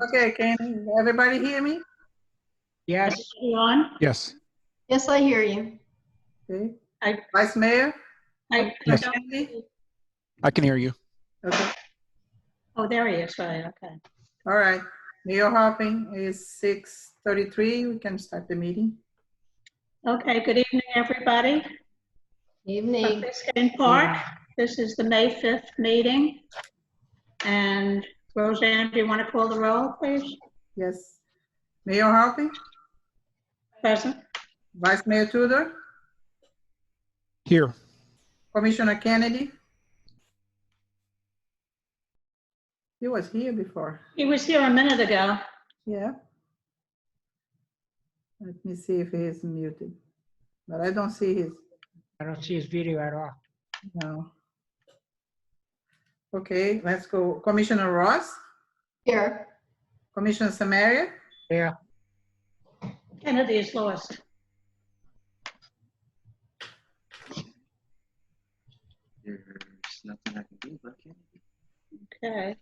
Okay, can everybody hear me? Yes. You on? Yes. Yes, I hear you. Okay. I, Vice Mayor? I Yes. don't- Kennedy? I can hear you. Okay, Oh, there he is, right, okay. all right. Mayor Hopping is 6:33. We can start the meeting. Okay, good evening, everybody. From Evening. Biscayne Park, this is the May 5th meeting. And Roseanne, do you want to call the roll, please? Yes. Mayor Hopping, Present? Vice Mayor Tudor, Here. Commissioner Kennedy. He was here before. He was here a minute ago. Yeah. Let me see if he is muted. But I don't see his, I don't see his video at all. no. Okay, let's go. Commissioner Ross, Here. Commissioner Samaria, Yeah. Kennedy is lost. There's nothing I can do about it. Okay.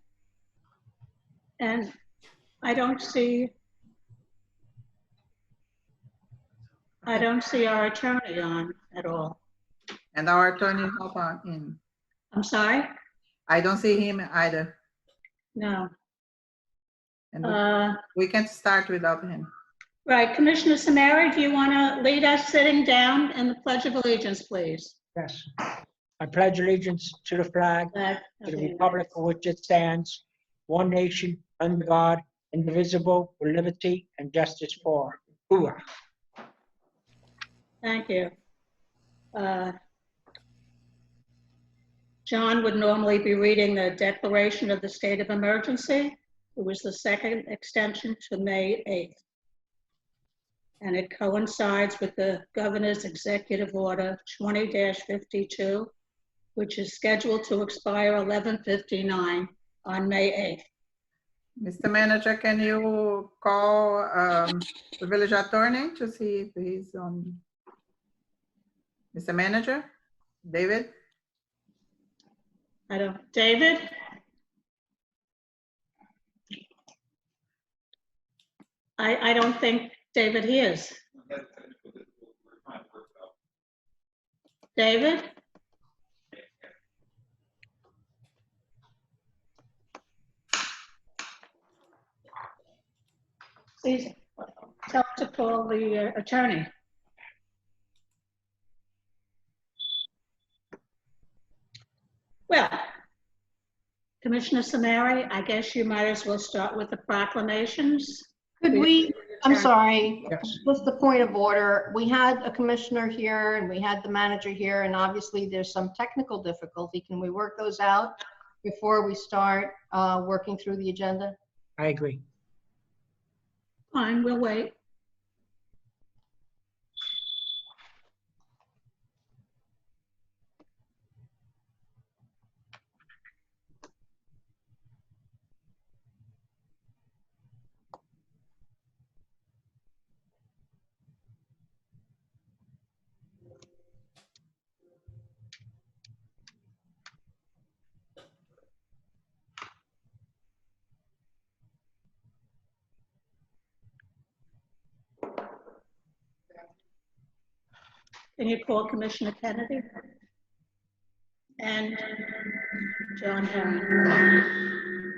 And I don't see our attorney on at all. and our attorney is not on in. I'm sorry? I don't see him either. No. And we can't start without him. Right, Commissioner Samara, do you want to lead us sitting down in the Pledge of Allegiance, please? Yes. I pledge allegiance to the flag, to the republic for which it stands, one nation, under God, indivisible, with liberty and justice for all. Thank you. John would normally be reading the declaration of the state of emergency. It was the second extension to May 8th. And it coincides with the governor's executive order 20-52, which is scheduled to expire 11/59 on May 8th. Mr. Manager, can you call the village attorney to see if he's on? Mr. Manager, David? David? I don't think David is. David? Please tell to call the attorney. Well, Commissioner Samari, I guess you might as well start with the proclamations. Could we, I'm sorry, Yes. what's the point of order? We had a commissioner here and we had the manager here, and obviously there's some technical difficulty. Can we work those out before we start working through the agenda? I agree. Fine, we'll wait. Can you call Commissioner Kennedy? And John Herron.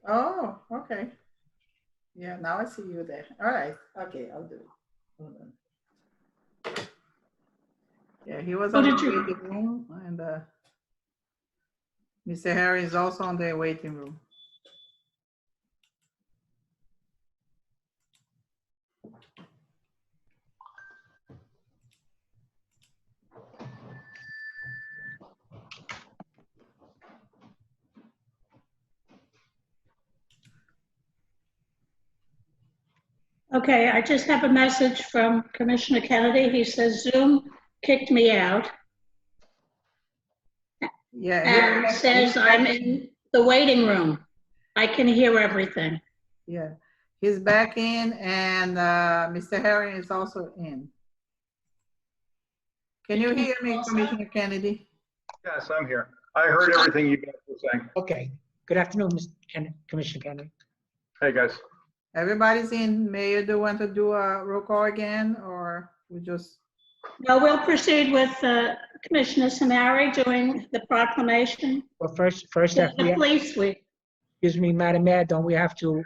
Oh, okay. Yeah, now I see you there. All right, okay, I'll do it. Hold on. Yeah, he was on the waiting room, and Mr. Harry is also on the waiting room. Okay, I just have a message from Commissioner Kennedy. He says Zoom kicked me out Yeah, and says I'm in the waiting room. I can hear everything. yeah, he's back in, and Mr. Herring is also in. Can you hear me, Commissioner Kennedy? Yes, I'm here. I heard everything you guys were saying. Okay. Good afternoon, Commissioner Kennedy. Hey, guys. Everybody's in. Mayor, do you want to do a roll call again, or we just? No, we'll proceed with Commissioner Samari doing the proclamation. Well, first, The police week. excuse me, Madam Mayor, don't we have to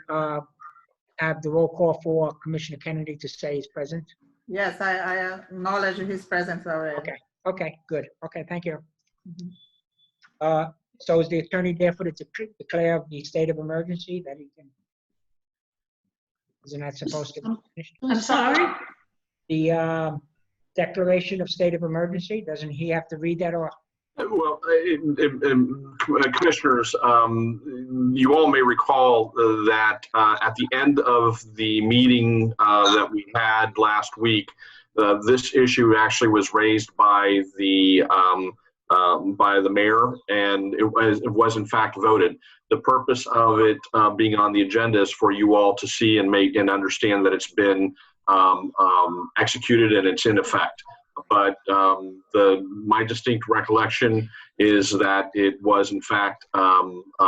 have the roll call for Commissioner Kennedy to say he's present? Yes, I acknowledge his presence already. Okay. Okay, good. Okay, thank you. Mhm. So is the attorney there for the declare the state of emergency that he can? Isn't that supposed to? I'm sorry? The declaration of state of emergency, doesn't he have to read that or? Well, commissioners, you all may recall that at the end of the meeting that we had last week, this issue actually was raised by the mayor, and it was in fact voted. The purpose of it being on the agenda is for you all to see and make and understand that it's been executed and it's in effect. But my distinct recollection is that it was in fact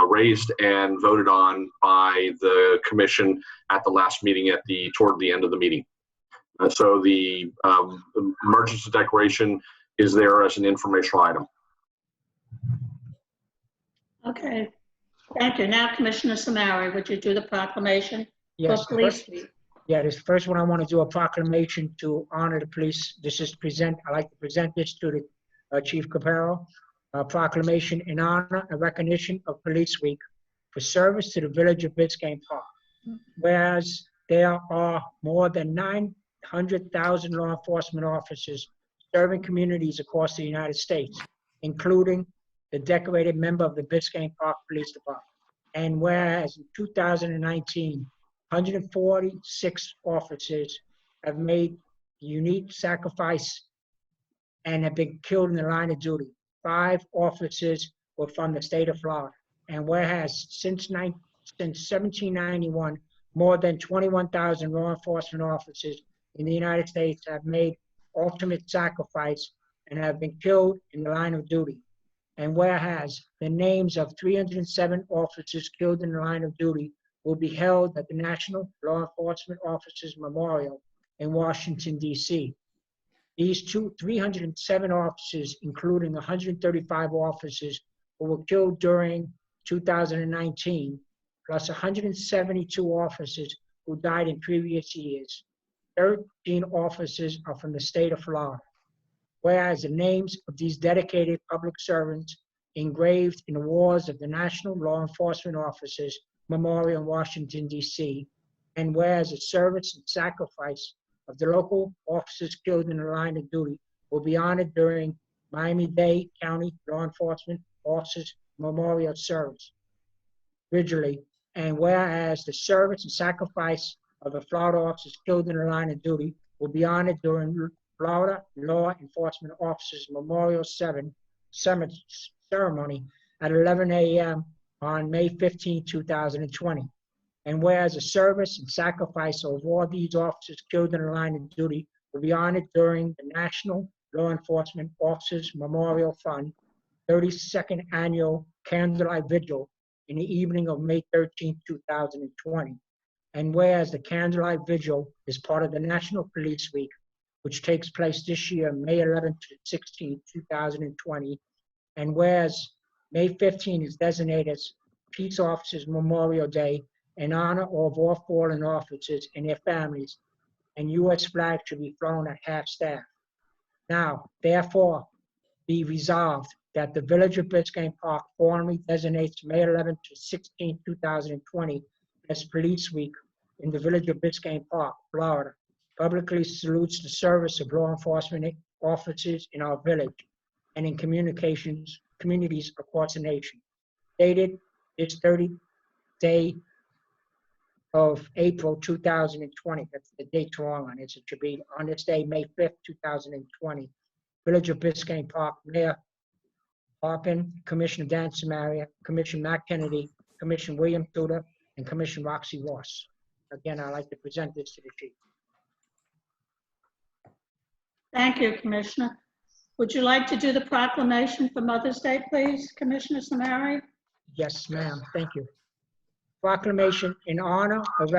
raised and voted on by the commission at the last meeting toward the end of the meeting. So the emergency declaration is there as an informational item. Okay, thank you. Now, Commissioner Samari, would you do the proclamation? Yes. For police week? Yeah, this first one, I want to do a proclamation to honor the police. I'd like to present this to the Chief Capero. A proclamation in honor and recognition of Police Week for service to the village of Biscayne Park. Whereas there are more than 900,000 law enforcement officers serving communities across the United States, including the decorated member of the Biscayne Park Police Department. And whereas in 2019, 146 officers have made unique sacrifice and have been killed in the line of duty. 5 officers were from the state of Florida. And whereas since 1791, more than 21,000 law enforcement officers in the United States have made ultimate sacrifice and have been killed in the line of duty. And whereas the names of 307 officers killed in the line of duty will be held at the National Law Enforcement Officers Memorial in Washington, D.C. These 307 officers, including 135 officers who were killed during 2019, plus 172 officers who died in previous years. 13 officers are from the state of Florida. Whereas the names of these dedicated public servants engraved in the walls of the National Law Enforcement Officers Memorial in Washington, D.C., and whereas the service and sacrifice of the local officers killed in the line of duty will be honored during Miami-Dade County Law Enforcement Officers Memorial Service vigilantly, and whereas the service and sacrifice of the Florida officers killed in the line of duty will be honored during Florida Law Enforcement Officers Memorial 7 ceremony at 11 a.m. on May 15, 2020. And whereas the service and sacrifice of all these officers killed in the line of duty will be honored during the National Law Enforcement Officers Memorial Fund 32nd Annual Candlelight Vigil in the evening of May 13, 2020. And whereas the Candlelight Vigil is part of the National Police Week, which takes place this year, May 11 to 16, 2020, and whereas May 15 is designated as Peace Officers Memorial Day in honor of all fallen officers and their families, and U.S. flag should be flown at half-staff. Now, therefore, be resolved that the Village of Biscayne Park formally designates May 11 to 16, 2020 as Police Week in the Village of Biscayne Park, Florida. Publicly salutes the service of law enforcement officers in our village and in communities across the nation. Dated this 30-day of April 2020. That's the date's wrong on it. It should be on this day, May 5th, 2020. Village of Biscayne Park, Mayor Harpin, Commissioner Dan Samaria, Commissioner Matt Kennedy, Commissioner William Tudor, and Commissioner Roxy Ross. Again, I'd like to present this to the chief. Thank you, Commissioner. Would you like to do the proclamation for Mother's Day, please, Commissioner Samari? Yes, ma'am. Thank you. Proclamation in honor of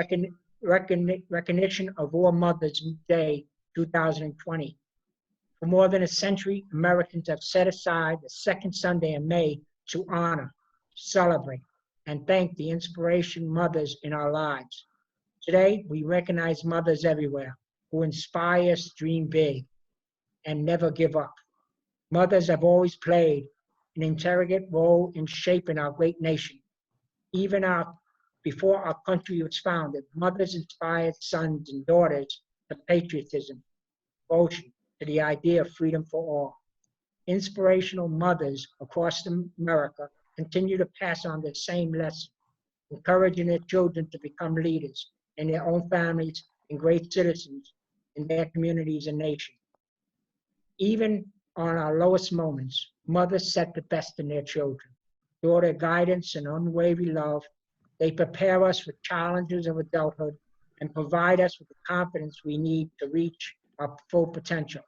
recognition of All Mothers Day 2020. For more than a century, Americans have set aside the second Sunday in May to honor, celebrate, and thank the inspiration mothers in our lives. Today, we recognize mothers everywhere who inspire us to dream big and never give up. Mothers have always played an integral role in shaping our great nation. Even before our country was founded, mothers inspired sons and daughters to patriotism, devotion to the idea of freedom for all. Inspirational mothers across America continue to pass on the same lesson, encouraging their children to become leaders in their own families and great citizens in their communities and nation. Even on our lowest moments, mothers set the best in their children. Through their guidance and unwavering love, they prepare us for challenges of adulthood and provide us with the confidence we need to reach our full potential.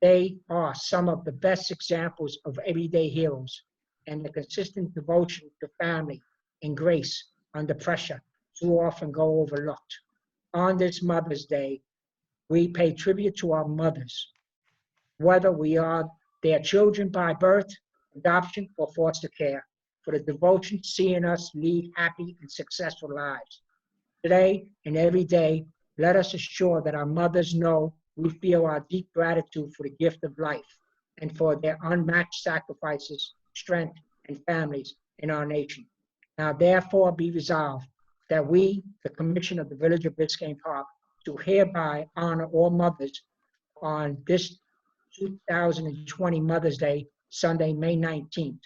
They are some of the best examples of everyday heroes, and the consistent devotion to family and grace under pressure too often go overlooked. On this Mother's Day, we pay tribute to our mothers, whether we are their children by birth, adoption, or foster care, for the devotion seeing us lead happy and successful lives. Today and every day, let us assure that our mothers know we feel our deep gratitude for the gift of life and for their unmatched sacrifices, strength, and families in our nation. Now, therefore, be resolved that we, the Commission of the Village of Biscayne Park, do hereby honor all mothers on this 2020 Mother's Day, Sunday, May 19th.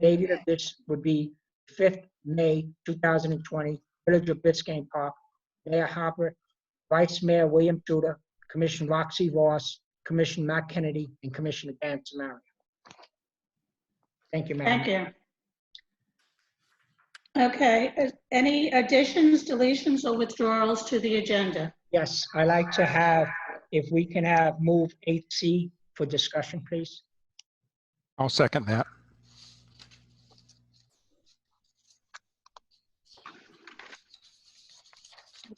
Dated of this would be 5th May 2020, Village of Biscayne Park, Mayor Harper, Vice Mayor William Tudor, Commissioner Roxy Ross, Commissioner Matt Kennedy, and Commissioner Dan Samaria. Thank you, Madam. Thank you. Okay, any additions, deletions, or withdrawals to the agenda? Yes, I like to have, if we can have move 8C for discussion, please. I'll second that.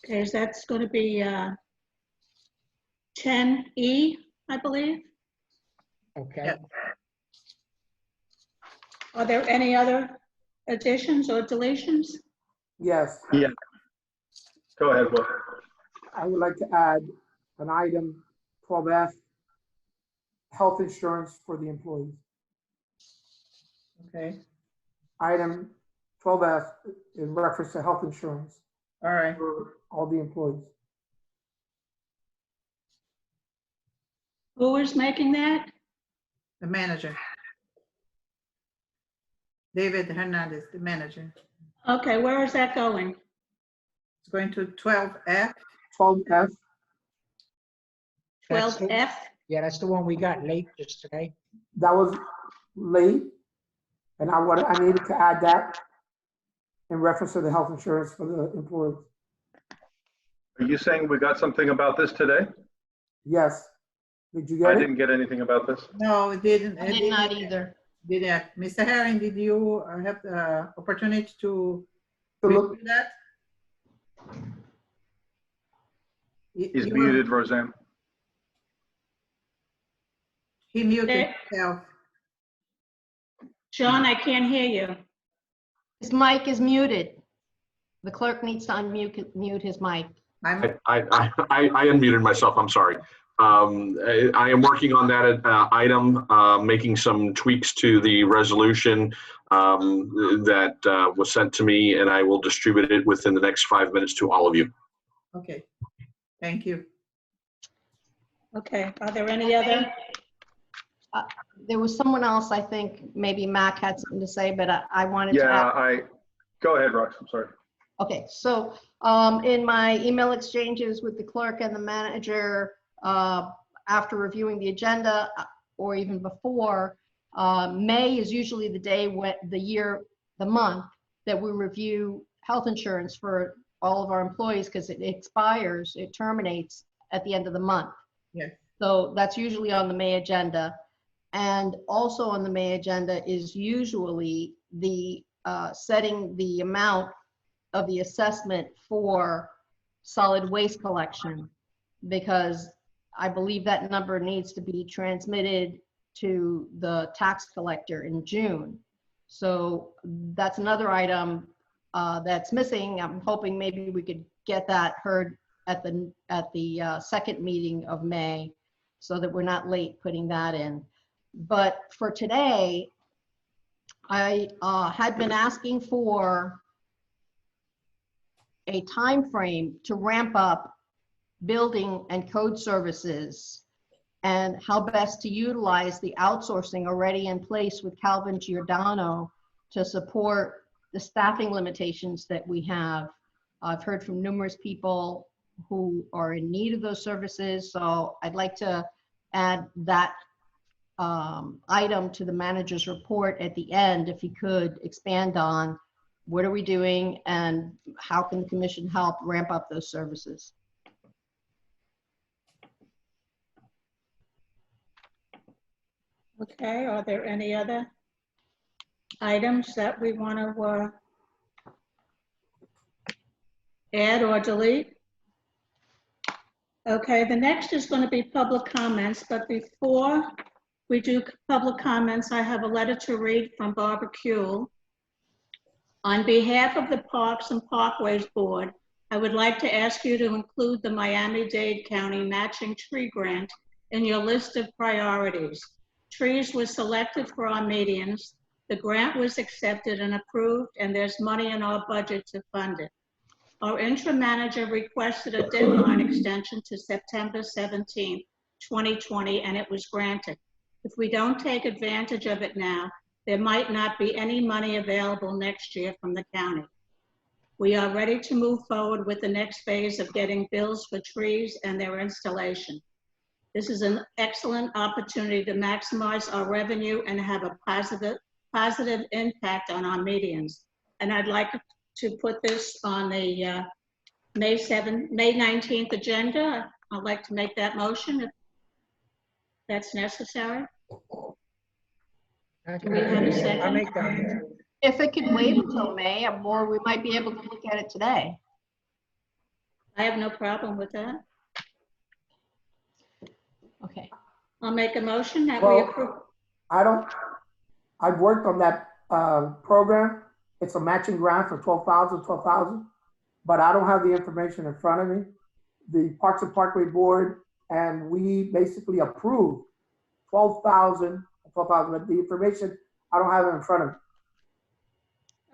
Okay, so that's going to be 10E, I believe. Okay. Yep. Are there any other additions or deletions? Yes, Yeah. Go ahead, Will. I would like to add an item 12F, health insurance for the employees. Okay, Item 12F in reference to health insurance all right. for all the employees. Who is making that? The manager. David Hernandez, the manager. Okay, where is that going? It's going to 12F. 12F, That's 12F? Yeah, that's the one we got late just today. that was late, and I needed to add that in reference to the health insurance for the employees. Are you saying we got something about this today? Yes. Did you I get it? didn't get anything about this. No, it didn't. I did not either. Did that. Mr. Herring, did you have the opportunity to To look, review that? He's You were- muted, Roseanne. He muted Okay. himself. John, I can't hear you. His mic is muted. The clerk needs to mute his mic. I unmuted myself, I'm sorry. I am working on that item, making some tweaks to the resolution that was sent to me, and I will distribute it within the next 5 minutes to all of you. Okay, thank you. Okay, are there any other? There was someone else, I think, maybe Mac had something to say, but I wanted to Yeah, add. go ahead, Rox, I'm sorry. Okay, so In my email exchanges with the clerk and the manager, after reviewing the agenda, or even before, May is usually the day, the month that we review health insurance for all of our employees, because it terminates at the end of the month. Yes. So that's usually on the May agenda. And also on the May agenda is usually the setting the amount of the assessment for solid waste collection, because I believe that number needs to be transmitted to the tax collector in June. So that's another item that's missing. I'm hoping maybe we could get that heard at the second meeting of May, so that we're not late putting that in. But for today, I had been asking for a time frame to ramp up building and code services, and how best to utilize the outsourcing already in place with Calvin Giordano to support the staffing limitations that we have. I've heard from numerous people who are in need of those services, so I'd like to add that item to the manager's report at the end, if he could expand on what are we doing and how can the commission help ramp up those services. Okay, are there any other items that we want to add or delete? Okay, the next is going to be public comments, but before we do public comments, I have a letter to read from Barbara Kuehl. On behalf of the Parks and Parkways Board, I would like to ask you to include the Miami-Dade County Matching Tree Grant in your list of priorities. Trees were selected for our medians. The grant was accepted and approved, and there's money in our budget to fund it. Our interim manager requested a deadline extension to September 17th, 2020, and it was granted. If we don't take advantage of it now, there might not be any money available next year from the county. We are ready to move forward with the next phase of getting bills for trees and their installation. This is an excellent opportunity to maximize our revenue and have a positive impact on our medians. And I'd like to put this on the May 19th agenda. I'd like to make that motion if that's necessary. Do we have a second? I'll make that. If it could wait until May, or we might be able to look at it today. I have no problem with that. Okay. I'll make a motion that we approve. I've worked on that program. It's a matching grant for 12,000, but I don't have the information in front of me. The Parks and Parkway Board, and we basically approved 12,000, but the information, I don't have it in front of me.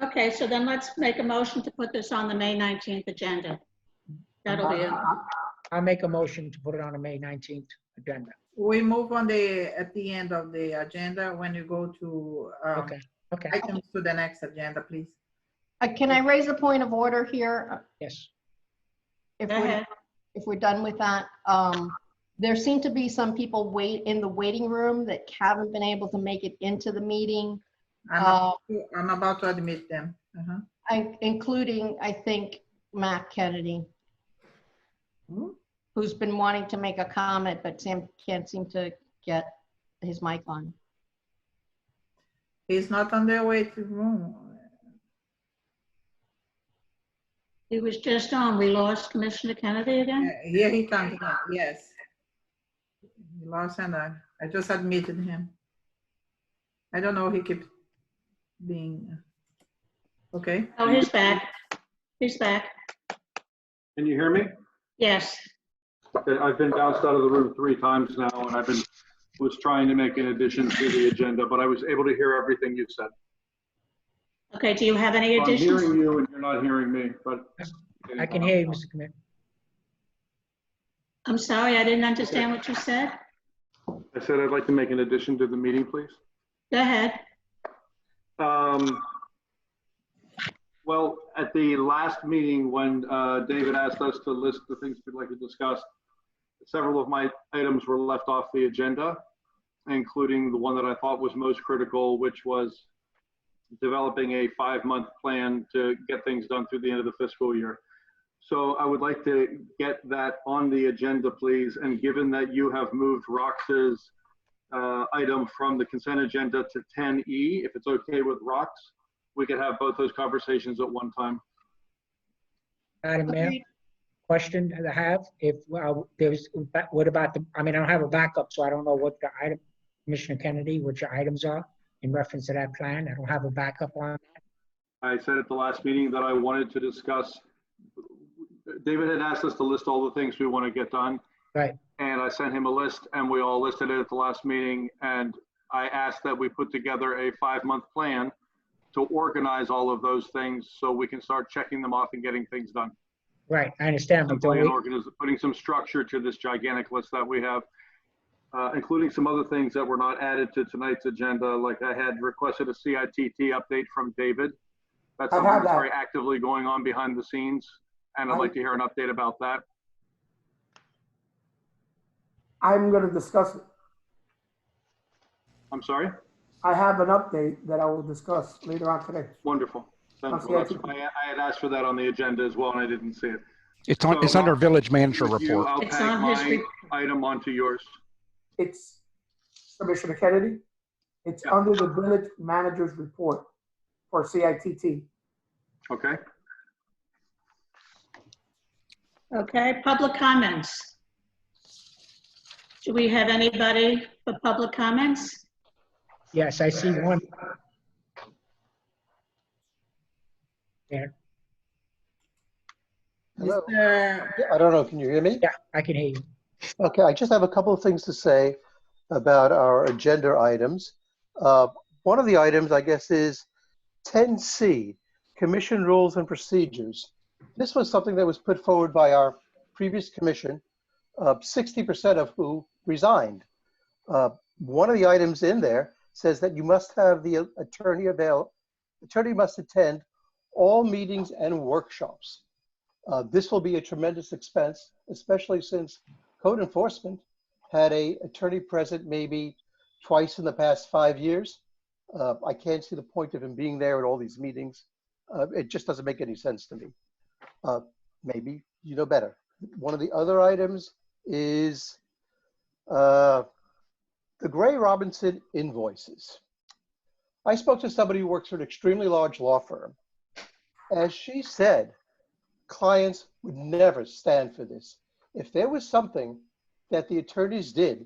Okay, so then let's make a motion to put this on the May 19th agenda. That'll be it. I'll make a motion to put it on the May 19th agenda. We move on at the end of the agenda when you go to Okay. items to the next agenda, please. Can I raise a point of order here? Yes. If Go ahead. we're done with that, there seem to be some people in the waiting room that haven't been able to make it into the meeting. I'm about to admit them. Including, I think, Matt Kennedy, who's been wanting to make a comment, but Sam can't seem to get his mic on. He's not on their waiting room. He was just on. We lost Commissioner Kennedy again? Here he comes again. Yes. He lost, and I just admitted him. I don't know. He keeps being okay. Oh, he's back. He's back. Can you hear me? Yes. Okay, I've been bounced out of the room 3 times now, and was trying to make an addition to the agenda, but I was able to hear everything you said. Okay, do you have any I'm additions? hearing you and you're not hearing me, but. I can hear you, Mr. Commissioner. I'm sorry, I didn't understand what you said. I said I'd like to make an addition to the meeting, please. Go ahead. Well, at the last meeting, when David asked us to list the things we'd like to discuss, several of my items were left off the agenda, including the one that I thought was most critical, which was developing a 5-month plan to get things done through the end of the fiscal year. So I would like to get that on the agenda, please. And given that you have moved Rox's item from the consent agenda to 10E, if it's okay with Rox, we could have both those conversations at one time. Madam Mayor, Agreed. question that I have, if there's, what about the, I mean, I don't have a backup, so I don't know what the item, Commissioner Kennedy, what your items are in reference to that plan. I don't have a backup on. I said at the last meeting that I wanted to discuss, David had asked us to list all the things we want to get done. Right. And I sent him a list and we all listed it at the last meeting. And I asked that we put together a 5-month plan to organize all of those things so we can start checking them off and getting things done. Right, I understand, but don't we, Putting some structure to this gigantic list that we have, including some other things that were not added to tonight's agenda. Like I had requested a CITT update from David. That's something that's very actively going on behind the scenes. And I'd like to hear an update about that. I'm going to discuss it. I'm sorry? I have an update that I will discuss later on today. Wonderful. I had asked for that on the agenda as well, and I didn't see it. It's on. It's under village manager report. I'll tag my item onto yours. It's Commissioner Kennedy. It's under the village manager's report for CITT. Okay. Okay, public comments. Do we have anybody for public comments? yes, I see one. There, Hello. I don't know, can you hear me? yeah, I can hear you. Okay, I just have a couple of things to say about our agenda items. One of the items, I guess, is 10C, Commission Rules and Procedures. This was something that was put forward by our previous commission, 60% of who resigned. One of the items in there says that you must have the attorney available. Attorney must attend all meetings and workshops. This will be a tremendous expense, especially since code enforcement had an attorney present maybe twice in the past 5 years. I can't see the point of him being there at all these meetings. It just doesn't make any sense to me. Maybe you know better. One of the other items is the Gray Robinson invoices. I spoke to somebody who works for an extremely large law firm. As she said, clients would never stand for this. If there was something that the attorneys did,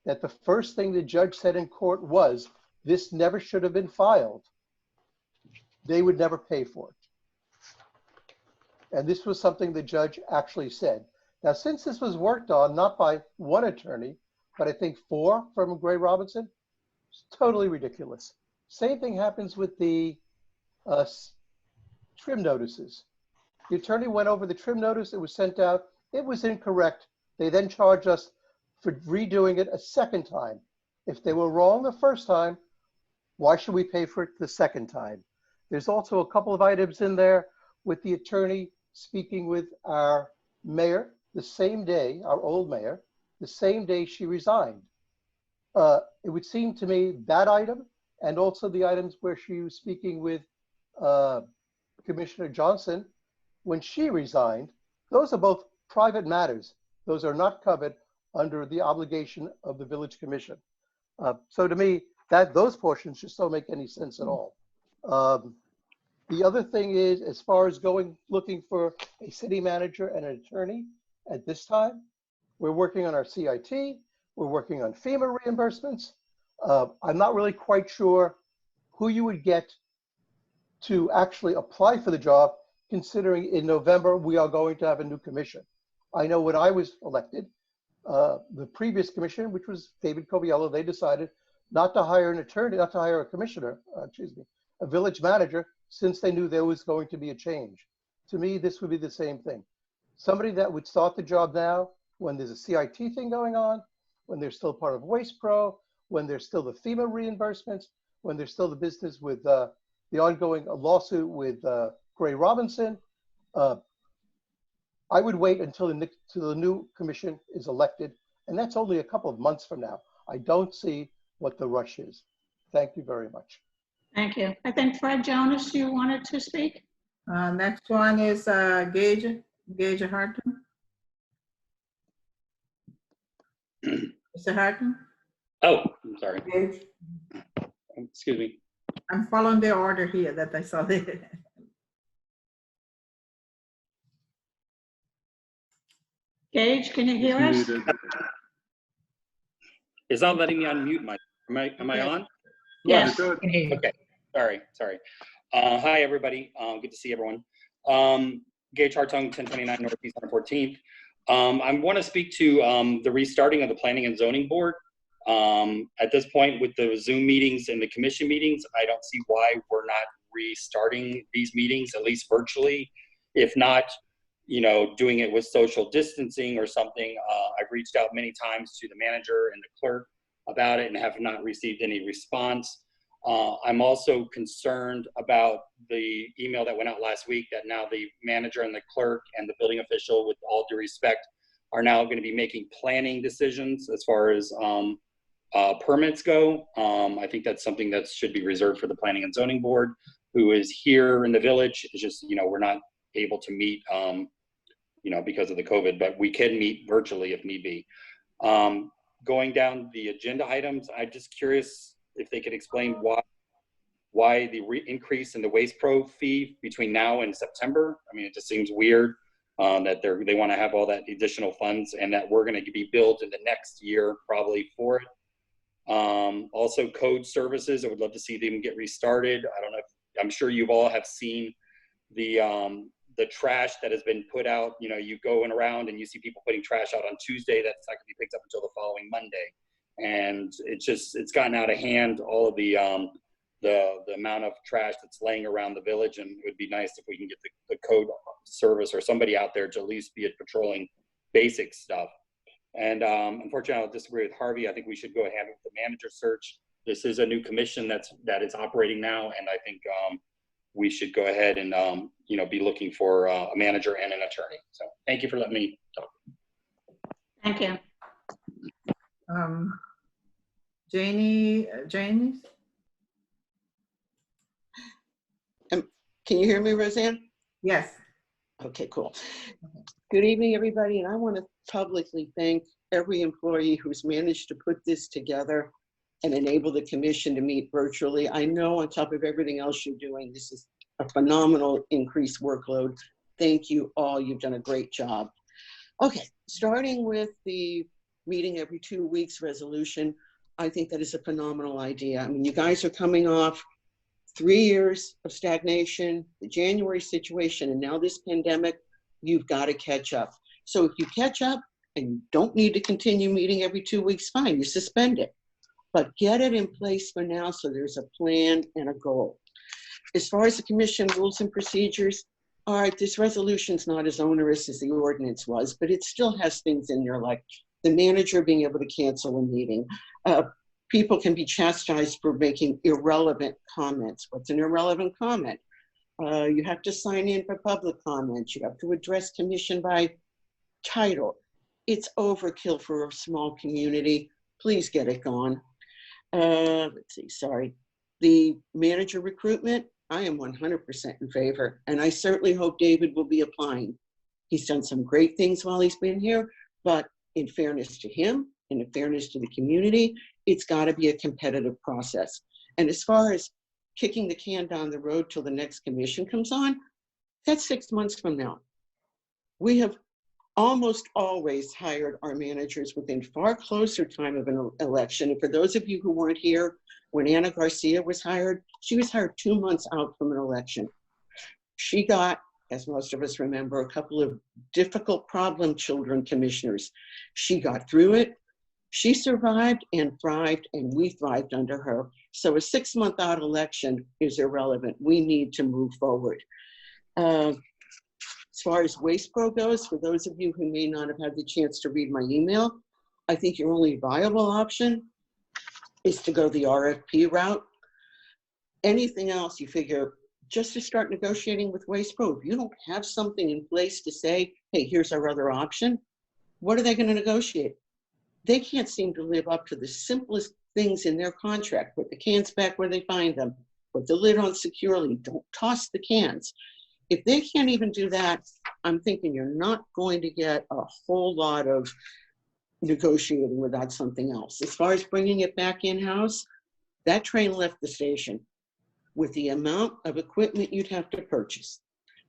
that the first thing the judge said in court was, this never should have been filed, they would never pay for it. And this was something the judge actually said. Now, since this was worked on, not by one attorney, but I think 4 from Gray Robinson, it's totally ridiculous. Same thing happens with the trim notices. The attorney went over the trim notice, it was sent out, it was incorrect. They then charged us for redoing it a second time. If they were wrong the first time, why should we pay for it the second time? There's also a couple of items in there with the attorney speaking with our mayor the same day, our old mayor, the same day she resigned. It would seem to me that item and also the items where she was speaking with Commissioner Johnson when she resigned, those are both private matters. Those are not covered under the obligation of the village commission. So to me, those portions just don't make any sense at all. The other thing is, as far as looking for a city manager and an attorney at this time, we're working on our CIT, we're working on FEMA reimbursements. I'm not really quite sure who you would get to actually apply for the job, considering in November, we are going to have a new commission. I know when I was elected, the previous commission, which was David Coviello, they decided not to hire an attorney, not to hire a commissioner, a village manager, since they knew there was going to be a change. To me, this would be the same thing. Somebody that would start the job now when there's a CIT thing going on, when they're still part of Waste Pro, when there's still the FEMA reimbursements, when there's still the business with the ongoing lawsuit with Gray Robinson. I would wait until the new commission is elected, and that's only a couple of months from now. I don't see what the rush is. Thank you very much. Thank you. I think Fred Jonas, you wanted to speak? Next one is Gage Harton. Mr. Harton? Oh, I'm sorry. Gage? Excuse me. I'm following the order here that I saw there. Gage, can you hear us? It's not letting me unmute my, am I on? Yes. Good. Okay, sorry. Hi, everybody. Good to see everyone. Gage Hartung, 1029 Northeast 114th. I want to speak to the restarting of the Planning and Zoning Board. At this point, with the Zoom meetings and the commission meetings, I don't see why we're not restarting these meetings, at least virtually. If not, doing it with social distancing or something. I've reached out many times to the manager and the clerk about it and have not received any response. I'm also concerned about the email that went out last week that now the manager and the clerk and the building official, with all due respect, are now going to be making planning decisions as far as permits go. I think that's something that should be reserved for the Planning and Zoning Board, who is here in the village. It's just, we're not able to meet, because of the COVID, but we can meet virtually if need be. Going down the agenda items, I'm just curious if they could explain why the increase in the Waste Pro fee between now and September. I mean, it just seems weird that they want to have all that additional funds and that we're going to be billed in the next year probably for it. Also, code services, I would love to see them get restarted. I don't know if, I'm sure you all have seen the trash that has been put out. You going around and you see people putting trash out on Tuesday that's not going to be picked up until the following Monday. And it's gotten out of hand, all of the amount of trash that's laying around the village. And it would be nice if we can get the code service or somebody out there to at least be patrolling basic stuff. And unfortunately, I'll disagree with Harvey. I think we should go ahead with the manager search. This is a new commission that is operating now, and I think we should go ahead and be looking for a manager and an attorney. So thank you for letting me talk. Thank you. Janie? Can you hear me, Roseanne? Yes. Okay, cool. Good evening, everybody. And I want to publicly thank every employee who's managed to put this together and enable the commission to meet virtually. I know on top of everything else you're doing, this is a phenomenal increased workload. Thank you all. You've done a great job. Okay, starting with the meeting every 2 weeks resolution, I think that is a phenomenal idea. I mean, you guys are coming off 3 years of stagnation, the January situation, and now this pandemic. You've got to catch up. So if you catch up and you don't need to continue meeting every 2 weeks, fine, you suspend it. But get it in place for now so there's a plan and a goal. As far as the commission rules and procedures, all right, this resolution's not as onerous as the ordinance was, but it still has things in there like the manager being able to cancel a meeting. People can be chastised for making irrelevant comments. What's an irrelevant comment? You have to sign in for public comments. You have to address commission by title. It's overkill for a small community. Please get it gone. Let's see, sorry. The manager recruitment, I am 100% in favor. And I certainly hope David will be applying. He's done some great things while he's been here, but in fairness to him and in fairness to the community, it's gotta be a competitive process. And as far as kicking the can down the road till the next commission comes on, that's 6 months from now. We have almost always hired our managers within far closer time of an election. And for those of you who weren't here, when Anna Garcia was hired, she was hired 2 months out from an election. She got, as most of us remember, a couple of difficult problem children commissioners. She got through it. She survived and thrived, and we thrived under her. So a 6 month out election is irrelevant. We need to move forward. As far as Waste Pro goes, for those of you who may not have had the chance to read my email, I think your only viable option is to go the RFP route. Anything else, you figure just to start negotiating with Waste Pro. If you don't have something in place to say, hey, here's our other option, what are they going to negotiate? They can't seem to live up to the simplest things in their contract. Put the cans back where they find them. Put the lid on securely. Don't toss the cans. If they can't even do that, I'm thinking you're not going to get a whole lot of negotiating without something else. As far as bringing it back in-house, that train left the station with the amount of equipment you'd have to purchase,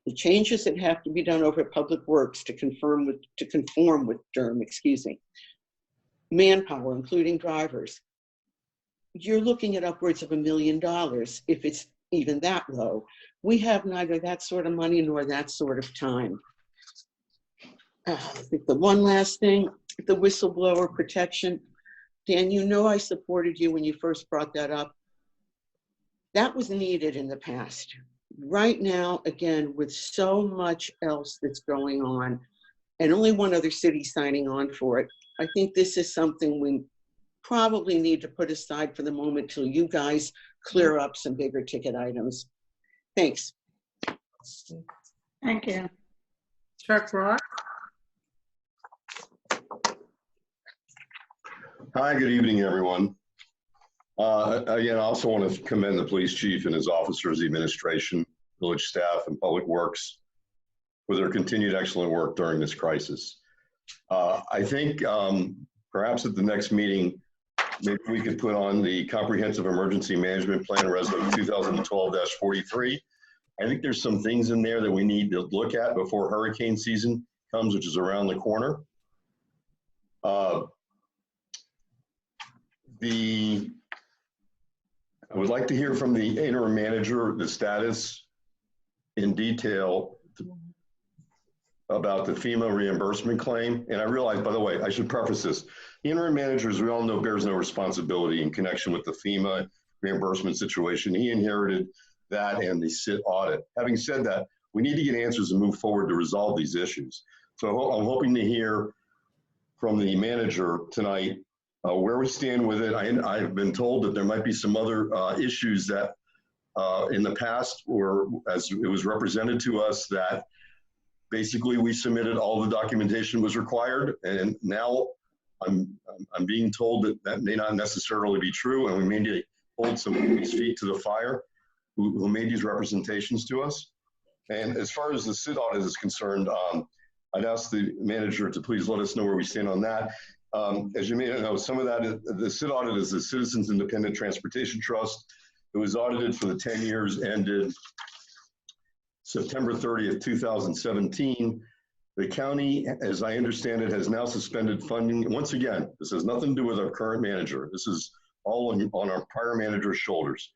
the changes that have to be done over at Public Works to conform with Durham, manpower, including drivers. You're looking at upwards of $1 million if it's even that low. We have neither that sort of money nor that sort of time. I think the one last thing, the whistleblower protection. Dan, you know I supported you when you first brought that up. That was needed in the past. Right now, again, with so much else that's going on, and only one other city signing on for it, I think this is something we probably need to put aside for the moment till you guys clear up some bigger ticket items. Thanks. Thank you. Chuck Rock? Hi, good evening, everyone. Again, I also want to commend the police chief and his officers, the administration, village staff, and public works for their continued excellent work during this crisis. I think perhaps at the next meeting, maybe we could put on the Comprehensive Emergency Management Plan, Resolution 2012-43. I think there's some things in there that we need to look at before hurricane season comes, which is around the corner. I would like to hear from the interim manager the status in detail about the FEMA reimbursement claim. And I realize, by the way, I should preface this. The interim manager, as we all know, bears no responsibility in connection with the FEMA reimbursement situation. He inherited that and the SIT audit. Having said that, we need to get answers and move forward to resolve these issues. So I'm hoping to hear from the manager tonight where we stand with it. I've been told that there might be some other issues that in the past, or as it was represented to us, that basically we submitted all the documentation was required, and now I'm being told that that may not necessarily be true, and we may need to hold some people's feet to the fire who made these representations to us. And as far as the SIT audit is concerned, I'd ask the manager to please let us know where we stand on that. As you may know, some of that, the SIT audit is the Citizens Independent Transportation Trust. It was audited for the 10 years ended September 30th, 2017. The county, as I understand it, has now suspended funding. Once again, this has nothing to do with our current manager. This is all on our prior manager's shoulders.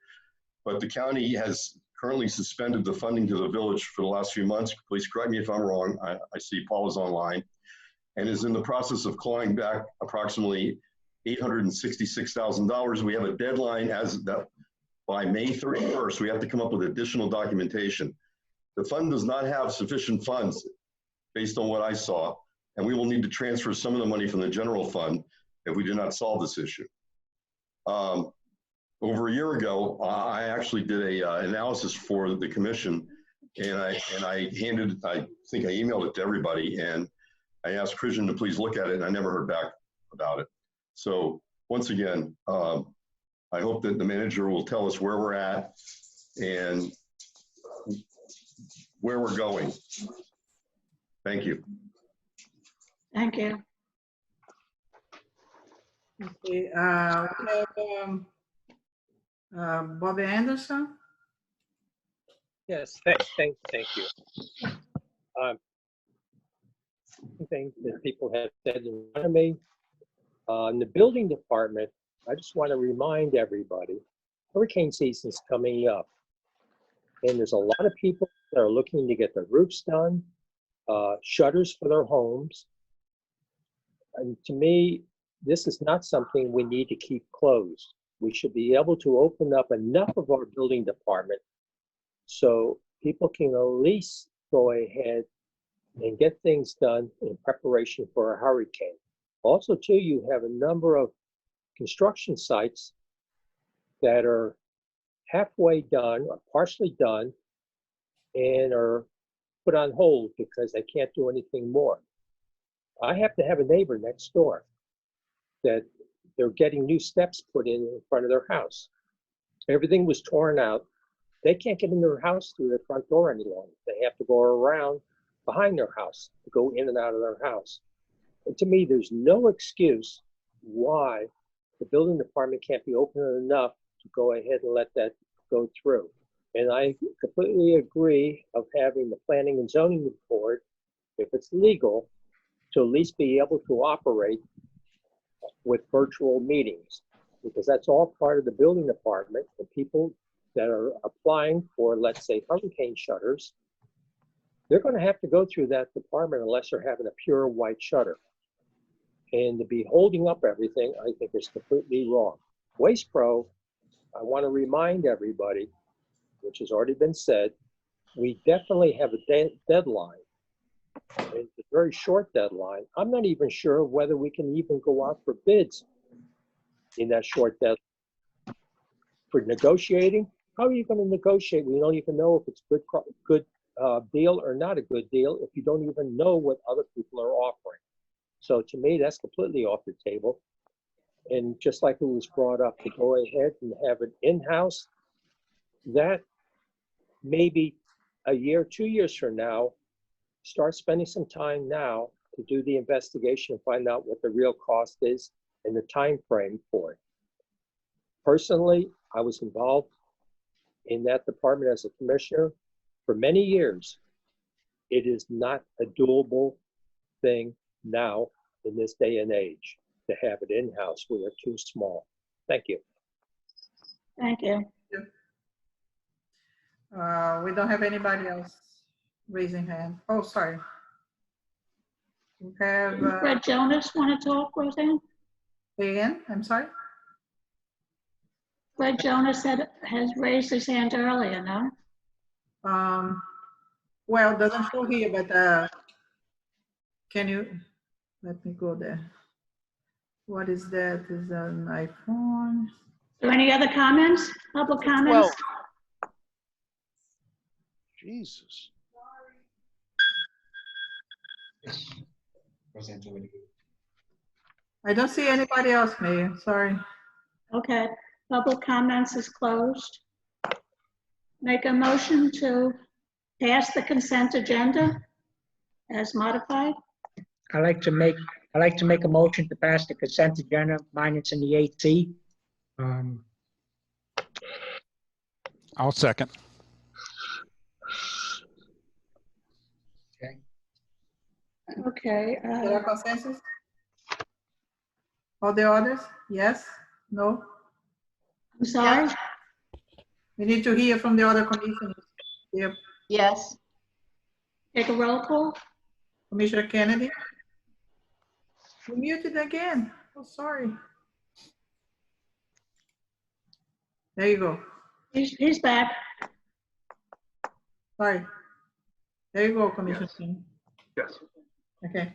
But the county has currently suspended the funding to the village for the last few months. Please correct me if I'm wrong. I see Paul is online. And is in the process of clawing back approximately $866,000. We have a deadline as that by May 31st, we have to come up with additional documentation. The fund does not have sufficient funds based on what I saw, and we will need to transfer some of the money from the general fund if we do not solve this issue. Over a year ago, I actually did a analysis for the commission, and I think I emailed it to everybody, and I asked Christian to please look at it, and I never heard back about it. So once again, I hope that the manager will tell us where we're at and where we're going. Thank you. Thank you. Okay, we have Bobby Anderson. Yes, thank you. Things that people have said in front of me. In the building department, I just want to remind everybody, hurricane season's coming up. And there's a lot of people that are looking to get their roofs done, shutters for their homes. And to me, this is not something we need to keep closed. We should be able to open up enough of our building department so people can at least go ahead and get things done in preparation for a hurricane. Also, too, you have a number of construction sites that are halfway done or partially done, and are put on hold because they can't do anything more. I happen to have a neighbor next door that they're getting new steps put in front of their house. Everything was torn out. They can't get in their house through their front door any longer. They have to go around behind their house to go in and out of their house. And to me, there's no excuse why the building department can't be open enough to go ahead and let that go through. And I completely agree of having the planning and zoning board, if it's legal, to at least be able to operate with virtual meetings, because that's all part of the building department. The people that are applying for, let's say, hurricane shutters, they're going to have to go through that department unless they're having a pure white shutter. And to be holding up everything, I think is completely wrong. Waste Pro, I want to remind everybody, which has already been said, we definitely have a deadline. It's a very short deadline. I'm not even sure whether we can even go out for bids in that short deadline. For negotiating, how are you going to negotiate when you don't even know if it's good deal or not a good deal if you don't even know what other people are offering? So to me, that's completely off the table. And just like it was brought up, to go ahead and have it in-house, that maybe a year, 2 years from now, start spending some time now to do the investigation and find out what the real cost is and the time frame for it. Personally, I was involved in that department as a commissioner for many years. It is not a doable thing now in this day and age to have it in-house. We are too small. Thank you. Thank you. We don't have anybody else raising hand. Oh, sorry. We have. Fred Jonas want to talk, Roseanne? Say again, I'm sorry? Fred Jonas has raised his hand earlier, no? Well, doesn't show here, but can you, let me go there. What is that? Is an iPhone? Are there any other comments? Public comments? Jesus. I don't see anybody else, Mayor, sorry. Okay, public comments is closed. Make a motion to pass the consent agenda as modified. I'd like to make a motion to pass the consent agenda, minus in the 8C. I'll second. Okay. Okay. Is there a consensus? All the others? Yes? No? I'm sorry? We need to hear from the other commissioners. Yep. Yes. Take a roll call. Commissioner Kennedy? You muted again. Oh, sorry. There you go. He's back. Sorry. There you go, Commissioner. Yes. Okay.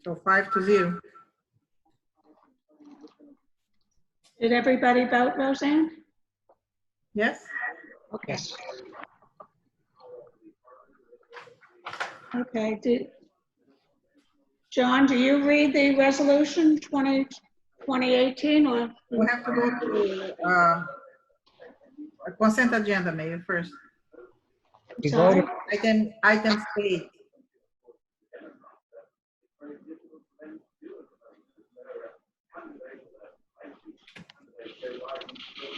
So 5-0. Did everybody vote, Roseanne? Yes? Okay. Okay. John, do you read the resolution 2018 or? We have to go to a consent agenda, Mayor, first. Sorry? Item 8.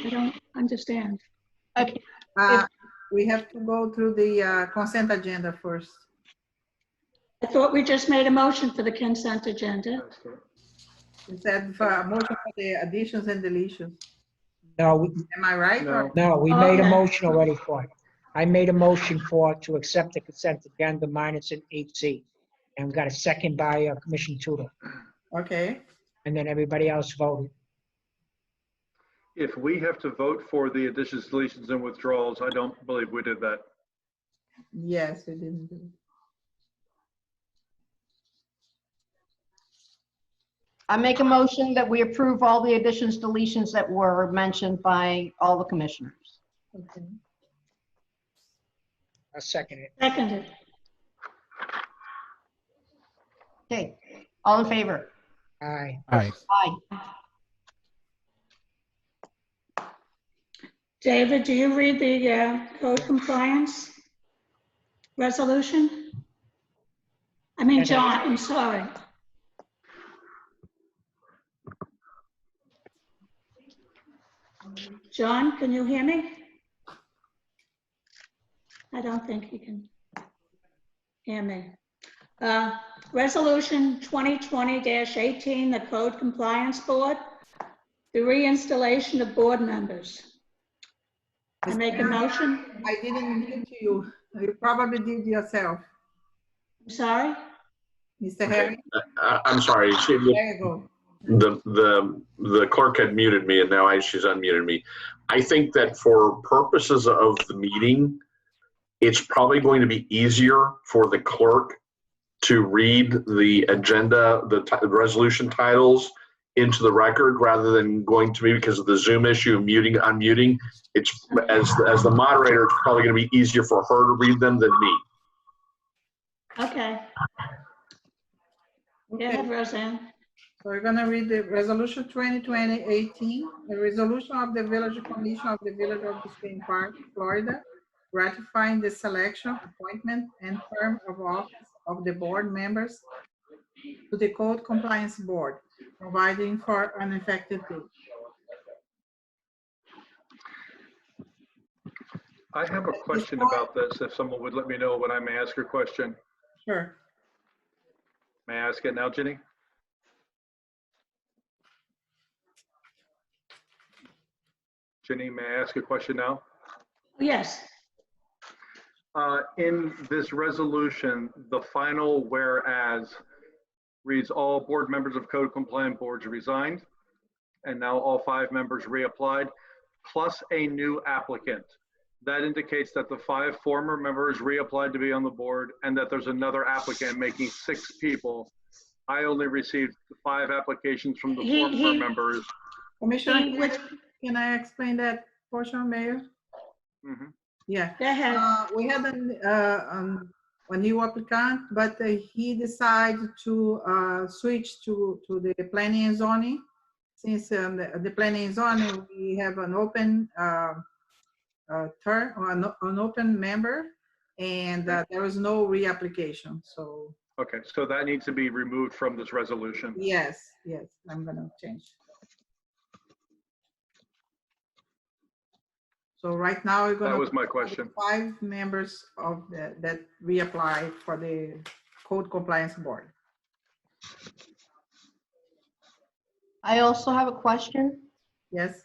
I don't understand. Okay. We have to go through the consent agenda first. I thought we just made a motion for the consent agenda. You said for a motion for the additions and deletions. No, Am I right? No. no, we made a Okay. motion already for it. I made a motion to accept the consent agenda minus in 8C. And we got a second by Commissioner Tudor. Okay. And then everybody else voted. If we have to vote for the additions, deletions, and withdrawals, I don't believe we did that. Yes, we didn't do it. I make a motion that we approve all the additions, deletions that were mentioned by all the commissioners. Okay. I'll second it. Seconded. Okay, all in favor? Aye. Aye. Aye. David, do you read the code compliance resolution? I mean, John, I'm sorry. John, can you hear me? I don't think he can hear me. Resolution 2020-18, the Code Compliance Board, the reinstallation of board members. I make a motion. I didn't mute you. You probably did yourself. I'm sorry? Mr. Harry? I'm sorry. There you go. The clerk had muted me and now she's unmuted me. I think that for purposes of the meeting, it's probably going to be easier for the clerk to read the agenda, the resolution titles into the record rather than going to me because of the Zoom issue of muting, unmuting. It's as the moderator, it's probably going to be easier for her to read them than me. Okay. Go ahead, Roseanne. So we're gonna read the resolution 2020-18, the resolution of the Village Commission of the Village of Biscayne Park, Florida, ratifying the selection, appointment, and term of office of the board members to the Code Compliance Board, providing for an effective date. I have a question about this, if someone would let me know when I may ask a question. Sure. May I ask it now, Ginny? Ginny, may I ask a question now? Yes. In this resolution, the final whereas reads all board members of code compliant boards resigned, and now all 5 members reapplied, plus a new applicant. That indicates that the 5 former members reapplied to be on the board and that there's another applicant, making 6 people. I only received 5 applications from the former members. Commissioner, can I explain that portion, Mayor? Mm-hmm. Yeah. Go ahead. We had a new applicant, but he decided to switch to the planning and zoning. Since the planning and zoning, we have an open term or an open member, and there was no reapplication. So. Okay, so that needs to be removed from this resolution. Yes, yes, I'm gonna change. So right now we're gonna. That was my question. 5 members of that reapplied for the Code Compliance Board. I also have a question. Yes.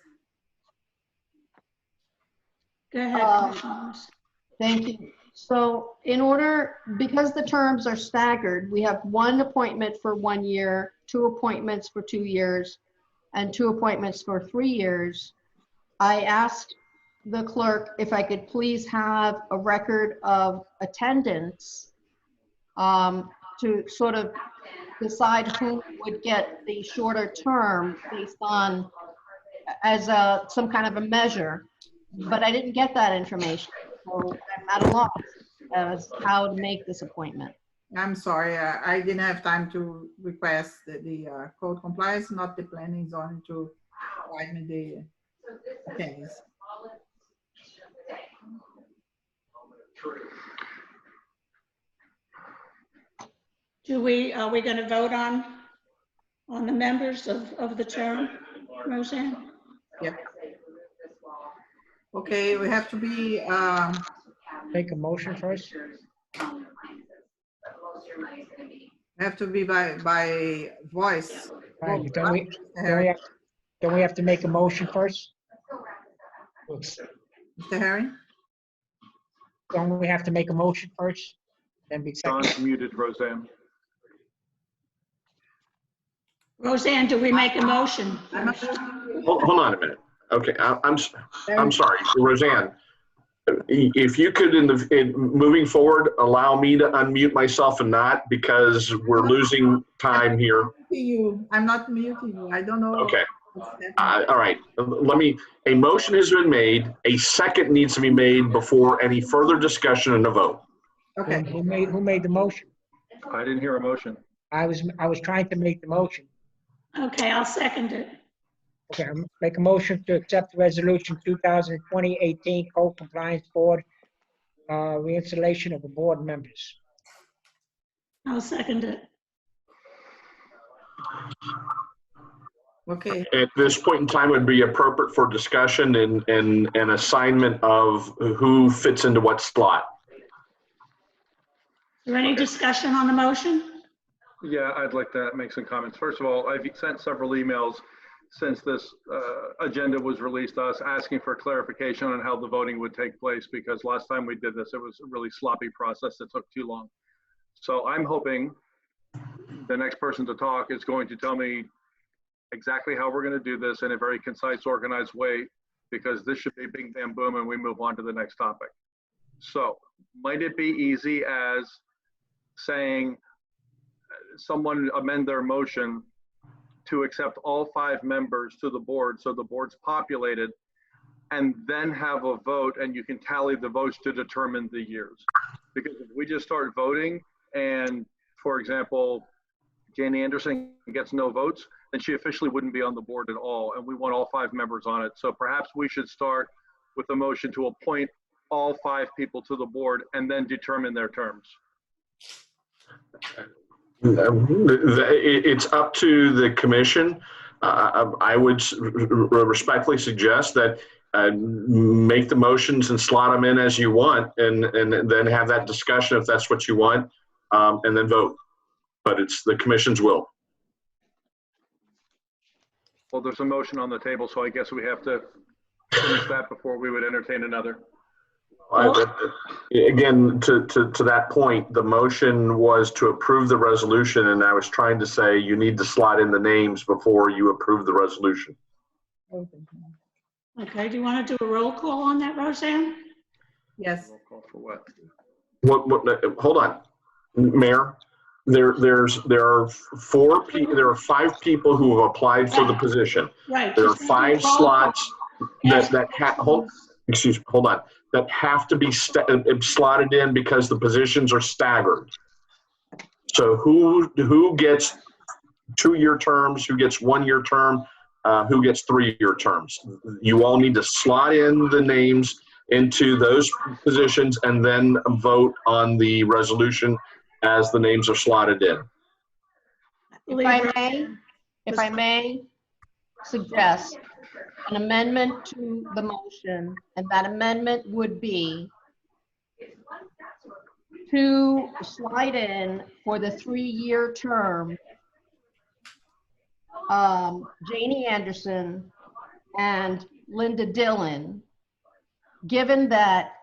Go ahead, Commissioner. Thank you. So in order, because the terms are staggered, we have 1 appointment for 1 year, 2 appointments for 2 years, and 2 appointments for 3 years. I asked the clerk if I could please have a record of attendance to sort of decide who would get the shorter term based on as some kind of a measure, but I didn't get that information. So I'm at a loss as how to make this appointment. I'm sorry, I didn't have time to request the code compliance, not the planning zone to provide me the attendance. Are we going to vote on the members of the term, Roseanne? Yep. Okay, we have to be. Make a motion first. We have to be by voice. Right, but don't we have to make a motion first? Oops. Mr. Herring? Don't we have to make a motion first? Then be second. John's muted, Roseanne. Roseanne, do we make a motion? Hold on a minute. Okay, I'm sorry, Roseanne. If you could, moving forward, allow me to unmute myself and not, because we're losing time here. muting you. I'm not muting you. I don't know. Okay. what's happening. All right. A motion has been made. A second needs to be made before any further discussion and a vote. Okay. Who made the motion? I didn't hear a motion. I was trying to make the motion. Okay, I'll second it. Okay, I'm make a motion to accept resolution 2020-18 Code Compliance Board, reinstallation of the board members. I'll second it. Okay. At this point in time, it would be appropriate for discussion and assignment of who fits into what slot. Is there any discussion on the motion? Yeah, I'd like to make some comments. First of all, I've sent several emails since this agenda was released to us asking for clarification on how the voting would take place, because last time we did this, it was a really sloppy process that took too long. So I'm hoping the next person to talk is going to tell me exactly how we're going to do this in a very concise, organized way, because this should be bing, bam, boom, and we move on to the next topic. So might it be easy as saying someone amend their motion to accept all 5 members to the board, so the board's populated, and then have a vote and you can tally the votes to determine the years? Because if we just start voting and, for example, Janie Anderson gets no votes, then she officially wouldn't be on the board at all, and we want all 5 members on it. So perhaps we should start with a motion to appoint all 5 people to the board and then determine their terms. It's up to the commission. I would respectfully suggest that make the motions and slot them in as you want, and then have that discussion if that's what you want, and then vote. But it's the commission's will. Well, there's a motion on the table, so I guess we have to finish that before we would entertain another. Again, to that point, the motion was to approve the resolution, and I was trying to say you need to slot in the names before you approve the resolution. Okay, do you want to do a roll call on that, Roseanne? Yes. Roll call for what? Hold on, Mayor. There are 5 people who have applied for the position. Right. There are 5 slots that have to be slotted in because the positions are staggered. So who gets 2-year terms, who gets 1-year term, who gets 3-year terms? You all need to slot in the names into those positions and then vote on the resolution as the names are slotted in. If I may suggest an amendment to the motion, and that amendment would be to slide in for the 3-year term, Janie Anderson and Linda Dillon, given that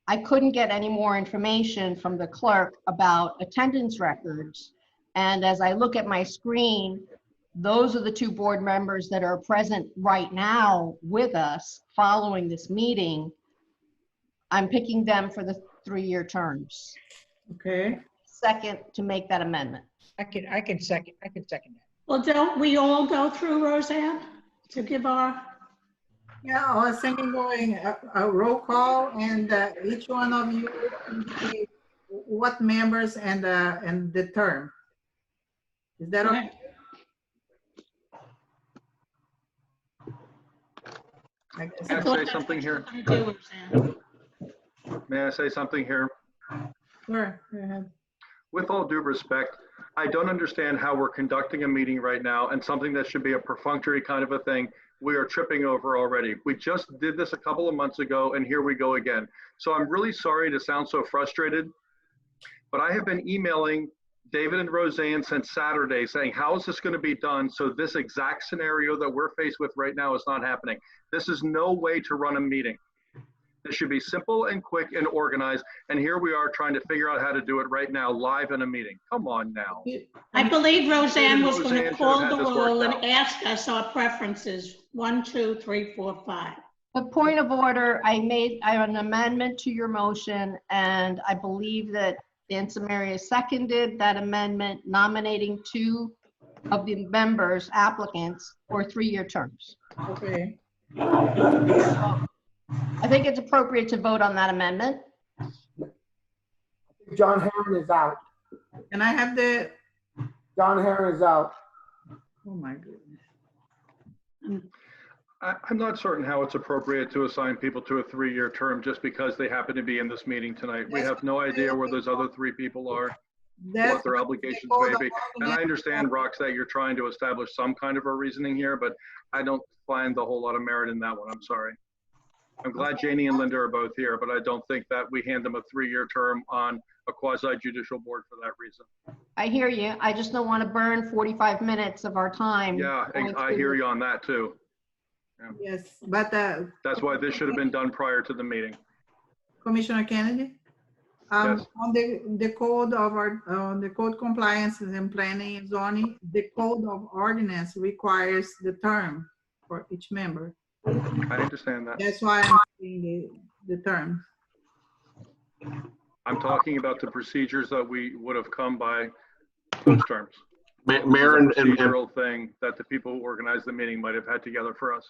I couldn't get any more information from the clerk about attendance records. And as I look at my screen, those are the 2 board members that are present right now with us following this meeting. I'm picking them for the 3-year terms. Okay. Second to make that amendment. I can second that. Well, don't we all go through, Roseanne, to give our... Yeah, I was thinking going a roll call, and each one of you indicate what members and the term. Is that okay? May I say something here? May I say something here? Sure, go ahead. With all due respect, I don't understand how we're conducting a meeting right now and something that should be a perfunctory kind of a thing, we are tripping over already. We just did this a couple of months ago, and here we go again. So I'm really sorry to sound so frustrated, but I have been emailing David and Roseanne since Saturday saying, how is this going to be done so this exact scenario that we're faced with right now is not happening? This is no way to run a meeting. This should be simple and quick and organized, and here we are trying to figure out how to do it right now, live in a meeting. Come on now. I believe Roseanne was going to call the roll and out. ask us our preferences. 1, 2, 3, 4, 5. A point of order, I have an amendment to your motion, and I believe that Anne Samaria seconded that amendment, nominating 2 of the members, applicants, for 3-year terms. Okay. I think it's appropriate to vote on that amendment. John Herron is out. And I have the, John Herron is out. oh my goodness. I'm not certain how it's appropriate to assign people to a 3-year term just because they happen to be in this meeting tonight. We have no idea where those other 3 people are, what their obligations may be. And I understand, Rox, that you're trying to establish some kind of a reasoning here, but I don't find a whole lot of merit in that one. I'm sorry. I'm glad Janie and Linda are both here, but I don't think that we hand them a 3-year term on a quasi-judicial board for that reason. I hear you. I just don't want to burn 45 minutes of our time. Yeah, I hear you on that too. Yeah. Yes, but That's why this should have been done prior to the meeting. Commissioner Kennedy, Yes. on the code of our, the code compliances and planning and zoning, the code of ordinance requires the term for each member. I understand that. That's why I'm saying the term. I'm talking about the procedures that we would have come by those terms. Mayor and procedural thing that the people who organized the meeting might have had together for us.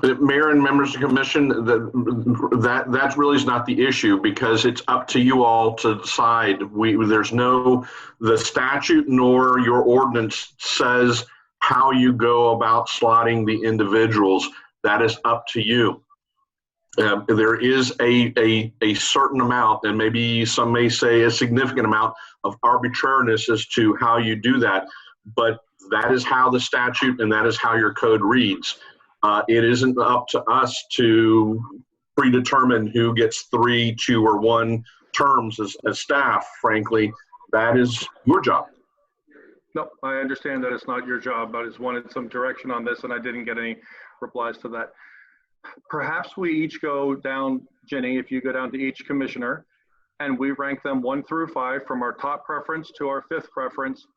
Mayor and members of the commission, that really is not the issue because it's up to you all to decide. There's no, the statute nor your ordinance says how you go about slotting the individuals. That is up to you. There is a certain amount, and maybe some may say a significant amount of arbitrariness as to how you do that, but that is how the statute and that is how your code reads. It isn't up to us to predetermine who gets 3, 2, or 1 terms as staff. Frankly, that is your job. No, I understand that it's not your job, but I just wanted some direction on this and I didn't get any replies to that. Perhaps we each go down, Jenny, if you go down to each commissioner and we rank them 1 through 5 from our top preference to our 5th preference.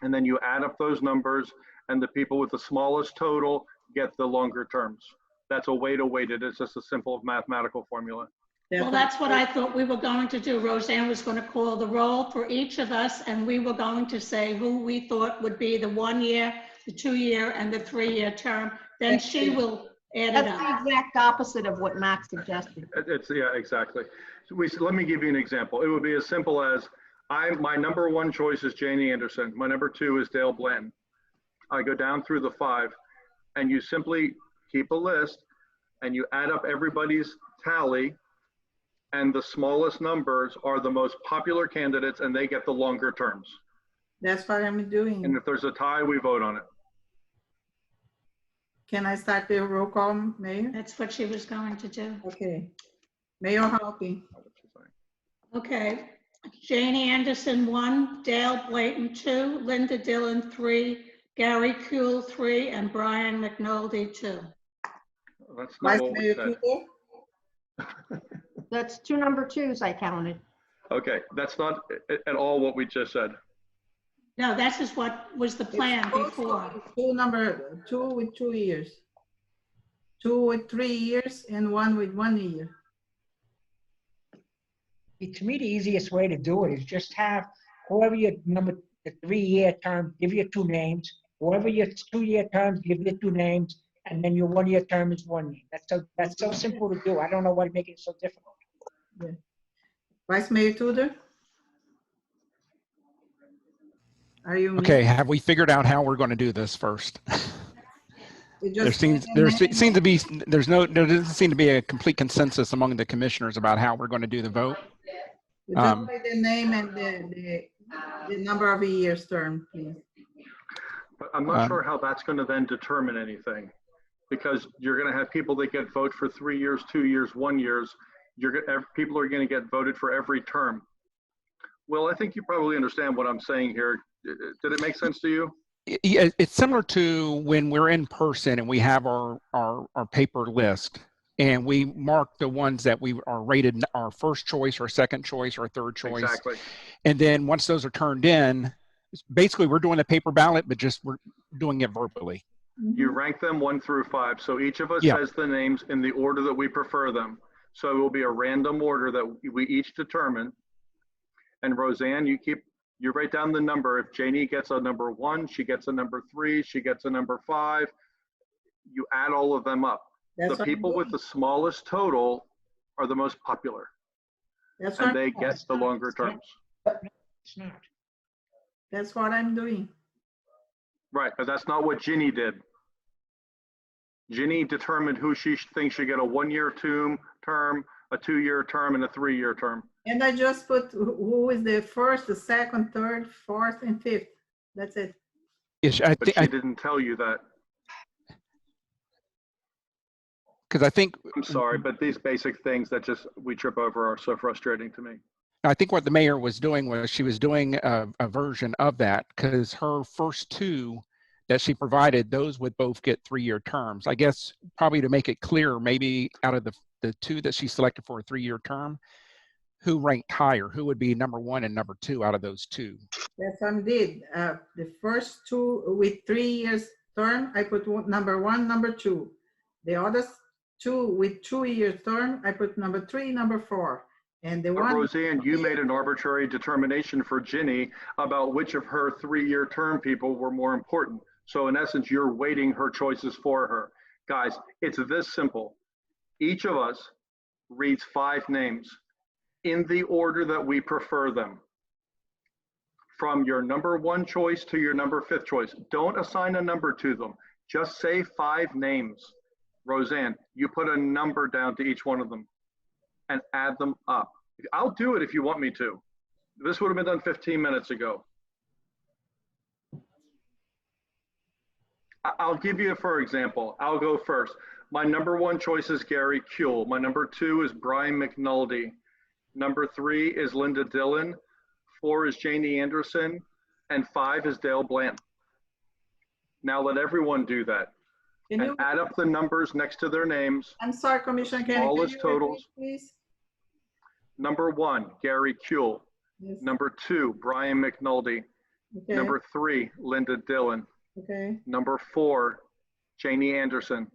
And then you add up those numbers and the people with the smallest total get the longer terms. That's a way to weight it. It's just a simple mathematical formula. Well, that's what I thought we were going to do. Roseanne was going to call the roll for each of us, and we were going to say who we thought would be the 1-year, the 2-year, and the 3-year term. Then she will add it That's up. the exact opposite of what Max suggested. Yeah, exactly. So let me give you an example. It would be as simple as my number 1 choice is Janie Anderson. My number 2 is Dale Blanton. I go down through the 5, and you simply keep a list, and you add up everybody's tally, and the smallest numbers are the most popular candidates, and they get the longer terms. That's what I'm doing. And if there's a tie, we vote on it. Can I start the roll call, Mayor? That's what she was going to do. Okay. Mayor Halpy. Okay. Janie Anderson, 1, Dale Blayton, 2, Linda Dillon, 3, Gary Kuhl, 3, and Brian McNulty, 2. That's not what we said. That's 2 number 2s I counted. Okay, that's not at all what we just said. No, that's just what was the plan before. 2 with 2 years. 2 with 3 years and 1 with 1 year. To me, the easiest way to do it is just have whoever your the 3-year term, give you 2 names. Whoever your 2-year terms, give you 2 names, and then your 1-year term is 1 year. That's so simple to do. I don't know why to make it so difficult. Yeah. Vice Mayor Tudor? Are you Okay, have we figured out how we're going to do this first? There doesn't seem to be a complete consensus among the commissioners about how we're going to do the vote. Just say the name and the number of years term, please. But I'm not sure how that's going to then determine anything, because you're going to have people that get vote for 3 years, 2 years, 1 years. People are going to get voted for every term. Well, I think you probably understand what I'm saying here. Did it make sense to you? Yeah, it's similar to when we're in person and we have our paper list and we mark the ones that we are rated our first choice or second choice or third choice. Exactly. And then once those are turned in, basically we're doing a paper ballot, but just we're doing it verbally. You rank them 1 through 5. So each of us has the names in the order that we prefer them. So it will be a random order that we each determine. And Roseanne, you keep You write down the number. If Janie gets a number 1, she gets a number 3, she gets a number 5. You add all of them up. That's The what I'm people with doing. the smallest total are the most popular, That's what and they I'm, get the longer terms. It's not. that's what I'm doing. Right, but that's not what Ginny did. Ginny determined who she thinks should get a 1-year term, a 2-year term, and a 3-year term. And I just put who is the first, the second, third, fourth, and fifth. That's it. Ish, But she didn't tell you that. because I think I'm sorry, but these basic things that just we trip over are so frustrating to me. I think what the mayor was doing was she was doing a version of that, because her first 2 that she provided, those would both get 3-year terms. I guess probably to make it clear, maybe out of the 2 that she selected for a 3-year term, who ranked higher, who would be number 1 and number 2 out of those 2. That's what I did. The first 2 with 3 years term, I put number 1, number 2. The others 2 with 2-year term, I put number 3, number 4. And the But one. Roseanne, you made an arbitrary determination for Ginny about which of her 3-year term people were more important. So in essence, you're weighting her choices for her. Guys, it's this simple. Each of us reads 5 names in the order that we prefer them, from your number 1 choice to your number 5th choice. Don't assign a number to them. Just say 5 names. Roseanne, you put a number down to each one of them and add them up. I'll do it if you want me to. This would have been done 15 minutes ago. I'll give you, for example, I'll go first. My number 1 choice is Gary Kuehl. My number 2 is Brian McNulty. Number 3 is Linda Dillon. 4 is Janie Anderson. And 5 is Dale Blanton. Now let everyone do that. Can And you, add up the numbers next to their names. I'm sorry, Commissioner Kennedy, can Smallest you totals. repeat, please? Number 1, Gary Kuehl. Yes. Number 2, Brian McNulty. Okay. Number 3, Linda Dillon. Okay. Number 4, Janie Anderson.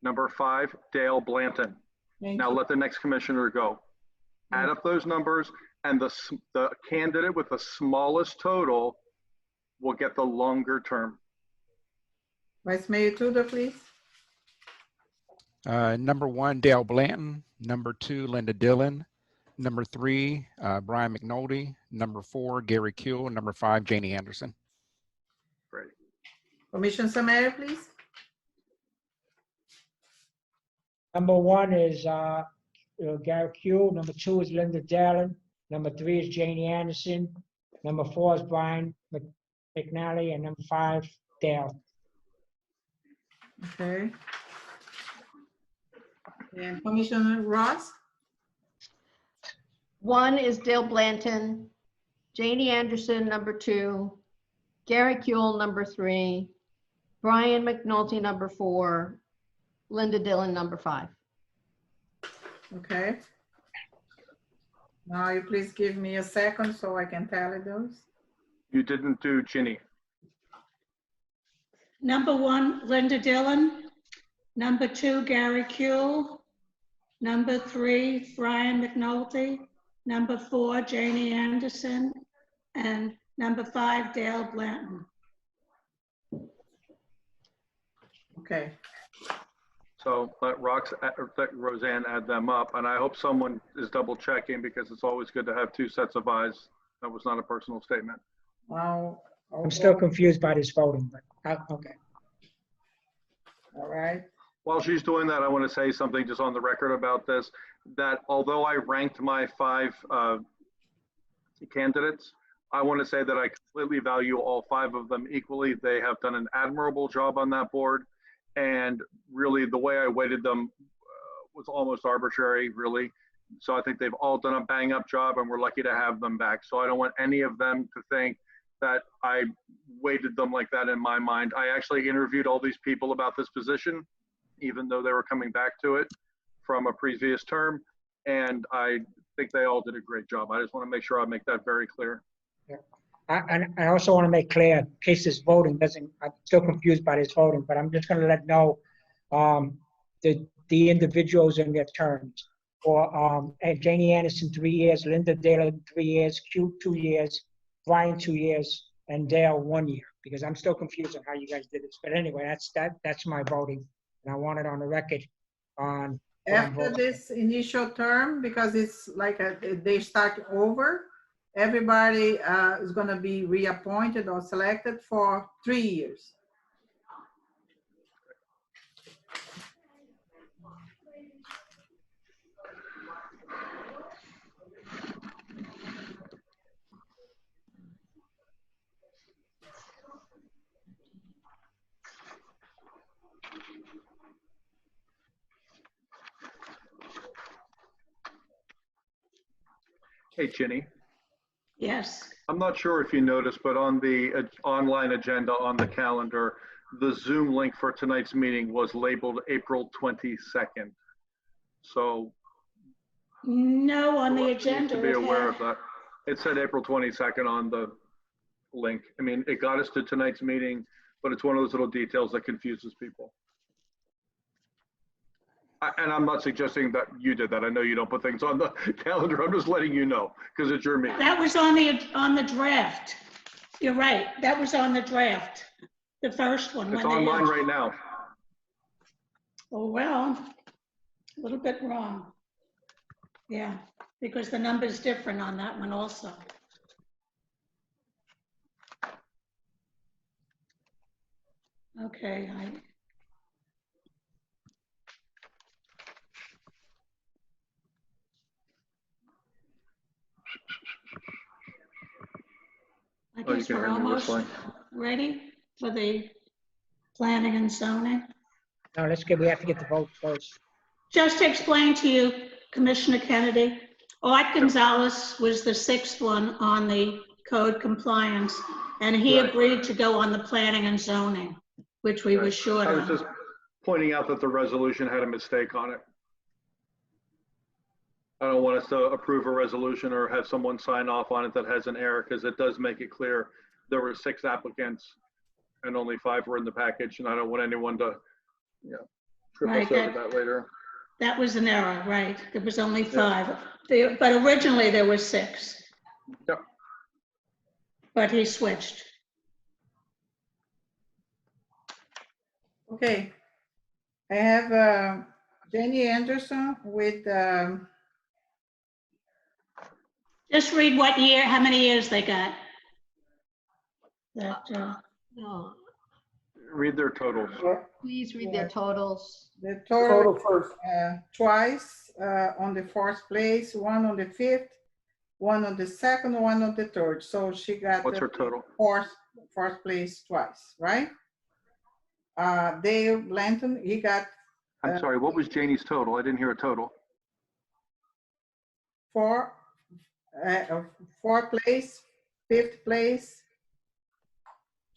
Number 5, Dale Blanton. Thank Now you. let the next commissioner go. Add up those numbers, and the candidate with the smallest total will get the longer term. Vice Mayor Tudor, please. Number 1, Dale Blanton. Number 2, Linda Dillon. Number 3, Brian McNulty. Number 4, Gary Kuehl. Number 5, Janie Anderson. Great. Commissioner Samara, please. Number 1 is Gary Kuehl. Number 2 is Linda Dallin. Number 3 is Janie Anderson. Number 4 is Brian McNally. And number 5, Dale. Okay. And Commissioner Ross? 1 is Dale Blanton, Janie Anderson, number 2, Gary Kuehl, number 3, Brian McNulty, number 4, Linda Dillon, number 5. Okay. Now you please give me a second so I can tally those. You didn't do Ginny. Number 1, Linda Dillon. Number 2, Gary Kuehl. Number 3, Brian McNulty. Number 4, Janie Anderson. And number 5, Dale Blanton. Okay. So let Roseanne add them up, and I hope someone is double checking, because it's always good to have 2 sets of eyes. That was not a personal statement. Wow. I'm still confused by this voting, but okay. All right. While she's doing that, I want to say something just on the record about this, that although I ranked my 5 candidates, I want to say that I completely value all 5 of them equally. They have done an admirable job on that board. And really the way I weighted them was almost arbitrary, really. So I think they've all done a bang up job, and we're lucky to have them back. So I don't want any of them to think that I weighted them like that in my mind. I actually interviewed all these people about this position, even though they were coming back to it from a previous term. And I think they all did a great job. I just want to make sure I make that very clear. Yeah. I also want to make clear, in case this voting doesn't, I'm still confused by this voting, but I'm just going to let know the individuals in their terms. For Janie Anderson, 3 years, Linda Dillon, 3 years, Q, 2 years, Brian 2 years, and Dale 1 year, because I'm still confused on how you guys did this. But anyway, that's my voting, and I want it on the record on what I'm After voting. this initial term, because it's like they start over, everybody is going to be reappointed or selected for 3 years. Hey, Ginny. Yes. I'm not sure if you noticed, but on the online agenda on the calendar, the Zoom link for tonight's meeting was labeled April 22nd. So No, on the needs agenda. to be it aware had- of that. It said April 22nd on the link. I mean, it got us to tonight's meeting, but it's one of those little details that confuses people. And I'm not suggesting that you did that. I know you don't put things on the calendar. I'm just letting you know because it's your meeting. That was on the draft. You're right. That was on the draft. The first one. It's when they online had- right now. Oh, well, a little bit wrong. Yeah, because the number's different on that one also. Okay, I Oh, you guess can we're hear me almost whistling. ready for the planning and zoning. No, we have to get the vote first. Just to explain to you, Commissioner Kennedy, Art Gonzalez was the 6th one on the code compliance, and he Right. agreed to go on the planning and zoning, which we were Right. short I was on. just pointing out that the resolution had a mistake on it. I don't want us to approve a resolution or have someone sign off on it that has an error, because it does make it clear there were 6 applicants and only 5 were in the package, and I don't want anyone to, trip Right, us over that later. That was an error, right? There was only 5. But originally there were 6. Yep. But he switched. Okay. I have Jenny Anderson with, Just read what year, how many years they got. That, No, Read their totals. please read their totals. the Total total first. twice on the 4th place, 1 on the 5th, 1 on the 2nd, 1 on the 3rd. So she got What's the her total? fourth place twice, right? Dale Blanton, he got I'm sorry, what was Janie's total? I didn't hear a total. 4th place, 5th place,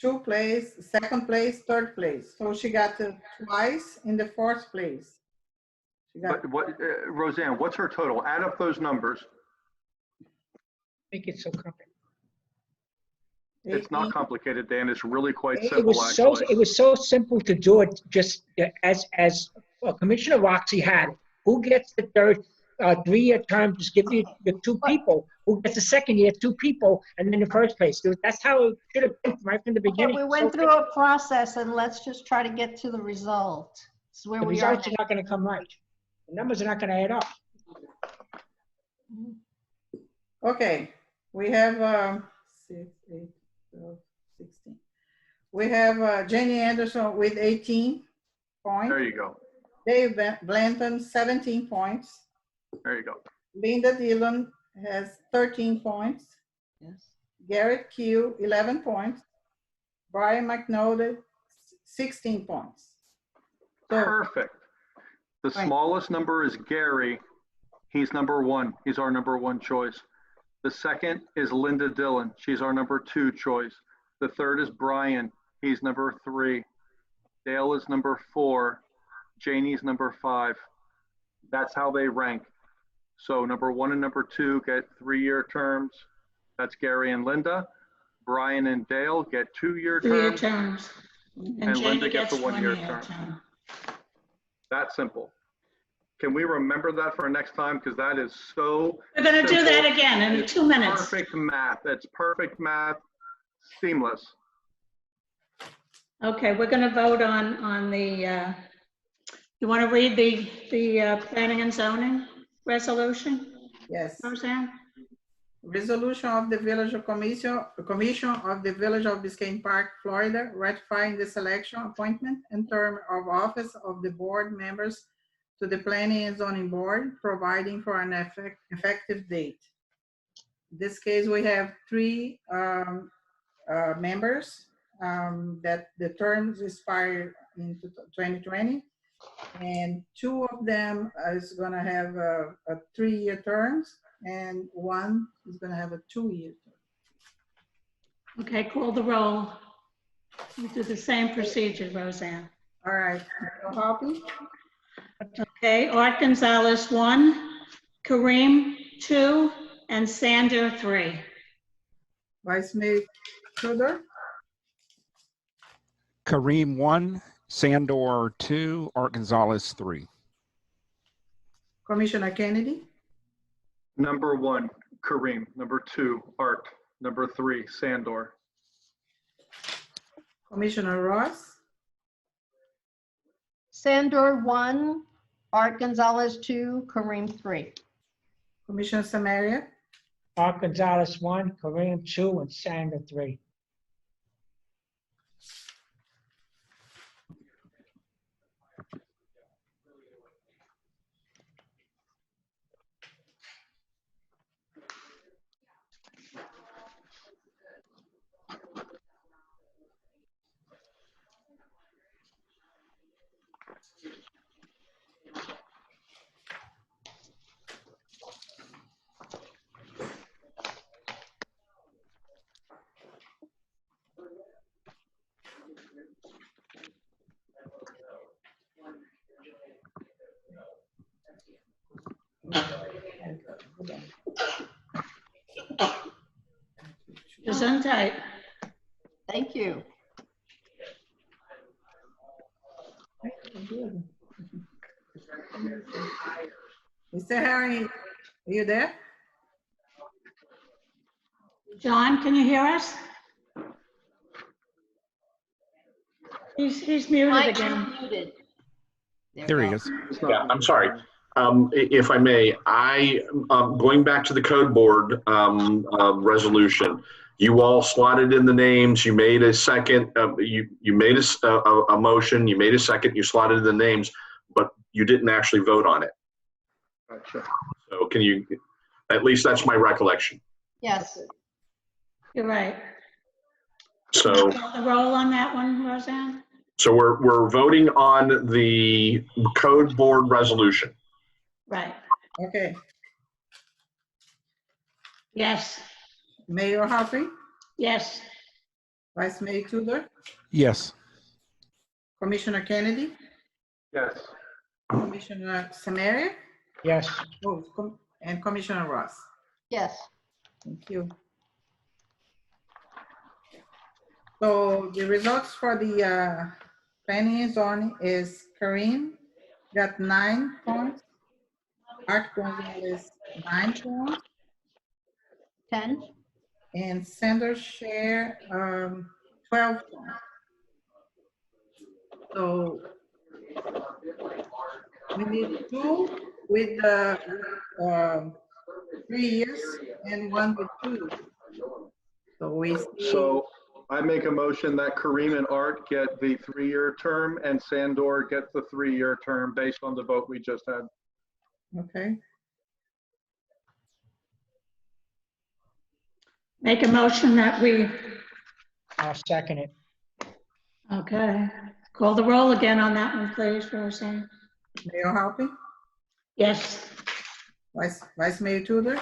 2 place, 2nd place, 3rd place. So she got twice in the 4th place. She got But what, Roseanne, what's her total? Add up those numbers. Make it so complicated. It's not complicated, Dan. It's really quite It simple, actually. was so simple to do it, just as Commissioner Roxy had. Who gets the third 3-year term? Just give you the 2 people. Who gets the 2nd year? 2 people, and then the first place. That's how it should have been right from the Okay, beginning. we went through a process, and let's just try to get to the result. This is where The we are. results are not going to come right. The numbers are not going to add up. Okay, we have 6, 8, 12, 16. We have Jenny Anderson with 18 points. There you go. Dave Blanton, 17 points. There you go. Linda Dillon has 13 points. Yes. Garrett Q, 11 points. Brian McNulty, 16 points. So, Perfect. The Right. smallest number is Gary. He's number 1. He's our number 1 choice. The second is Linda Dillon. She's our number 2 choice. The third is Brian. He's number 3. Dale is number 4. Janie's number 5. That's how they rank. So number 1 and number 2 get 3-year terms. That's Gary and Linda. Brian and Dale get 2-year 2-year terms. terms. And Linda Jamie gets a 1-year one-year term. That simple. Can we remember that for our next time? Because that is so We're going to do that simple. again in It's 2 minutes. Perfect math. That's perfect math. Seamless. Okay, we're going to vote on the, you want to read the planning and zoning resolution, Yes. Roseanne? Resolution of the Commission of the Village of Biscayne Park, Florida, ratifying the selection, appointment, and term of office of the board members to the Planning and Zoning Board, providing for an effective date. In this case, we have 3 members that the terms expire in 2020, and 2 of them is going to have a 3-year terms, and 1 is going to have a 2-year term. Okay, call the roll. We do the same procedure, Roseanne. All right, Hoppy? Okay, Art Gonzalez, 1, Kareem, 2, and Sander, 3. Vice Mayor Tudor? Kareem 1, Sandor 2, Art Gonzalez 3. Commissioner Kennedy? Number 1, Kareem. Number 2, Art. Number 3, Sandor. Commissioner Ross? Sandor 1, Art Gonzalez 2, Kareem 3. Commissioner Samaria? Art Gonzalez 1, Kareem 2, and Sander 3. Gesundheit. Thank you. Mr. Harry, are you there? John, can you hear us? He's muted Mike again. is muted. There he is. Yeah, I'm sorry. If I may, going back to the code board resolution, you all slotted in the names. You made a second. You made a motion. You made a second. You slotted in the names, but you didn't actually vote on it. Gotcha. So can you? At least that's my recollection. Yes. You're right. So Call the roll on that one, Roseanne? so we're voting on the code board resolution. Right. Okay. Yes. Mayor Hoppy? Yes. Vice Mayor Tudor? Yes. Commissioner Kennedy? Yes. Commissioner Samaria? Yes. And Commissioner Ross? Yes. Thank you. So the results for the planning and zoning is Kareem got 9 points, Art Gonzalez 9 points, 10. and Sanders share 12 points. So we need 2 with the 3 years and 1 with 2. So we see. So I make a motion that Kareem and Art get the 3-year term and Sandor gets the 3-year term based on the vote we just had. Okay. Make a motion that we, I'll second it. okay. Call the roll again on that one, please, Roseanne. Mayor Hoppy? Yes. Vice Mayor Tudor?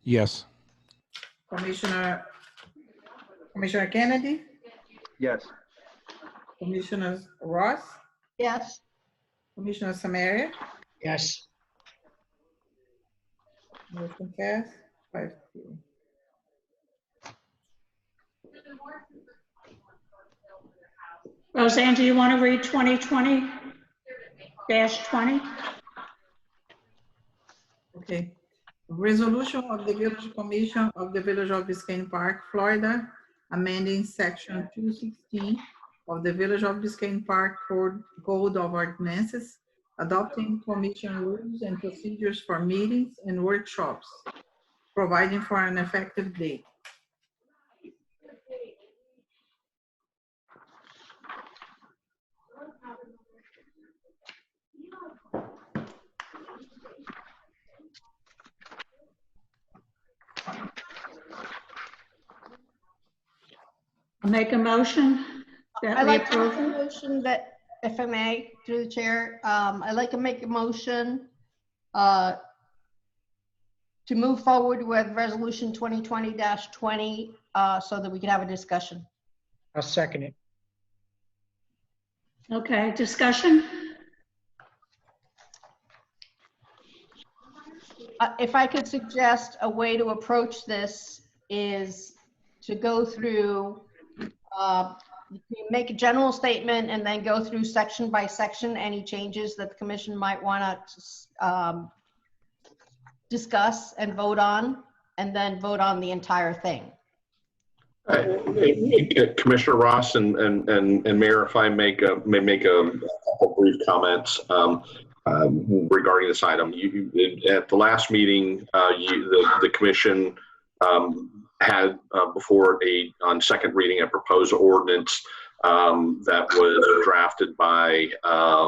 Yes. Commissioner Kennedy? Yes. Commissioner Ross? Yes. Commissioner Samaria? Yes. Motion passed 5-0. Roseanne, do you want to read 2020-20? Okay. Resolution of the Village Commission of the Village of Biscayne Park, Florida, amending section 216 of the Village of Biscayne Park Code of Ordinances, adopting commission rules and procedures for meetings and workshops, providing for an effective date. I'll make a motion that I'd we like to make approve a it. motion that, if I may, through the chair, I'd like to make a motion to move forward with resolution 2020-20 so that we can have a discussion. I'll second it. Okay, discussion? If I could suggest a way to approach this is to go through, make a general statement and then go through section by section, any changes that the commission might want to discuss and vote on, and then vote on the entire thing. Commissioner Ross and Mayor, if I may make a couple brief comments regarding this item. At the last meeting, the commission had before on second reading a proposed ordinance that was drafted by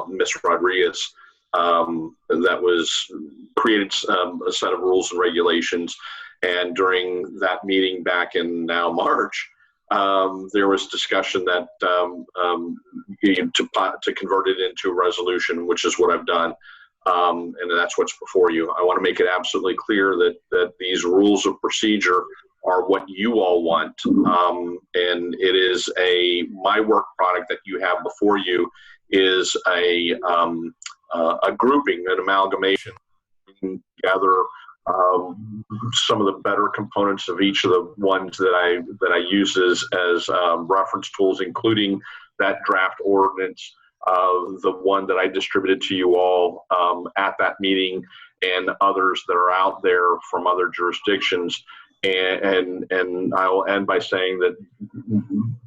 Ms. Rodriguez that was created a set of rules and regulations. And during that meeting back in now March, there was discussion that to convert it into a resolution, which is what I've done. And that's what's before you. I want to make it absolutely clear that these rules of procedure are what you all want. And it is my work product that you have before you is a grouping, an amalgamation together some of the better components of each of the ones that I use as reference tools, including that draft ordinance, the one that I distributed to you all at that meeting, and others that are out there from other jurisdictions. And I will end by saying that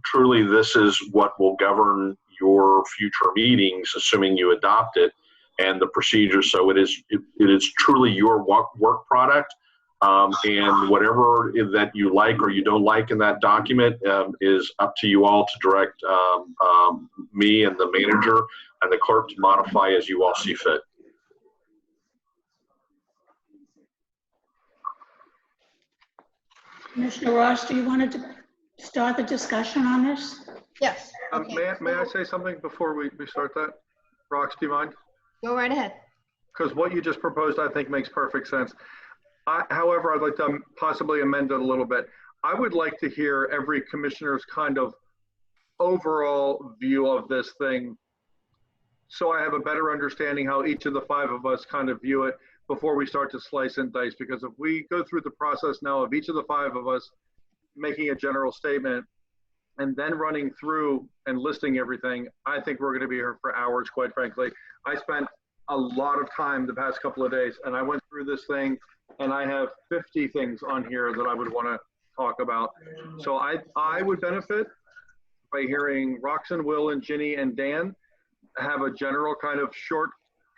truly this is what will govern your future meetings, assuming you adopt it, and the procedures. So it is truly your work product, and whatever that you like or you don't like in that document is up to you all to direct me and the manager and the clerk to modify as you all see fit. Commissioner Ross, do you want to start the discussion on this? Yes. Okay. May I say something before we start that? Rox, do you mind? Go right ahead. Because what you just proposed, I think, makes perfect sense. However, I'd like to possibly amend it a little bit. I would like to hear every commissioner's kind of overall view of this thing, so I have a better understanding how each of the five of us kind of view it before we start to slice and dice. Because if we go through the process now of each of the five of us making a general statement and then running through and listing everything, I think we're going to be here for hours, quite frankly. I spent a lot of time the past couple of days, and I went through this thing, and I have 50 things on here that I would want to talk about. So I would benefit by hearing Roxanne, Will, and Ginny, and Dan have a general kind of short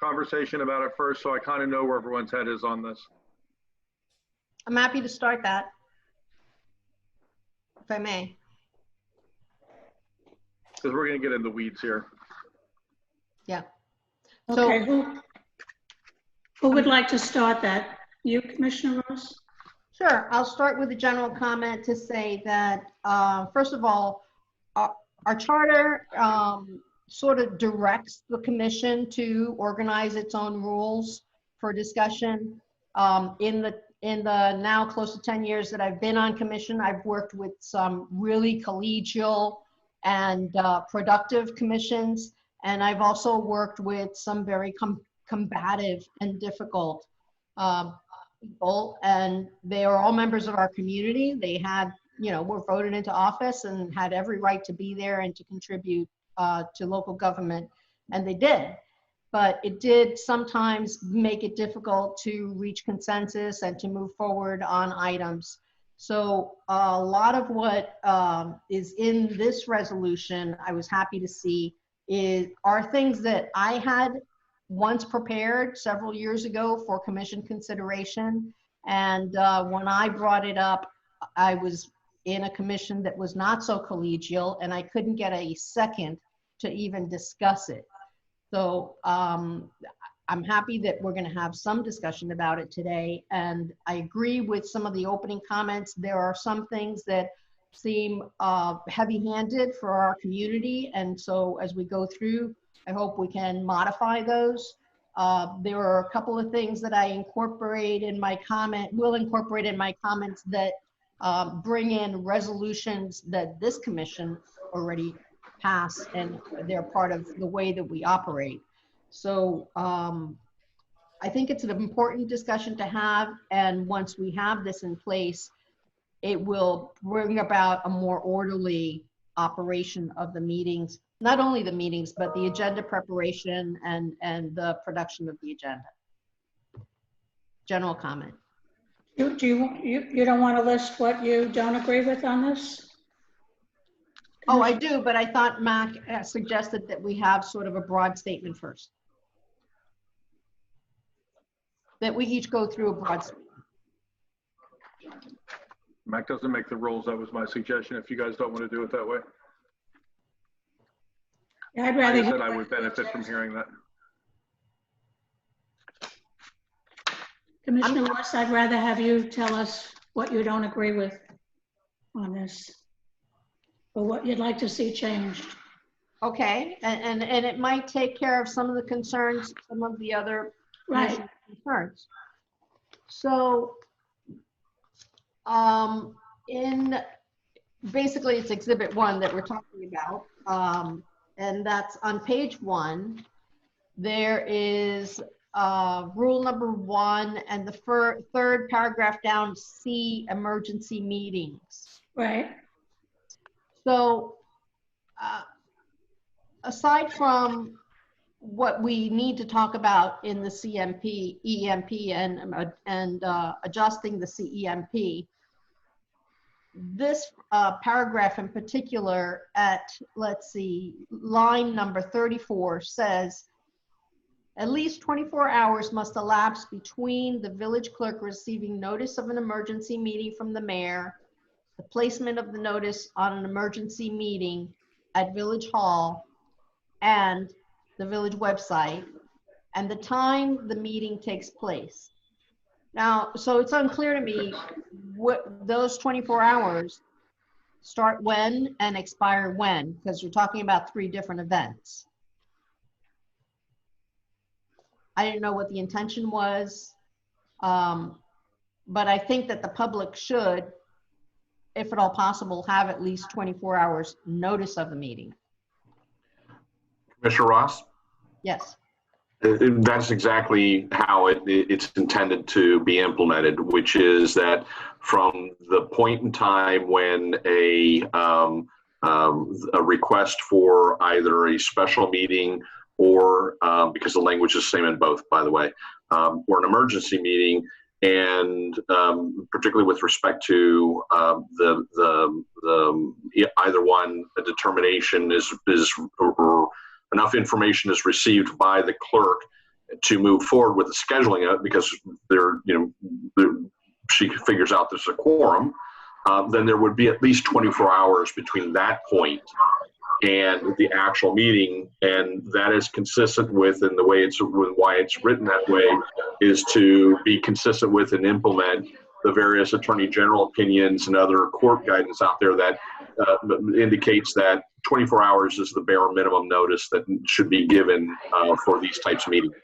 conversation about it first, so I kind of know where everyone's head is on this. I'm happy to start that, if I may. Because we're going to get in the weeds here. Yeah. Okay, who would like to start that? You, Commissioner Ross? Sure, I'll start with a general comment to say that, first of all, our charter sort of directs the commission to organize its own rules for discussion. In the now close to 10 years that I've been on commission, I've worked with some really collegial and productive commissions, and I've also worked with some very combative and difficult people, and they are all members of our community. They had, were voted into office and had every right to be there and to contribute to local government, and they did. but it did sometimes make it difficult to reach consensus and to move forward on items. So a lot of what is in this resolution, I was happy to see, are things that I had once prepared several years ago for commission consideration. And when I brought it up, I was in a commission that was not so collegial, and I couldn't get a second to even discuss it. So I'm happy that we're going to have some discussion about it today. And I agree with some of the opening comments. There are some things that seem heavy-handed for our community. And so as we go through, I hope we can modify those. There are a couple of things that I incorporate in my comment, will incorporate in my comments that bring in resolutions that this commission already passed, and they're part of the way that we operate. So I think it's an important discussion to have, and once we have this in place, it will bring about a more orderly operation of the meetings, not only the meetings, but the agenda preparation and the production of the agenda. General comment. You don't want to list what you don't agree with on this? Oh, I do, but I thought Mac suggested that we have sort of a broad statement first. That we each go through a broad statement. Mac doesn't make the rules. That was my suggestion. If you guys don't want to do it that way. Yeah, I'd rather. I said I would benefit from hearing that. Commissioner Ross, I'd rather have you tell us what you don't agree with on this, or what you'd like to see changed. Okay, and it might take care of some of the concerns, some of the other concerns. So, basically it's Exhibit 1 that we're talking about, and that's on page 1. There is rule number 1, and the third paragraph down, C, emergency meetings. Right. So, aside from what we need to talk about in the CMP, EMP, and adjusting the CEMP, this paragraph in particular at, let's see, line number 34 says, at least 24 hours must elapse between the village clerk receiving notice of an emergency meeting from the mayor, the placement of the notice on an emergency meeting at Village Hall and the village website, and the time the meeting takes place. Now, so it's unclear to me what those 24 hours start when and expire when, because you're talking about 3 different events. I didn't know what the intention was, but I think that the public should, if at all possible, have at least 24 hours notice of the meeting. Commissioner Ross? Yes. That's exactly how it's intended to be implemented, which is that from the point in time when a request for either a special meeting or, because the language is the same in both, by the way, or an emergency meeting, and particularly with respect to either one, a determination or enough information is received by the clerk to move forward with the scheduling of it, because she figures out there's a quorum, then there would be at least 24 hours between that point and the actual meeting. And that is consistent with, and the way why it's written that way is to be consistent with and implement the various attorney general opinions and other court guidance out there that indicates that 24 hours is the bare minimum notice that should be given for these types of meetings.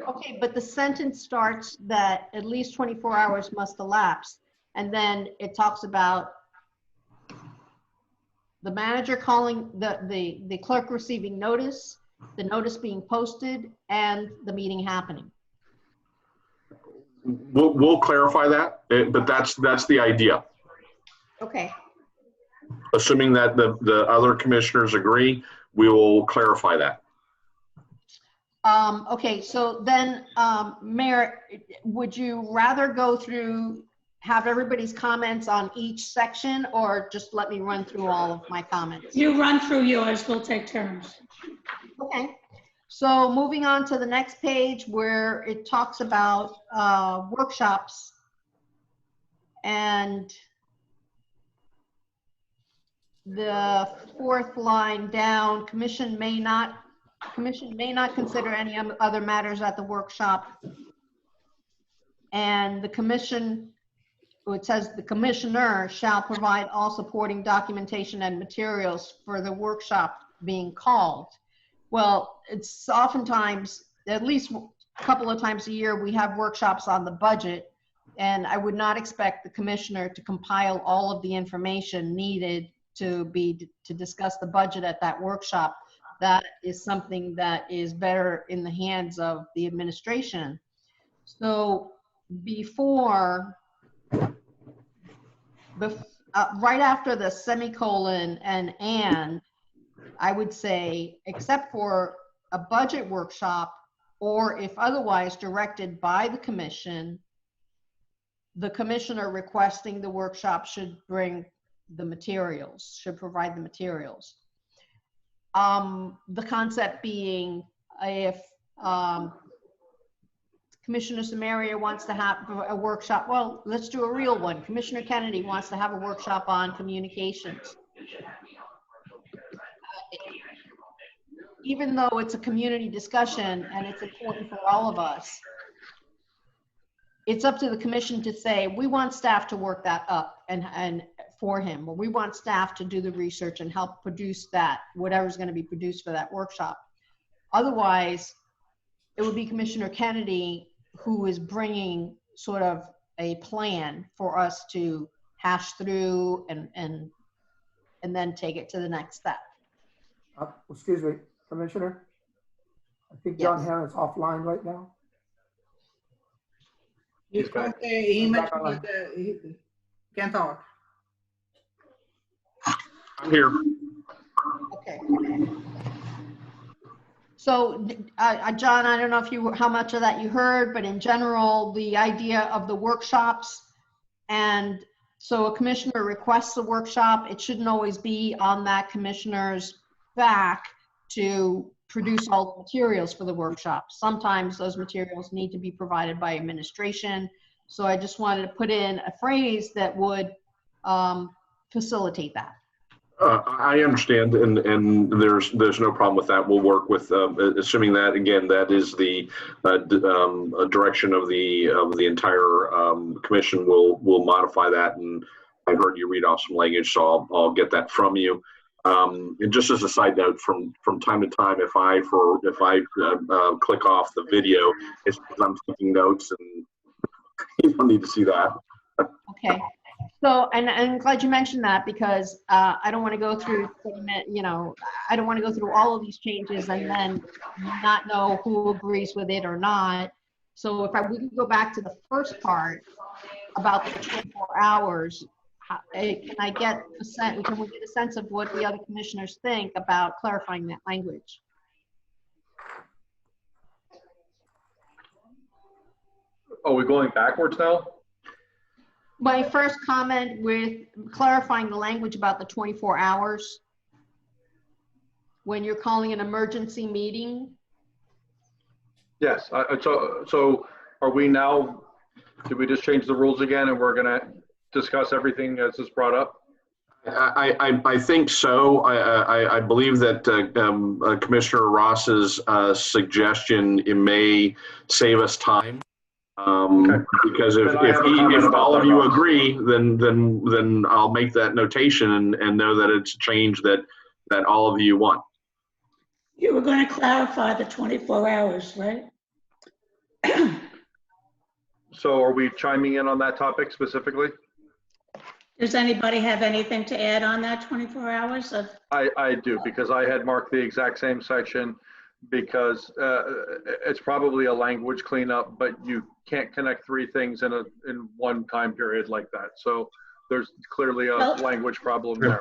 Okay, but the sentence starts that at least 24 hours must elapse, and then it talks about the manager calling, the clerk receiving notice, the notice being posted, and the meeting happening. We'll clarify that, but that's the idea. Okay. Assuming that the other commissioners agree, we will clarify that. Okay, so then, Mayor, would you rather go through, have everybody's comments on each section, or just let me run through all of my comments? You run through yours, we'll take turns. Okay, so moving on to the next page where it talks about workshops, and the fourth line down, commission may not consider any other matters at the workshop. And the commission, it says the commissioner shall provide all supporting documentation and materials for the workshop being called. Well, it's oftentimes, at least a couple of times a year, we have workshops on the budget, and I would not expect the commissioner to compile all of the information needed to discuss the budget at that workshop. That is something that is better in the hands of the administration. So right after the semicolon and, I would say, except for a budget workshop, or if otherwise directed by the commission, the commissioner requesting the workshop should bring the materials, should provide the materials. The concept being, if Commissioner Samaria wants to have a workshop, well, let's do a real one. Commissioner Kennedy wants to have a workshop on communications. Even though it's a community discussion and it's important for all of us, it's up to the commission to say, we want staff to work that up and for him, or we want staff to do the research and help produce that, whatever's going to be produced for that workshop. Otherwise, it would be Commissioner Kennedy who is bringing sort of a plan for us to hash through and then take it to the next step. Excuse me, Commissioner. I think John Harris offline right now. He's got the image, but he can't talk. I'm here. Okay. So, John, I don't know how much of that you heard, but in general, the idea of the workshops, and so a commissioner requests a workshop, it shouldn't always be on that commissioner's back to produce all the materials for the workshop. Sometimes those materials need to be provided by administration. So I just wanted to put in a phrase that would facilitate that. I understand, and there's no problem with that. We'll work with, assuming that, again, that is the direction of the entire commission. We'll modify that, and I heard you read off some language, so I'll get that from you. And just as a side note, from time to time, if I click off the video, it's because I'm taking notes, and you don't need to see that. Okay. So, and I'm glad you mentioned that, because I don't want to go through, I don't want to go through all of these changes and then not know who agrees with it or not. So if we can go back to the first part about the 24 hours, can we get a sense of what the other commissioners think about clarifying that language? Are we going backwards now? My first comment with clarifying the language about the 24 hours when you're calling an emergency meeting. Yes. So are we now, did we just change the rules again and we're going to discuss everything as is brought up? I think so. I believe that Commissioner Ross's suggestion, it may save us time. Okay. Because if all of you agree, then I'll make that notation and know that it's a change that all of you want. You were going to clarify the 24 hours, right? So are we chiming in on that topic specifically? Does anybody have anything to add on that 24 hours? I do, because I had marked the exact same section, because it's probably a language cleanup, but you can't connect three things in one time period like that. So there's clearly a language problem there.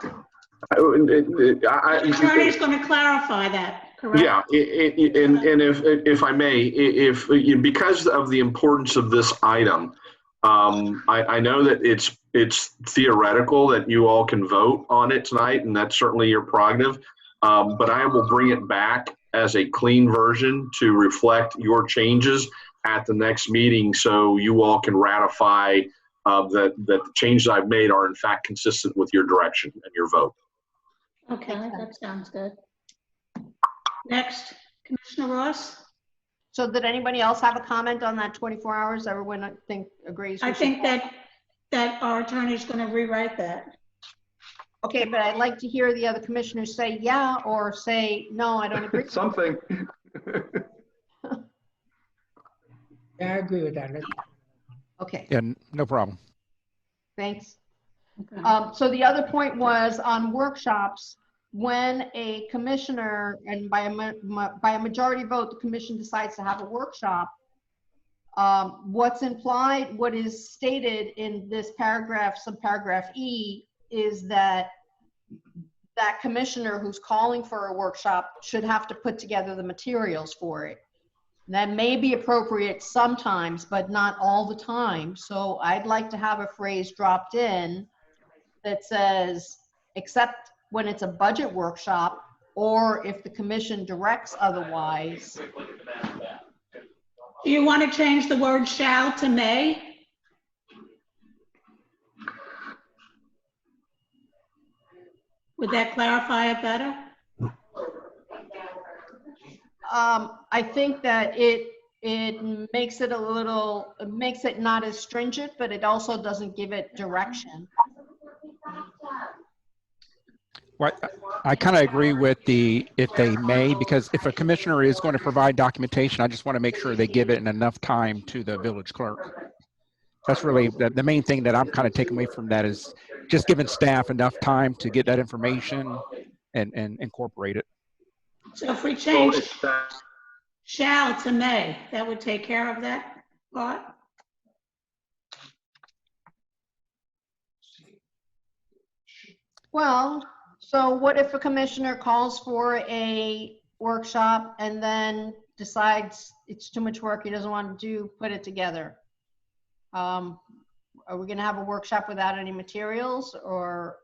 The attorney's going to clarify that. correct? Yeah, and if I may, if because of the importance of this item, I know that it's theoretical that you all can vote on it tonight, and that's certainly your prerogative. But I will bring it back as a clean version to reflect your changes at the next meeting, so you all can ratify that the changes I've made are in fact consistent with your direction and your vote. Okay, that sounds good. Next, Commissioner Ross? So did anybody else have a comment on that 24 hours? Everyone, I think, agrees? I think that our attorney's going to rewrite that. Okay, but I'd like to hear the other commissioners say yeah or say no, I don't agree. Something. Yeah, I agree with that. Okay, Yeah, no problem. thanks. Okay. So the other point was on workshops, when a commissioner, and by a majority vote, the commission decides to have a workshop, what's implied, what is stated in this paragraph, subparagraph E, is that that commissioner who's calling for a workshop should have to put together the materials for it. That may be appropriate sometimes, but not all the time. So I'd like to have a phrase dropped in that says, except when it's a budget workshop, or if the commission directs otherwise. Do you want to change the word shall to may? Would that clarify it better? I think that it makes it a little, it makes it not as stringent, but it also doesn't give it direction. Well, I kind of agree with the if they may, because if a commissioner is going to provide documentation, I just want to make sure they give it in enough time to the village clerk. That's really the main thing that I'm kind of taking away from that, is just giving staff enough time to get that information and incorporate it. So if we change shall to may, that would take care of that part? Well, so what if a commissioner calls for a workshop and then decides it's too much work, he doesn't want to put it together? Are we going to have a workshop without any materials, or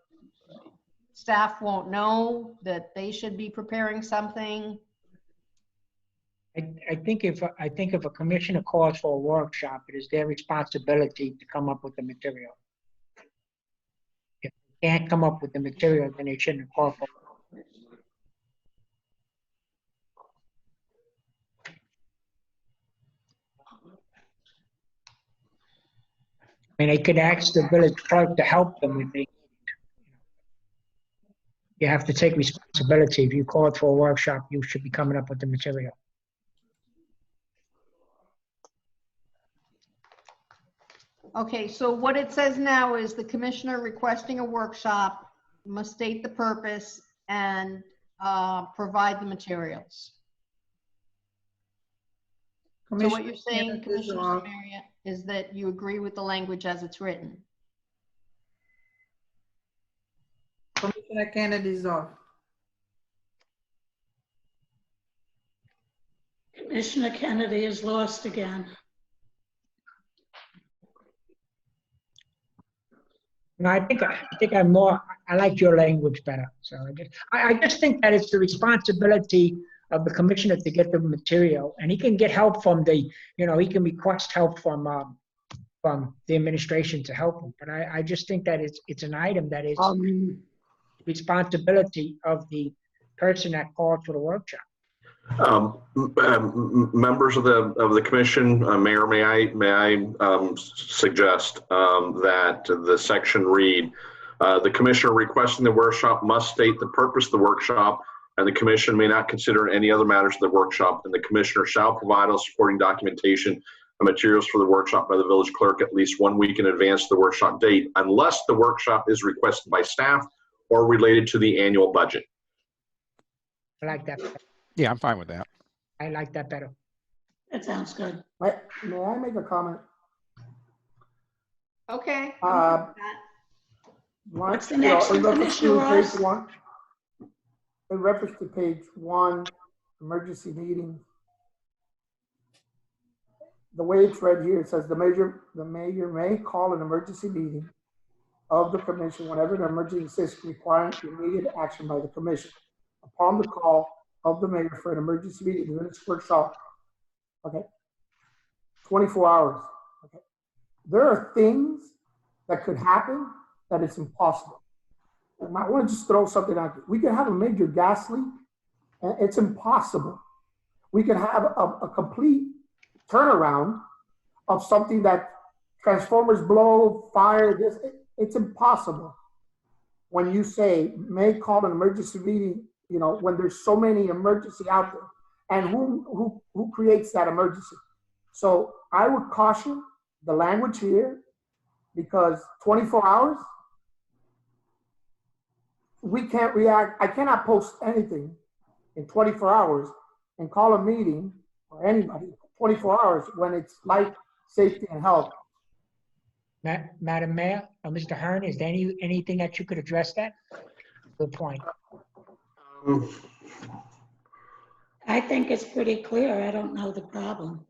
staff won't know that they should be preparing something? I think if a commissioner calls for a workshop, it is their responsibility to come up with the material. If they can't come up with the material, then they shouldn't call for it. I mean, they could ask the village clerk to help them if they. You have to take responsibility. If you called for a workshop, you should be coming up with the material. Okay, so what it says now is the commissioner requesting a workshop must state the purpose and provide the materials. So what you're saying, Commissioner Samaria, is that you agree with the language as it's written? Commissioner Kennedy is off. Commissioner Kennedy is lost again. No, I think I like your language better. So I just think that it's the responsibility of the commissioner to get the material, and he can get help from he can request help from the administration to help him. But I just think that it's an item that is responsibility of the person that called for the workshop. Members of the commission, Mayor, may I suggest that the section read, the commissioner requesting the workshop must state the purpose of the workshop, and the commission may not consider any other matters of the workshop, and the commissioner shall provide all supporting documentation and materials for the workshop by the village clerk at least 1 week in advance of the workshop date, unless the workshop is requested by staff or related to the annual budget. I like that better. Yeah, I'm fine with that. I like that better. That sounds good. May I make a comment? Okay. What's the next one, Commissioner Ross? In reference to page 1, emergency meeting. The way it's read here, it says the mayor may call an emergency meeting of the commission whenever an emergency exists requiring immediate action by the commission. Upon the call of the mayor for an emergency meeting, the minutes workshop, okay, 24 hours. Okay. There are things that could happen that it's impossible. I want to just throw something out there. We could have a major gas leak, and it's impossible. We could have a complete turnaround of something that transformers blow, fire, this, it's impossible. When you say may call an emergency meeting, you know, when there's so many emergency out there, and who creates that emergency? So I would caution the language here, because 24 hours, we can't react. I cannot post anything in 24 hours and call a meeting or anybody 24 hours when it's life, safety, and health. Madam Mayor, Mr. Hearn, is there anything that you could address that? Good point. I think it's pretty clear. I don't know the problem.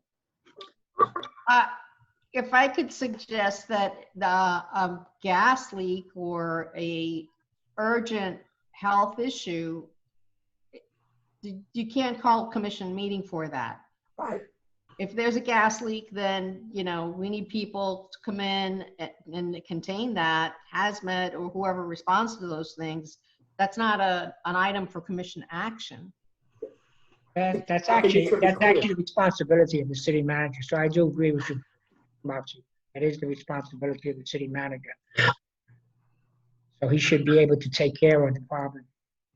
If I could suggest that the gas leak or a urgent health issue, you can't call a commission meeting for that. Right. If there's a gas leak, then, you know, we need people to come in and contain that, hazmat or whoever responds to those things. That's not an item for commission action. That's actually the responsibility of the city manager. So I do agree with you, Marcy. It is the responsibility of the city manager. So he should be able to take care of the problem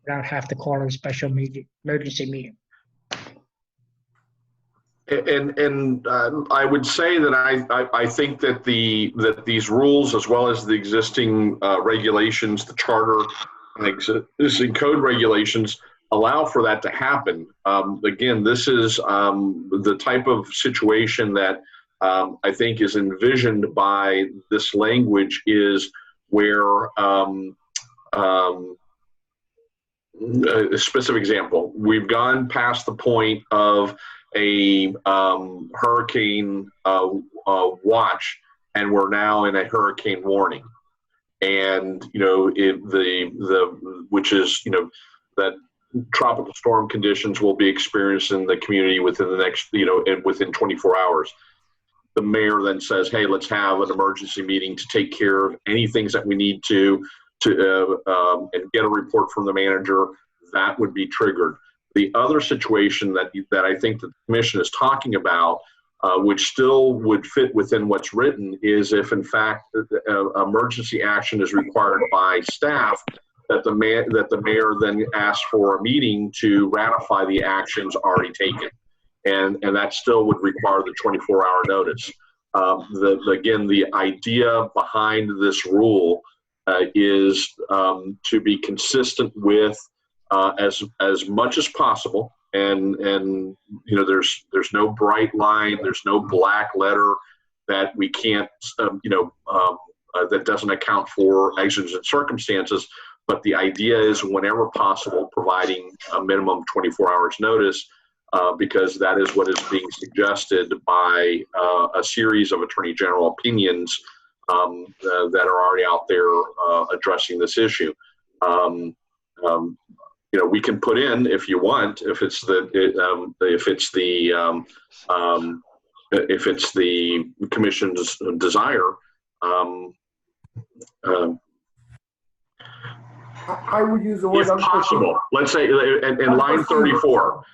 without have to call a special meeting, emergency meeting. And I would say that I think that these rules, as well as the existing regulations, the charter, and existing code regulations, allow for that to happen. Again, this is the type of situation that I think is envisioned by this language, is where a specific example, we've gone past the point of a hurricane watch, and we're now in a hurricane warning. And, you know, which is, you know, that tropical storm conditions will be experienced in the community within the next, you know, within 24 hours. The mayor then says, hey, let's have an emergency meeting to take care of any things that we need to and get a report from the manager. That would be triggered. The other situation that I think that the commission is talking about, which still would fit within what's written, is if in fact emergency action is required by staff, that the mayor then asks for a meeting to ratify the actions already taken, and that still would require the 24-hour notice. Again, the idea behind this rule is to be consistent with as much as possible, and you know, there's no bright line, there's no black letter that we can't that doesn't account for exigent circumstances. But the idea is, whenever possible, providing a minimum 24 hours notice, because that is what is being suggested by a series of Attorney General opinions that are already out there addressing this issue. You know, we can put in, if you want, if it's the commission's desire. I would use the word if possible. Let's say in line 34,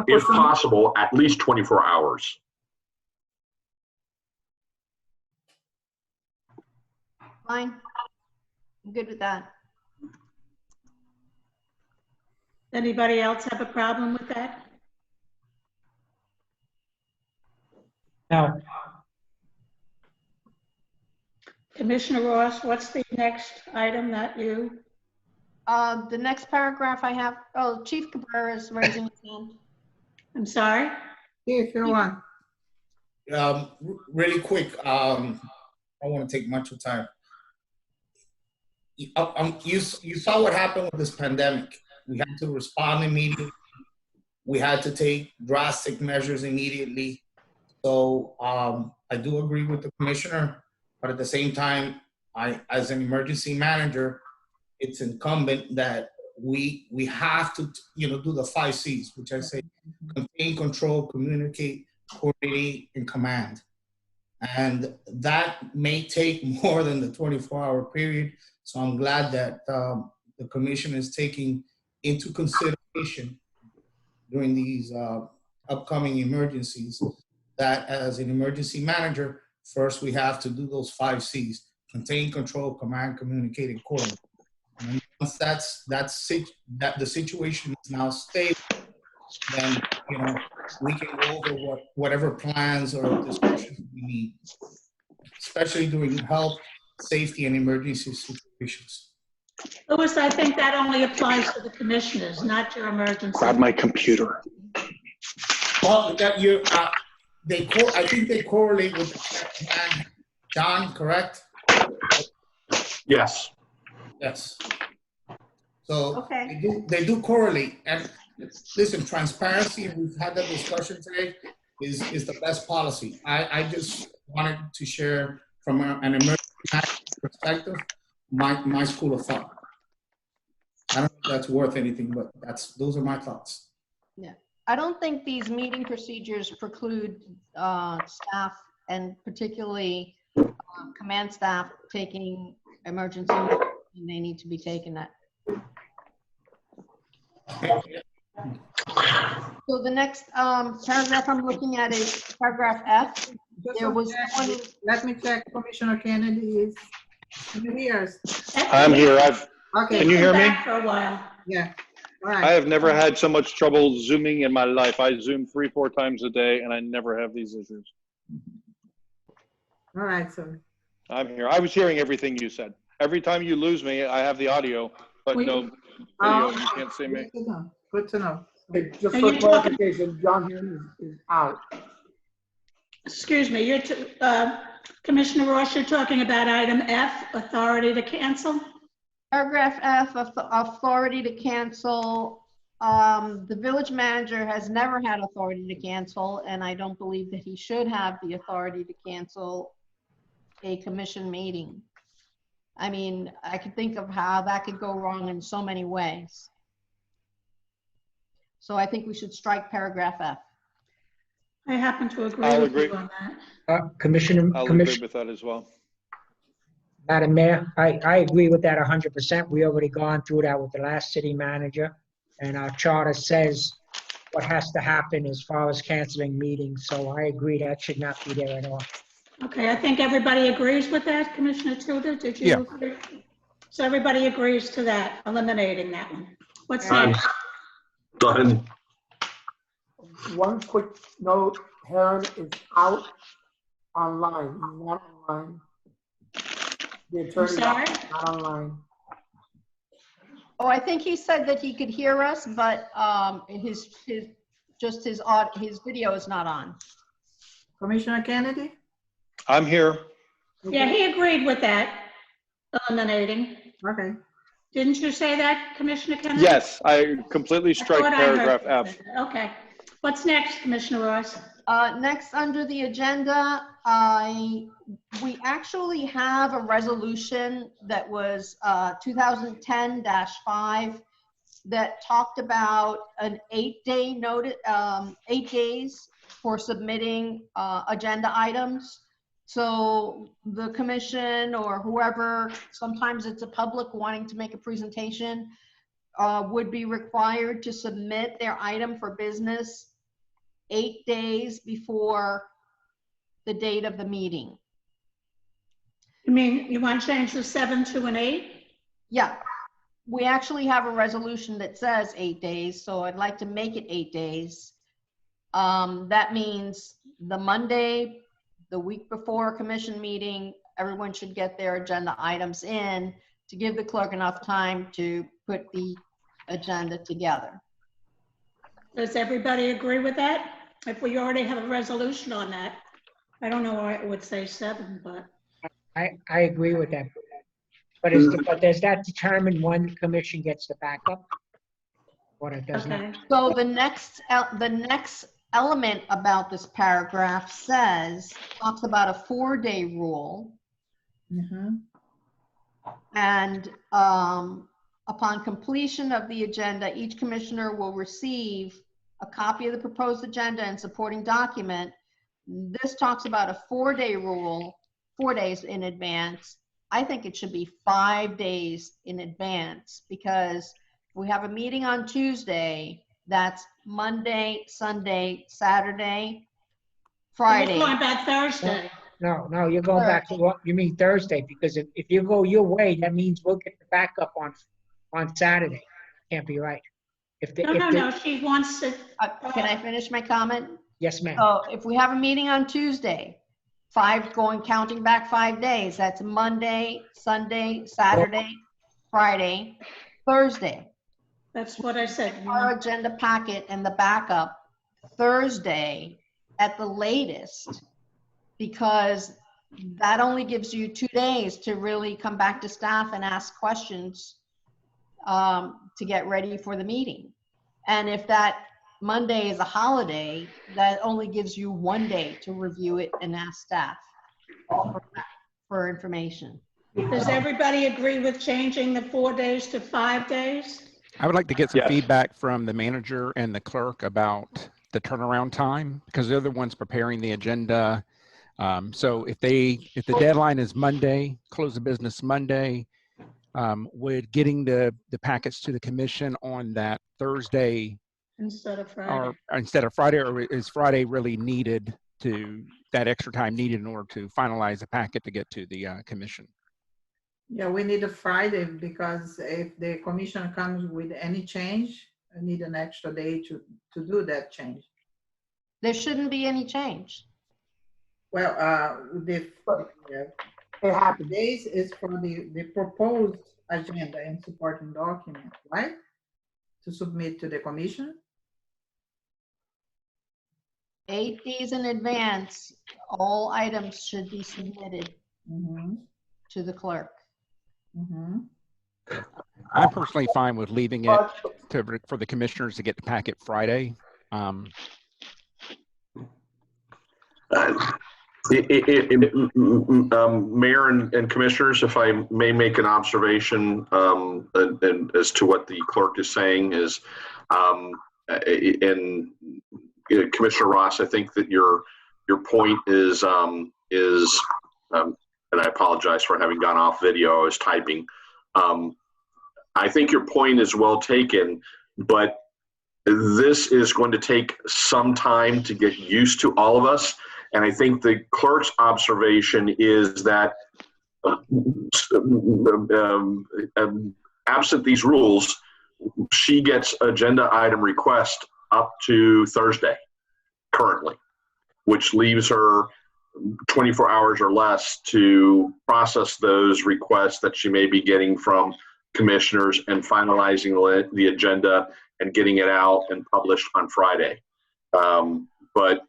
if possible, at least 24 hours. Fine. I'm good with that. Anybody else have a problem with that? No. Commissioner Ross, what's the next item that you? The next paragraph I have, Chief Cabrera is raising his hand. I'm sorry? If you want. Really quick, I don't want to take much of time. You saw what happened with this pandemic. We had to respond immediately. we had to take drastic measures immediately. So I do agree with the commissioner, but at the same time, as an emergency manager, it's incumbent that we have to, do the 5 C's, which I say: contain, control, communicate, coordinate, and command. And that may take more than the 24-hour period. So I'm glad that the commission is taking into consideration during these upcoming emergencies that as an emergency manager, first we have to do those 5 C's: contain, control, command, communicate, and coordinate. And once the situation is now stable, then we can go over whatever plans or discussions we need, especially during health, safety, and emergency situations. Louis, I think that only applies to the commissioners, not your emergency. Grab my computer. Well, I think they correlate with the plan. John, correct? Yes. Yes. So okay. they do correlate. And listen, transparency, and we've had that discussion today, is the best policy. I just wanted to share from an emergency perspective my school of thought. I don't think that's worth anything, but those are my thoughts. Yeah, I don't think these meeting procedures preclude staff, and particularly command staff, taking emergency measures when they need to be taken. That. So the next paragraph I'm looking at is paragraph F. There was one. Let me check. Commissioner Kennedy is here. I'm here. Okay. Can you hear me? For a while. Yeah. All right. I have never had so much trouble Zooming in my life. I Zoom 3-4 times a day, and I never have these issues. All right, sir. I'm here. I was hearing everything you said. Every time you lose me, I have the audio, but no video. You can't see me. Good to know. Hey, just for clarification, John Hume is out. Excuse me, Commissioner Ross, you're talking about item F, authority to cancel? Paragraph F, authority to cancel. The village manager has never had authority to cancel, and I don't believe that he should have the authority to cancel a commission meeting. I mean, I could think of how that could go wrong in so many ways. So I think we should strike paragraph F. I happen to agree I'll with agree. you on that. Commissioner, I'll agree with that as well. Madam Mayor, I agree with that 100%. We already gone through that with the last city manager, and our charter says what has to happen as far as canceling meetings. So I agree that should not be there at all. Okay, I think everybody agrees with that. Commissioner Tilda, did you agree? So everybody agrees to that, eliminating that one. What's next? Done. One quick note, Heron is out online. He's not online. The attorney is not online. Oh, I think he said that he could hear us, but his video is not on. Commissioner Kennedy? I'm here. Yeah, he agreed with that, eliminating. Okay. Didn't you say that, Commissioner Kennedy? Yes, I completely strike paragraph F. Okay. What's next, Commissioner Ross? Next under the agenda, we actually have a resolution that was 2010-5 that talked about an 8-day notice, 8 days for submitting agenda items. So the commission or whoever, sometimes it's a public wanting to make a presentation, would be required to submit their item for business 8 days before the date of the meeting. You mean you want to change the 7 to an 8? Yeah, we actually have a resolution that says 8 days, so I'd like to make it 8 days. That means the Monday, the week before a commission meeting, everyone should get their agenda items in to give the clerk enough time to put the agenda together. Does everybody agree with that? If we already have a resolution on that, I don't know why it would say 7, but. I agree with that. But does that determine when the commission gets the backup? or it does not. Okay. So the next element about this paragraph talks about a 4-day rule. Mhm. And upon completion of the agenda, each commissioner will receive a copy of the proposed agenda and supporting document. This talks about a 4-day rule, 4 days in advance. I think it should be 5 days in advance, because we have a meeting on Tuesday, that's Monday, Sunday, Saturday, Friday. You're talking about Thursday. No, you're going back to what you mean Thursday, because if you go your way, that means we'll get the backup on Saturday. Can't be right. No, she wants to. Can I finish my comment? Yes, ma'am. So if we have a meeting on Tuesday, counting back 5 days, that's Monday, Sunday, Saturday, Friday, Thursday. That's what I said. Our agenda packet and the backup Thursday at the latest, because that only gives you 2 days to really come back to staff and ask questions to get ready for the meeting. And if that Monday is a holiday, that only gives you 1 day to review it and ask staff for information. Does everybody agree with changing the 4 days to 5 days? I would like to get some Yes. feedback from the manager and the clerk about the turnaround time, because they're the ones preparing the agenda. So if the deadline is Monday, close of business Monday, would getting the packets to the commission on that Thursday Instead of Friday. or is Friday really needed, that extra time needed in order to finalize the packet to get to the commission? Yeah, we need a Friday, because if the commission comes with any change, I need an extra day to do that change. There shouldn't be any change. Well, It happens. days is for the proposed agenda and supporting document, right? To submit to the commission. 8 days in advance, all items should be submitted to the clerk. I'm personally fine with leaving it for the commissioners to get the packet Friday. Mayor and commissioners, if I may make an observation and as to what the clerk is saying is, and Commissioner Ross, I think that your point is, and I apologize for having gone off video, I was typing. I think your point is well taken, but this is going to take some time to get used to all of us. And I think the clerk's observation is that absent these rules, she gets agenda item request up to Thursday currently, which leaves her 24 hours or less to process those requests that she may be getting from commissioners and finalizing the agenda and getting it out and published on Friday. But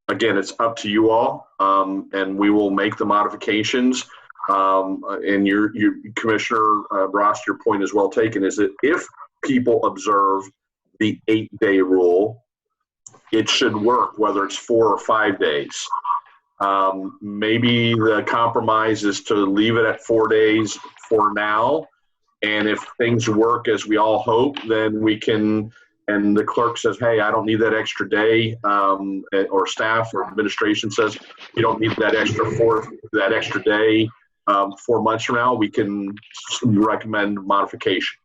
again, it's up to you all, and we will make the modifications. And your Commissioner Ross, your point is well taken, is that if people observe the 8-day rule, it should work, whether it's 4 or 5 days. Maybe the compromise is to leave it at 4 days for now. And if things work as we all hope, then we can, and the clerk says, hey, I don't need that extra day, or staff or administration says, you don't need that extra day 4 months from now, we can recommend modification.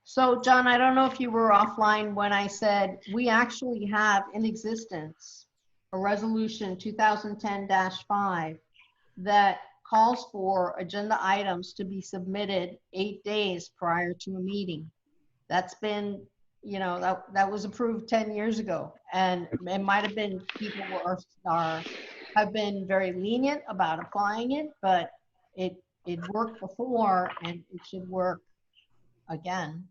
So John, I don't know if you were offline when I said we actually have in existence a resolution 2010-5 that calls for agenda items to be submitted 8 days prior to a meeting. That's been, that was approved 10 years ago, and it might have been people have been very lenient about applying it, but it worked before and it should work again.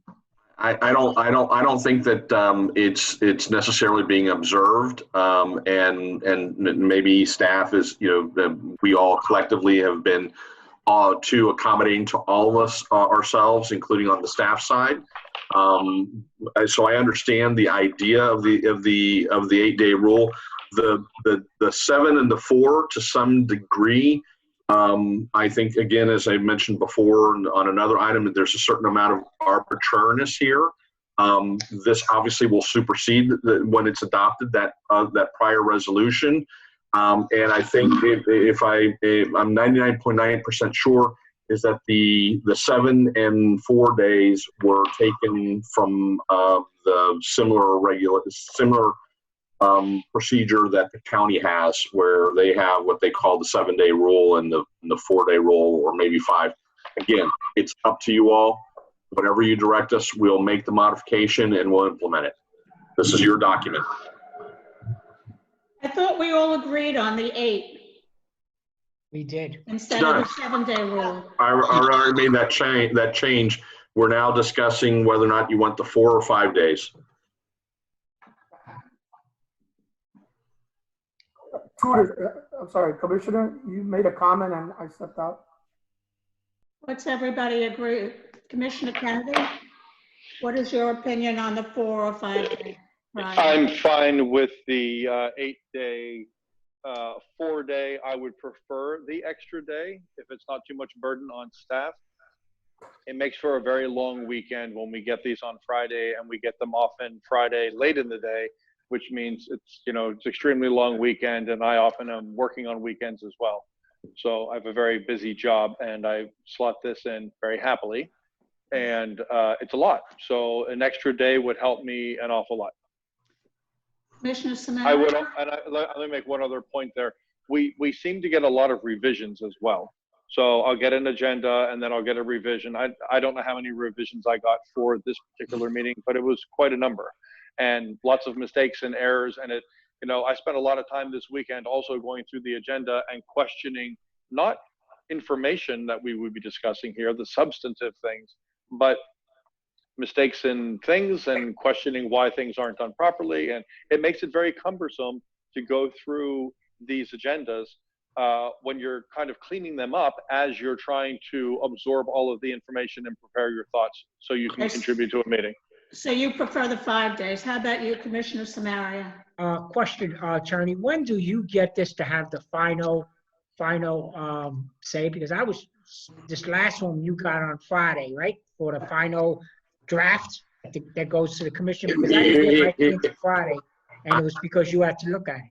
I don't think that it's necessarily being observed, and maybe staff is, we all collectively have been too accommodating to all of us ourselves, including on the staff side. So I understand the idea of the 8-day rule. The 7 and the 4 to some degree. I think, again, as I mentioned before on another item, there's a certain amount of arbitrariness here. This obviously will supersede when it's adopted that prior resolution. And I think I'm 99.9% sure is that the 7 and 4 days were taken from the similar procedure that the county has, where they have what they call the 7-day rule and the 4-day rule, or maybe 5. Again, it's up to you all. Whatever you direct us, we'll make the modification and we'll implement it. This is your document. I thought we all agreed on the 8 We did. instead of the 7-day rule. I already made that change. We're now discussing whether or not you want the 4 or 5 days. Tudor, I'm sorry, Commissioner, you made a comment and I stepped out. What's everybody agree? Commissioner Kennedy, what is your opinion on the 4 or 5 day? I'm fine with the 8-day, 4-day. I would prefer the extra day if it's not too much burden on staff. It makes for a very long weekend when we get these on Friday and we get them often Friday late in the day, which means it's extremely long weekend, and I often am working on weekends as well. So I have a very busy job and I slot this in very happily, and it's a lot. So an extra day would help me an awful lot. Commissioner Samara? I would, and let me make one other point there. We seem to get a lot of revisions as well. So I'll get an agenda and then I'll get a revision. I don't know how many revisions I got for this particular meeting, but it was quite a number, and lots of mistakes and errors. And I spent a lot of time this weekend also going through the agenda and questioning not information that we would be discussing here, the substantive things, but mistakes in things and questioning why things aren't done properly. And it makes it very cumbersome to go through these agendas when you're kind of cleaning them up as you're trying to absorb all of the information and prepare your thoughts so you can contribute to a meeting. So you prefer the 5 days. How about you, Commissioner Samaria? Question, Attorney, when do you get this to have the final say? Because this last one you got on Friday, right? For the final draft that goes to the commission, because I didn't get my thing to Friday, and it was because you had to look at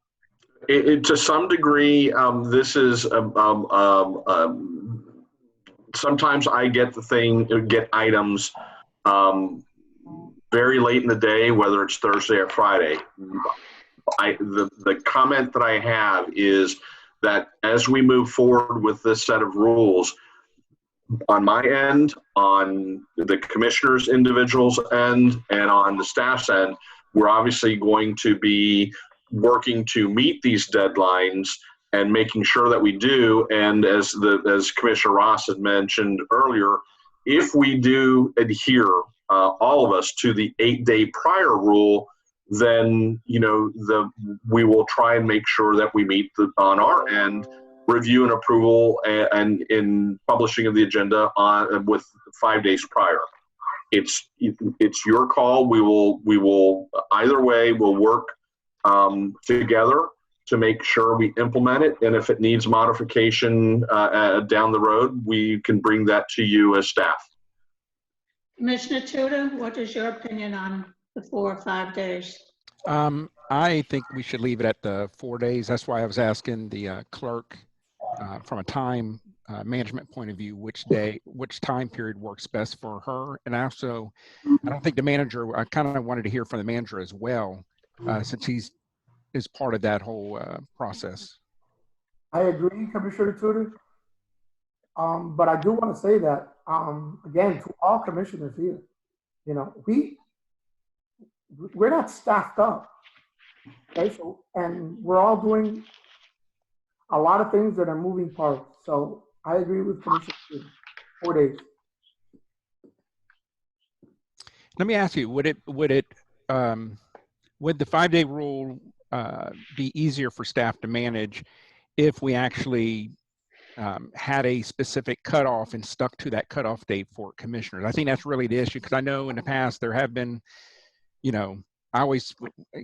it. To some degree, this is sometimes I get items very late in the day, whether it's Thursday or Friday. The comment that I have is that as we move forward with this set of rules, on my end, on the commissioner's individuals end, and on the staff's end, we're obviously going to be working to meet these deadlines and making sure that we do. And as Commissioner Ross had mentioned earlier, if we do adhere, all of us, to the 8-day prior rule, then we will try and make sure that we meet on our end review and approval and in publishing of the agenda with 5 days prior. It's your call. We will either way, we'll work together to make sure we implement it. And if it needs modification down the road, we can bring that to you as staff. Commissioner Tudor, what is your opinion on the 4 or 5 days? I think we should leave it at the 4 days. That's why I was asking the clerk from a time management point of view, which time period works best for her. And also, I don't think the manager, I kind of wanted to hear from the manager as well, since he's part of that whole process. I agree, Commissioner Tudor. But I do want to say that, again, to all commissioners here, we're not staffed up, okay? So, and we're all doing a lot of things that are moving parts. So I agree with Commissioner Tudor, 4 days. Let me ask you, would the 5-day rule be easier for staff to manage if we actually had a specific cutoff and stuck to that cutoff date for commissioners. I think that's really the issue, because I know in the past there have been, you know, I always,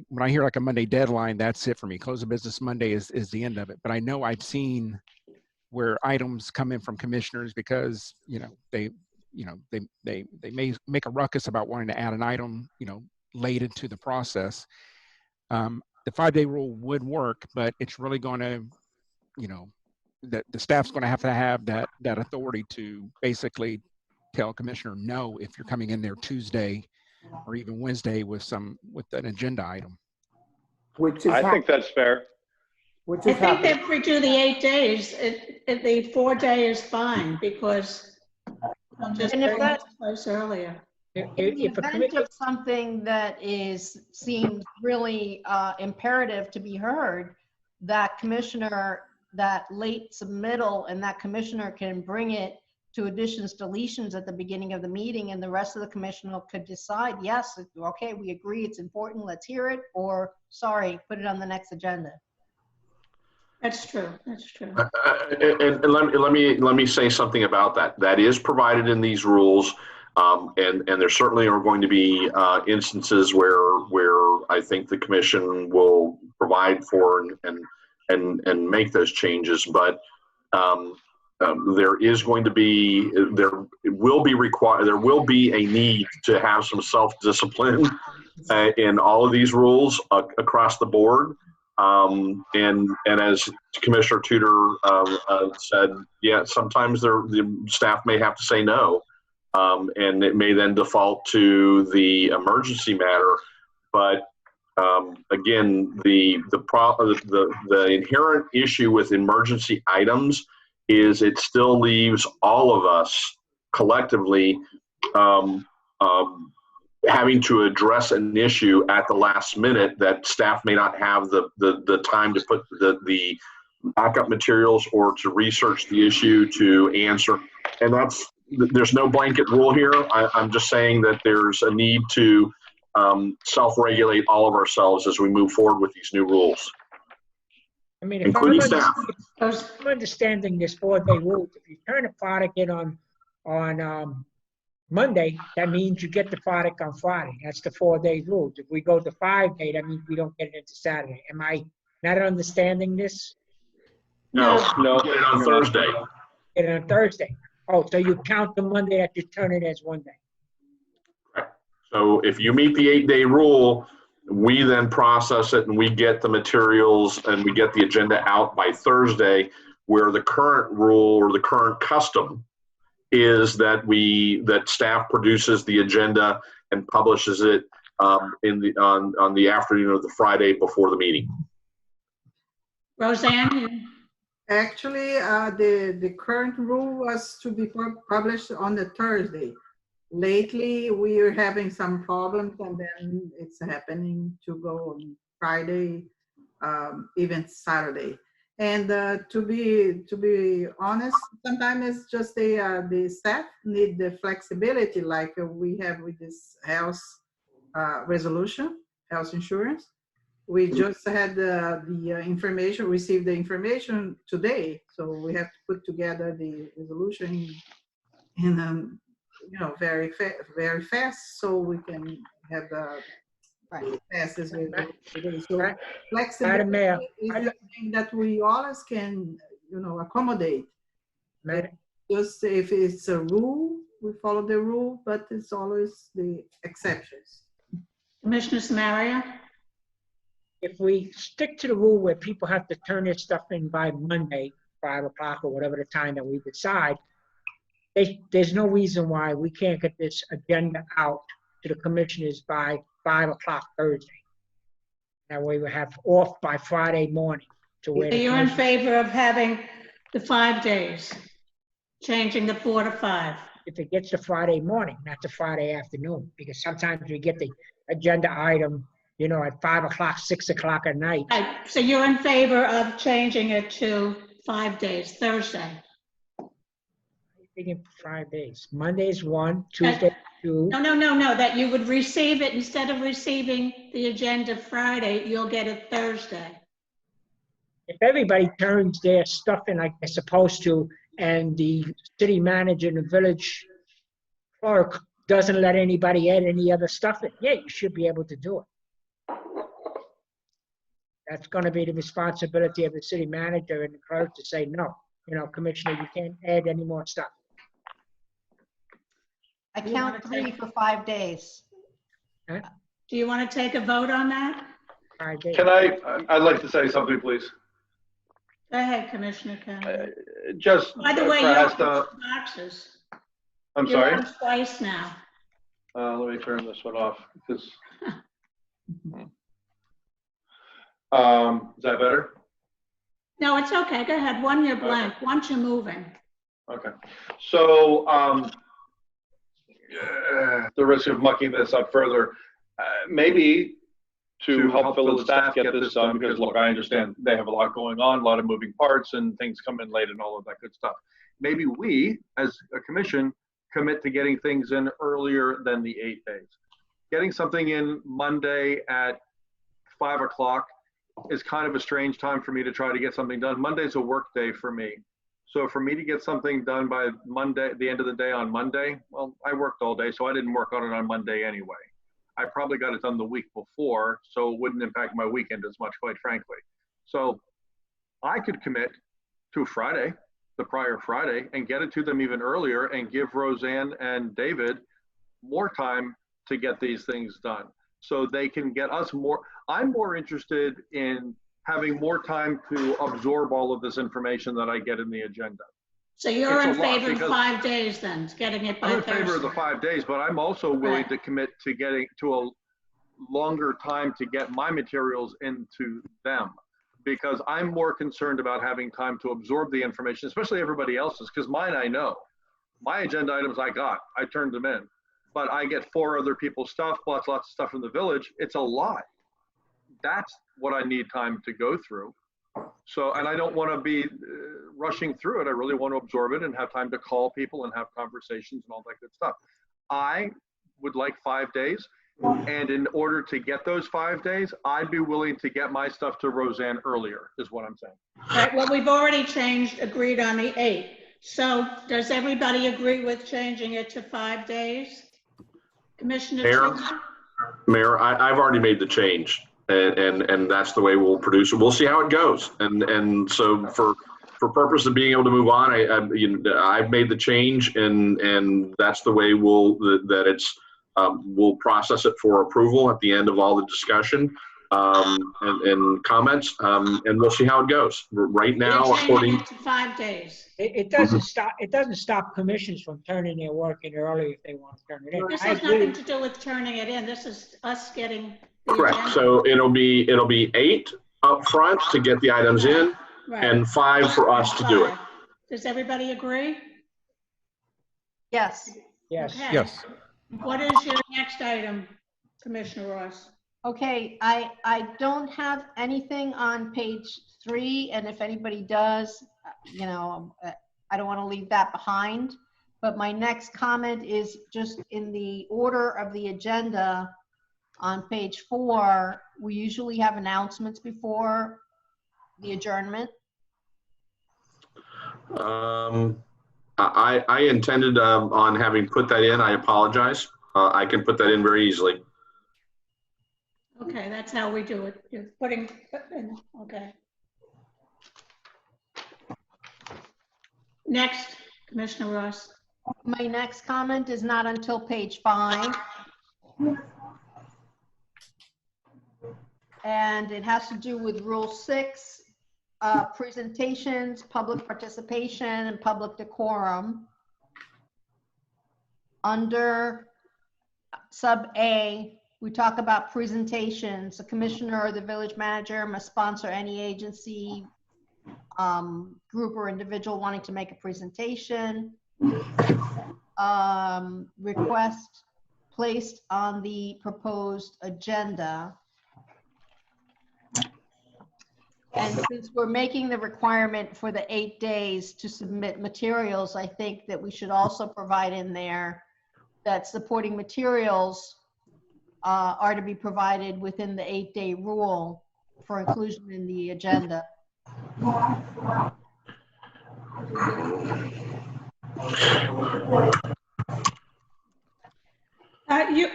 when I hear like a Monday deadline, that's it for me. Close of business Monday is the end of it. But I know I've seen where items come in from commissioners because, you know, they may make a ruckus about wanting to add an item, you know, late into the process. The 5-day rule would work, but it's really going to, you know, that the staff's going to have that authority to basically tell a commissioner no if you're coming in there Tuesday or even Wednesday with an agenda item. Which is I think that's fair. Which I is think happening. if we do the 8 days, the 4-day is fine because I'm just And if bringing that- it to place earlier. In the event of something that seems really imperative to be heard, that commissioner, that late submittal, and that commissioner can bring it to additions, deletions at the beginning of the meeting, and the rest of the commissioner could decide, yes, okay, we agree, it's important, let's hear it, or sorry, put it on the next agenda. That's true. That's true. And let me say something about that. That is provided in these rules, and there certainly are going to be instances where I think the commission will provide for and make those changes. But there is going to be there will be a need to have some self-discipline in all of these rules across the board. And as Commissioner Tudor said, yeah, sometimes the staff may have to say no, and it may then default to the emergency matter. But again, the inherent issue with emergency items is it still leaves all of us collectively having to address an issue at the last minute that staff may not have the time to put the backup materials or to research the issue to answer. And there's no blanket rule here. I'm just saying that there's a need to self-regulate all of ourselves as we move forward with these new rules. I mean, including staff. If I'm understanding this 4-day rule, if you turn a product in on Monday, that means you get the product on Friday. That's the 4-day rule. If we go to 5-day, that means we don't get it into Saturday. Am I not understanding this? No, get it on Thursday. Get it on Thursday. Oh, so you count the Monday that you turn it as 1 day. Right. So if you meet the 8-day rule, we then process it and we get the materials and we get the agenda out by Thursday, where the current rule or the current custom is that staff produces the agenda and publishes it on the afternoon of the Friday before the meeting. Roseanne? Actually, the current rule was to be published on the Thursday. Lately, we are having some problems, and then it's happening to go on Friday, even Saturday. And to be honest, sometimes it's just the staff need the flexibility, like we have with this health resolution, health insurance. We just had the information, received the information today, so we have to put together the resolution in very fast, so we can have the fastest resolution. So flexibility is something that we always can, accommodate. Just if it's a rule, we follow the rule, but it's always the exceptions. Commissioner Samaria? If we stick to the rule where people have to turn their stuff in by Monday, 5 o'clock or whatever the time that we decide, there's no reason why we can't get this agenda out to the commissioners by 5 o'clock Thursday. That way we have off by Friday morning. You're in favor of having the 5 days, changing the 4 to 5? If it gets to Friday morning, not to Friday afternoon, because sometimes we get the agenda item at 5 o'clock, 6 o'clock at night. Right. So you're in favor of changing it to 5 days, Thursday? Thinking 5 days. Monday's 1, Tuesday 2. No. That you would receive it, instead of receiving the agenda Friday, you'll get it Thursday. if everybody turns their stuff in like they're supposed to, and the city manager and the village clerk doesn't let anybody add any other stuff in, yeah, you should be able to do it. That's gonna be the responsibility of the city manager and the clerk to say, no, Commissioner, you can't add any more stuff. I count 3 for 5 days. Huh? Do you want to take a vote on that? 5 days. I'd like to say something, please. Go ahead, Commissioner Kennedy. Just By the way, for you're Hesta- on boxes. I'm You're sorry? on twice now. Let me turn this one off because. Is that better? No, it's okay. Go ahead. One, you're blank. Once you're moving. Okay. So the risk of mucking this up further, maybe to help village staff get this done, because look, I understand they have a lot going on, a lot of moving parts, and things come in late and all of that good stuff. Maybe we, as a commission, commit to getting things in earlier than the 8 days. Getting something in Monday at 5 o'clock is kind of a strange time for me to try to get something done. Monday's a work day for me. So for me to get something done by Monday, the end of the day on Monday, well, I worked all day, so I didn't work on it on Monday anyway. I probably got it done the week before, so it wouldn't impact my weekend as much, quite frankly. So I could commit to Friday, the prior Friday, and get it to them even earlier and give Roseanne and David more time to get these things done so they can get us more. I'm more interested in having more time to absorb all of this information that I get in the agenda. So you're It's in a lot favor of because 5 days then, getting it by I'm in Thursday? favor of the 5 days, but I'm also willing Right. to commit to getting to a longer time to get my materials into them, because I'm more concerned about having time to absorb the information, especially everybody else's, because mine I know. My agenda items I turned them in, but I get 4 other people's stuff, plus lots of stuff from the village. It's a lot. That's what I need time to go through. So, and I don't want to be rushing through it. I really want to absorb it and have time to call people and have conversations and all that good stuff. I would like 5 days. And in order to get those 5 days, I'd be willing to get my stuff to Roseanne earlier, is what I'm saying. Right, well, we've already agreed on the 8th. So does everybody agree with changing it to 5 days? Commissioner Turner? Mayor, I've already made the change, and that's the way we'll produce it. We'll see how it goes. And so for purpose of being able to move on, I've made the change, and that's the way we'll process it for approval at the end of all the discussion and comments, and we'll see how it goes. Right now, according to 5 days. It doesn't stop. It doesn't stop commissions from turning their work in early if they want to turn it in. This has nothing to do with turning it in. This is us getting the correct. agenda. So it'll be 8 up front to get the items in, Right. and 5 for us to do it. Does everybody agree? Yes. Yes. Okay. Yes. What is your next item, Commissioner Ross? Okay, I don't have anything on page 3, and if anybody does, I don't want to leave that behind. But my next comment is just in the order of the agenda on page 4. We usually have announcements before the adjournment. I intended on having put that in. I apologize. I can put that in very easily. Okay, that's how we do it. You're putting in, okay. Next, Commissioner Ross. My next comment is not until page 5. And it has to do with Rule 6, presentations, public participation, and public decorum. Under sub A, we talk about presentations. The commissioner or the village manager must sponsor any agency, group or individual wanting to make a presentation. Request placed on the proposed agenda. And since we're making the requirement for the 8 days to submit materials, I think that we should also provide in there that supporting materials are to be provided within the 8-day rule for inclusion in the agenda.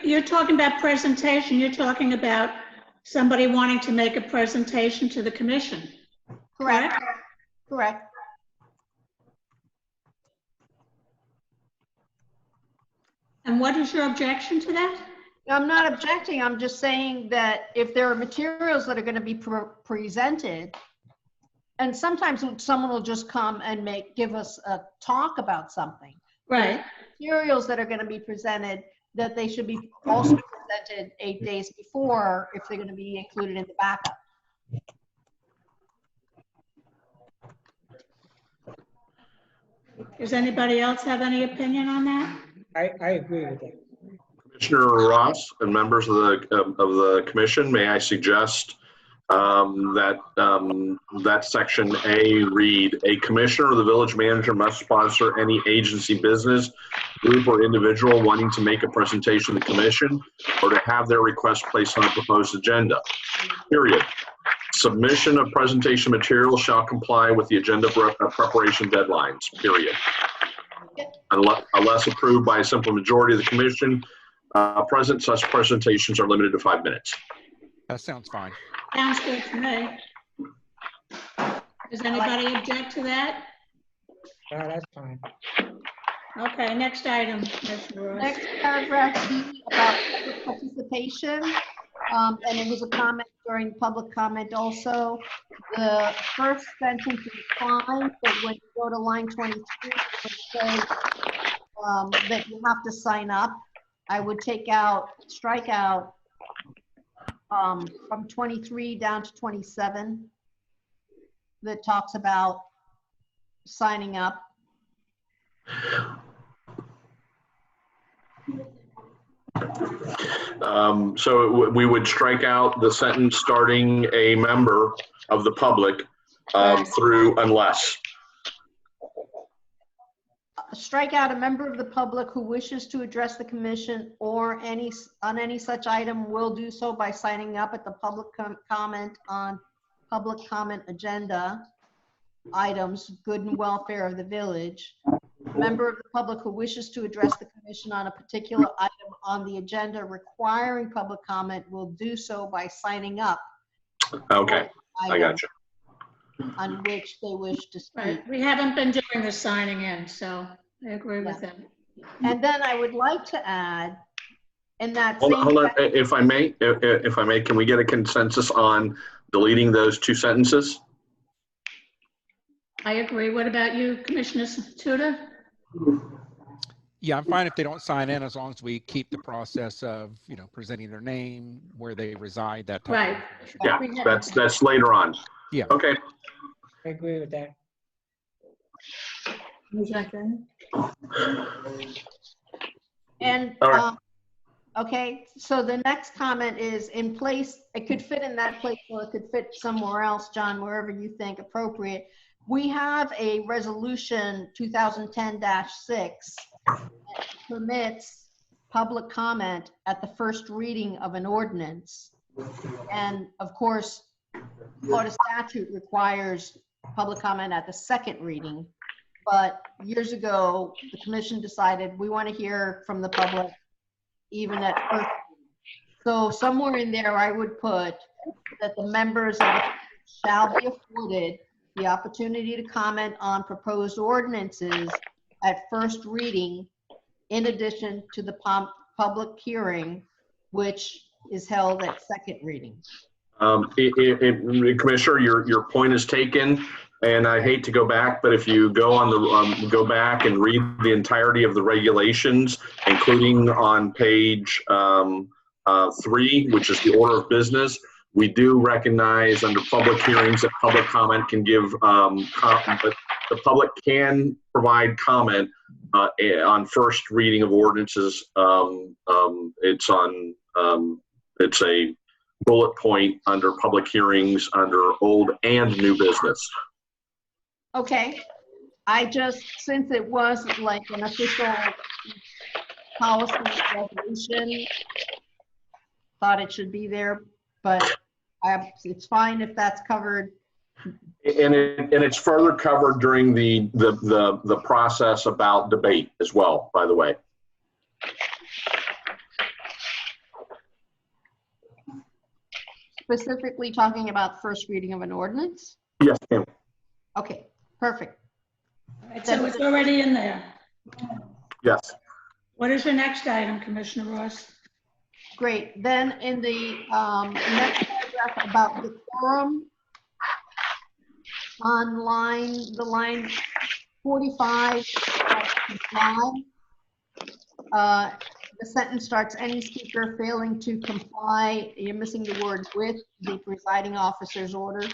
You're talking about presentation. You're talking about somebody wanting to make a presentation to the commission. Correct. Correct. And what is your objection to that? I'm not objecting. I'm just saying that if there are materials that are going to be presented, and sometimes someone will just come and give us a talk about something. Right. Materials that are going to be presented, that they should be also presented 8 days before if they're going to be included in the backup. Does anybody else have any opinion on that? I agree with that. Commissioner Ross and members of the commission, may I suggest that section A read, a commissioner or the village manager must sponsor any agency, business, group, or individual wanting to make a presentation to the commission or to have their request placed on a proposed agenda, period. Submission of presentation material shall comply with the agenda preparation deadlines, period. Unless approved by a simple majority of the commission present, such presentations are limited to 5 minutes. That sounds fine. Sounds good to me. Does anybody object to that? No, that's fine. Okay, next item, Ms. Ross. Next paragraph B about public participation, and it was a comment during public comment also. The first sentence is fine, but when you go to line 23, it says that you have to sign up. I would strike out from 23 down to 27 that talks about signing up. So we would strike out the sentence starting a member of the public through unless. Strike out a member of the public who wishes to address the commission or on any such item will do so by signing up at the public comment on public comment agenda items, good and welfare of the village. A member of the public who wishes to address the commission on a particular item on the agenda requiring public comment will do so by signing up. Okay, I got you. On which they wish to speak. Right. We haven't been doing the signing in, so I agree with that. And then I would like to add, in that Hold on, same if I may, can we get a consensus on deleting those two sentences? I agree. What about you, Commissioner Tuda? Yeah, I'm fine if they don't sign in, as long as we keep the process of, presenting their name, where they reside, that type right. of information. Yeah, that's later on. Yeah. Okay. I agree with that. And okay, so the next comment is in place. It could fit in that place, or it could fit somewhere else, John, wherever you think appropriate. We have a resolution 2010-6 that permits public comment at the first reading of an ordinance. And of course, Florida statute requires public comment at the second reading. But years ago, the commission decided we want to hear from the public even at first. So somewhere in there, I would put that the members of the shall be afforded the opportunity to comment on proposed ordinances at first reading, in addition to the public hearing, which is held at second reading. Commissioner, your point is taken, and I hate to go back, but if you go on the go back and read the entirety of the regulations, including on page 3, which is the order of business, we do recognize under public hearings that public comment can give but the public can provide comment on first reading of ordinances. It's a bullet point under public hearings under old and new business. Okay, since it was like an official policy resolution, thought it should be there, but it's fine if that's covered And it's further covered during the process about debate as well, by the way. Specifically talking about first reading of an ordinance? Yes, ma'am. Okay, perfect. All right, so it's already in there. Yes. What is your next item, Commissioner Ross? Great. Then in the next paragraph about the quorum, on line 45, the sentence starts, any speaker failing to comply, you're missing the word with the presiding officer's order.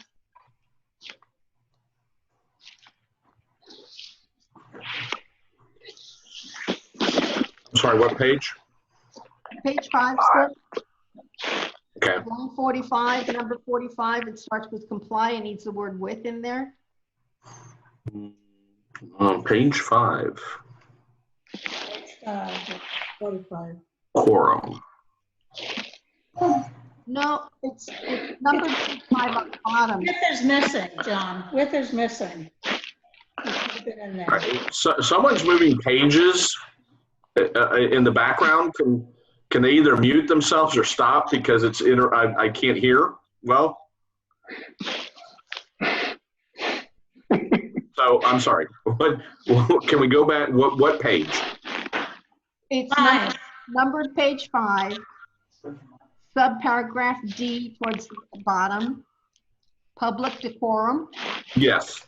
I'm sorry, what page? Page 5 still. Okay. Line 45, number 45, it starts with comply and needs the word with in there. On page 5. 45. Quorum. No, it's number 5 on the bottom. With is missing, John. With is missing. You keep it in there. Right. So, someone's moving pages in the background. Can they either mute themselves or stop because it's I can't hear well? So I'm sorry. What can we go back? What page? It's numbered page 5, subparagraph D towards the bottom, public decorum. Yes.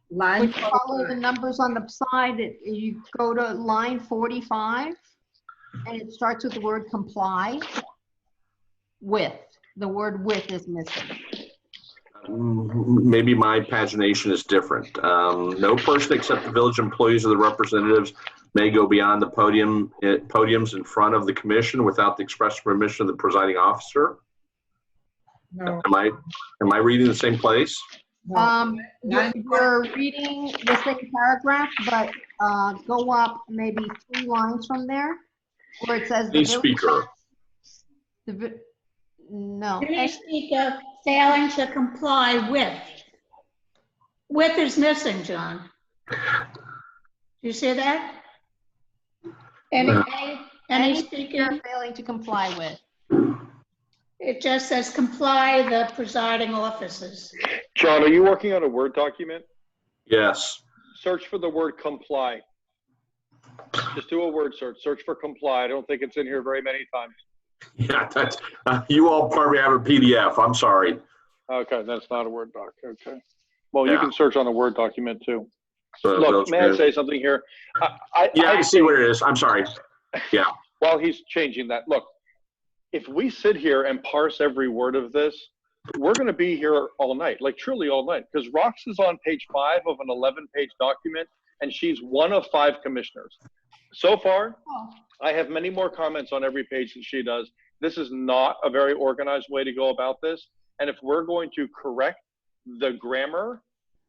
When you follow the numbers on the side, you go to line 45, and it starts with the word comply with. The word with is missing. Maybe my pagination is different. No person except the village employees or the representatives may go beyond the podiums in front of the commission without the express permission of the presiding officer. No. Am I reading the same place? You're reading the same paragraph, but go up maybe 3 lines from there, where it says The speaker. No. Any speaker failing to comply with. With is missing, John. Do you see that? Any speaker failing to comply with. It just says comply the presiding officers. John, are you working on a Word document? Yes. Search for the word comply. Just do a word search. Search for comply. I don't think it's in here very many times. Yeah, that's you all probably have a PDF. I'm sorry. Okay, that's not a Word doc. Okay. Well, Yeah. you can search on a Word document too. So Look, may I say something here? I see what it is. I'm sorry. Yeah. While he's changing that, look, if we sit here and parse every word of this, we're going to be here all night, like truly all night, because Rox is on page 5 of an 11-page document, and she's one of 5 commissioners. So far, I have many more comments on every page that she does. This is not a very organized way to go about this. And if we're going to correct the grammar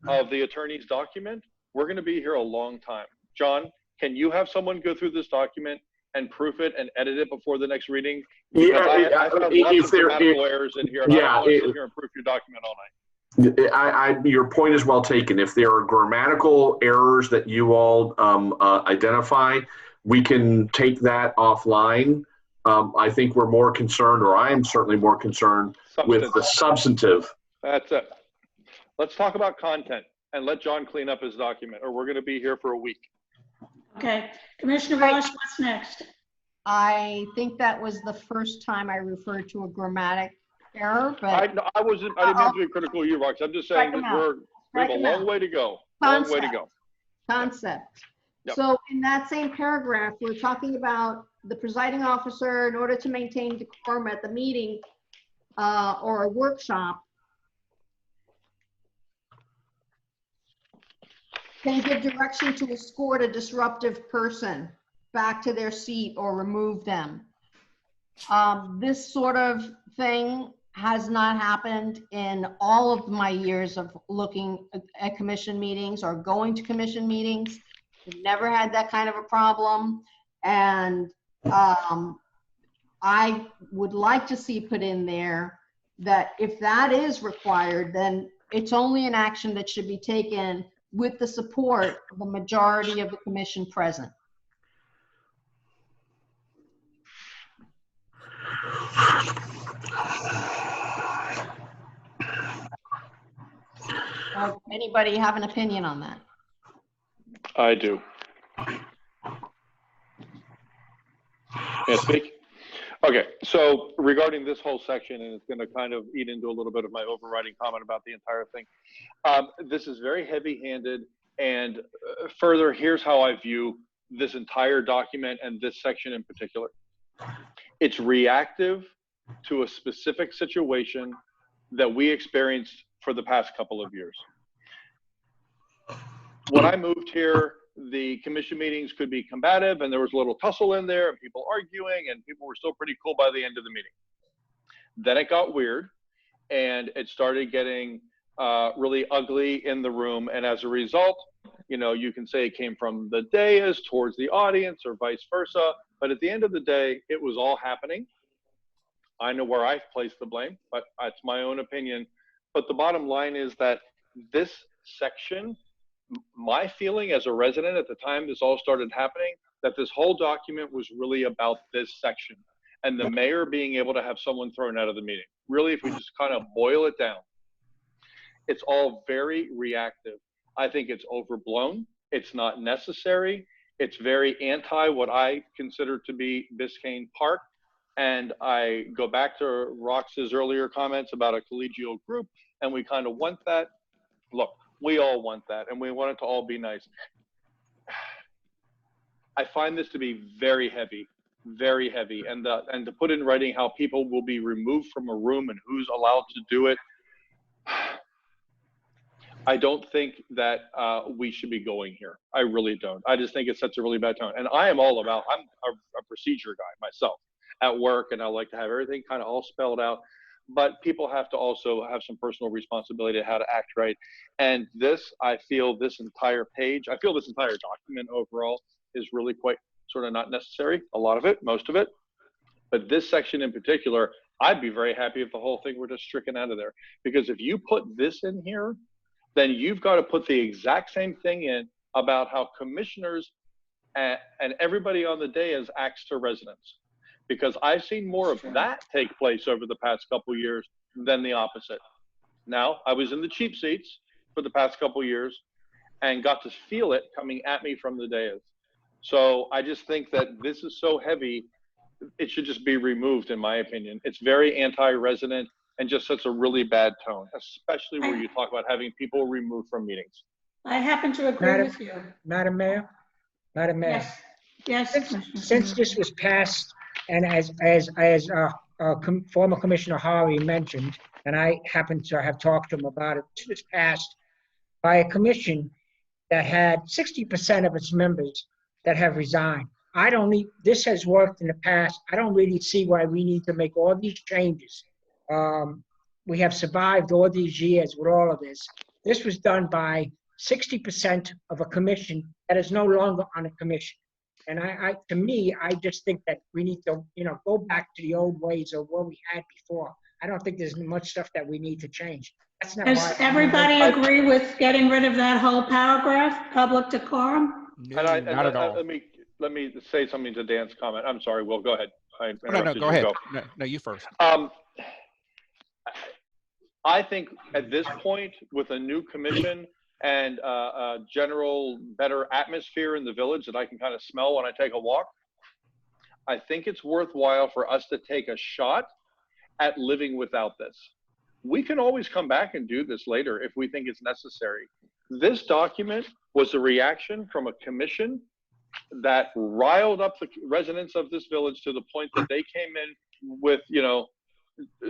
of the attorney's document, we're going to be here a long time. John, can you have someone go through this document and proof it and edit it before the next reading? Because I found lots of grammatical errors in here, and I don't want to sit here and proof your document all night. Your point is well taken. If there are grammatical errors that you all identify, we can take that offline. I think we're more concerned, or I am certainly more concerned with the substantive. That's it. Let's talk about content and let John clean up his document, or we're going to be here for a week. Okay, Commissioner Ross, what's next? I think that was the first time I referred to a grammatic error, but I didn't mean to be critical of you, Rox. I'm just saying that we have a long way to go. Long way to go. Concept. Yep. So in that same paragraph, we're talking about the presiding officer, in order to maintain decorum at the meeting or a workshop, can give direction to escort a disruptive person back to their seat or remove them. This sort of thing has not happened in all of my years of looking at commission meetings or going to commission meetings. We've never had that kind of a problem. And I would like to see put in there that if that is required, then it's only an action that should be taken with the support of the majority of the commission present. Anybody have an opinion on that? I do. May I speak? Okay, so regarding this whole section, and it's going to kind of eat into a little bit of my overriding comment about the entire thing. This is very heavy-handed, and further, here's how I view this entire document and this section in particular. It's reactive to a specific situation that we experienced for the past couple of years. When I moved here, the commission meetings could be combative, and there was a little tussle in there and people arguing, and people were still pretty cool by the end of the meeting. Then it got weird, and it started getting really ugly in the room. And as a result, you know, you can say it came from the dais towards the audience or vice versa. But at the end of the day, it was all happening. I know where I've placed the blame, but it's my own opinion. But the bottom line is that this section, my feeling as a resident at the time this all started happening, that this whole document was really about this section and the mayor being able to have someone thrown out of the meeting. Really, if we just kind of boil it down, it's all very reactive. I think it's overblown. It's not necessary. It's very anti what I consider to be Biscayne Park. And I go back to Rox's earlier comments about a collegial group, and we kind of want that. Look, we all want that, and we want it to all be nice. I find this to be very heavy, and to put in writing how people will be removed from a room and who's allowed to do it. I don't think that we should be going here. I really don't. I just think it sets a really bad tone. And I am all about, I'm a procedure guy myself at work, and I like to have everything kind of all spelled out. But people have to also have some personal responsibility to how to act right. And this, I feel this entire page, I feel this entire document overall is really quite sort of not necessary. A lot of it, most of it. But this section in particular, I'd be very happy if the whole thing were just stricken out of there. Because if you put this in here, then you've got to put the exact same thing in about how commissioners and everybody on the dais acts to residents. Because I've seen more of that take place over the past couple of years than the opposite. Now, I was in the cheap seats for the past couple of years and got to feel it coming at me from the dais. So I just think that this is so heavy, it should just be removed, in my opinion. It's very anti-resident and just sets a really bad tone, especially where you talk about having people removed from meetings. I happen to agree with you. Madam Mayor? Madam Mayor? Yes. Since this was passed, and as former Commissioner Hari mentioned, and I happen to have talked to him about it, this was passed by a commission that had 60% of its members that have resigned. This has worked in the past. I don't really see why we need to make all these changes. We have survived all these years with all of this. This was done by 60% of a commission that is no longer on a commission. And to me, I just think that we need to, go back to the old ways of what we had before. I don't think there's much stuff that we need to change. That's not Does everybody agree with getting rid of that whole paragraph, public decorum? No, not at all. Let me say something to Dan's comment. I'm sorry, Will, go ahead. No, go ahead. No, you first. I think at this point, with a new commission and a general better atmosphere in the village that I can kind of smell when I take a walk, I think it's worthwhile for us to take a shot at living without this. We can always come back and do this later if we think it's necessary. This document was a reaction from a commission that riled up the residents of this village to the point that they came in with,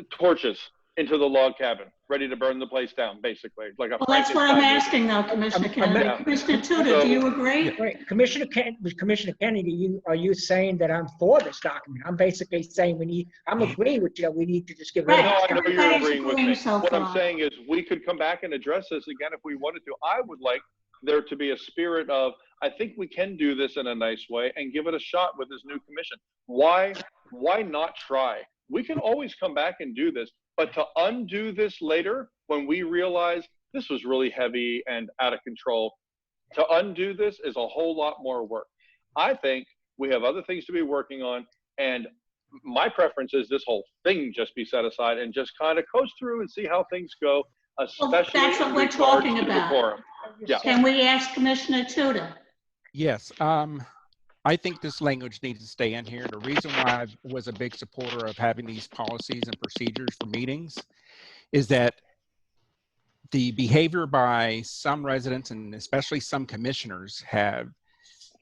torches into the log cabin, ready to burn the place down, basically. Like well, that's what I'm asking now, Commissioner Kennedy. Commissioner Tudor, do you agree? Wait, Commissioner Kennedy, are you saying that I'm for this document? I'm basically saying I'm agreeing with you. We need to just give it. No, I know you're agreeing with me. What I'm saying is we could come back and address this again if we wanted to. I would like there to be a spirit of, I think we can do this in a nice way and give it a shot with this new commission. Why not try? We can always come back and do this, but to undo this later when we realized this was really heavy and out of control. To undo this is a whole lot more work. I think we have other things to be working on, and my preference is this whole thing just be set aside and just kind of coast through and see how things go, especially That's what in we're regards talking to about. decorum. Yeah. Can we ask Commissioner Tudor? Yes. I think this language needs to stay in here. The reason why I was a big supporter of having these policies and procedures for meetings is that the behavior by some residents and especially some commissioners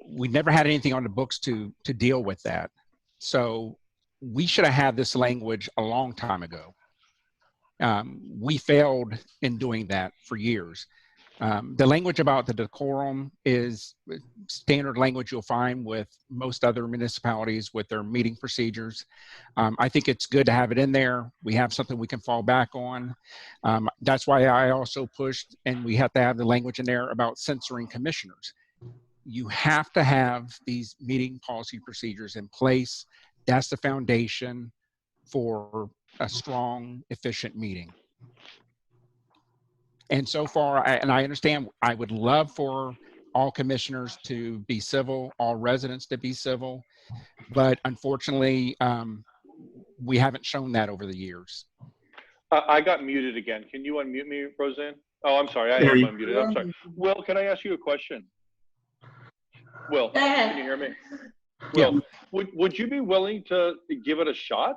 we never had anything on the books to deal with that. So we should have had this language a long time ago. We failed in doing that for years. The language about the decorum is standard language you'll find with most other municipalities with their meeting procedures. I think it's good to have it in there. We have something we can fall back on. That's why I also pushed, and we have to have the language in there about censoring commissioners. You have to have these meeting policy procedures in place. That's the foundation for a strong, efficient meeting. And so far, and I understand, I would love for all commissioners to be civil, all residents to be civil, but unfortunately, we haven't shown that over the years. I got muted again. Can you unmute me, Roseanne? Oh, I'm sorry. I am unmuted. I'm sorry. Will, can I ask you a question? Will, can you hear me? Will, would you be willing to give it a shot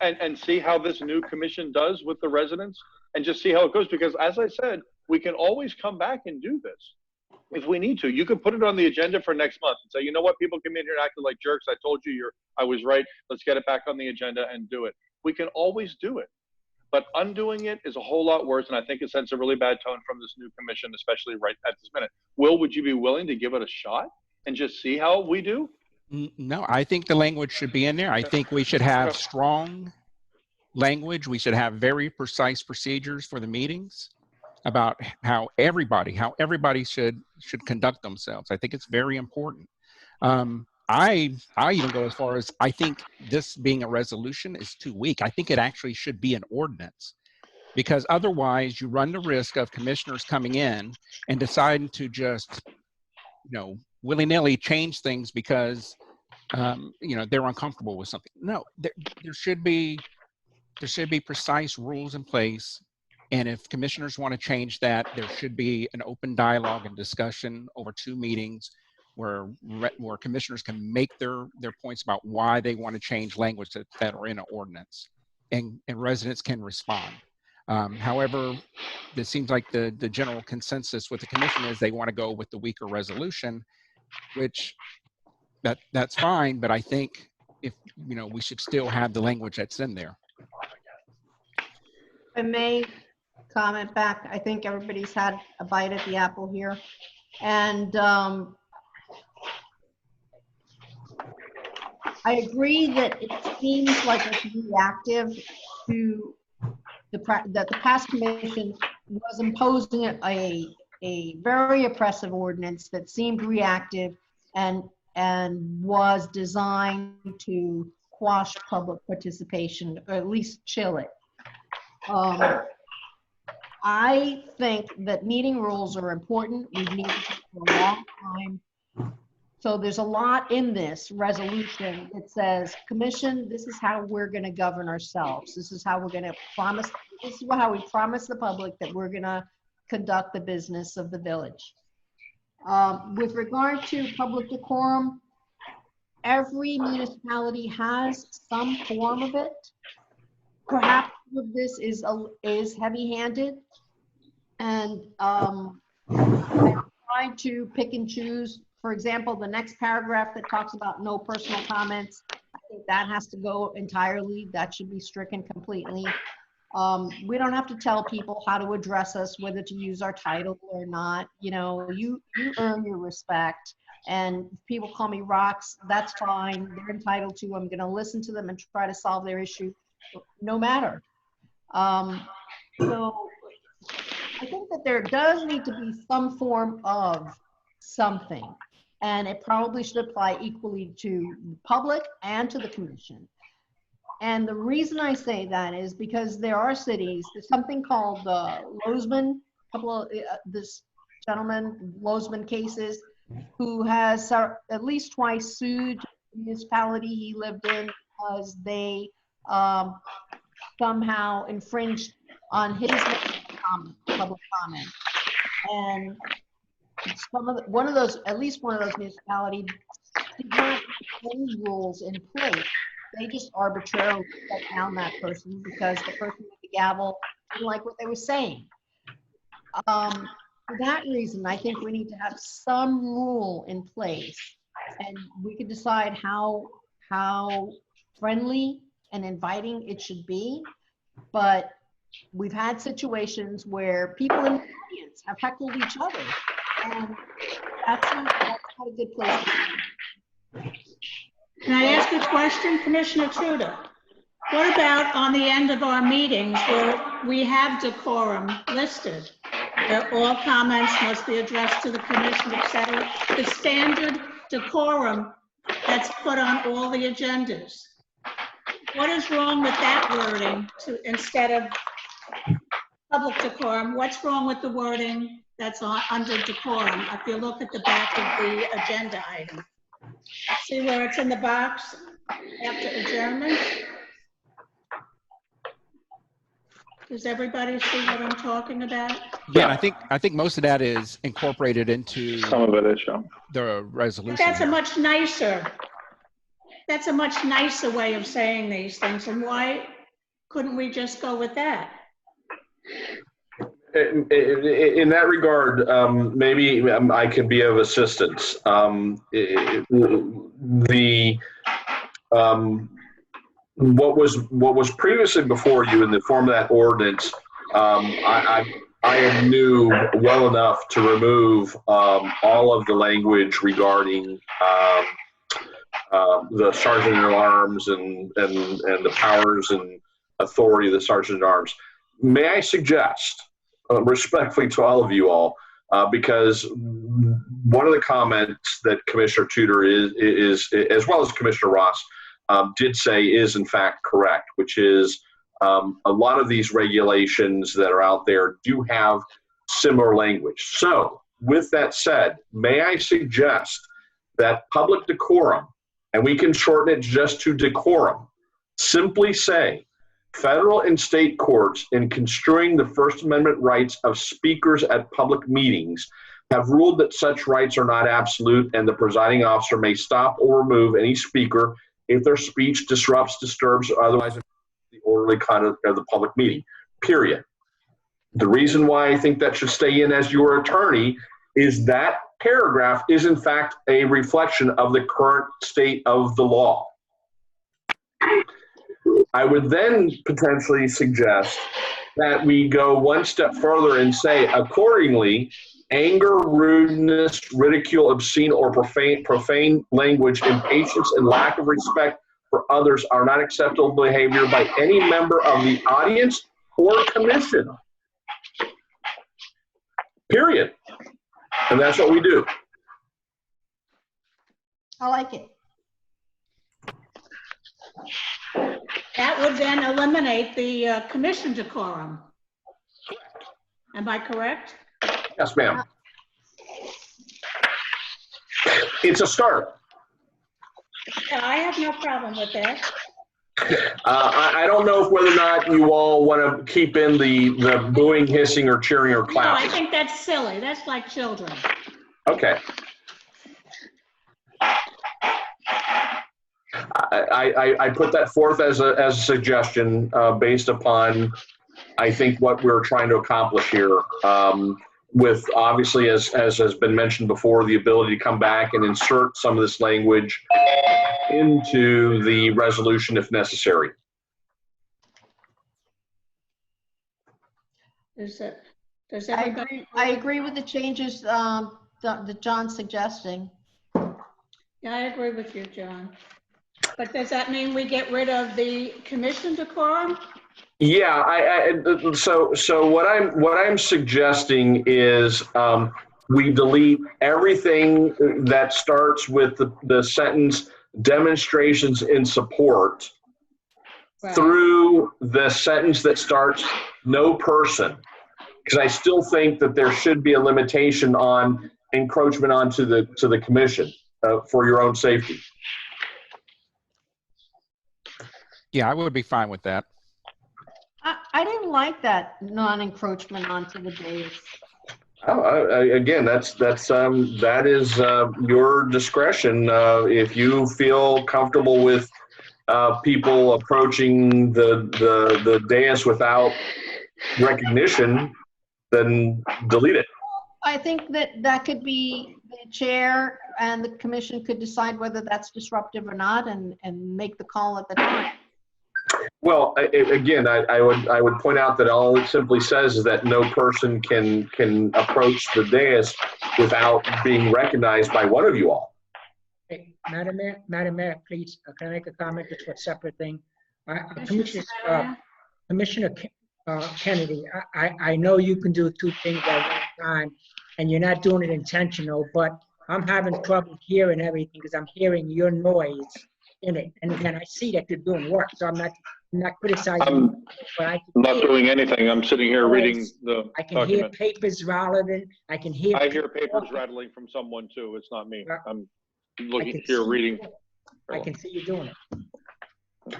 and see how this new commission does with the residents and just see how it goes? Because as I said, we can always come back and do this if we need to. You could put it on the agenda for next month and say, you know what, people come in here and acted like jerks. I told you I was right. Let's get it back on the agenda and do it. We can always do it. But undoing it is a whole lot worse, and I think it sends a really bad tone from this new commission, especially right at this minute. Will, would you be willing to give it a shot and just see how we do? No, I think the language should be in there. I think we should have strong language. We should have very precise procedures for the meetings about how everybody should conduct themselves. I think it's very important. I even go as far as, I think this being a resolution is too weak. I think it actually should be an ordinance, because otherwise you run the risk of commissioners coming in and deciding to just, willy-nilly change things because, they're uncomfortable with something. No, there should be precise rules in place. And if commissioners want to change that, there should be an open dialogue and discussion over 2 meetings where commissioners can make their points about why they want to change language that are in an ordinance, and residents can respond. However, it seems like the general consensus with the commission is they want to go with the weaker resolution, which that's fine, but I think if, we should still have the language that's in there. I may comment back. I think everybody's had a bite at the apple here. And I agree that it seems like it's reactive to that the past commission was imposing a very oppressive ordinance that seemed reactive and was designed to quash public participation, or at least chill it. I think that meeting rules are important. We've needed them for a long time. So there's a lot in this resolution that says, Commission, this is how we're going to govern ourselves. This is how we're going to promise, this is how we promise the public that we're going to conduct the business of the village. With regard to public decorum, every municipality has some form of it. Perhaps of this is heavy-handed, and I'm trying to pick and choose. For example, the next paragraph that talks about no personal comments, I think that has to go entirely. That should be stricken completely. We don't have to tell people how to address us, whether to use our title or not. You earn your respect. And if people call me rocks, that's fine. They're entitled to. I'm going to listen to them and try to solve their issue, no matter. So I think that there does need to be some form of something, and it probably should apply equally to the public and to the commission. And the reason I say that is because there are cities, there's something called Lozman, this gentleman, Lozman cases, who has at least twice sued the municipality he lived in because they somehow infringed on his public comment. And at least one of those municipalities did not have any rules in place. They just arbitrarily shut down that person because the person with the gavel didn't like what they were saying. For that reason, I think we need to have some rule in place, and we could decide how friendly and inviting it should be. But we've had situations where people in the audience have heckled each other, and that's not a good place to be. Can I ask a question, Commissioner Trudeau? What about on the end of our meetings where we have decorum listed, where all comments must be addressed to the commission, et cetera, the standard decorum that's put on all the agendas? What is wrong with that wording instead of public decorum? What's wrong with the wording that's under decorum? If you look at the back of the agenda item. See where it's in the box after adjournment? Does everybody see what I'm talking about? Yeah, I think most of that is incorporated into Some of it is, yeah. the resolution. But that's here. a much nicer way of saying these things. And why couldn't we just go with that? In that regard, maybe I can be of assistance. What was previously before you in the form of that ordinance, I knew well enough to remove all of the language regarding the sergeant at arms and the powers and authority of the sergeant at arms. May I suggest, respectfully to all of you all, because one of the comments that Commissioner Tudor is as well as Commissioner Ross did say is in fact correct, which is a lot of these regulations that are out there do have similar language. So with that said, may I suggest that public decorum, and we can shorten it just to decorum, simply say federal and state courts in construing the First Amendment rights of speakers at public meetings have ruled that such rights are not absolute, and the presiding officer may stop or remove any speaker if their speech disrupts, disturbs, or otherwise the orderly conduct of the public meeting, period. The reason why I think that should stay in as your attorney is that paragraph is in fact a reflection of the current state of the law. I would then potentially suggest that we go one step further and say, accordingly, anger, rudeness, ridicule, obscene, or profane language, impatience, and lack of respect for others are not acceptable behavior by any member of the audience or commission. Period. And that's what we do. I like it. That would then eliminate the commission decorum. Am I correct? Yes, ma'am. It's a start. Yeah, I have no problem with that. I don't know whether or not you all want to keep in the booing, hissing, or cheering or No, clapping. I think that's silly. That's like children. Okay. I put that forth as a suggestion based upon, I think, what we're trying to accomplish here. With obviously, as has been mentioned before, the ability to come back and insert some of this language into the resolution if necessary. Does everybody? I agree with the changes that John's suggesting. Yeah, I agree with you, John. But does that mean we get rid of the commission decorum? Yeah, so what I'm suggesting is we delete everything that starts with the sentence demonstrations in support through the sentence that starts no person, because I still think that there should be a limitation on encroachment onto the commission for your own safety. Yeah, I would be fine with that. I didn't like that non-encroachment onto the dais. Again, that is your discretion. If you feel comfortable with people approaching the dais without recognition, then delete it. I think that could be the chair and the commission could decide whether that's disruptive or not and make the call at the time. Well, again, I would point out that all it simply says is that no person can approach the dais without being recognized by one of you all. Hey, Madam Mayor, please, can I make a comment? It's a separate thing. Commissioner Kennedy, I know you can do two things at one time, and you're not doing it intentional, but I'm having trouble hearing everything because I'm hearing your noise in it. And again, I see that you're doing work, so I'm not criticizing you, but I'm not doing anything. I'm sitting here reading the I can hear document. papers rattling. I can hear. I hear papers rattling from someone too. It's not me. I'm looking here reading. I can see you doing it.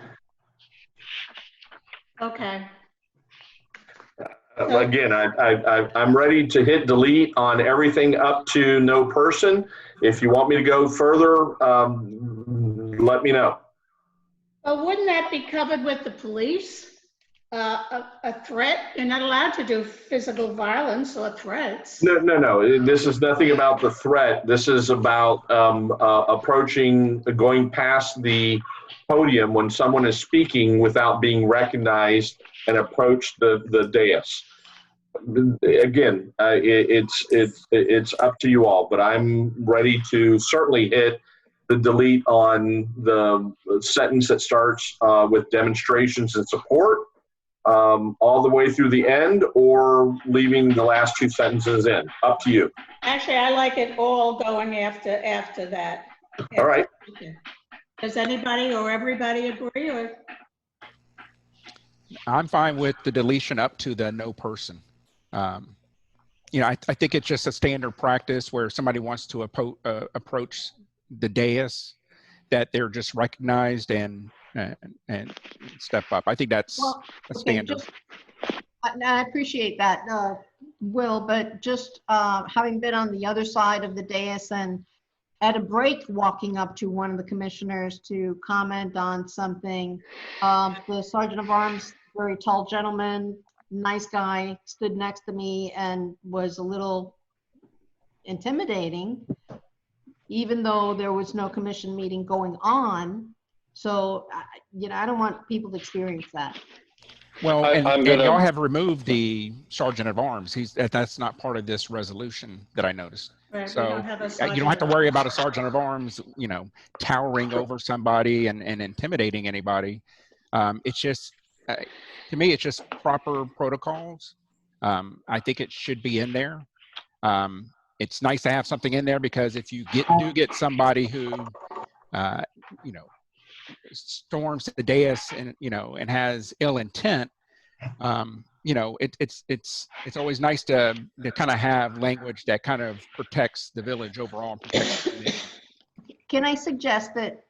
Okay. Again, I'm ready to hit delete on everything up to no person. If you want me to go further, let me know. Well, wouldn't that be covered with the police? A threat? You're not allowed to do physical violence or threats. No. This is nothing about the threat. This is about approaching, going past the podium when someone is speaking without being recognized and approach the dais. Again, it's up to you all, but I'm ready to certainly hit the delete on the sentence that starts with demonstrations and support all the way through the end, or leaving the last two sentences in. Up to you. Actually, I like it all going after that. All right. Does anybody or everybody agree? Or I'm fine with the deletion up to the no person. You know, I think it's just a standard practice where somebody wants to approach the dais, that they're just recognized and step up. I think that's a standard. I appreciate that, Will, but just having been on the other side of the dais and at a break walking up to one of the commissioners to comment on something, the Sergeant of Arms, very tall gentleman, nice guy, stood next to me and was a little intimidating, even though there was no commission meeting going on. So, you know, I don't want people to experience that. Well, and y'all have removed the Sergeant of Arms. That's not part of this resolution that I noticed. Right, so you don't have to worry about a Sergeant of Arms, you know, towering over somebody and intimidating anybody. It's just, to me, it's just proper protocols. I think it should be in there. It's nice to have something in there because if you do get somebody who, you know, storms the dais and, you know, and has ill intent, you know, it's always nice to kind of have language that kind of protects the village overall and protects the community. Can I suggest that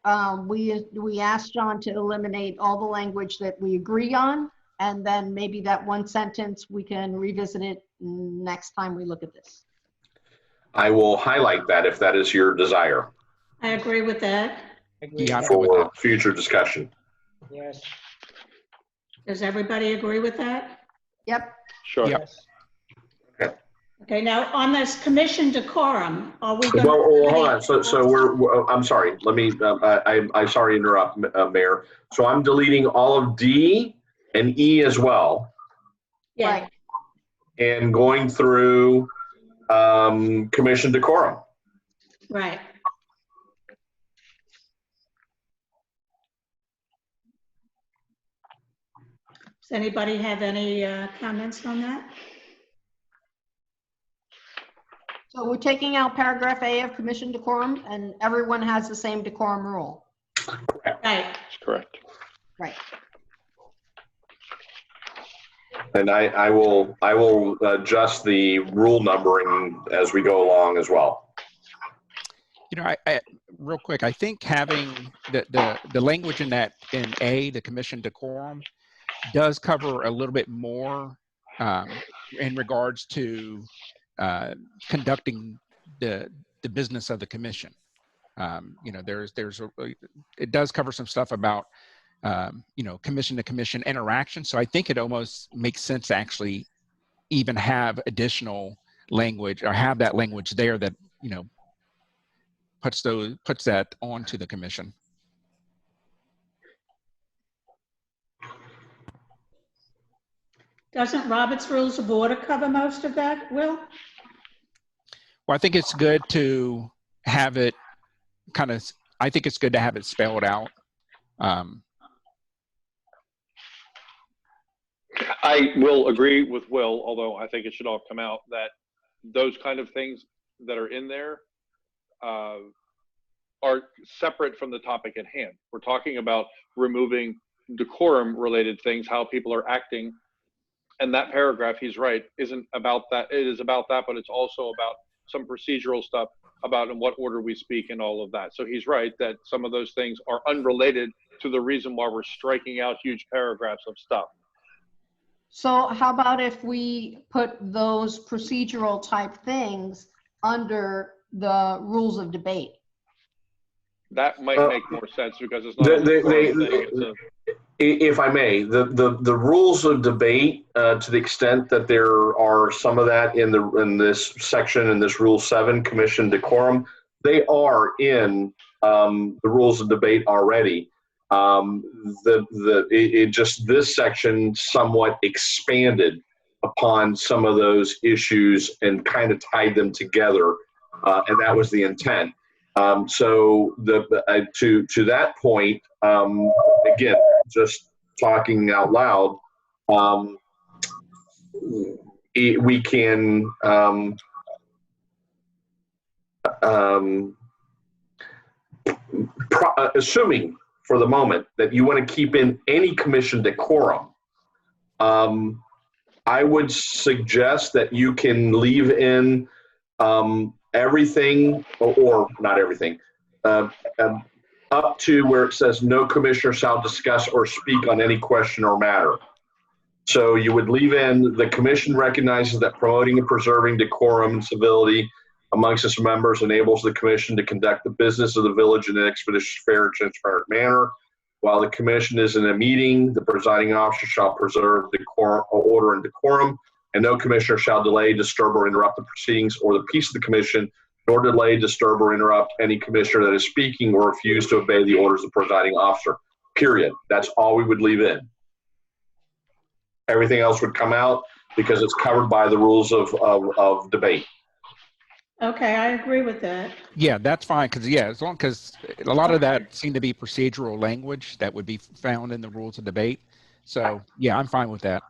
we ask John to eliminate all the language that we agree on, and then maybe that one sentence we can revisit it next time we look at this? I will highlight that if that is your desire. I agree with that. For future discussion. Yes. Does everybody agree with that? Yep. Sure. Yep. Okay, now on this commission decorum, are we going Well, hold on. So we're I'm sorry. Let me. I'm sorry to interrupt, Mayor. So I'm deleting all of D and E as well, Yeah. and going through commission decorum. Right. Does anybody have any comments on that? So we're taking out paragraph A of commission decorum, and everyone has the same decorum rule. Right. That's correct. Right. And I will adjust the rule numbering as we go along as well. You know, I real quick, I think having the language in that in A, the commission decorum, does cover a little bit more in regards to conducting the business of the commission. You know, it does cover some stuff about you know, commission to commission interaction. So I think it almost makes sense to actually even have additional language or have that language there that, you know, puts that onto the commission. Doesn't Robert's Rules of Order cover most of that, Will? Well, I think it's good to have it kind of, I think it's good to have it spelled out. I will agree with Will, although I think it should all come out that those kind of things that are in there are separate from the topic at hand. We're talking about removing decorum related things, how people are acting. And that paragraph, he's right, isn't about that. It is about that, but it's also about some procedural stuff about in what order we speak and all of that. So he's right that some of those things are unrelated to the reason why we're striking out huge paragraphs of stuff. So how about if we put those procedural type things under the rules of debate? That might make more sense because it's not a decorum thing, it's a, if I may, the rules of debate, to the extent that there are some of that in this section, in this Rule 7, Commission Decorum, they are in the rules of debate already. This section somewhat expanded upon some of those issues and kind of tied them together, and that was the intent. So to that point, again, just talking out loud, we can assuming for the moment that you want to keep in any commission decorum, I would suggest that you can leave in everything, or not everything, up to where it says no commissioner shall discuss or speak on any question or matter. So you would leave in the commission recognizes that promoting and preserving decorum and civility amongst its members enables the commission to conduct the business of the village in an expeditious, fair, and transparent manner. While the commission is in a meeting, the presiding officer shall preserve decorum, order and decorum, and no commissioner shall delay, disturb, or interrupt the proceedings or the peace of the commission, nor delay, disturb, or interrupt any commissioner that is speaking or refuse to obey the orders of the presiding officer. Period. That's all we would leave in. Everything else would come out because it's covered by the rules of debate. Okay, I agree with that. Yeah, that's fine, because a lot of that seemed to be procedural language that would be found in the rules of debate. So yeah, I'm fine with that.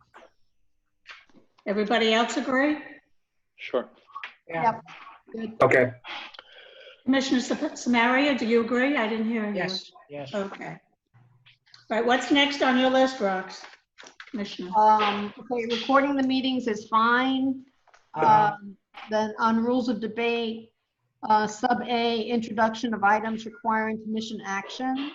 Everybody else agree? sure. Yep. Good. Okay. Commissioner Samaria, do you agree? I didn't hear you. Yes, yes. Okay. All right, what's next on your list, Rox? Commissioner. Okay, recording the meetings is fine. Then on rules of debate, sub A, introduction of items requiring commission action.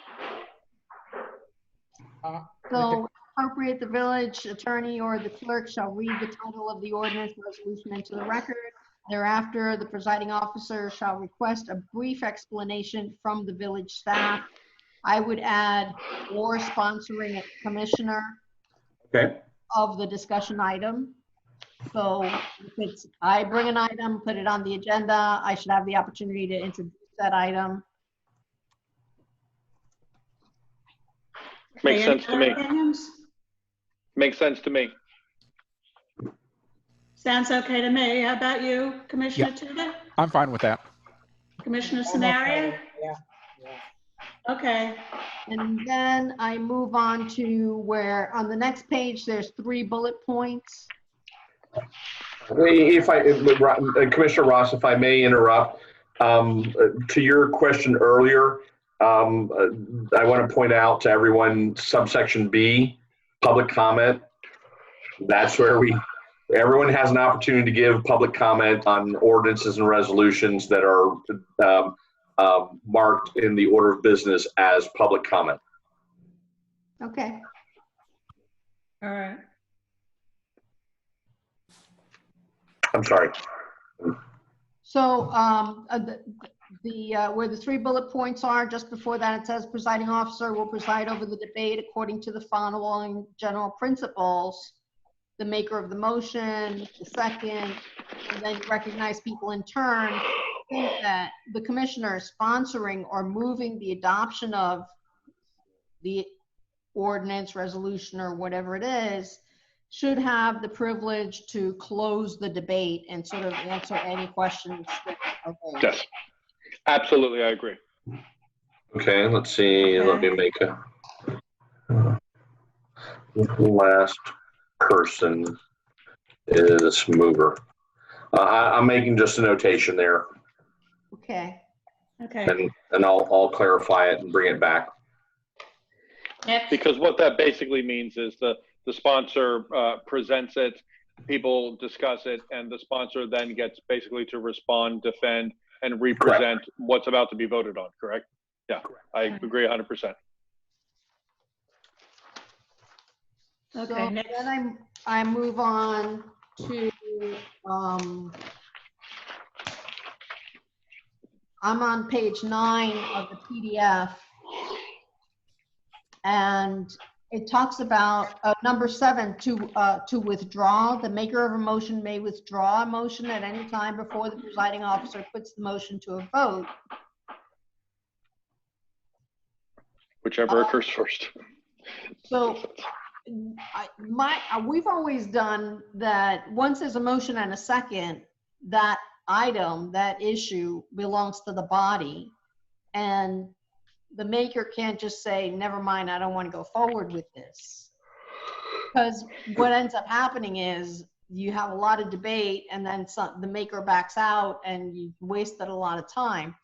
So appropriate, the village attorney or the clerk shall read the title of the ordinance resolution into the record. Thereafter, the presiding officer shall request a brief explanation from the village staff. I would add or sponsoring a commissioner of the discussion item. So if it's, I bring an item, put it on the agenda, I should have the opportunity to introduce that item. Makes sense to me. Opinions? Makes sense to me. Sounds okay to me. How about you, Commissioner Tudor? I'm fine with that. Commissioner Samaria? Yeah. Okay. And then I move on to where on the next page, there's 3 bullet points. If Commissioner Ross, if I may interrupt, to your question earlier, I want to point out to everyone subsection B, public comment. That's where everyone has an opportunity to give public comment on ordinances and resolutions that are marked in the order of business as public comment. Okay. All right. I'm sorry. So where the 3 bullet points are, just before that, it says presiding officer will preside over the debate according to the following general principles. The maker of the motion, the second, and then recognize people in turn. I think that the commissioner sponsoring or moving the adoption of the ordinance, resolution, or whatever it is, should have the privilege to close the debate and sort of answer any questions that are raised. Yes, absolutely, I agree. Okay, let's see. Let me make a last person is mover. I'm making just a notation there. Okay. Okay. And I'll clarify it and bring it back. Because what that basically means is the sponsor presents it, people discuss it, and the sponsor then gets basically to respond, defend, and represent what's about to be voted on, correct? Yeah, I agree 100%. Okay. So then I move on to, I'm on page 9 of the PDF. And it talks about number 7, to withdraw. The maker of a motion may withdraw a motion at any time before the presiding officer puts the motion to a vote. Whichever occurs first. So we've always done that once there's a motion and a second, that item, that issue belongs to the body. And the maker can't just say, never mind, I don't want to go forward with this. Because what ends up happening is you have a lot of debate and then the maker backs out and you've wasted a lot of time.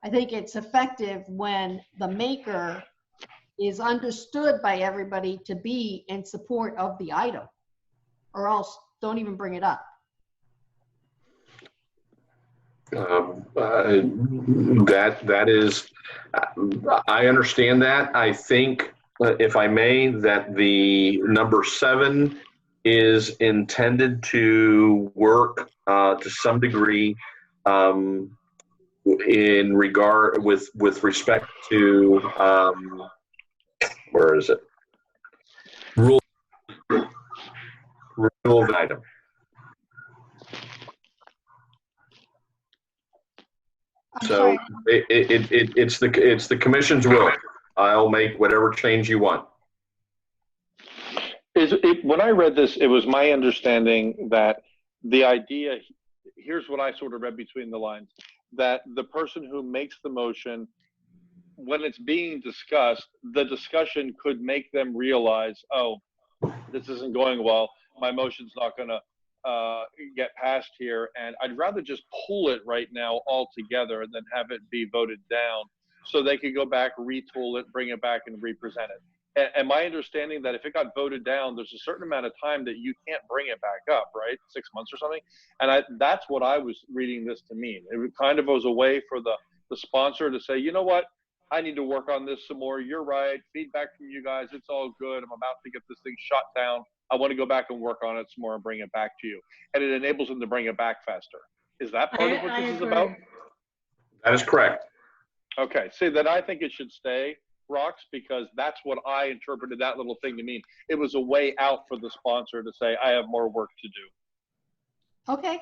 I think it's effective when the maker is understood by everybody to be in support of the item, or else don't even bring it up. That is, I understand that. I think, if I may, that the number 7 is intended to work to some degree in regard with respect to where is it? Rule of item. So it's the commission's will. I'll make whatever change you want. When I read this, it was my understanding that the idea, here's what I sort of read between the lines, that the person who makes the motion, when it's being discussed, the discussion could make them realize, oh, this isn't going well. My motion's not going to get passed here, and I'd rather just pull it right now altogether than have it be voted down, so they could go back, retool it, bring it back, and represent it. And my understanding that if it got voted down, there's a certain amount of time that you can't bring it back up, right? 6 months or something. And that's what I was reading this to mean. It kind of was a way for the sponsor to say, you know what? I need to work on this some more. You're right. Feedback from you guys. It's all good. I'm about to get this thing shut down. I want to go back and work on it some more and bring it back to you. And it enables them to bring it back faster. Is that part of what this is about? That is correct. Okay. See, then I think it should stay, Rox, because that's what I interpreted that little thing to mean. It was a way out for the sponsor to say, I have more work to do. Okay.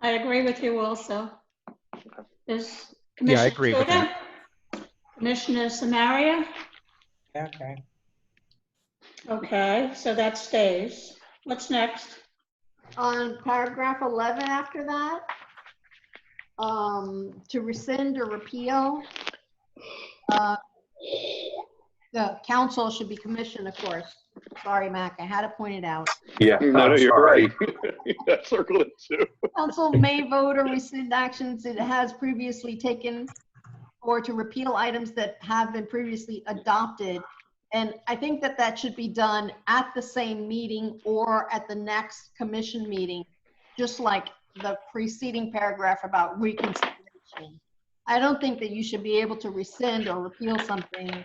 I agree with you also. Is Yeah, I agree with that. Commissioner Samaria? Okay. Okay, so that stays. What's next? On paragraph 11 after that, to rescind or repeal, the council should be commissioned, of course. Sorry, Mac, I had to point it out. Yeah, no, you're right. Yeah, circle it too. Council may vote or rescind actions it has previously taken, or to repeal items that have been previously adopted And I think that that should be done at the same meeting or at the next commission meeting, just like the preceding paragraph about reconsideration. I don't think that you should be able to rescind or repeal something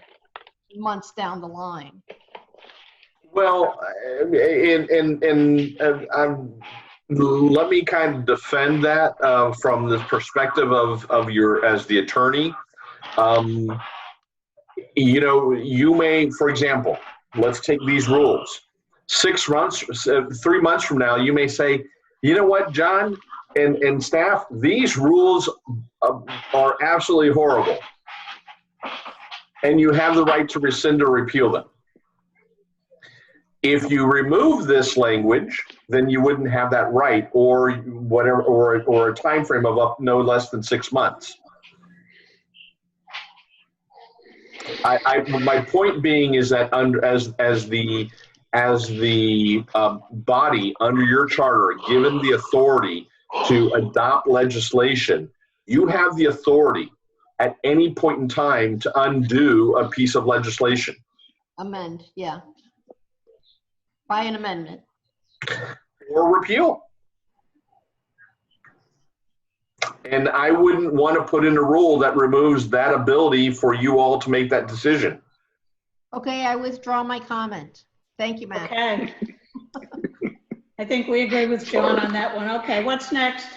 months down the line. Well, let me kind of defend that from the perspective of your, as the attorney. You know, you may, for example, let's take these rules. 6 months, 3 months from now, you may say, you know what, John and staff, these rules are absolutely horrible. And you have the right to rescind or repeal them. If you remove this language, then you wouldn't have that right, or whatever, or a time frame of up no less than 6 months. My point being is that as the body under your charter, given the authority to adopt legislation, you have the authority at any point in time to undo a piece of legislation. Amend, yeah. By an amendment. Or repeal. And I wouldn't want to put in a rule that removes that ability for you all to make that decision. Okay, I withdraw my comment. Thank you, Matt. Okay. I think we agree with John on that one. Okay, what's next?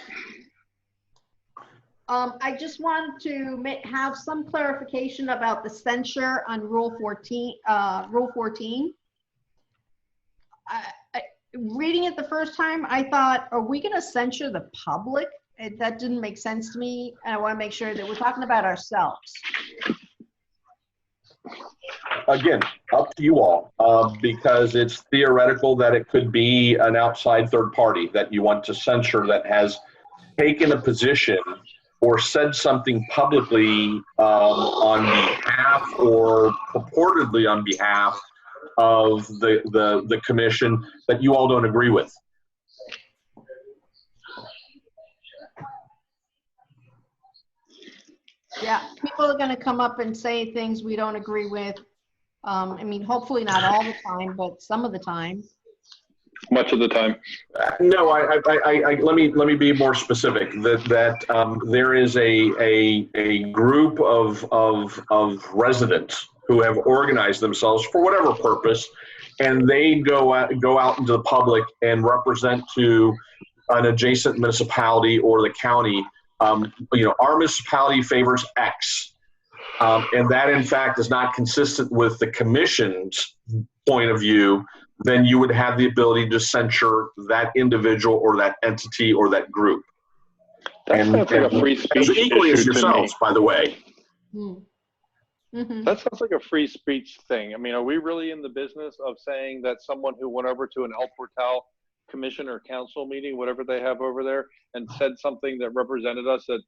I just want to have some clarification about the censure on Rule 14. Reading it the first time, I thought, are we going to censure the public? That didn't make sense to me, and I want to make sure that we're talking about ourselves. Again, up to you all, because it's theoretical that it could be an outside third party that you want to censure that has taken a position or said something publicly on behalf or purportedly on behalf of the commission that you all don't agree with. Yeah, people are going to come up and say things we don't agree with. I mean, hopefully not all the time, but some of the time. Much of the time. No, let me be more specific. That there is a group of residents who have organized themselves for whatever purpose, and they go out into the public and represent to an adjacent municipality or the county. You know, our municipality favors X, and that in fact is not consistent with the commission's point of view. Then you would have the ability to censure that individual or that entity or that group. That sounds like a free speech as equally as issue to yourselves, me. by the way. Mm-hmm. That sounds like a free speech thing. I mean, are we really in the business of saying that someone who went over to an El Portal commission or council meeting, whatever they have over there, and said something that represented us, that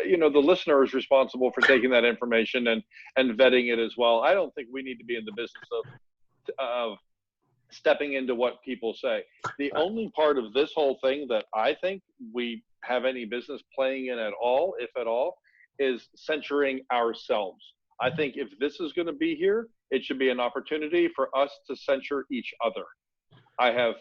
you know, the listener is responsible for taking that information and vetting it as well? I don't think we need to be in the business of stepping into what people say. The only part of this whole thing that I think we have any business playing in at all, if at all, is censuring ourselves. I think if this is going to be here, it should be an opportunity for us to censure each other. I have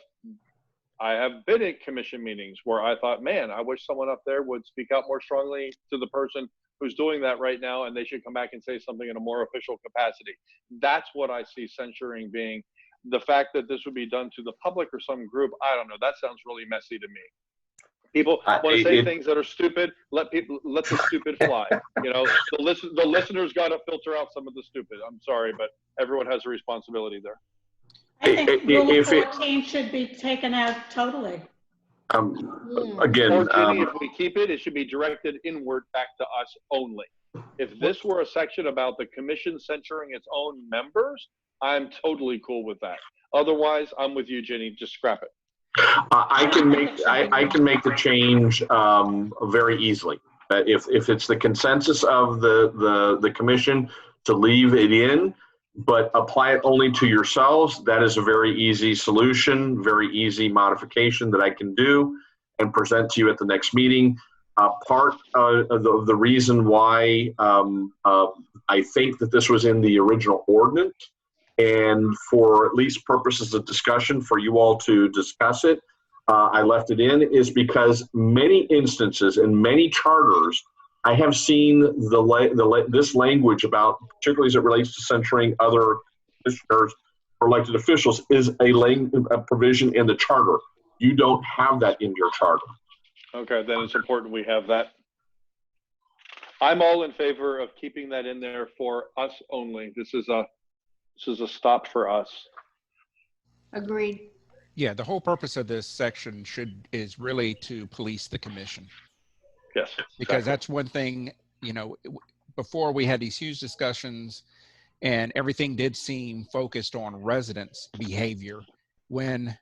been at commission meetings where I thought, man, I wish someone up there would speak out more strongly to the person who's doing that right now, and they should come back and say something in a more official capacity. That's what I see censuring being. The fact that this would be done to the public or some group, I don't know. That sounds really messy to me. People want to say things that are stupid. Let the stupid fly. You know, the listeners got to filter out some of the stupid. I'm sorry, but everyone has a responsibility there. I think Rule 14 should be taken out totally. Again, or Jenny, if we keep it, it should be directed inward back to us only. If this were a section about the commission censuring its own members, I'm totally cool with that. Otherwise, I'm with you, Jenny. Just scrap it. I can make the change very easily. If it's the consensus of the commission to leave it in, but apply it only to yourselves, that is a very easy solution, very easy modification that I can do and present to you at the next meeting. Part of the reason why I think that this was in the original ordinance And for at least purposes of discussion, for you all to discuss it, I left it in is because many instances in many charters, I have seen this language about, particularly as it relates to censuring other commissioners or elected officials, is a provision in the charter. You don't have that in your charter. Okay, then it's important we have that. I'm all in favor of keeping that in there for us only. This is a stop for us. Agreed. Yeah, the whole purpose of this section is really to police the commission. Yes. Because exactly. that's one thing, you know, before we had these huge discussions and everything did seem focused on residents' behavior when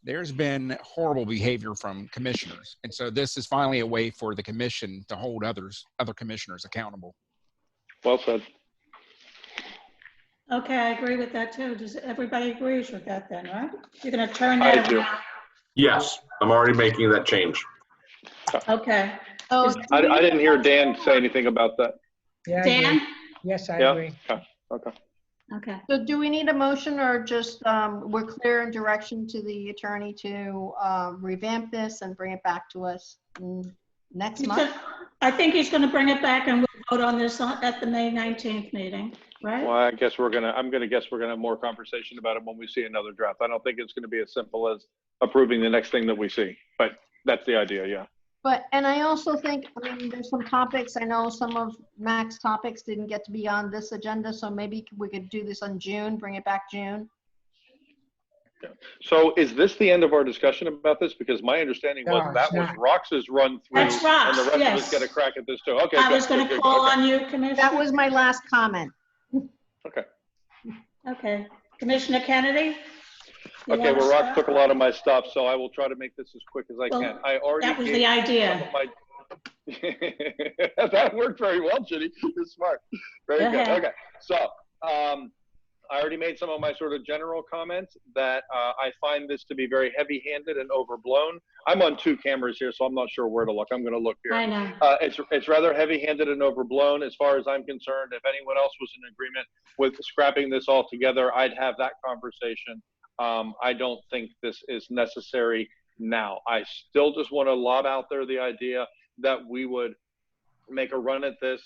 there's been horrible behavior from commissioners. And so this is finally a way for the commission to hold other commissioners accountable. Well said. Okay, I agree with that too. Does everybody agrees with that then, right? You're gonna turn that around. Yes, I'm already making that change. Okay. Oh, I didn't hear Dan say anything about that. Yeah, I Dan? agree. Yes, I Yeah? agree. Okay. Okay. so do we need a motion or just we're clear in direction to the attorney to revamp this and bring it back to us next month? I think he's gonna bring it back and we'll vote on this at the May 19th meeting, right? Well, I'm gonna guess we're gonna have more conversation about it when we see another draft. I don't think it's gonna be as simple as approving the next thing that we see, but that's the idea, yeah. But, and I also think, I mean, there's some topics, I know some of Mac's topics didn't get to be on this agenda, so maybe we could do this on June, bring it back June. Yeah. So is this the end of our discussion about this? Because my understanding was No, that it's was not. Rox's run through That's Rox, and the rest of yes. us get a crack at this too. Okay. I good, was gonna good, call okay. on you, Commissioner. That was my last comment. Okay. Okay. Commissioner Kennedy? You Okay, wanna well, Rox start? took a lot of my stuff, so I will try to make this as quick as I Well, can. I already that was gave the some idea. of my- That worked very well, Ginny. You're smart. Very Go good. ahead. Okay, so I already made some of my sort of general comments that I find this to be very heavy-handed and overblown. I'm on 2 cameras here, so I'm not sure where to look. I'm going to look here. I know. It's rather heavy-handed and overblown as far as I'm concerned. If anyone else was in agreement with scrapping this all together, I'd have that conversation. I don't think this is necessary now. I still just want to lob out there the idea that we would make a run at this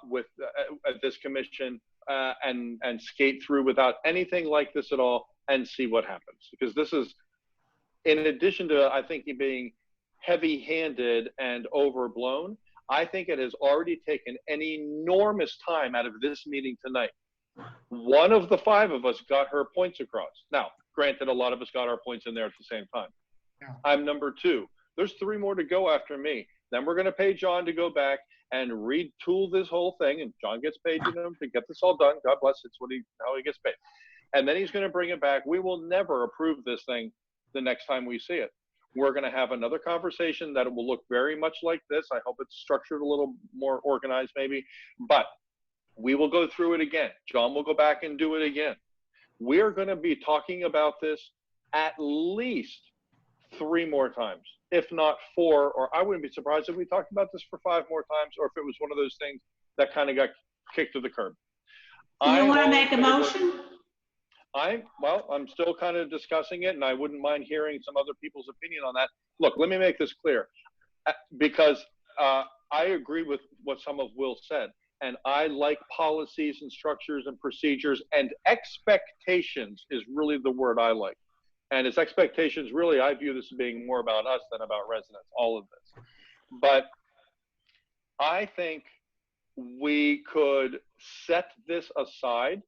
with at this commission and skate through without anything like this at all and see what happens. Because this is, in addition to, I think, being heavy-handed and overblown, I think it has already taken an enormous time out of this meeting tonight. One of the 5 of us got her points across. Now, granted, a lot of us got our points in there at the same time. Yeah. I'm number 2. There's 3 more to go after me. Then we're going to pay John to go back and retool this whole thing, and John gets paid, you know, to get this all done. God bless, it's how he gets paid. And then he's going to bring it back. We will never approve this thing the next time we see it. We're going to have another conversation that will look very much like this. I hope it's structured a little more organized, maybe, but we will go through it again. John will go back and do it again. We're going to be talking about this at least 3 more times, if not 4, or I wouldn't be surprised if we talked about this for 5 more times, or if it was one of those things that kind of got kicked to the curb. Do you want to make a motion? I'm still kind of discussing it, and I wouldn't mind hearing some other people's opinion on that. Look, let me make this clear, because I agree with what some of Will said, and I like policies and structures and procedures, and expectations is really the word I like. And its expectations, really, I view this as being more about us than about residents, all of this. But I think we could set this aside,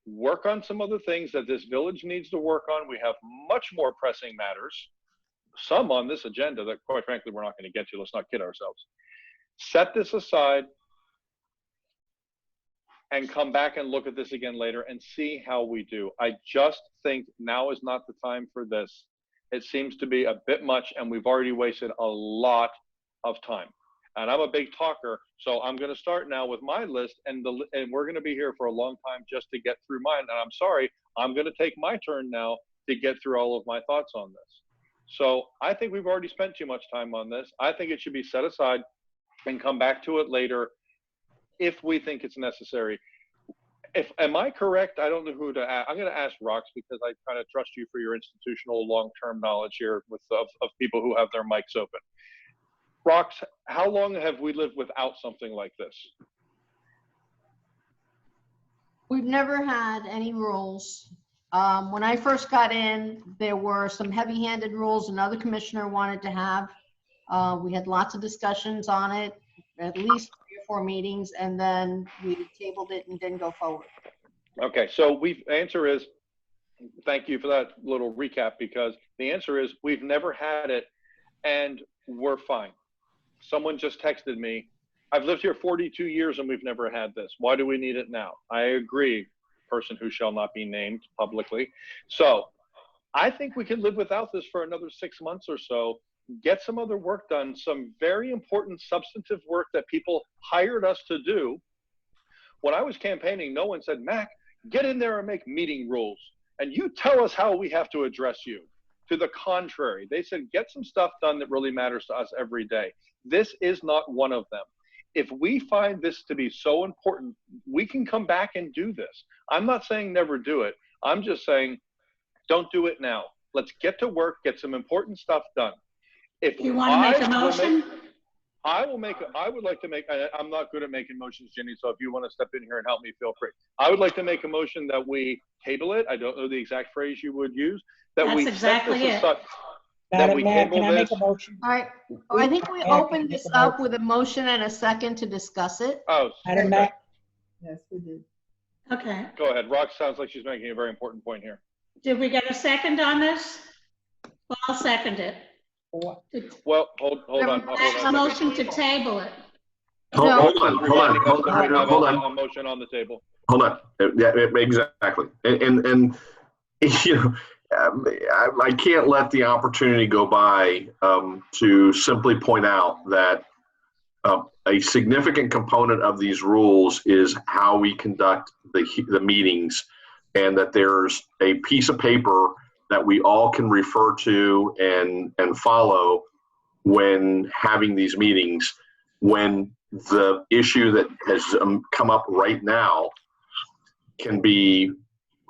work on some other things that this village needs to work on. We have much more pressing matters, some on this agenda that, quite frankly, we're not going to get to. Let's not kid ourselves. Set this aside and come back and look at this again later and see how we do. I just think now is not the time for this. It seems to be a bit much, and we've already wasted a lot of time. And I'm a big talker, so I'm going to start now with my list, and we're going to be here for a long time just to get through mine. And I'm sorry, I'm going to take my turn now to get through all of my thoughts on this. So I think we've already spent too much time on this. I think it should be set aside and come back to it later if we think it's necessary. Am I correct? I don't know who to ask. I'm going to ask Rox because I kind of trust you for your institutional long-term knowledge here of people who have their mics open. Rox, how long have we lived without something like this? We've never had any rules. When I first got in, there were some heavy-handed rules another commissioner wanted to have. We had lots of discussions on it, at least 3 or 4 meetings, and then we tabled it and didn't go forward. Okay, so answer is, thank you for that little recap, because the answer is we've never had it and we're fine. Someone just texted me, I've lived here 42 years and we've never had this. Why do we need it now? I agree, person who shall not be named publicly. So I think we can live without this for another 6 months or so, get some other work done, some very important substantive work that people hired us to do. When I was campaigning, no one said, Mac, get in there and make meeting rules. And you tell us how we have to address you. To the contrary, they said, get some stuff done that really matters to us every day. This is not one of them. If we find this to be so important, we can come back and do this. I'm not saying never do it. I'm just saying, don't do it now. Let's get to work, get some important stuff done. If you want to make a motion? I would like to make, I'm not good at making motions, Jenny, so if you want to step in here and help me, feel free. I would like to make a motion that we table it. I don't know the exact phrase you would use. That we exactly set this aside. Madam Mayor, can I make a motion? All right, I think we opened this up with a motion and a second to discuss it. Oh, Madam Mayor. Yes, we did. Okay. Go ahead. Rox sounds like she's making a very important point here. Did we get a second on this? Well, I'll second it. Well, hold on. A motion to table it. Hold on. A motion on the table. Hold on. Yeah, exactly. And you know, I can't let the opportunity go by to simply point out that a significant component of these rules is how we conduct the meetings, and that there's a piece of paper that we all can refer to and follow when having these meetings, when the issue that has come up right now can be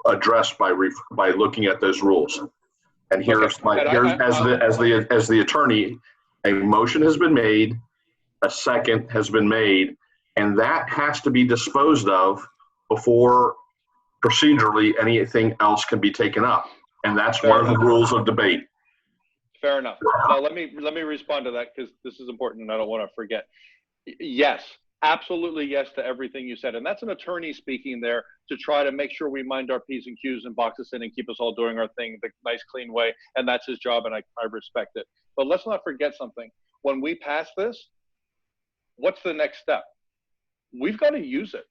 addressed by looking at those rules. And here's as the attorney, a motion has been made, a second has been made, and that has to be disposed of before procedurally anything else can be taken up. And that's one of the rules of debate. Fair enough. Now let me respond to that, because this is important and I don't want to forget. Yes, absolutely yes to everything you said. And that's an attorney speaking there to try to make sure we mind our P's and Q's and box us in and keep us all doing our thing the nice, clean way. And that's his job, and I respect it. But let's not forget something. When we pass this, what's the next step? We've got to use it.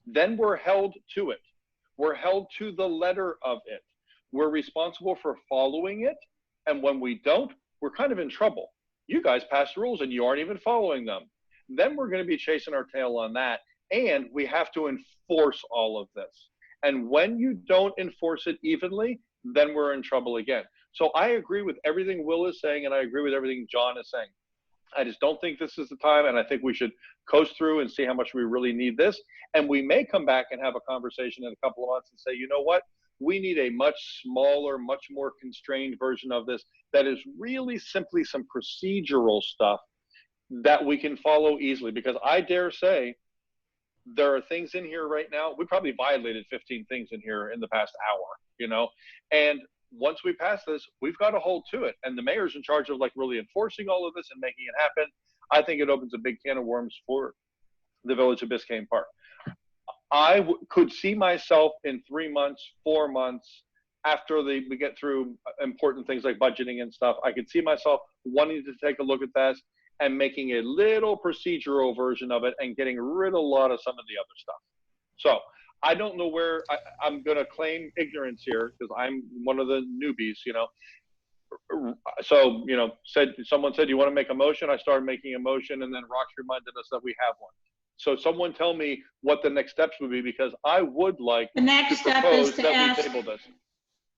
Then we're held to it. We're held to the letter of it. We're responsible for following it. And when we don't, we're kind of in trouble. You guys passed rules and you aren't even following them. Then we're going to be chasing our tail on that. And we have to enforce all of this. And when you don't enforce it evenly, then we're in trouble again. So I agree with everything Will is saying, and I agree with everything John is saying. I just don't think this is the time, and I think we should coast through and see how much we really need this. And we may come back and have a conversation in a couple of months and say, you know what? We need a much smaller, much more constrained version of this that is really simply some procedural stuff that we can follow easily. Because I dare say there are things in here right now. We probably violated 15 things in here in the past hour, you know? And once we pass this, we've got to hold to it. And the mayor's in charge of like really enforcing all of this and making it happen. I think it opens a big can of worms for the village of Biscayne Park. I could see myself in 3 months, 4 months, after we get through important things like budgeting and stuff, I could see myself wanting to take a look at that and making a little procedural version of it and getting rid of a lot of some of the other stuff. So I don't know where I'm going to claim ignorance here, because I'm one of the newbies, you know. So, you know, someone said, you want to make a motion? I started making a motion, and then Rox reminded us that we have one. So someone tell me what the next steps would be, because I would like the next to step propose is to that ask, we table this.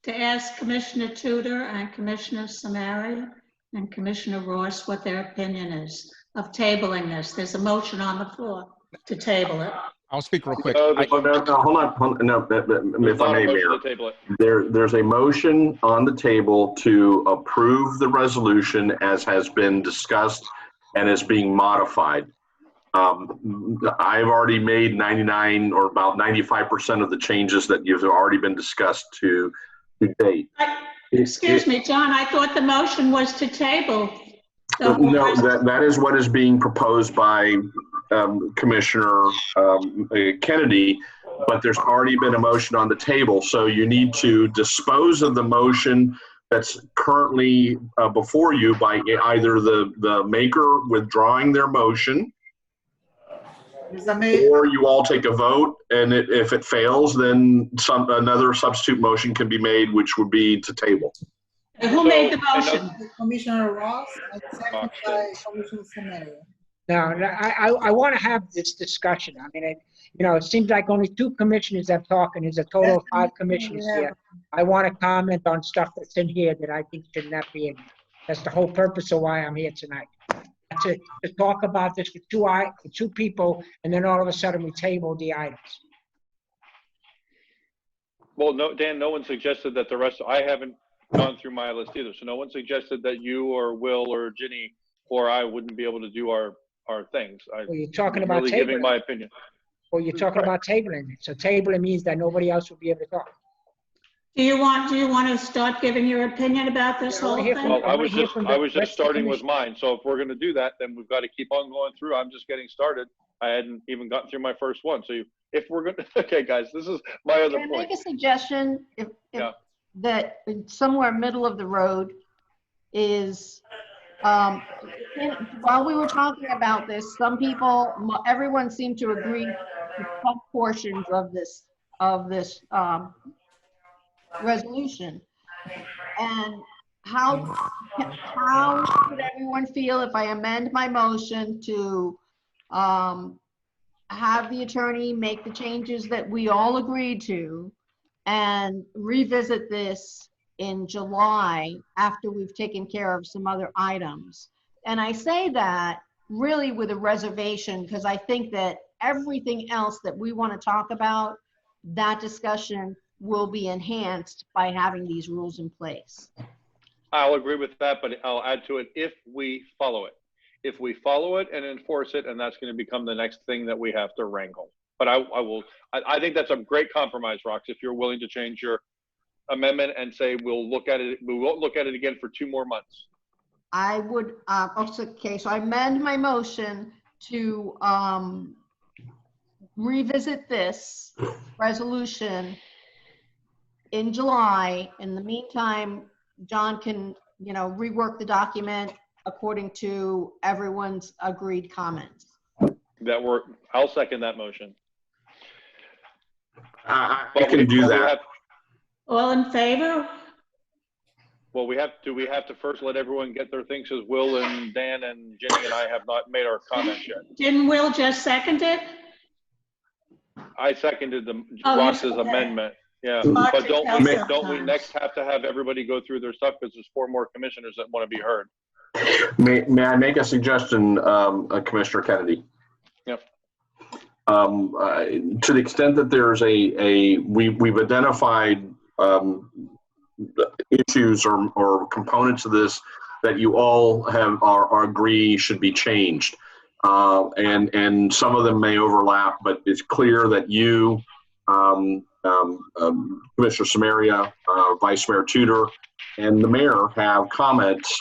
To ask Commissioner Tudor and Commissioner Samaria and Commissioner Ross what their opinion is of tabling this. There's a motion on the floor to table it. I'll speak real quick. No, there's Oh, no, no, hold on. No, there's if I not a may, motion Mayor. to table it. There's a motion on the table to approve the resolution as has been discussed and is being modified. I've already made 99 or about 95% of the changes that you've already been discussed to date. Excuse me, John, I thought the motion was to table. the whole No, res- that is what is being proposed by Commissioner Kennedy, but there's already been a motion on the table. So you need to dispose of the motion that's currently before you by either the maker withdrawing their motion, or you all take a vote, and if it fails, then another substitute motion can be made, which would be to table. Who made the motion? Commissioner Ross, and second by Commissioner Samaria. Now, I want to have this discussion. I mean, it seems like only 2 commissioners have talked, and there's a total of 5 commissioners here. I want to comment on stuff that's in here that I think should not be in here. That's the whole purpose of why I'm here tonight. To talk about this for two people, and then all of a sudden we table the items. Well, no, Dan, no one suggested that the rest, I haven't gone through my list either. So no one suggested that you or Will or Ginny or I wouldn't be able to do our things. Well, you're talking about really giving my opinion. Well, you're talking about tabling it. So tabling means that nobody else will be able to talk. Do you want to start giving your opinion about this whole thing? Well, I was just starting with mine. So if we're going to do that, then we've got to keep on going through. I'm just getting started. I hadn't even gotten through my first one. So if we're going to, okay, guys, this is my other Can I point. make a suggestion? If Yeah. that somewhere middle of the road is, while we were talking about this, everyone seemed to agree with some portions of this resolution. And how would everyone feel if I amend my motion to have the attorney make the changes that we all agreed to and revisit this in July after we've taken care of some other items? And I say that really with a reservation, because I think that everything else that we want to talk about, that discussion will be enhanced by having these rules in place. I'll agree with that, but I'll add to it if we follow it. If we follow it and enforce it, and that's going to become the next thing that we have to wrangle. But I think that's a great compromise, Rox, if you're willing to change your amendment and say we won't look at it again for 2 more months. I would, okay, so I amend my motion to revisit this resolution in July. In the meantime, John can, rework the document according to everyone's agreed comments. I'll second that motion. I can do that. All in favor? Well, we have to first let everyone get their things, because Will and Dan and Jenny and I have not made our comments yet. Didn't Will just second it? I seconded okay. Rox's amendment. Yeah, Rox but itself don't we sometimes. next have to have everybody go through their stuff, because there's 4 more commissioners that want to be heard. May I make a suggestion, Commissioner Kennedy? Yep. To the extent that there's we've identified issues or components of this that you all agree should be changed, and some of them may overlap, but it's clear that you, Commissioner Samaria, Vice Mayor Tudor, and the mayor have comments.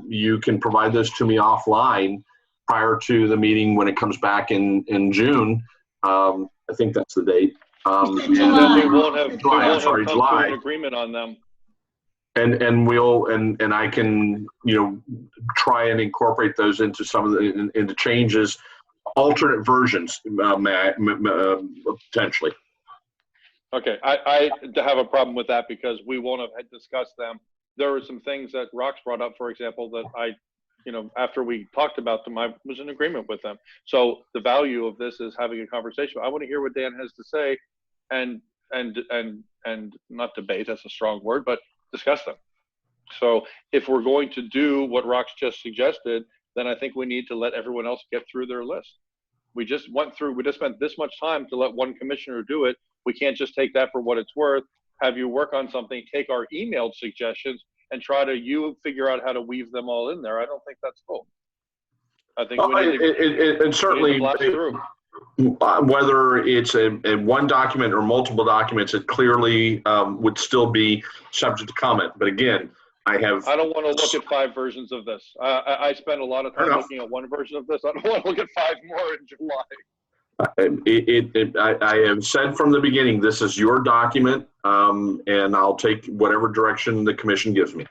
You can provide those to me offline prior to the meeting when it comes back in June. I think that's the date. And then we won't have come to July. an agreement on them. And I can try and incorporate those into some of into changes, alternate versions, potentially. Okay, I have a problem with that because we won't have discussed them. There were some things that Rox brought up, for example, that after we talked about them, I was in agreement with them. So the value of this is having a conversation. I want to hear what Dan has to say, and not debate, that's a strong word, but discuss them. So if we're going to do what Rox just suggested, then I think we need to let everyone else get through their list. We just spent this much time to let one commissioner do it. We can't just take that for what it's worth, have you work on something, take our emailed suggestions and try to figure out how to weave them all in there. I don't think that's cool. I think we need to, and certainly, blast through. Whether it's a one document or multiple documents, it clearly would still be subject to comment. But again, I don't want to look at 5 versions of this. I spent a lot of time looking at one version of this. I don't want to look at 5 more in July. I have said from the beginning, this is your document, and I'll take whatever direction the commission gives me.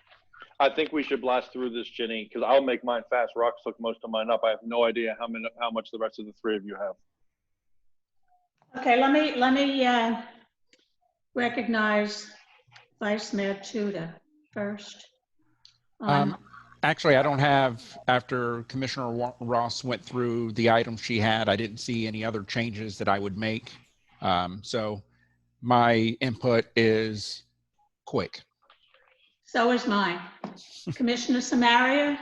I think we should blast through this, Ginny, because I'll make mine fast. Rox took most of mine up. I have no idea how much the rest of the 3 of you have. Okay, let me recognize Vice Mayor Tudor first. Actually, I don't have, after Commissioner Ross went through the items she had, I didn't see any other changes that I would make. So my input is quick. So is mine. Commissioner Samaria?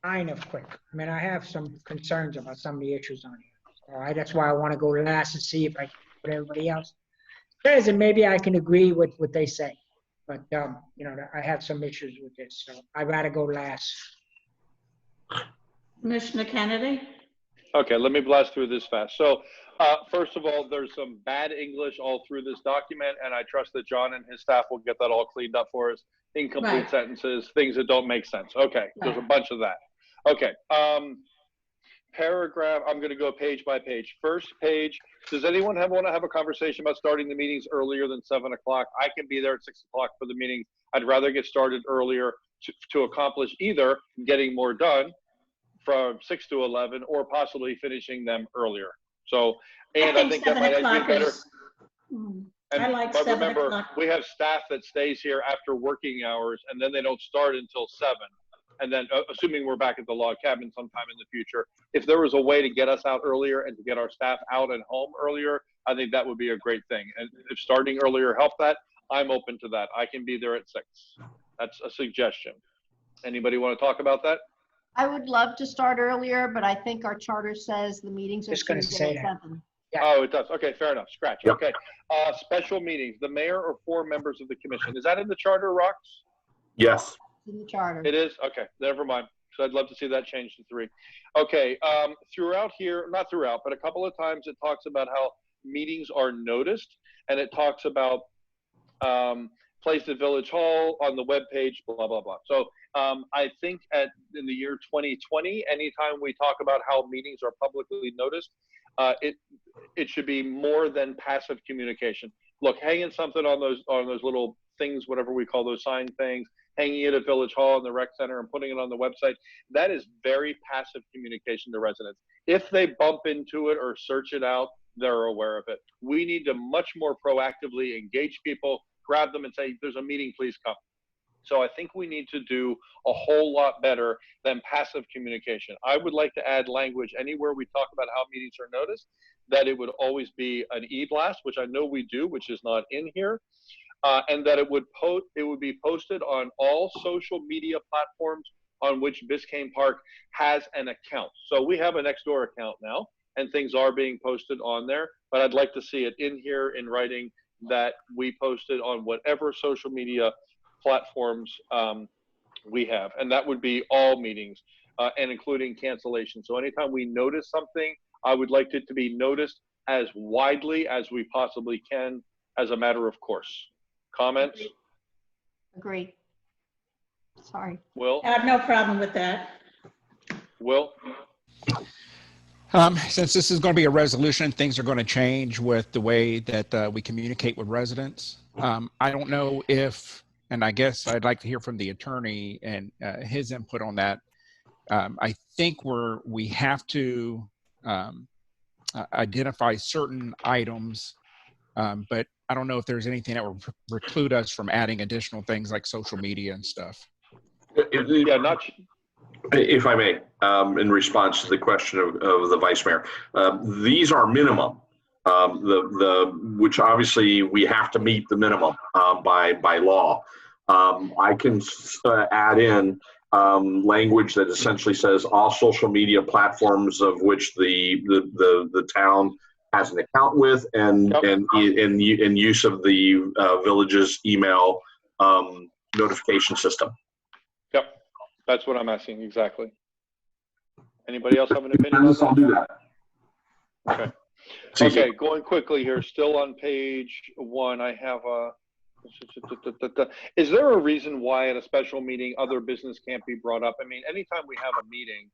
Kind of quick. I mean, I have some concerns about some of the issues on here. All right, that's why I want to go last and see if I can put everybody else says, and maybe I can agree with what they say. But you know, I have some issues with this, so I'd rather go last. Commissioner Kennedy? Okay, let me blast through this fast. So first of all, there's some bad English all through this document, and I trust that John and his staff will get that all cleaned up for us. Incomplete sentences, things that don't make sense. Okay, there's a bunch of that. Okay, paragraph, I'm going to go page by page. First page, does anyone want to have a conversation about starting the meetings earlier than 7 o'clock? I can be there at 6 o'clock for the meeting. I'd rather get started earlier to accomplish either getting more done from 6 to 11 or possibly finishing them earlier. So, and I think that might be better. But remember, we have staff that stays here after working hours and then they don't start until 7. And then assuming we're back at the log cabin sometime in the future, if there was a way to get us out earlier and to get our staff out and home earlier, I think that would be a great thing. And if starting earlier helped that, I'm open to that. I can be there at 6. That's a suggestion. Anybody want to talk about that? I would love to start earlier, but I think our charter says the meetings are Just going to say that. 7. Yeah. Oh, it does. Okay, fair enough. Scratch. Yep. Okay. Special meetings, the mayor or 4 members of the commission. Is that in the charter, Rox? Yes. In the charter. It is? Okay, never mind. So I'd love to see that change to 3. Okay, throughout here, not throughout, but a couple of times it talks about how meetings are noticed, and it talks about placed at Village Hall, on the webpage, blah, blah, blah. So I think in the year 2020, anytime we talk about how meetings are publicly noticed, it should be more than passive communication. Look, hanging something on those little things, whatever we call those sign things, hanging it at Village Hall in the rec center and putting it on the website, that is very passive communication to residents. If they bump into it or search it out, they're aware of it. We need to much more proactively engage people, grab them and say, there's a meeting, please come. So I think we need to do a whole lot better than passive communication. I would like to add language anywhere we talk about how meetings are noticed, that it would always be an e-blast, which I know we do, which is not in here. And that it would be posted on all social media platforms on which Biscayne Park has an account. So we have a Nextdoor account now, and things are being posted on there. But I'd like to see it in here in writing that we posted on whatever social media platforms we have, and that would be all meetings and including cancellation. So anytime we notice something, I would like it to be noticed as widely as we possibly can, as a matter of course. Comments? Agree. Sorry. Will? I have no problem with that. Will? Since this is going to be a resolution, things are going to change with the way that we communicate with residents. I don't know if, and I guess I'd like to hear from the attorney and his input on that. I think we have to identify certain items, but I don't know if there's anything that would preclude us from adding additional things like social media and stuff. Yeah, not. If I may, in response to the question of the vice mayor, these are minimum, which obviously we have to meet the minimum by law. I can add in language that essentially says all social media platforms of which the town has an account with, and in use of the village's email notification system. Yep, that's what I'm asking exactly. Anybody else have an opinion on that? I'll do that. Okay. Okay, going quickly here, still on page 1, I have a, is there a reason why at a special meeting other business can't be brought up? I mean, anytime we have a meeting,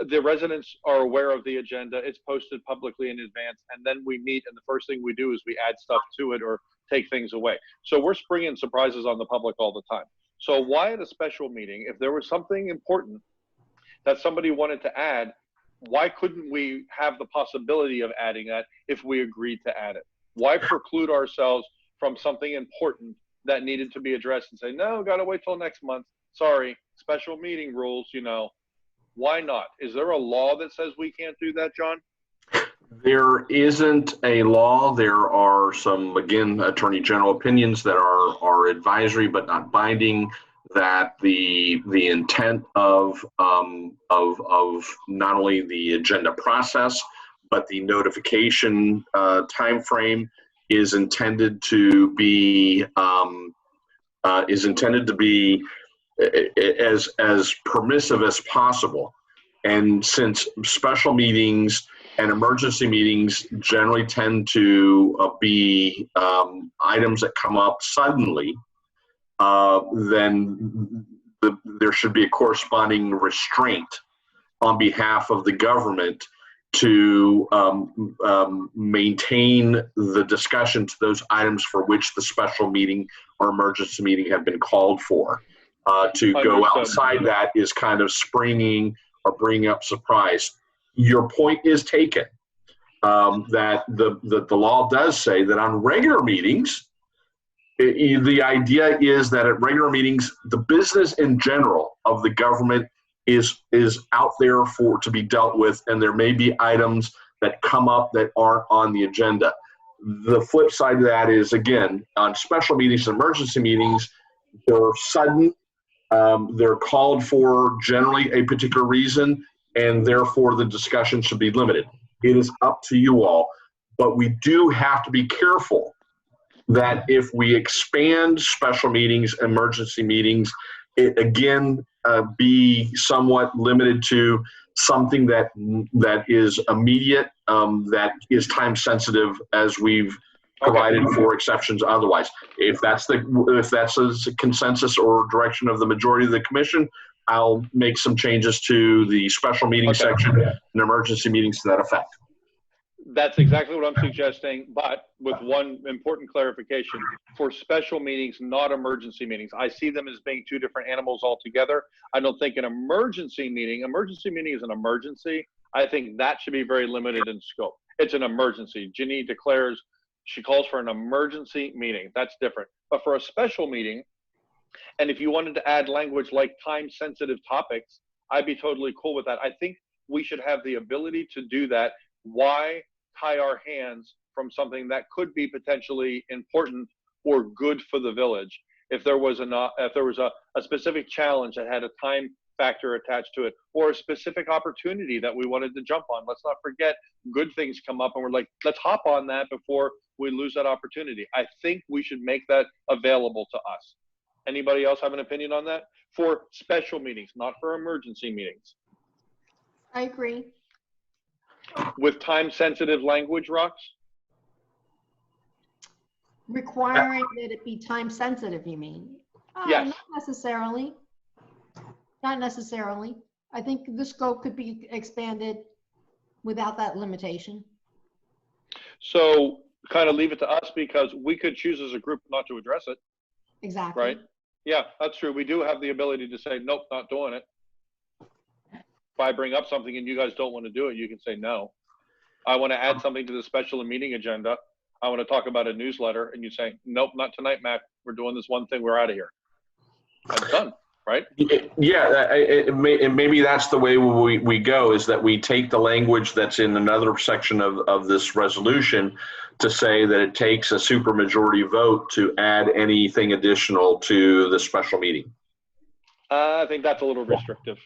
the residents are aware of the agenda, it's posted publicly in advance, and then we meet, and the first thing we do is we add stuff to it or take things away. So we're springing surprises on the public all the time. So why at a special meeting, if there was something important that somebody wanted to add, why couldn't we have the possibility of adding that if we agreed to add it? Why preclude ourselves from something important that needed to be addressed and say, no, gotta wait till next month. Sorry, special meeting rules, you know. Why not? Is there a law that says we can't do that, John? There isn't a law. There are some, again, Attorney General opinions that are advisory but not binding, that the intent of not only the agenda process but the notification time frame is intended to be as permissive as possible. And since special meetings and emergency meetings generally tend to be items that come up suddenly, then there should be a corresponding restraint on behalf of the government to maintain the discussion to those items for which the special meeting or emergency meeting have been called for. To go outside that is kind of springing or bringing up surprise. Your point is taken, that the law does say that on regular meetings, the idea is that at regular meetings, the business in general of the government is out there to be dealt with, and there may be items that come up that aren't on the agenda. The flip side of that is, again, on special meetings and emergency meetings, they're sudden, they're called for generally a particular reason, and therefore the discussion should be limited. It is up to you all, but we do have to be careful that if we expand special meetings, emergency meetings, it again be somewhat limited to something that is immediate, that is time sensitive, as we've provided for exceptions otherwise. If that's a consensus or direction of the majority of the commission, I'll make some changes to the special meeting section and emergency meetings to that effect. That's exactly what I'm suggesting, but with one important clarification. For special meetings, not emergency meetings. I see them as being two different animals altogether. I don't think an emergency meeting is an emergency. I think that should be very limited in scope. It's an emergency. Ginny declares, she calls for an emergency meeting. That's different. But for a special meeting, and if you wanted to add language like time-sensitive topics, I'd be totally cool with that. I think we should have the ability to do that. Why tie our hands from something that could be potentially important or good for the village? If there was a specific challenge that had a time factor attached to it, or a specific opportunity that we wanted to jump on. Let's not forget, good things come up and we're like, let's hop on that before we lose that opportunity. I think we should make that available to us. Anybody else have an opinion on that? For special meetings, not for emergency meetings. I agree. With time-sensitive language, Rox? Requiring that it be time sensitive, you mean? Yes. Not necessarily. Not necessarily. I think the scope could be expanded without that limitation. So kind of leave it to us, because we could choose as a group not to address it. Exactly. Right? Yeah, that's true. We do have the ability to say, nope, not doing it. If I bring up something and you guys don't want to do it, you can say no. I want to add something to the special meeting agenda. I want to talk about a newsletter, and you say, nope, not tonight, Matt. We're doing this one thing. We're out of here. I'm done, right? Yeah, maybe that's the way we go, is that we take the language that's in another section of this resolution to say that it takes a supermajority vote to add anything additional to the special meeting. I think that's a little restrictive.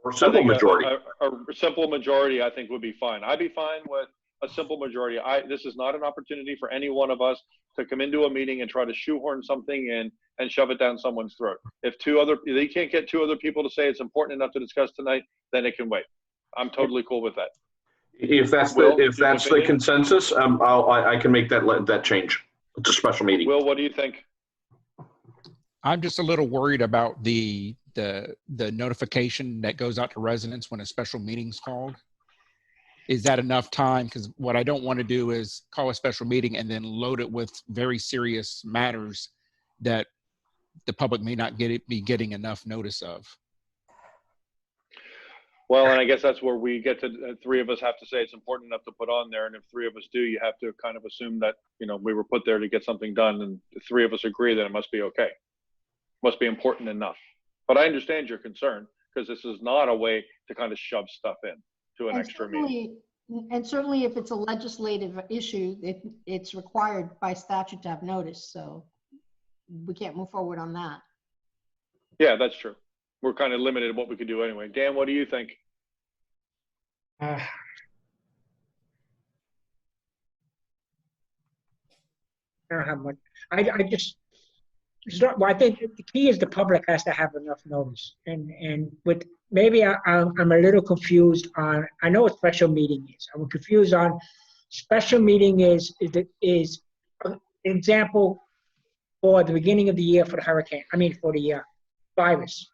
Or simple majority. A simple majority, I think, would be fine. I'd be fine with a simple majority. This is not an opportunity for any one of us to come into a meeting and try to shoehorn something in and shove it down someone's throat. If they can't get 2 other people to say it's important enough to discuss tonight, then it can wait. I'm totally cool with that. If that's the consensus, I can make that change. It's a special meeting. Will, what do you think? I'm just a little worried about the notification that goes out to residents when a special meeting's called. Is that enough time? Because what I don't want to do is call a special meeting and then load it with very serious matters that the public may not be getting enough notice of. Well, and I guess that's where we get to 3 of us have to say it's important enough to put on there. And if 3 of us do, you have to kind of assume that, we were put there to get something done. And if 3 of us agree, then it must be okay. Must be important enough. But I understand your concern, because this is not a way to kind of shove stuff in to an extra meeting. And certainly if it's a legislative issue, it's required by statute to have notice. So we can't move forward on that. Yeah, that's true. We're kind of limited in what we could do anyway. Dan, what do you think? I don't have much. I think the key is the public has to have enough notice, and with maybe I'm a little confused on. I know what special meeting is. I'm confused on special meeting is an example for the beginning of the year for the hurricane. For the virus.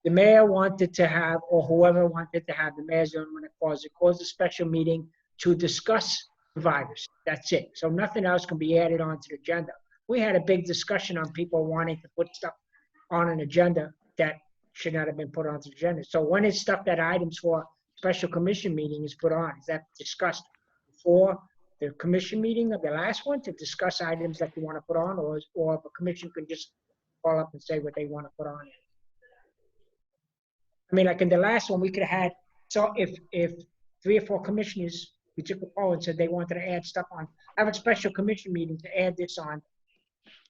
The mayor wanted to have, or whoever wanted to have, the mayor's the only one that calls a special meeting to discuss the virus. That's it. So nothing else can be added onto the agenda. We had a big discussion on people wanting to put stuff on an agenda that should not have been put onto the agenda. So when is stuff that items for special commission meeting is put on? Is that discussed before the commission meeting of the last one to discuss items that you want to put on, or if a commission can just call up and say what they want to put on? Like in the last one, we could have had, so if 3 or 4 commissioners, we took a poll and said they wanted to add stuff on, have a special commission meeting to add this on,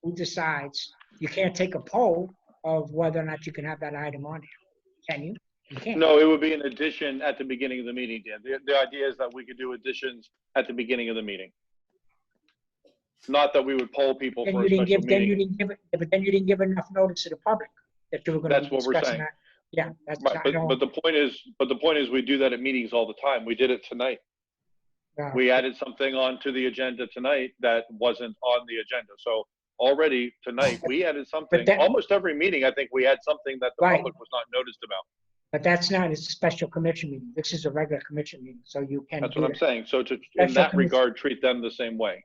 who decides? You can't take a poll of whether or not you can have that item on here, can you? You can't. No, it would be an addition at the beginning of the meeting, Dan. The idea is that we could do additions at the beginning of the meeting. Not that we would poll people for a special meeting. But then you didn't give enough notice to the public that you were going to be discussing that. That's what we're saying. Yeah, that's right. But the point is we do that at meetings all the time. We did it tonight. Yeah. We added something onto the agenda tonight that wasn't on the agenda. So already tonight we added something. Almost every meeting, I think we had something that the public was not noticed about. But that's not a special commission meeting. This is a regular commission meeting, so you can. That's what I'm saying. So in that regard, treat them the same way.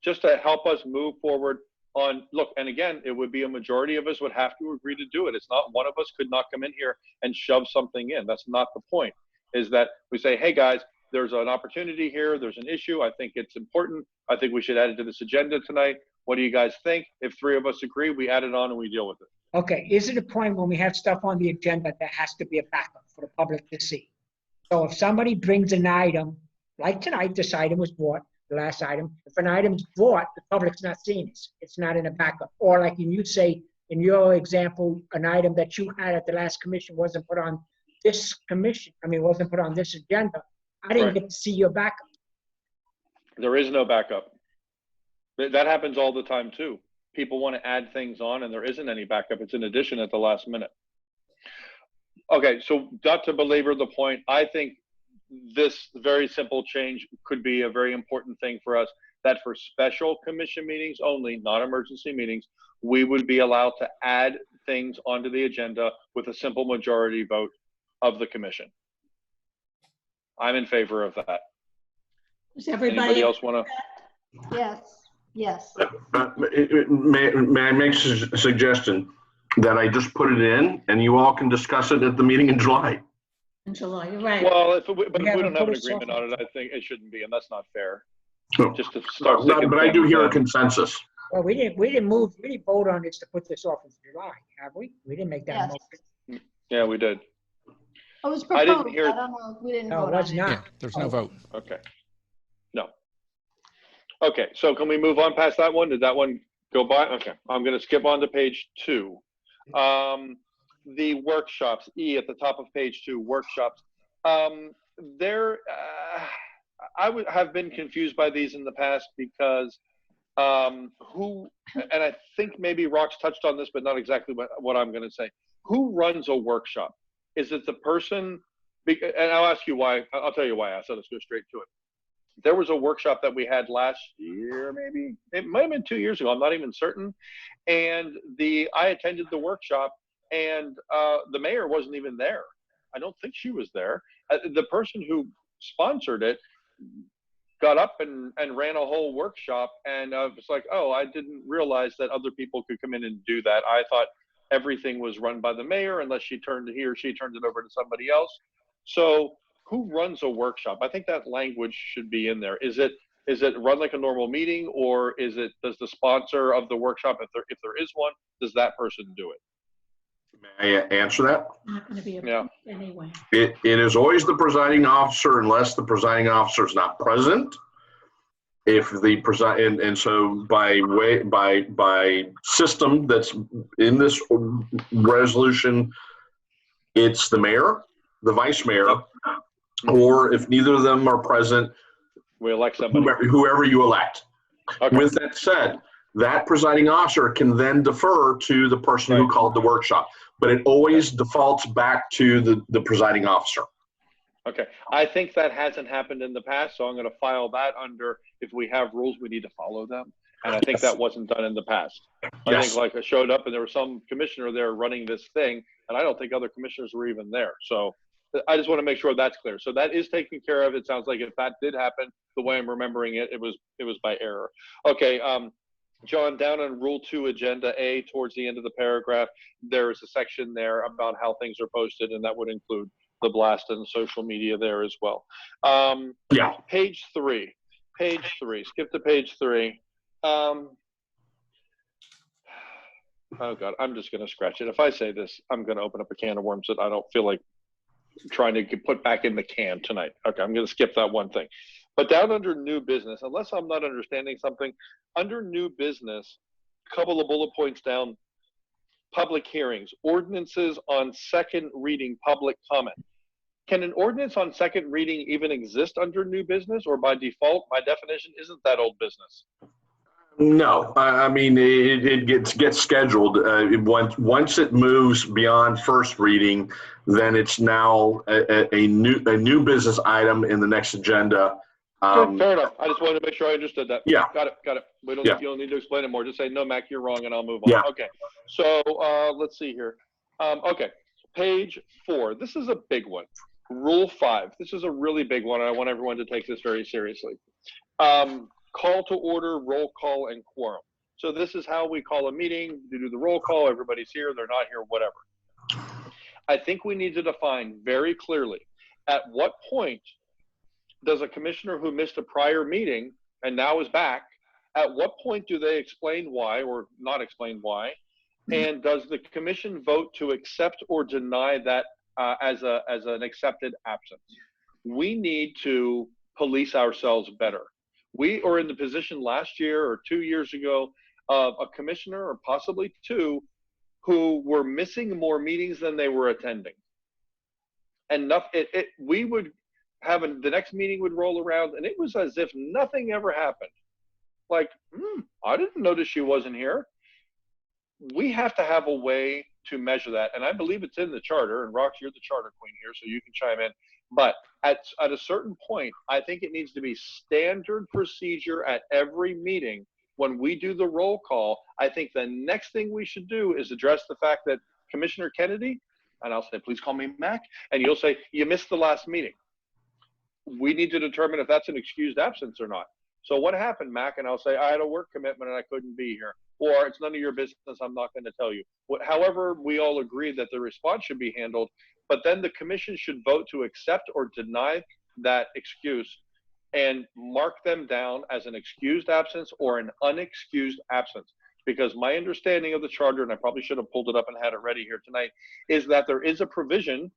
Just to help us move forward. And again, it would be a majority of us would have to agree to do it. It's not one of us could not come in here and shove something in. That's not the point. Is that we say, hey guys, there's an opportunity here. There's an issue. I think it's important. I think we should add it to this agenda tonight. What do you guys think? If 3 of us agree, we add it on and we deal with it. Okay. Is it a point when we have stuff on the agenda that has to be a backup for the public to see? So if somebody brings an item, like tonight, this item was brought. The last item, if an item's bought, the public's not seeing it. It's not in a backup. Or like you say, in your example, an item that you had at the last commission wasn't put on this commission. Wasn't put on this agenda. I didn't get to see your backup. There is no backup. That happens all the time too. People want to add things on and there isn't any backup. It's an addition at the last minute. Okay, so not to belabor the point, I think this very simple change could be a very important thing for us, that for special commission meetings only, not emergency meetings, we would be allowed to add things onto the agenda with a simple majority vote of the commission. I'm in favor of that. Does everybody Anybody else want to? Yes. May I make a suggestion that I just put it in and you all can discuss it at the meeting in July? In July, you're right. Well, if we don't have an agreement on it, I think it shouldn't be, and that's not fair. Just to start. But I do hear a consensus. Well, we didn't vote on this to put this off in July, have we? We didn't make that motion. Yeah, we did. It was proposed. I didn't hear. I don't know. We didn't vote it was on not. it. Yeah, there's no vote. Okay. No. Okay, so can we move on past that one? Did that one go by? Okay, I'm going to skip on to page 2. The workshops, E at the top of page 2, workshops. There, I would have been confused by these in the past because who, and I think maybe Rox touched on this, but not exactly what I'm going to say. Who runs a workshop? Is it the person? And I'll ask you why. I'll tell you why. So let's go straight to it. There was a workshop that we had last year, maybe it might have been 2 years ago. I'm not even certain. And I attended the workshop, and the mayor wasn't even there. I don't think she was there. The person who sponsored it got up and ran a whole workshop, and I was like, oh, I didn't realize that other people could come in and do that. I thought everything was run by the mayor unless he or she turned it over to somebody else. So who runs a workshop? I think that language should be in there. Is it run like a normal meeting, or does the sponsor of the workshop, if there is one, does that person do it? May I answer that? Not going to be Yeah. anyway. It is always the presiding officer unless the presiding officer is not present. If the and so by system that's in this resolution, it's the mayor, the vice mayor, or if neither of them are present, we elect somebody. Whoever you elect. Okay. With that said, that presiding officer can then defer to the person who called the workshop, but it always defaults back to the presiding officer. Okay, I think that hasn't happened in the past, so I'm going to file that under, if we have rules, we need to follow them. And I think that wasn't done in the past. I think like I showed up and there was some commissioner there running this thing, and I don't think other commissioners were even there. So I just want to make sure that's clear. So that is taken care of. It sounds like if that did happen, the way I'm remembering it, it was by error. Okay, John, down on Rule 2, Agenda A, towards the end of the paragraph, there is a section there about how things are posted, and that would include the blast and social media there as well. Page 3. Skip to page 3. Oh God, I'm just going to scratch it. If I say this, I'm going to open up a can of worms that I don't feel like trying to put back in the can tonight. Okay, I'm going to skip that one thing. But down under new business, unless I'm not understanding something, under new business, a couple of bullet points down, public hearings, ordinances on second reading, public comment. Can an ordinance on second reading even exist under new business, or by default, by definition, isn't that old business? No, I mean, it gets scheduled. Once it moves beyond first reading, then it's now a new business item in the next agenda. Good, fair enough. I just wanted to make sure I understood that. Yeah. Got it. You don't need to explain it more. Just say, no, Mac, you're wrong, and I'll move on. Yeah. Okay. So let's see here. Okay. Page 4. This is a big one. Rule 5. This is a really big one, and I want everyone to take this very seriously. Call to order, roll call, and quorum. So this is how we call a meeting. You do the roll call. Everybody's here. They're not here, whatever. I think we need to define very clearly at what point does a commissioner who missed a prior meeting and now is back, at what point do they explain why or not explain why? And does the commission vote to accept or deny that as an accepted absence? We need to police ourselves better. We are in the position last year or 2 years ago of a commissioner, or possibly two, who were missing more meetings than they were attending. Enough, we would have the next meeting would roll around, and it was as if nothing ever happened. Like, I didn't notice she wasn't here. We have to have a way to measure that, and I believe it's in the charter. And Rox, you're the charter queen here, so you can chime in. But at a certain point, I think it needs to be standard procedure at every meeting. When we do the roll call, I think the next thing we should do is address the fact that Commissioner Kennedy, and I'll say, please call me Mac, and you'll say, you missed the last meeting. We need to determine if that's an excused absence or not. So what happened, Mac? And I'll say, I had a work commitment and I couldn't be here. Or it's none of your business, I'm not going to tell you. However, we all agree that the response should be handled, but then the commission should vote to accept or deny that excuse and mark them down as an excused absence or an unexcused absence. Because my understanding of the charter, and I probably should have pulled it up and had it ready here tonight, is that there is a provision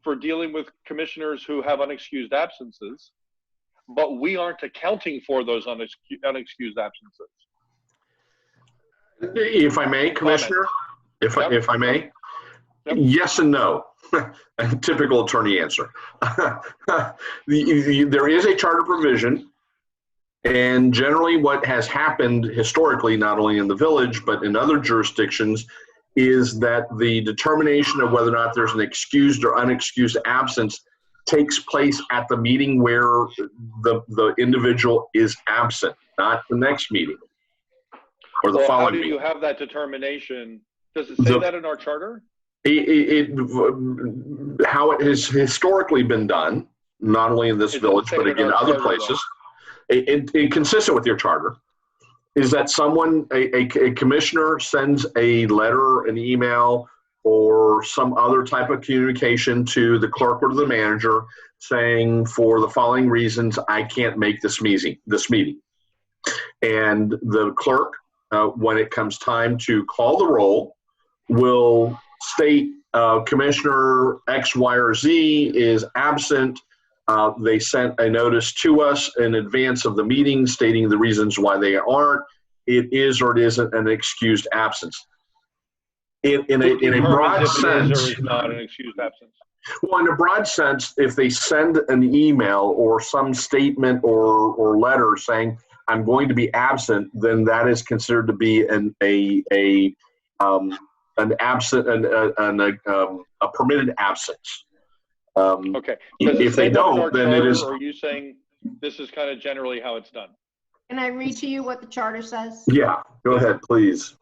for dealing with commissioners who have unexcused absences, but we aren't accounting for those unexcused absences. If I may, Commissioner, if I may. Yep. Yes and no. A typical attorney answer. There is a charter provision, and generally what has happened historically, not only in the village, but in other jurisdictions, is that the determination of whether or not there's an excused or unexcused absence takes place at the meeting where the individual is absent, not the next meeting or the following How do meeting. you have that determination? Does it say that in our charter? How it has historically been done, not only in this village, but again, other places, consistent with your charter, is that a commissioner sends a letter, an email, or some other type of communication to the clerk or to the manager saying, for the following reasons, I can't make this meeting. And the clerk, when it comes time to call the roll, will state Commissioner X, Y, or Z is absent. They sent a notice to us in advance of the meeting stating the reasons why they aren't. It is or it isn't an excused absence. In a broad sense, or is not an excused absence. Well, in a broad sense, if they send an email or some statement or letter saying I'm going to be absent, then that is considered to be an absent a permitted absence. Okay. If they don't, then it is. Or are you saying this is kind of generally how it's done? Can I read to you what the charter says? Yeah, go ahead, please.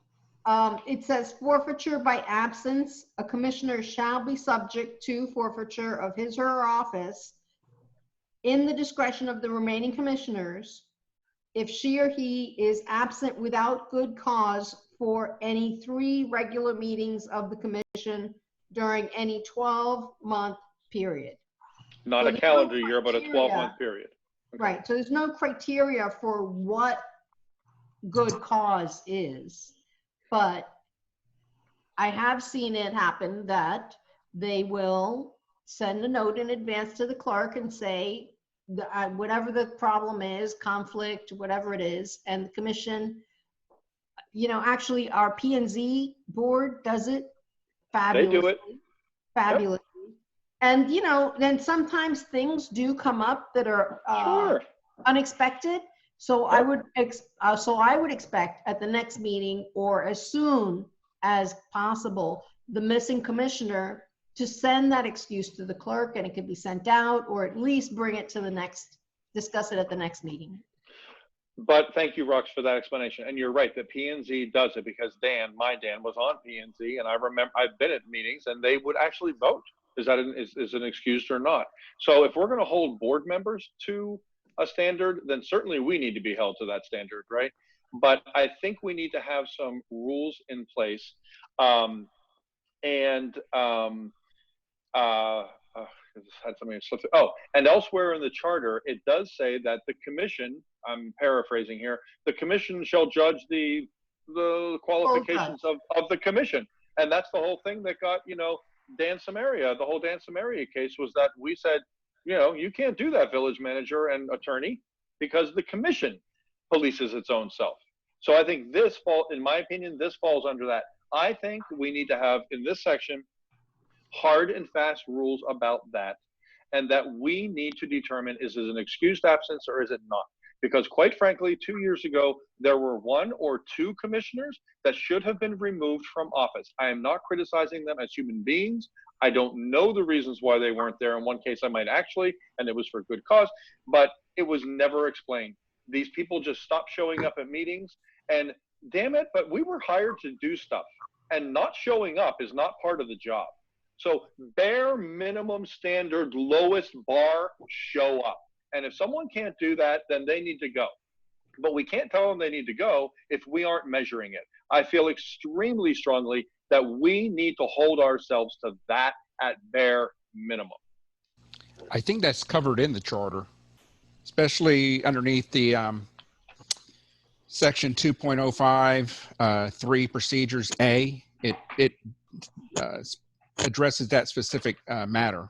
It says forfeiture by absence. A commissioner shall be subject to forfeiture of his or her office in the discretion of the remaining commissioners if she or he is absent without good cause for any 3 regular meetings of the commission during any 12-month period. Not a calendar year, but a 12-month period. Okay. Right. So there's no criteria for what good cause is. But I have seen it happen that they will send a note in advance to the clerk and say, whatever the problem is, conflict, whatever it is, and the commission, actually our P&Z board does it fabulously. They do it. Fabulously. Yep. And, then sometimes things do come up that are unexpected. So I would expect at the next meeting or as soon as possible, the missing commissioner to send that excuse to the clerk, and it could be sent out or at least bring it to discuss it at the next meeting. But thank you, Rox, for that explanation. And you're right that P&Z does it because my Dan was on P&Z, and I remember I've been at meetings and they would actually vote. Is that is an excuse or not? So if we're going to hold board members to a standard, then certainly we need to be held to that standard, right? But I think we need to have some rules in place. Had something slipped. And elsewhere in the charter, it does say that the commission, I'm paraphrasing here, the commission shall judge the qualifications of the commission. And that's the whole thing that got, Dan Samaria, the whole Dan Samaria case was that we said, you can't do that, village manager and attorney, because the commission polices its own self. So I think in my opinion, this falls under that. I think we need to have in this section hard and fast rules about that, and that we need to determine, is it an excused absence or is it not? Because quite frankly, 2 years ago, there were 1 or 2 commissioners that should have been removed from office. I am not criticizing them as human beings. I don't know the reasons why they weren't there. In one case, I might actually, and it was for good cause, but it was never explained. These people just stopped showing up at meetings, and damn it, but we were hired to do stuff, and not showing up is not part of the job. So bare minimum standard, lowest bar, show up. And if someone can't do that, then they need to go. But we can't tell them they need to go if we aren't measuring it. I feel extremely strongly that we need to hold ourselves to that at bare minimum. I think that's covered in the charter, especially underneath the section 2.05, 3 procedures A. It addresses that specific matter.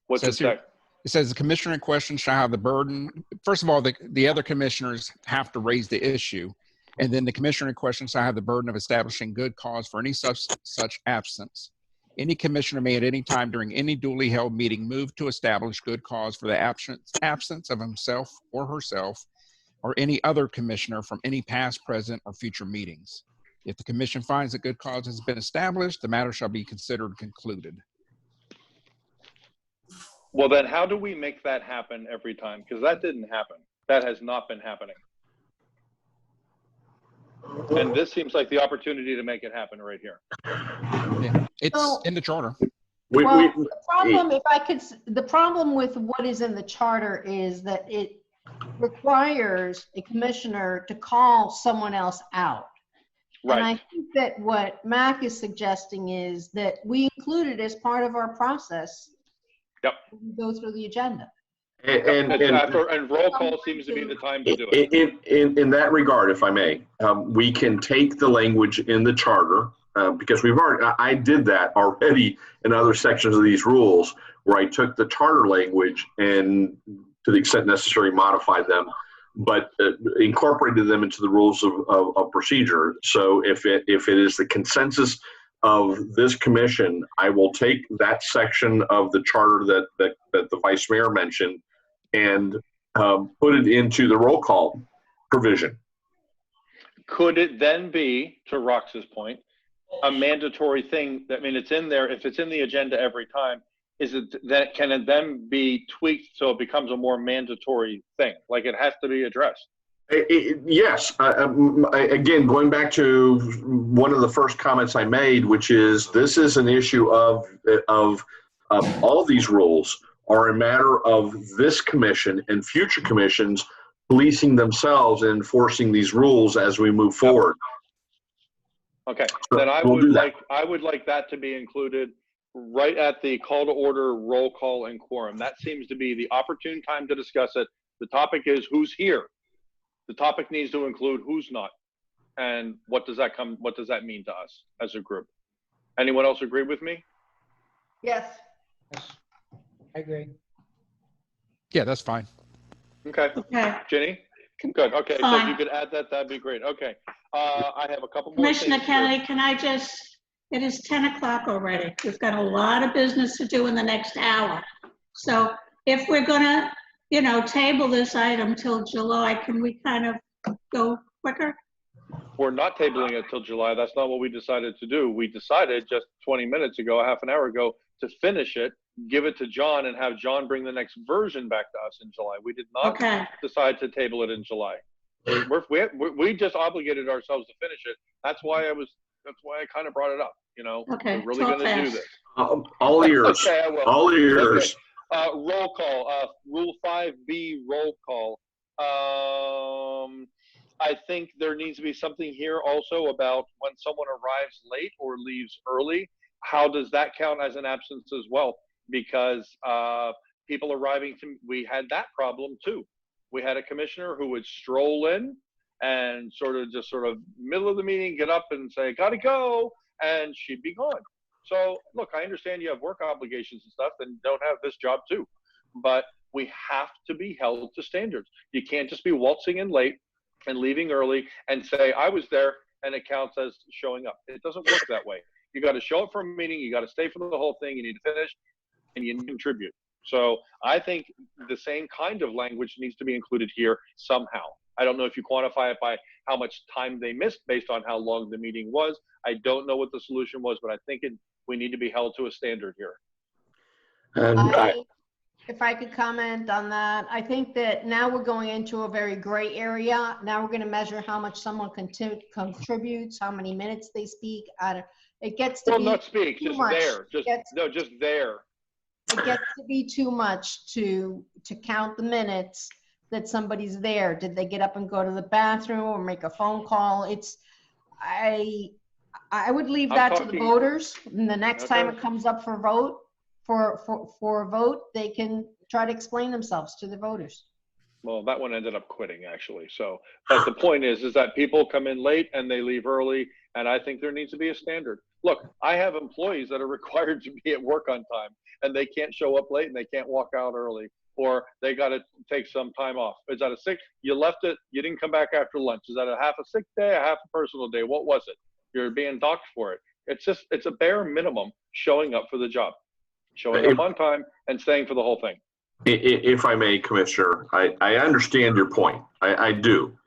What's it say? It says the commissioner in question shall have the burden. First of all, the other commissioners have to raise the issue. And then the commissioner in question shall have the burden of establishing good cause for any such absence. Any commissioner may at any time during any duly held meeting move to establish good cause for the absence of himself or herself or any other commissioner from any past, present, or future meetings. If the commission finds that good cause has been established, the matter shall be considered concluded. Well, then how do we make that happen every time? Because that didn't happen. That has not been happening. And this seems like the opportunity to make it happen right here. Yeah, it's in the charter. The problem, if I could, the problem with what is in the charter is that it requires a commissioner to call someone else out. Right. And I think that what Mac is suggesting is that we include it as part of our process. Yep. When we go through the agenda. And roll call seems to be the time to do it. In that regard, if I may, we can take the language in the charter because I did that already in other sections of these rules where I took the charter language and to the extent necessary modified them, but incorporated them into the rules of procedure. So if it is the consensus of this commission, I will take that section of the charter that the vice mayor mentioned and put it into the roll call provision. Could it then be, to Rox's point, a mandatory thing? That, I mean, it's in there. If it's in the agenda every time, can it then be tweaked so it becomes a more mandatory thing? Like it has to be addressed. Yes. Again, going back to one of the first comments I made, which is this is an issue of all these rules are a matter of this commission and future commissions policing themselves and enforcing these rules as we move forward. Okay, then I would like that to be included right at the call to order, roll call, and quorum. That seems to be the opportune time to discuss it. The topic is who's here. The topic needs to include who's not, and what does that mean to us as a group? Anyone else agree with me? Yes. I agree. Yeah, that's fine. Okay. Ginny? Good. Okay, so if you could add that, that'd be great. Okay. I have a couple more Commissioner things Kennedy, can I just, it is 10 o'clock already. We've got a lot of business to do in the next hour. So if we're gonna, table this item till July, can we kind of go quicker? We're not tabling it till July. That's not what we decided to do. We decided just 20 minutes ago, half an hour ago, to finish it, give it to John, and have John bring the next version back to us in July. We did not decide to table it in July. We just obligated ourselves to finish it. That's why I kind of brought it up. Okay. We're really going to do this. All ears. Okay, I will. All ears. Okay. Roll call. Rule 5B roll call. I think there needs to be something here also about when someone arrives late or leaves early. How does that count as an absence as well? Because people arriving we had that problem too. We had a commissioner who would stroll in and sort of middle of the meeting, get up and say, gotta go, and she'd be gone. So look, I understand you have work obligations and stuff and don't have this job too, but we have to be held to standards. You can't just be waltzing in late and leaving early and say, I was there and it counts as showing up. It doesn't work that way. You got to show up for a meeting, you got to stay for the whole thing, you need to finish, and you need to contribute. So I think the same kind of language needs to be included here somehow. I don't know if you quantify it by how much time they missed based on how long the meeting was. I don't know what the solution was, but I think we need to be held to a standard here. If I could comment on that, I think that now we're going into a very gray area. Now we're going to measure how much someone contributes, how many minutes they speak. It gets to be not speak, too just much. there. Just there. It gets to be too much to count the minutes that somebody's there. Did they get up and go to the bathroom or make a phone call? I would leave that to the voters. And the next time it comes up for vote, for a vote, they can try to explain themselves to the voters. Well, that one ended up quitting actually. So, but the point is that people come in late and they leave early. And I think there needs to be a standard. Look, I have employees that are required to be at work on time and they can't show up late and they can't walk out early. or they got to take some time off. Is that a sick? You left it. You didn't come back after lunch. Is that a half a sick day, a half a personal day? What was it? You're being docked for it. It's a bare minimum showing up for the job, showing up on time and staying for the whole thing. If I may, Commissioner, I understand your point. I do.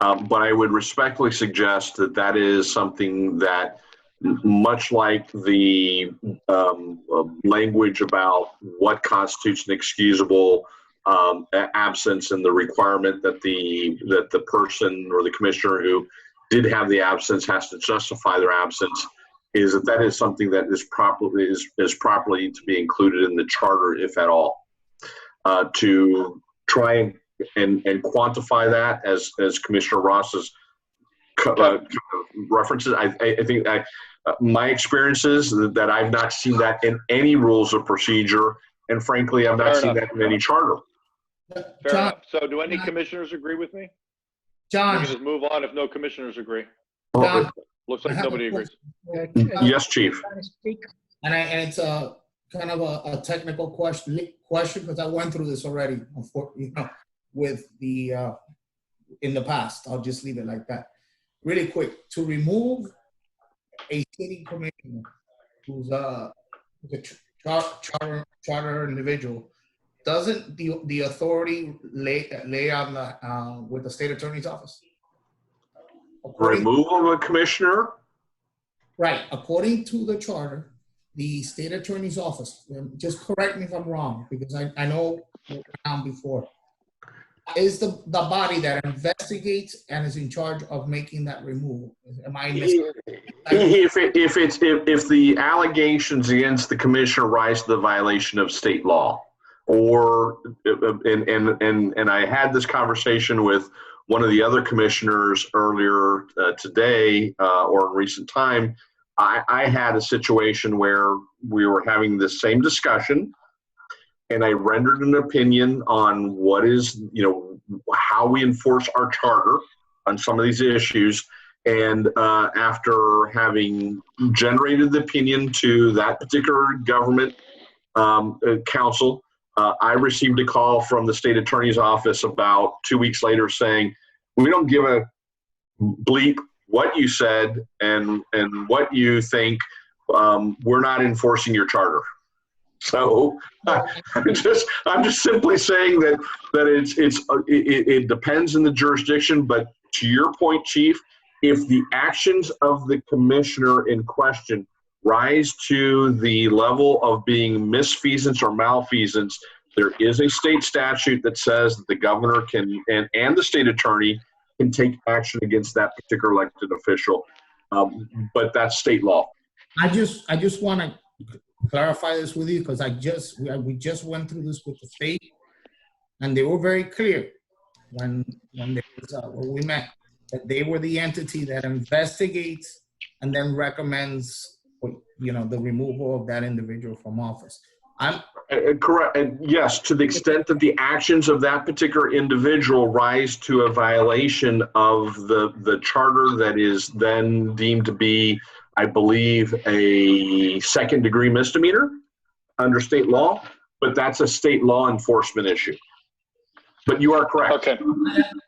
But I would respectfully suggest that that is something that, much like the language about what constitutes an excusable absence and the requirement that the person or the commissioner who did have the absence has to justify their absence, is that is something that is properly to be included in the charter, if at all. To try and quantify that, as Commissioner Ross's references, I think my experience is that I've not seen that in any rules of procedure, and frankly, I've not seen that in any charter. Fair enough. So do any commissioners agree with me? John. We can just move on if no commissioners agree. John, Looks like nobody agrees. Yes, Chief. And it's a kind of a technical question because I went through this already, with the in the past. I'll just leave it like that. Really quick, to remove a sitting commissioner who's a charter individual, doesn't the authority lay on the with the state attorney's office? Removal of a commissioner? Right. According to the charter, the state attorney's office, just correct me if I'm wrong, because I know before, is the body that investigates and is in charge of making that removal. Am I missing? If the allegations against the commissioner rise to the violation of state law, or and I had this conversation with one of the other commissioners earlier today or in recent time. I had a situation where we were having the same discussion, and I rendered an opinion on what is, how we enforce our charter on some of these issues. And after having generated the opinion to that particular government council, I received a call from the state attorney's office about 2 weeks later saying, we don't give a bleep what you said and what you think. We're not enforcing your charter. So I'm just simply saying that it depends on the jurisdiction. But to your point, Chief, if the actions of the commissioner in question rise to the level of being misfeasance or malfeasance, there is a state statute that says that the governor can and the state attorney can take action against that particular elected official, but that's state law. I just want to clarify this with you because we just went through this with the state, and they were very clear when we met that they were the entity that investigates and then recommends, the removal of that individual from office. Correct. And yes, to the extent that the actions of that particular individual rise to a violation of the charter that is then deemed to be, I believe, a second-degree misdemeanor under state law, but that's a state law enforcement issue. But you are correct. Okay.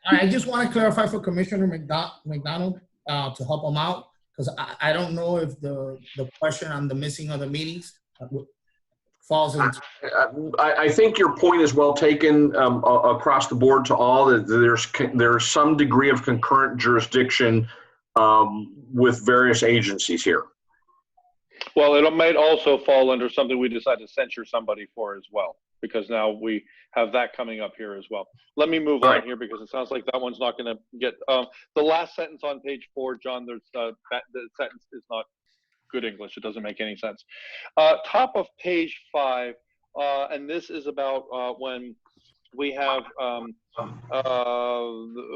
I just want to clarify for Commissioner McDonald to help him out, because I don't know if the question on the missing of the meetings falls into. I think your point is well taken across the board to all. That there's some degree of concurrent jurisdiction with various agencies here. Well, it might also fall under something we decide to censure somebody for as well, because now we have that coming up here as well. Let me move on here because it sounds like that one's not going to get the last sentence on page 4, John. There's the sentence is not good English. It doesn't make any sense. Top of page 5, and this is about when we have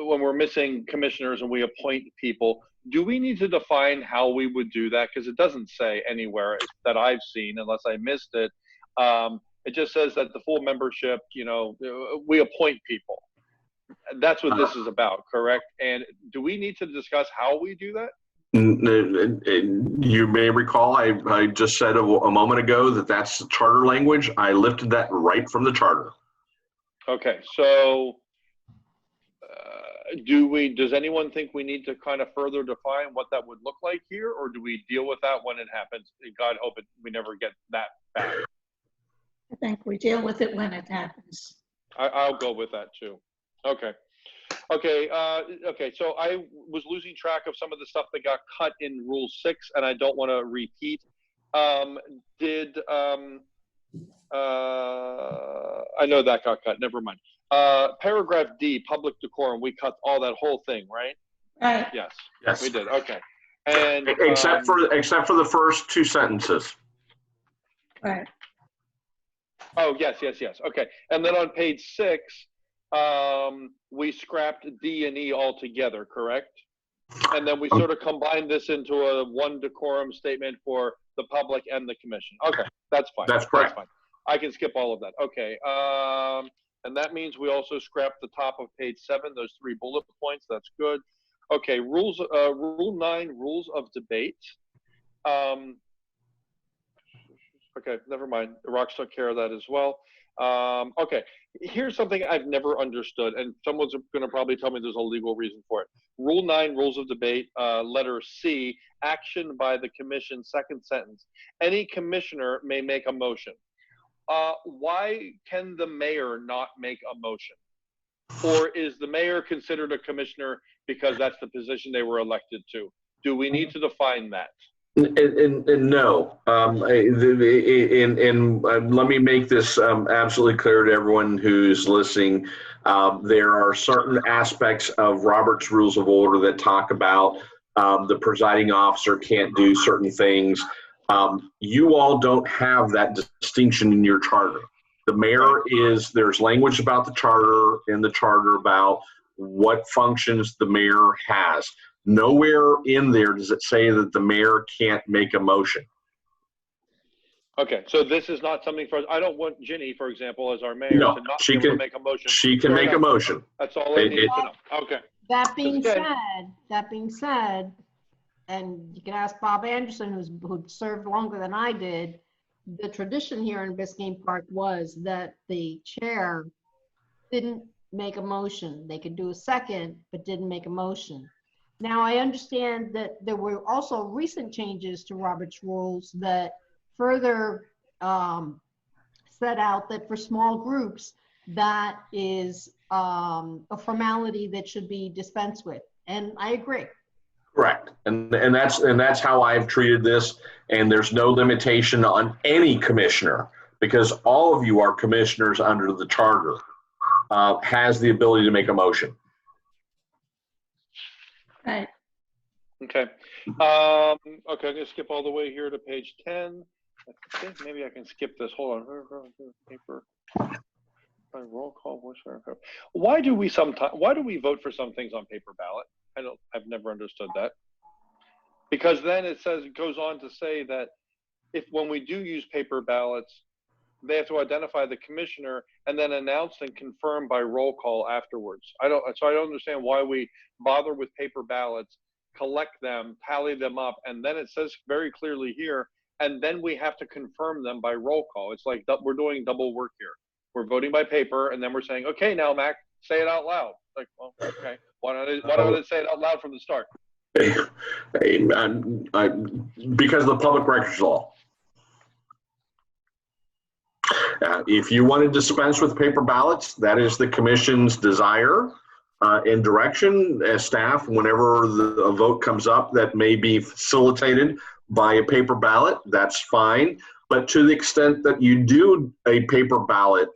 when we're missing commissioners and we appoint people. Do we need to define how we would do that? Because it doesn't say anywhere that I've seen, unless I missed it. It just says that the full membership, we appoint people. That's what this is about, correct? And do we need to discuss how we do that? You may recall I just said a moment ago that that's charter language. I lifted that right from the charter. Okay, so does anyone think we need to kind of further define what that would look like here, or do we deal with that when it happens? God hope we never get that bad. I think we deal with it when it happens. I'll go with that too. Okay. Okay. Okay. So I was losing track of some of the stuff that got cut in Rule 6, and I don't want to repeat. I know that got cut. Never mind. Paragraph D, public decorum. We cut all that whole thing, right? Right. Yes. Yes. We did. Okay. And except for the first two sentences. Right. Oh, yes, yes, yes. Okay. And then on page 6, we scrapped D and E altogether, correct? And then we sort of combined this into a one decorum statement for the public and the commission. Okay, that's fine. That's correct. That's fine. I can skip all of that. Okay. And that means we also scrapped the top of page 7, those 3 bullet points. That's good. Okay, Rule 9, rules of debate. Okay, never mind. The Rocks took care of that as well. Okay, here's something I've never understood, and someone's going to probably tell me there's a legal reason for it. Rule 9, rules of debate, letter C, action by the commission, second sentence. Any commissioner may make a motion. Why can the mayor not make a motion? Or is the mayor considered a commissioner because that's the position they were elected to? Do we need to define that? And no, let me make this absolutely clear to everyone who's listening. There are certain aspects of Robert's Rules of Order that talk about the presiding officer can't do certain things. You all don't have that distinction in your charter. The mayor there's language about the charter, in the charter about what functions the mayor has. Nowhere in there does it say that the mayor can't make a motion. Okay, so this is not something for, I don't want Ginny, for example, as our mayor No, to not she be able can to make a motion. She can Fair make enough. a motion. That's all I needed to know. Okay. That being That's said, and you can ask Bob Anderson, who served longer than I did, the tradition here in Biscayne Park was that the chair didn't make a motion. They could do a second, but didn't make a motion. Now, I understand that there were also recent changes to Robert's rules that further set out that for small groups, that is a formality that should be dispensed with. And I agree. Correct. And that's how I've treated this. And there's no limitation on any commissioner, because all of you are commissioners under the charter, has the ability to make a motion. Right. Okay. Okay, I'm going to skip all the way here to page 10. I think maybe I can skip this. Hold on. Paper. Roll call. Why do we vote for some things on paper ballot? I've never understood that. Because then it goes on to say that when we do use paper ballots, they have to identify the commissioner and then announce and confirm by roll call afterwards. I don't understand why we bother with paper ballots, collect them, tally them up, and then it says very clearly here, and then we have to confirm them by roll call. It's like we're doing double work here. We're voting by paper, and then we're saying, okay, now Mac, say it out loud. Like, well, okay, why don't I say it out loud from the start? Because of the public records law. If you want to dispense with paper ballots, that is the commission's desire and direction as staff. Whenever a vote comes up that may be facilitated by a paper ballot, that's fine. But to the extent that you do a paper ballot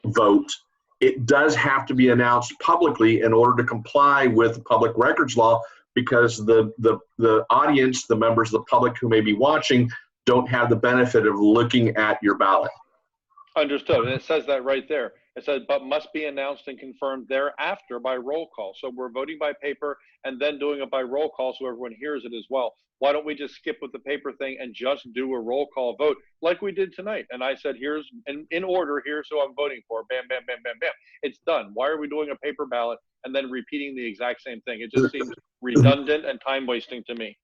vote, it does have to be announced publicly in order to comply with the public records law, because the audience, the members of the public who may be watching, don't have the benefit of looking at your ballot. Understood. And it says that right there. It says, but must be announced and confirmed thereafter by roll call. So we're voting by paper and then doing it by roll call so everyone hears it as well. Why don't we just skip with the paper thing and just do a roll call vote like we did tonight? And I said, here's in order, here's who I'm voting for. Bam, bam, bam, bam, bam. It's done. Why are we doing a paper ballot and then repeating the exact same thing? It just seems redundant and time wasting to me.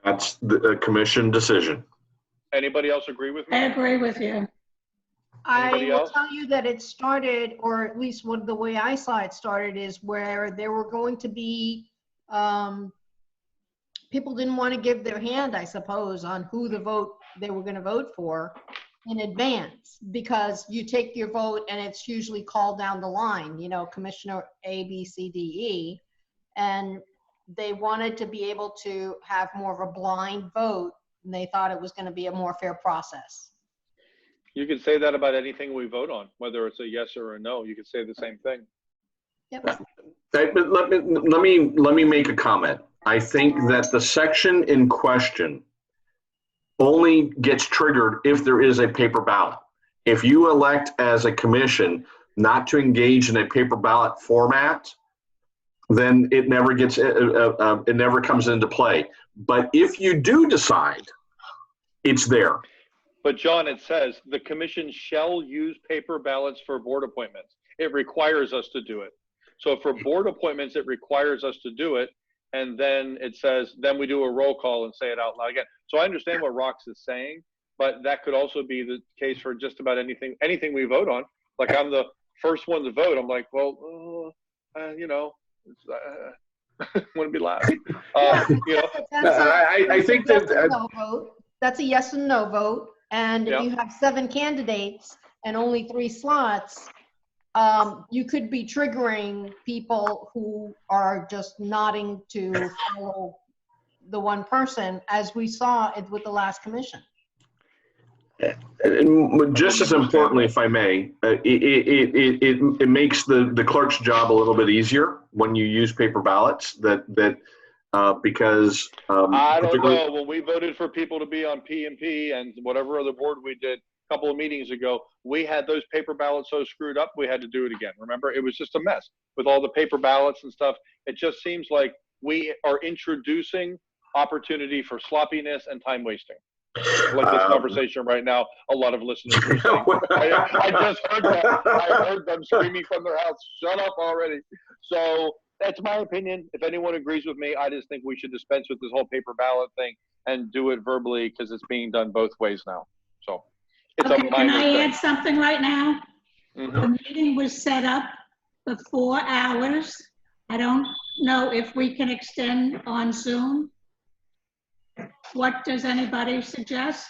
That's the commission decision. Anybody else agree with me? I agree with you. I Anybody will else? tell you that it started, or at least what the way I saw it started, is where there were going to be, people didn't want to give their hand, I suppose, on who the vote they were going to vote for in advance, because you take your vote and it's usually called down the line, you know, Commissioner A, B, C, D, E, and they wanted to be able to have more of a blind vote, and they thought it was going to be a more fair process. You could say that about anything we vote on, whether it's a yes or a no. You could say the same thing. Yep. But let me make a comment. I think that the section in question only gets triggered if there is a paper ballot. If you elect as a commission not to engage in a paper ballot format, then it never gets it never comes into play. But if you do decide, it's there. But John, it says the commission shall use paper ballots for board appointments. It requires us to do it. So for board appointments, it requires us to do it. And then it says, then we do a roll call and say it out loud again. So I understand what Rox is saying, but that could also be the case for just about anything we vote on. Like I'm the first one to vote. I'm like, well, you know, wouldn't be loud. You know, I think that that's a yes and no vote. And if Yeah. you have 7 candidates and only 3 slots, you could be triggering people who are just nodding to follow the one person, as we saw it with the last commission. And just as importantly, if I may, it makes the clerk's job a little bit easier when you use paper ballots. Because I don't know. When we voted for people to be on P&P and whatever other board we did a couple of meetings ago, we had those paper ballots so screwed up, we had to do it again. Remember, it was just a mess with all the paper ballots and stuff. It just seems like we are introducing opportunity for sloppiness and time wasting. Like this conversation right now, a lot of listeners are saying. I just heard that. I heard them screaming from their house, shut up already. So that's my opinion. If anyone agrees with me, I just think we should dispense with this whole paper ballot thing and do it verbally, because it's being done both ways now. So it's Okay, a minor can I thing. add something right now? Mhm. The meeting was set up for 4 hours. I don't know if we can extend on Zoom. What does anybody suggest?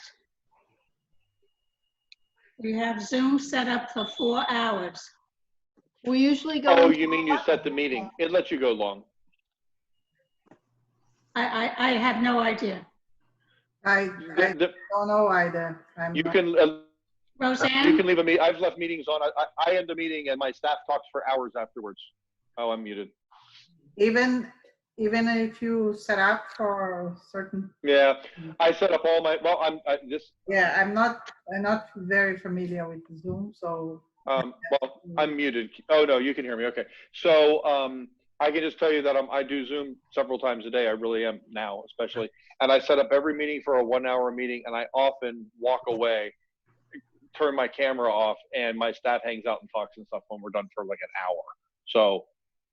We have Zoom set up for 4 hours. We usually go. Oh, you mean you set the meeting? It lets you go long. I have no idea. I don't know either. You can Roseanne? you can leave a meeting. I've left meetings on. I end the meeting and my staff talks for hours afterwards. Oh, I'm muted. Even if you set up for certain. Yeah, I set up all my. Well, Yeah, I'm not very familiar with Zoom, so. Well, I'm muted. Oh no, you can hear me. Okay, so I can just tell you that I do Zoom several times a day. I really am now, especially, and I set up every meeting for a 1-hour meeting, and I often walk away, turn my camera off, and my staff hangs out and talks and stuff when we're done for like an hour. So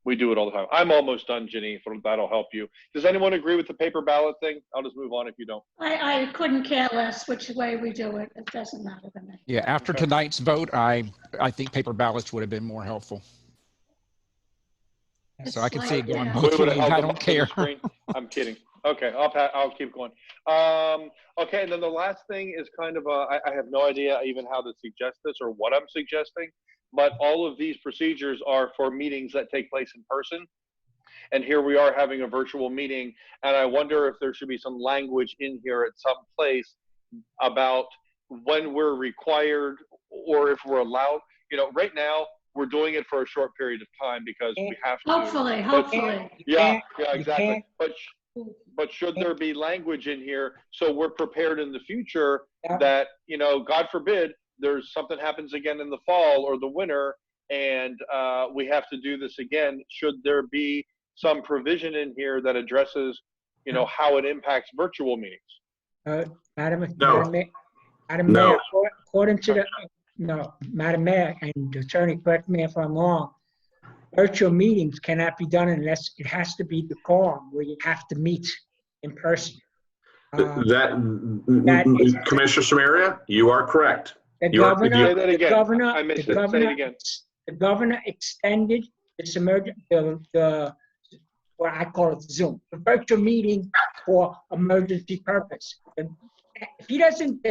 we do it all the time. I'm almost done, Ginny. If that'll help you. Does anyone agree with the paper ballot thing? I'll just move on if you don't. I couldn't care less which way we do it. It doesn't matter to me. Yeah, after tonight's vote, I think paper ballots would have been more helpful. So I can see it going both ways. I don't care. I'm kidding. Okay, I'll keep going. Okay, and then the last thing is kind of I have no idea even how to suggest this or what I'm suggesting, but all of these procedures are for meetings that take place in person. And here we are having a virtual meeting, and I wonder if there should be some language in here at some place about when we're required or if we're allowed. You know, right now we're doing it for a short period of time because we have to. Hopefully. Yeah, exactly. But should there be language in here so we're prepared in the future that, you know, God forbid, there's something happens again in the fall or the winter and we have to do this again? Should there be some provision in here that addresses, you know, how it impacts virtual meetings? Madam No. Mayor, according to Madam Mayor and Attorney, correct me if I'm wrong, virtual meetings cannot be done unless it has to be the quorum where you have to meet in person. Commissioner Samaria, you are correct. The You are- governor, Say that the again. governor, I missed the it. Say it governor, again. the governor extended this what I call it Zoom, the virtual meeting for emergency purpose. And if he doesn't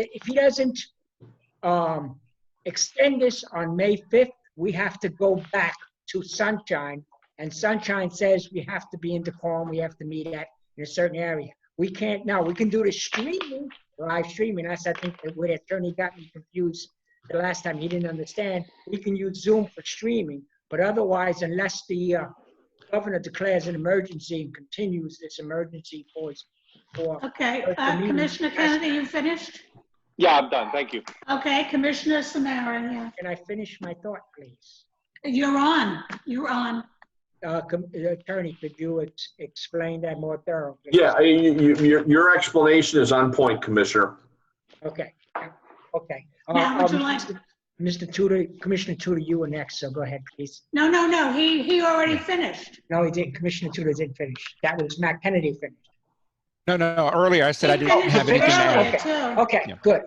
extend this on May 5th, we have to go back to Sunshine, and Sunshine says we have to be in decorum, we have to meet in a certain area. We can't now. We can do the streaming, live streaming. That's, I think, where the attorney got me confused the last time. He didn't understand. We can use Zoom for streaming, but otherwise, unless the governor declares an emergency and continues this emergency for Okay, virtual meetings, Commissioner Kennedy, you finished? Yeah, I'm done. Thank you. Okay, Commissioner Samara, yeah. Can I finish my thought, please? You're on. Attorney, could you explain that more thoroughly? Yeah, your explanation is on point, Commissioner. Okay. Okay. Now, would you like? Mr. Tudor, Commissioner Tudor, you were next, so go ahead, please. No, he already finished. No, he didn't. Commissioner Tudor didn't finish. That was Matt Kennedy finished. No. Earlier I said I didn't have anything to add. Okay, Yeah. good.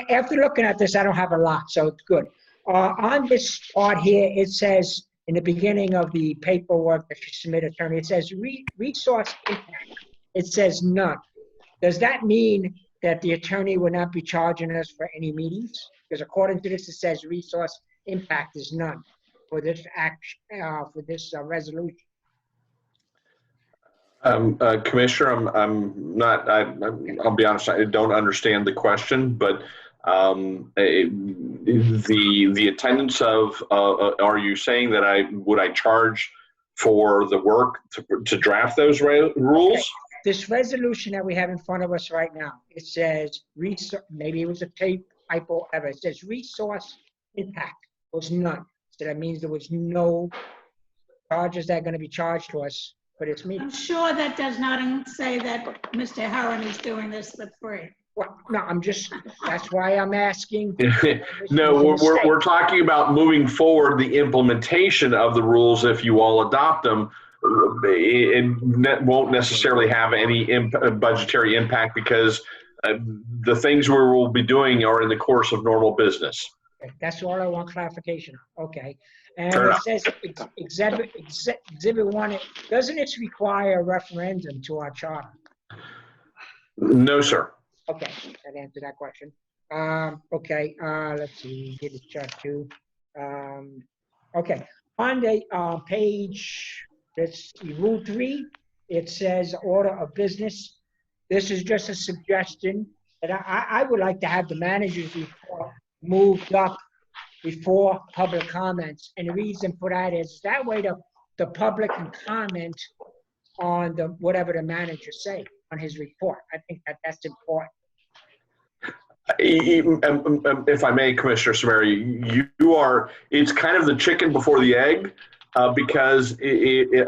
After looking at this, I don't have a lot, so it's good. On this part here, it says in the beginning of the paperwork that you submit, attorney, it says resource impact. It says none. Does that mean that the attorney will not be charging us for any meetings? Because according to this, it says resource impact is none for this action, for this resolution. Commissioner, I'll be honest, I don't understand the question, but the attendance of, are you saying that would I charge for the work to draft those rules? Okay. This resolution that we have in front of us right now, it says, maybe it was a typo ever. It says resource impact was none. So that means there was no charges that are going to be charged to us for this meeting. I'm sure that does not say that Mr. Herron is doing this for free. Well, no, that's why I'm asking. No, we're talking about moving forward the implementation of the rules. If you all adopt them, it won't necessarily have any budgetary impact because the things we will be doing are in the course of normal business. Okay, that's all I want clarification. Okay. And it says exhibit 1, doesn't it require a referendum to our charter? No, sir. Okay, that answered that question. Okay, let's see, get the chart too. Okay, on the page, that's Rule 3, it says order of business. This is just a suggestion that I would like to have the manager's report moved up before public comments. And the reason for that is that way the public can comment on whatever the manager say on his report. I think that's important. If I may, Commissioner Samari, it's kind of the chicken before the egg because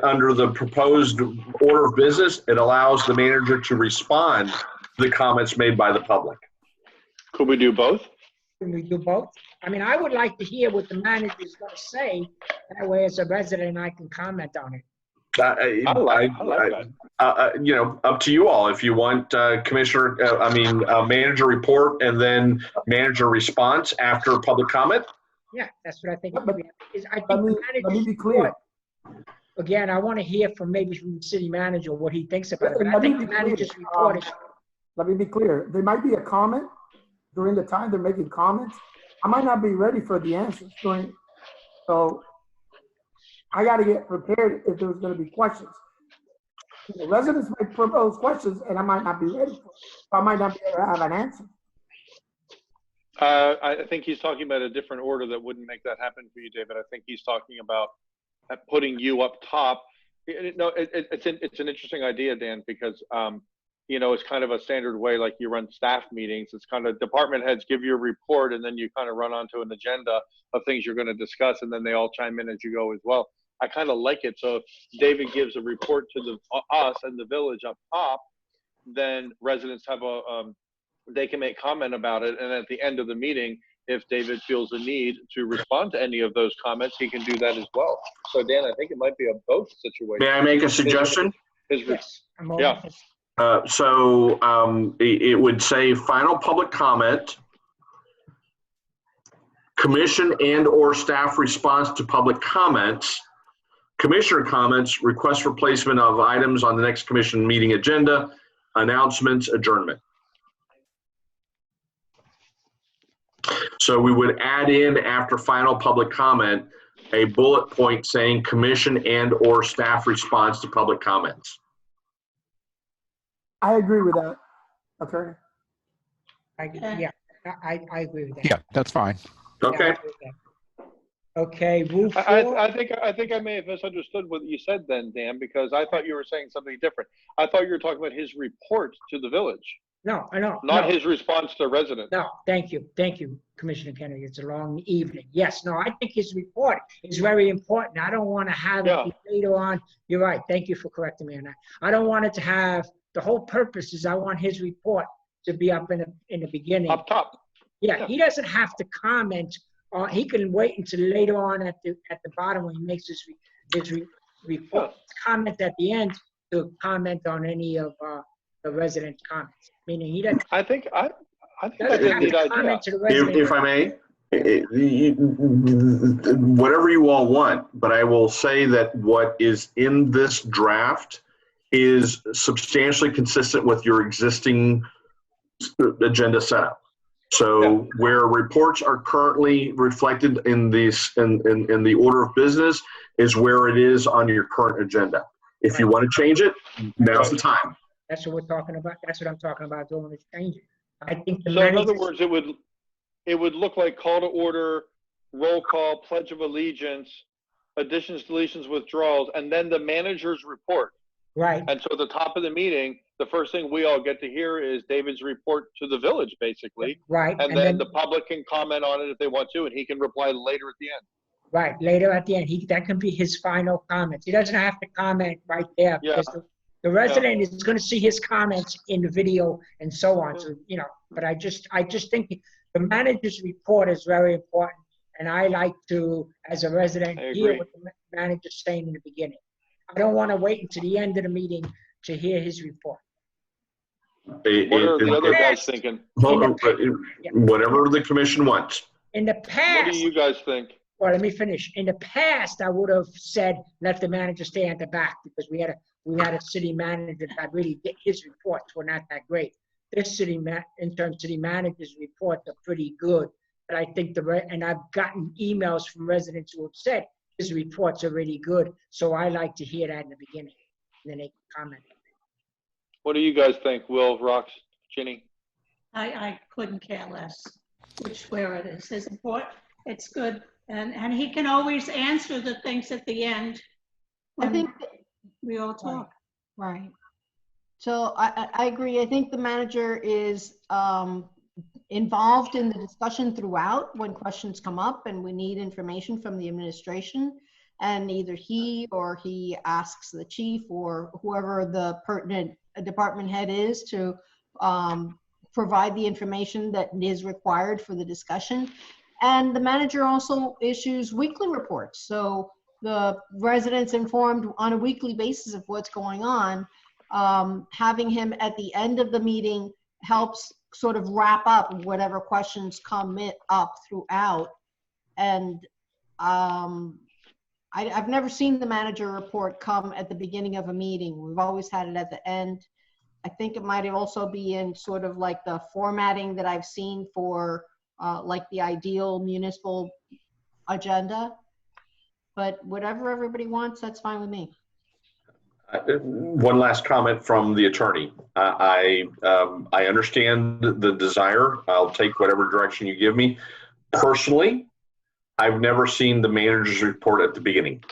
under the proposed order of business, it allows the manager to respond to the comments made by the public. Could we do both? Can we do both? I mean, I would like to hear what the manager is going to say. That way, as a resident, I can comment on it. I like that. Up to you all. If you want manager report and then manager response after public comment. Yeah, that's what I think. Let me be clear. Again, I want to hear from the city manager what he thinks about it. But I think the manager's report is. Let me be clear. There might be a comment during the time they're making comments. I might not be ready for the answers so I got to get prepared if there's going to be questions. The residents might propose questions and I might not be ready for it. I might not be able to have an answer. I think he's talking about a different order that wouldn't make that happen for you, David. I think he's talking about putting you up top. It's an interesting idea, Dan, because it's kind of a standard way, like you run staff meetings. It's kind of department heads give you a report and then you kind of run onto an agenda of things you're going to discuss and then they all chime in as you go as well. I kind of like it. So if David gives a report to us and the village up top, then residents have they can make comment about it. And at the end of the meeting, if David feels a need to respond to any of those comments, he can do that as well. So Dan, I think it might be a both situation. May I make a suggestion? Yes. Yeah. So it would say final public comment Commission and/or staff response to public comments, commissioner comments, request for placement of items on the next commission meeting agenda, announcements, adjournment. So we would add in after final public comment, a bullet point saying commission and/or staff response to public comments. I agree with that, Attorney. Yeah, I agree with that. Yeah, that's fine. Okay. Okay, move forward. I think I may have misunderstood what you said then, Dan, because I thought you were saying something different. I thought you were talking about his report to the village. No, I know. Not no. his response to residents. No, thank you, Commissioner Kennedy. It's a long evening. Yes, no, I think his report is very important. I don't want to have it later on. You're right. Thank you for correcting me on that. I don't want it to have, the whole purpose is I want his report to be up in the beginning. Up top. Yeah, he doesn't have to comment. He can wait until later on at the bottom when he makes his report. Comment at the end to comment on any of the resident comments. Meaning he doesn't. I think that's doesn't a have neat to idea. comment to the resident. If I may, whatever you all want, but I will say that what is in this draft is substantially consistent with your existing agenda setup. So where reports are currently reflected in these in the order of business is where it is on your current agenda. If you want to change it, now's the time. That's what we're talking about. That's what I'm talking about doing is changing. I think So in other words, it would look like call to order, roll call, pledge of allegiance, additions, deletions, withdrawals, and then the manager's report. Right. And so at the top of the meeting, the first thing we all get to hear is David's report to the village, basically. Right. And then the public can comment on it if they want to, and he can reply later at the end. Right. Later at the end, that can be his final comments. He doesn't have to comment right there because the resident is going to see his comments in the video and so on. So, you know, but I just think the manager's report is very important. And I like to, as a resident, hear what the manager's saying in the beginning. I don't want to wait until the end of the meeting to hear his report. What are the other guys thinking? Whatever the commission wants. In the past. What do you guys think? Well, let me finish. In the past, I would have said, let the manager stay at the back because we had a city manager that really did, his reports were not that great. This interim city manager's reports are pretty good. But I think and I've gotten emails from residents who have said his reports are really good. So I like to hear that in the beginning. And then they can comment. What do you guys think, Will, Rox, Ginny? I couldn't care less where it is. His report, it's good. And he can always answer the things at the end. I think we all talk. Right. So I agree. I think the manager is involved in the discussion throughout when questions come up and we need information from the administration. And either he or he asks the chief or whoever the pertinent department head is to provide the information that is required for the discussion. And the manager also issues weekly reports. So the residents informed on a weekly basis of what's going on. Having him at the end of the meeting helps sort of wrap up whatever questions come up throughout. And I've never seen the manager report come at the beginning of a meeting. We've always had it at the end. I think it might also be in sort of like the formatting that I've seen for like the ideal municipal agenda. But whatever everybody wants, that's fine with me. One last comment from the attorney. I understand the desire. I'll take whatever direction you give me. Personally, I've never seen the manager's report at the beginning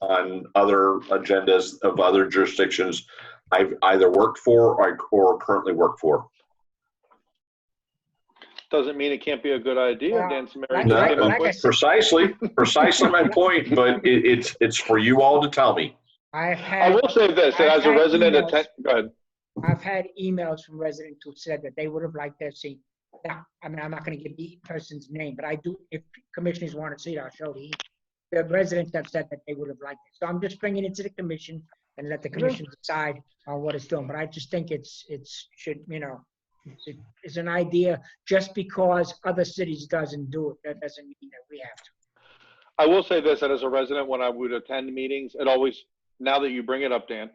on other agendas of other jurisdictions I've either worked for or currently work for. Doesn't mean it can't be a good idea, Dan Samari. No, precisely my point, but it's for you all to tell me. I will say this, that as a resident, go ahead. I've had emails from residents who said that they would have liked to see. Now, I mean, I'm not going to give the person's name, but I do. If commissioners want to see it, I'll show the residents have said that they would have liked it. So I'm just bringing it to the commission and let the commission decide on what it's doing. But I just think it should, you know, It's an idea. Just because other cities doesn't do it, that doesn't mean that we have to. I will say this, that as a resident, when I would attend meetings, it always, now that you bring it up, Dan,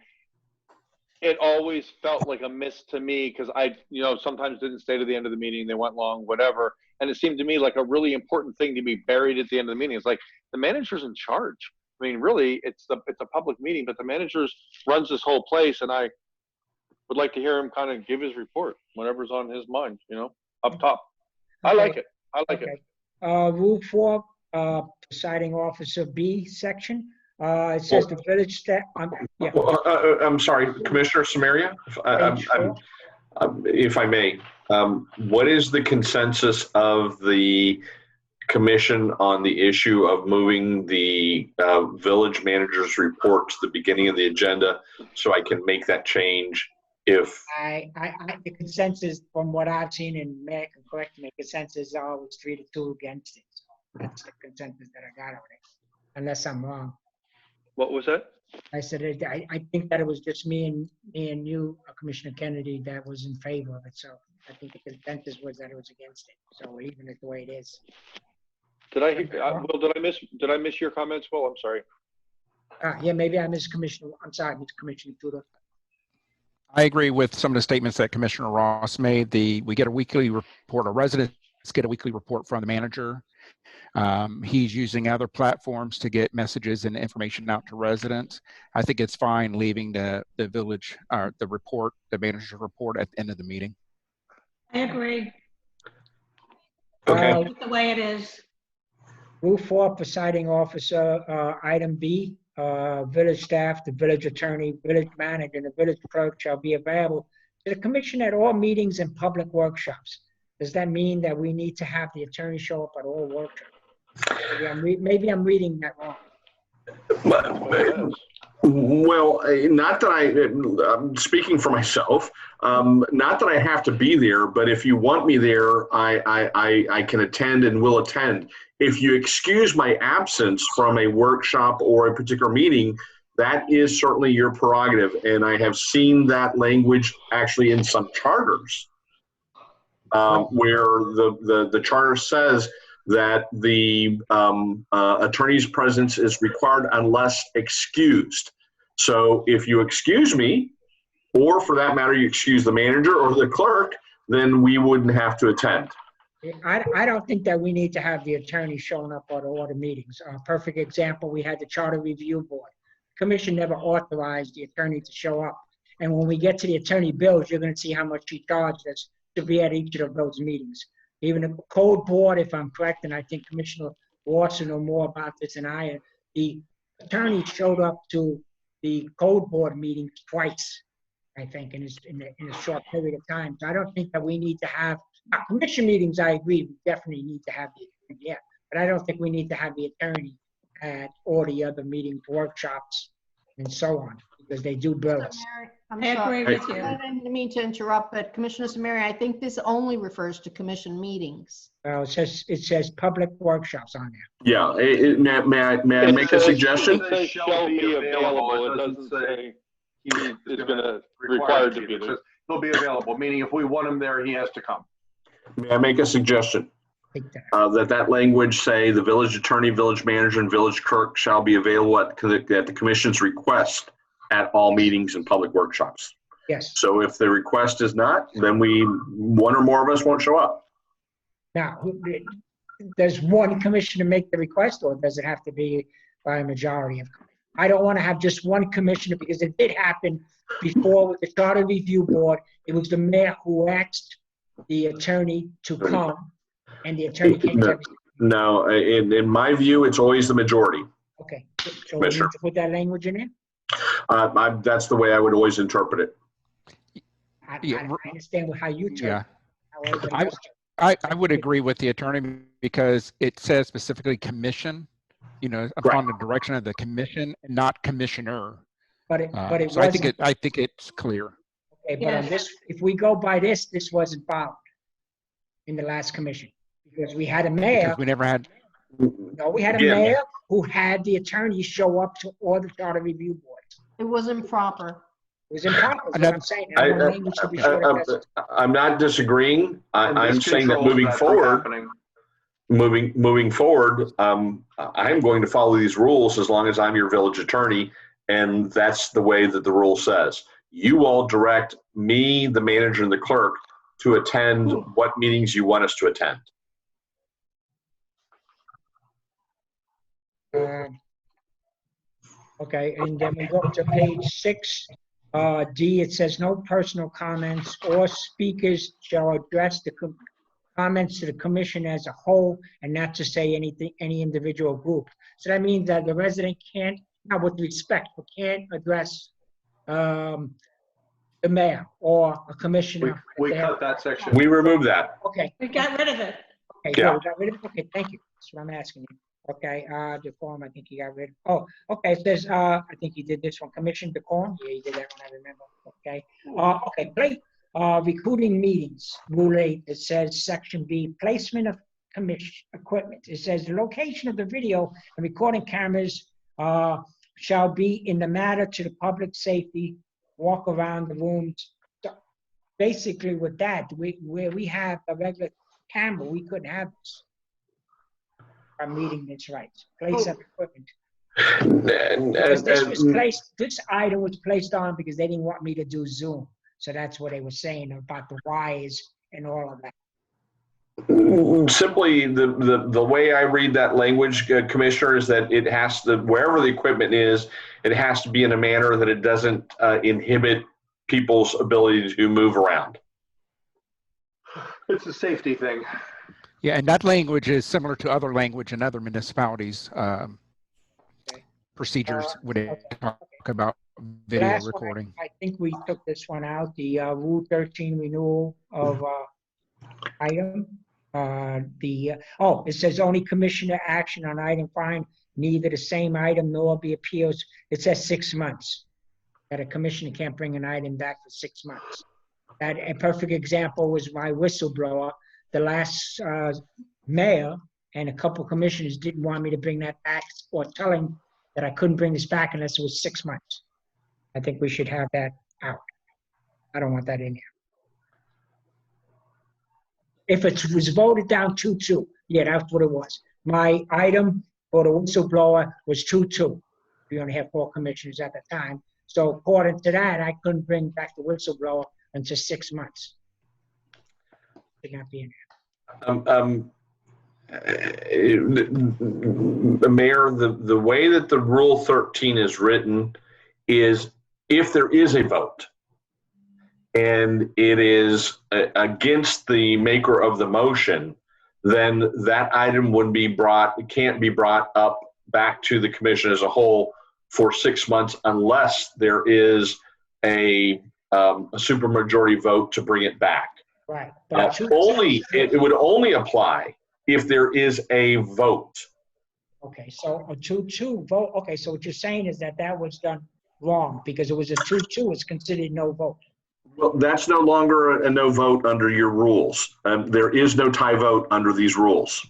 it always felt like a miss to me because I, sometimes didn't stay to the end of the meeting. They went long, whatever. And it seemed to me like a really important thing to be buried at the end of the meeting. It's like the manager's in charge. I mean, really, it's a public meeting, but the manager runs this whole place, and I would like to hear him kind of give his report, whatever's on his mind, up top. I like it. I like it. Rule 4, presiding officer B section. It says the village staff. Yeah. I'm sorry, Commissioner Samaria, if I may. What is the consensus of the commission on the issue of moving the village manager's report to the beginning of the agenda so I can make that change if... The consensus from what I've seen, and Mayor can correct me, consensus is always 3-2 against it. So that's the consensus that I got on it, unless I'm wrong. What was that? I said, I think that it was just me and you, Commissioner Kennedy, that was in favor of it. So I think the consensus was that it was against it. So leaving it the way it is. Will, did I miss your comments, Will? I'm sorry. Yeah, maybe I missed Commissioner. I'm sorry, Mr. Commissioner Tudor. I agree with some of the statements that Commissioner Ross made. We get a weekly report, our residents get a weekly report from the manager. He's using other platforms to get messages and information out to residents. I think it's fine leaving the village, the manager's report at the end of the meeting. I agree. Okay. The way it is. Rule 4, presiding officer, item B, village staff, the village attorney, village manager, and the village clerk shall be available to the commission at all meetings and public workshops. Does that mean that we need to have the attorney show up at all workshops? Maybe I'm reading that wrong. Well, not that I'm speaking for myself, not that I have to be there, but if you want me there, I can attend and will attend. If you excuse my absence from a workshop or a particular meeting, that is certainly your prerogative. And I have seen that language actually in some charters where the charter says that the attorney's presence is required unless excused. So if you excuse me, or for that matter, you excuse the manager or the clerk, then we wouldn't have to attend. I don't think that we need to have the attorney showing up at all the meetings. A perfect example, we had the Charter Review Board. Commission never authorized the attorney to show up. And when we get to the attorney bills, you're going to see how much he charged us to be at each of those meetings. Even the code board, if I'm correct, and I think Commissioner Watson know more about this than I, the attorney showed up to the code board meetings twice, I think, in a short period of time. So I don't think that we need to have commission meetings. I agree, we definitely need to have the attorney, yeah, but I don't think we need to have the attorney at all the other meetings, workshops, and so on, because they do bill us. I'm I sorry. agree with you. I didn't mean to interrupt, but Commissioner Samari, I think this only refers to commission meetings. Well, it says public workshops on there. Yeah, may I make a suggestion? It says shall be available. It doesn't say he is going to required to be there. He'll be available, meaning if we want him there, he has to come. May I make a suggestion? That language say the village attorney, village manager, and village clerk shall be available at the commission's request at all meetings and public workshops. Yes. So if the request is not, then one or more of us won't show up. Now, does one commissioner make the request, or does it have to be by a majority of? I don't want to have just one commissioner, because it did happen before with the Charter Review Board. It was the mayor who asked the attorney to come, and the attorney came to. No, in my view, it's always the majority. Okay, so we need to put that language in there? That's the way I would always interpret it. I understand how you interpret it. Yeah. I would agree with the attorney, because it says specifically commission, upon the direction of the commission, not commissioner. But it so wasn't. I think it's clear. Okay, but on this, if we go by this wasn't followed in the last commission, because we had a mayor. Because we never had. No, we had a mayor who had the attorney show up to all the Charter Review Boards. It was improper. was improper, is what I'm saying. I, I want language to be sure that that's. I'm not disagreeing. And I'm this saying that controls moving that from forward, happening. moving forward, I'm going to follow these rules as long as I'm your village attorney, and that's the way that the rule says. You all direct me, the manager, and the clerk to attend what meetings you want us to attend. Okay, and then we go to page 6, D, it says no personal comments or speakers shall address the comments to the commission as a whole and not to say anything, any individual group. So that means that the resident can't, not with respect, but can't address the mayor or a commissioner. We cut that section. We removed that. Okay. We got rid of it. Okay, Yeah. good. We got rid of it. Okay, thank you. That's what I'm asking you. Okay, decorum, I think you got rid of. Oh, okay, it says, I think you did this one, commission decorum. Yeah, you did that one, I remember. Okay. Okay, recruiting meetings, rule 8, it says section B, placement of commission equipment. It says the location of the video and recording cameras shall be in the matter to the public safety, walk around the rooms. So basically with that, where we have a regular camera, we couldn't have this. I'm reading this right. Place of equipment. Because this item was placed on because they didn't want me to do Zoom. So that's what they were saying about the wires and all of that. Simply, the way I read that language, Commissioner, is that it has to, wherever the equipment is, it has to be in a manner that it doesn't inhibit people's ability to move around. It's a safety thing. Yeah, and that language is similar to other language in other municipalities. Procedures would talk about video Last recording. one, I think we took this one out, the Rule 13 renewal of item. It says only commissioner action on item fine, neither the same item nor be appeals. It says 6 months. That a commissioner can't bring an item back for 6 months. That a perfect example was my whistleblower. The last mayor and a couple commissioners didn't want me to bring that back or telling that I couldn't bring this back unless it was 6 months. I think we should have that out. I don't want that in here. If it was voted down 2-2, yeah, that's what it was. My item for the whistleblower was 2-2. We only had 4 commissioners at the time. So according to that, I couldn't bring back the whistleblower until 6 months. Should not be in here. The mayor, the way that the Rule 13 is written is if there is a vote and it is against the maker of the motion, then that item would be can't be brought up back to the commission as a whole for 6 months unless there is a supermajority vote to bring it back. Right. It would only apply if there is a vote. Okay, so a 2-2 vote. Okay, so what you're saying is that was done wrong because it was a 2-2. It's considered no vote. Well, that's no longer a no vote under your rules. There is no tie vote under these rules.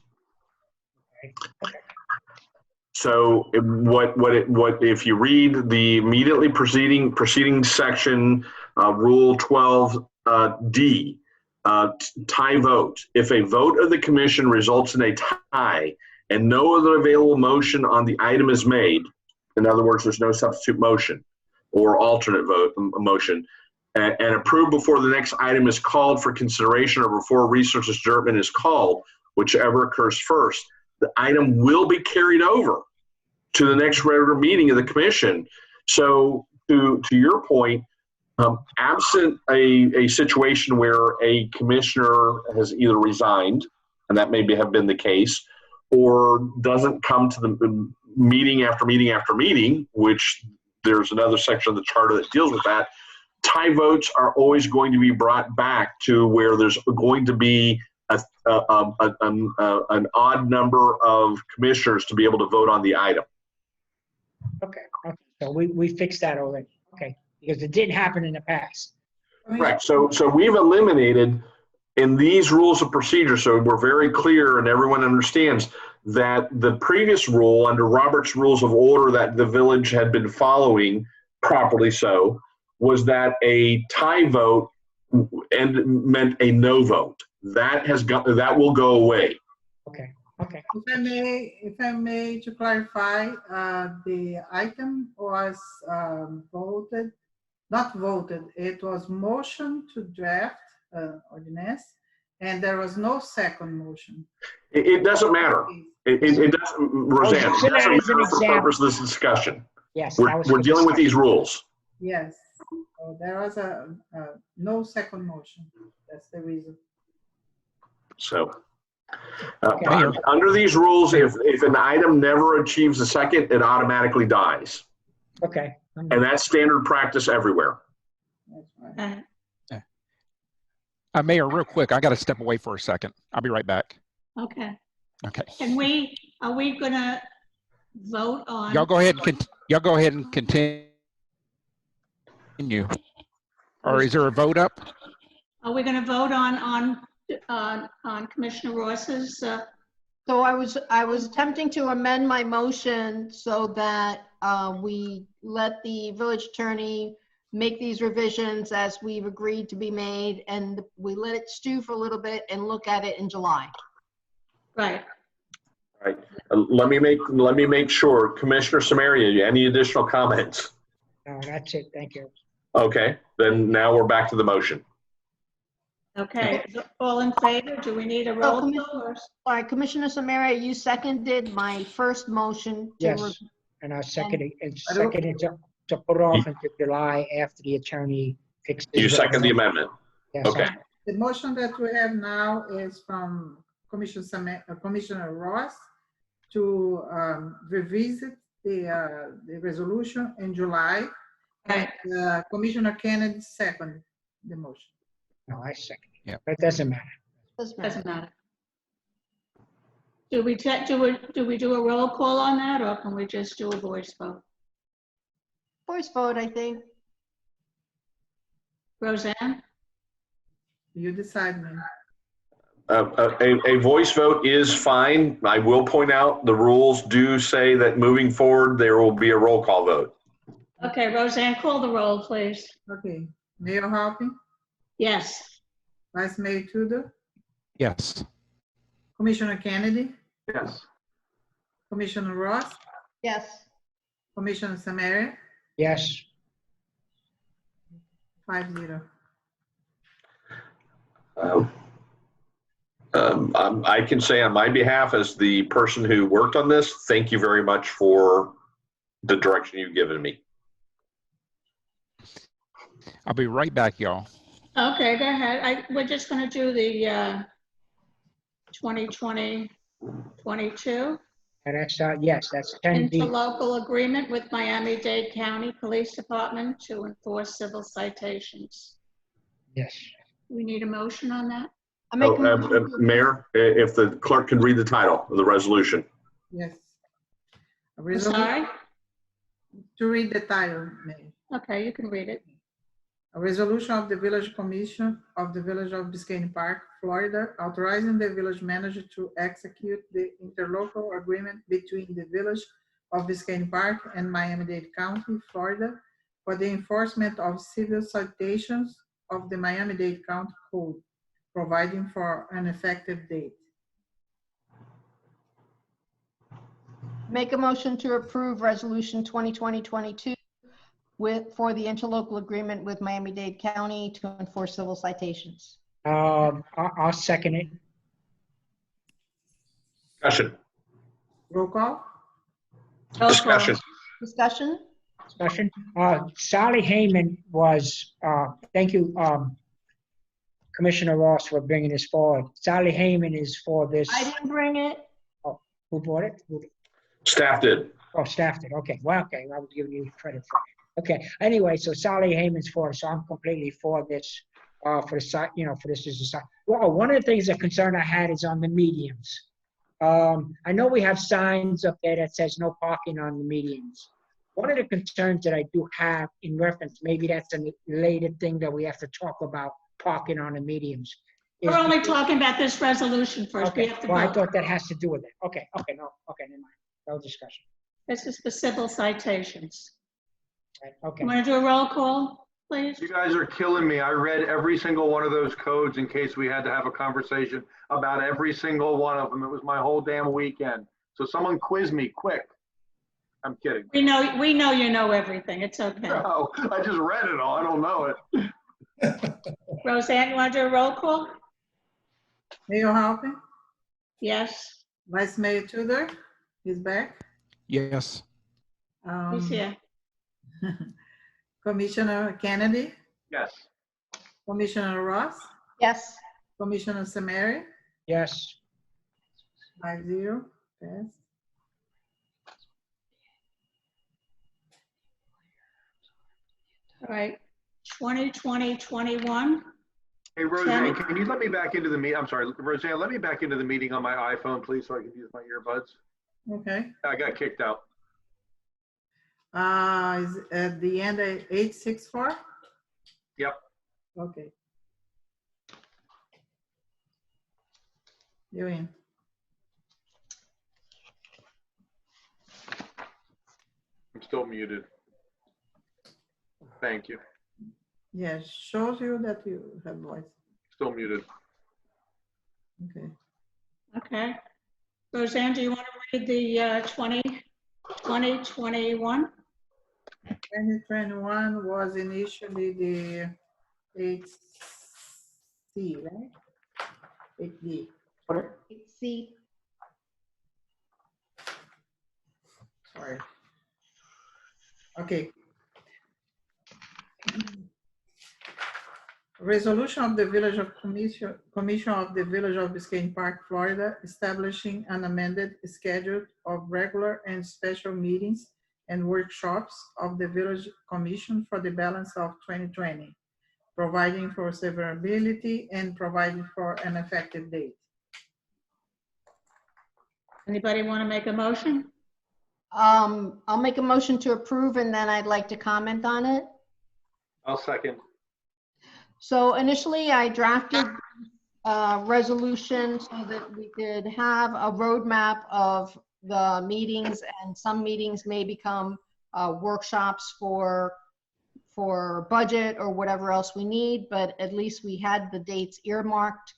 Okay. So what if you read the immediately preceding section, Rule 12D, tie vote. If a vote of the commission results in a tie and no other available motion on the item is made, in other words, there's no substitute motion or alternate vote motion, and approved before the next item is called for consideration or before resource adjournment is called, whichever occurs first, the item will be carried over to the next regular meeting of the commission. So to your point, absent a situation where a commissioner has either resigned, and that may have been the case, or doesn't come to the meeting after meeting after meeting, which there's another section of the charter that deals with that, tie votes are always going to be brought back to where there's going to be an odd number of commissioners to be able to vote on the item. Okay. So we fixed that already. Okay. Because it didn't happen in the past. Correct. So we've eliminated in these rules of procedure, so we're very clear and everyone understands that the previous rule under Robert's Rules of Order that the village had been following, properly so, was that a tie vote and meant a no vote. That will go away. Okay, okay. If I may to clarify, the item was not voted, it was motion to draft ordinance, and there was no second motion. It doesn't matter. It doesn't, Roseanne, it doesn't matter for the purpose of this discussion. Yes, we're dealing with these rules. Yes, so there was a no second motion. That's the reason. So, under these rules, if an item never achieves a second, it automatically dies. Okay. And that's standard practice everywhere. Mayor, real quick, I got to step away for a second. I'll be right back. Okay. Okay. Are we gonna vote on? Y'all go ahead and continue. Or is there a vote up? Are we gonna vote on Commissioner Ross's? So I was attempting to amend my motion so that we let the village attorney make these revisions as we've agreed to be made, and we let it stew for a little bit and look at it in July. Right. Right. Let me make sure, Commissioner Samaria, any additional comments? No, that's it. Thank you. Okay, then now we're back to the motion. Okay, all in favor? Do we need a roll call? All right, Commissioner Samaria, you seconded my first motion. Yes, and I seconded to put off into July after the attorney fixes. You second the amendment? Yes. Okay. The motion that we have now is from Commissioner Ross to revisit the resolution in July. Right. And Commissioner Kennedy seconded the motion. No, I second. Yeah, but it doesn't matter. Doesn't matter. Do we do a roll call on that, or can we just do a voice vote? Voice vote, I think. Roseanne? You decide, man. A voice vote is fine. I will point out the rules do say that moving forward, there will be a roll call vote. Okay, Roseanne, call the roll, please. Okay, Mayor Hoppy, Yes. Vice Mayor Tudor, Yes. Commissioner Kennedy, Yes. Commissioner Ross, Yes. Commissioner Samaria, Yes. 5-0. I can say on my behalf, as the person who worked on this, thank you very much for the direction you've given me. I'll be right back, y'all. Okay, go ahead. We're just going to do the 2020-22 And that's, yes, that's 10D. interlocal agreement with Miami-Dade County Police Department to enforce civil citations. Yes. We need a motion on that? Mayor, if the clerk can read the title of the resolution. Yes. I'm sorry? To read the title, Mayor. Okay, you can read it. A resolution of the Village Commission of the Village of Biscayne Park, Florida, authorizing the village manager to execute the interlocal agreement between the Village of Biscayne Park and Miami-Dade County, Florida, for the enforcement of civil citations of the Miami-Dade County Code, providing for an effective date. Make a motion to approve resolution 2020-22 for the interlocal agreement with Miami-Dade County to enforce civil citations. I'll second it. Discussion. Roll call? Discussion. Discussion? Discussion. Sally Heyman was, thank you, Commissioner Ross, for bringing this forward. Sally Heyman is for this. I didn't bring it. Oh, who brought it? Staff did. Oh, staff did. Okay. Well, okay. I was giving you credit for it. Okay. Anyway, so Sally Heyman's for it, so I'm completely for this. For the site, for this is a site. Well, one of the things, the concern I had is on the medians. I know we have signs up there that says no parking on the medians. One of the concerns that I do have in reference, maybe that's a related thing that we have to talk about, parking on the medians. We're only talking about this resolution first. Okay. We have to Well, I vote. thought that has to do with it. Okay. Okay. No. Okay. Never mind. No discussion. This is for civil citations. Right, okay. You want to do a roll call? please? You guys are killing me. I read every single one of those codes in case we had to have a conversation about every single one of them. It was my whole damn weekend. So someone quiz me quick. I'm kidding. We know you know everything. It's okay. No, I just read it all. I don't know it. Roseanne, you want to do a roll call? Mayor Halpin, Yes, Vice Mayor Tudor, he's back. Yes. he's here. Commissioner Kennedy, Yes. Commissioner Ross, Yes. Commissioner Samari, Yes. 5-0, pass. All right, 2020-21. Hey, Roseanne, can you let me back into the meeting? I'm sorry, Roseanne, let me back into the meeting on my iPhone, please, so I can use my earbuds. Okay. I got kicked out. Is at the end of 864? Yep. Okay. You're in. I'm still muted. Thank you. Yes, shows you that you have voice. Still muted. Okay. Okay. Roseanne, do you want to read the 2021? 2021 was initially the 8C, right? 8D. 8C. Sorry. Okay. Resolution of the Village of Commission of the Village of Biscayne Park, Florida, establishing an amended schedule of regular and special meetings and workshops of the Village Commission for the balance of 2020, providing for severability and providing for an effective date. Anybody want to make a motion? I'll make a motion to approve and then I'd like to comment on it. I'll second. So initially I drafted a resolution so that we could have a roadmap of the meetings, and some meetings may become workshops for budget or whatever else we need, but at least we had the dates earmarked.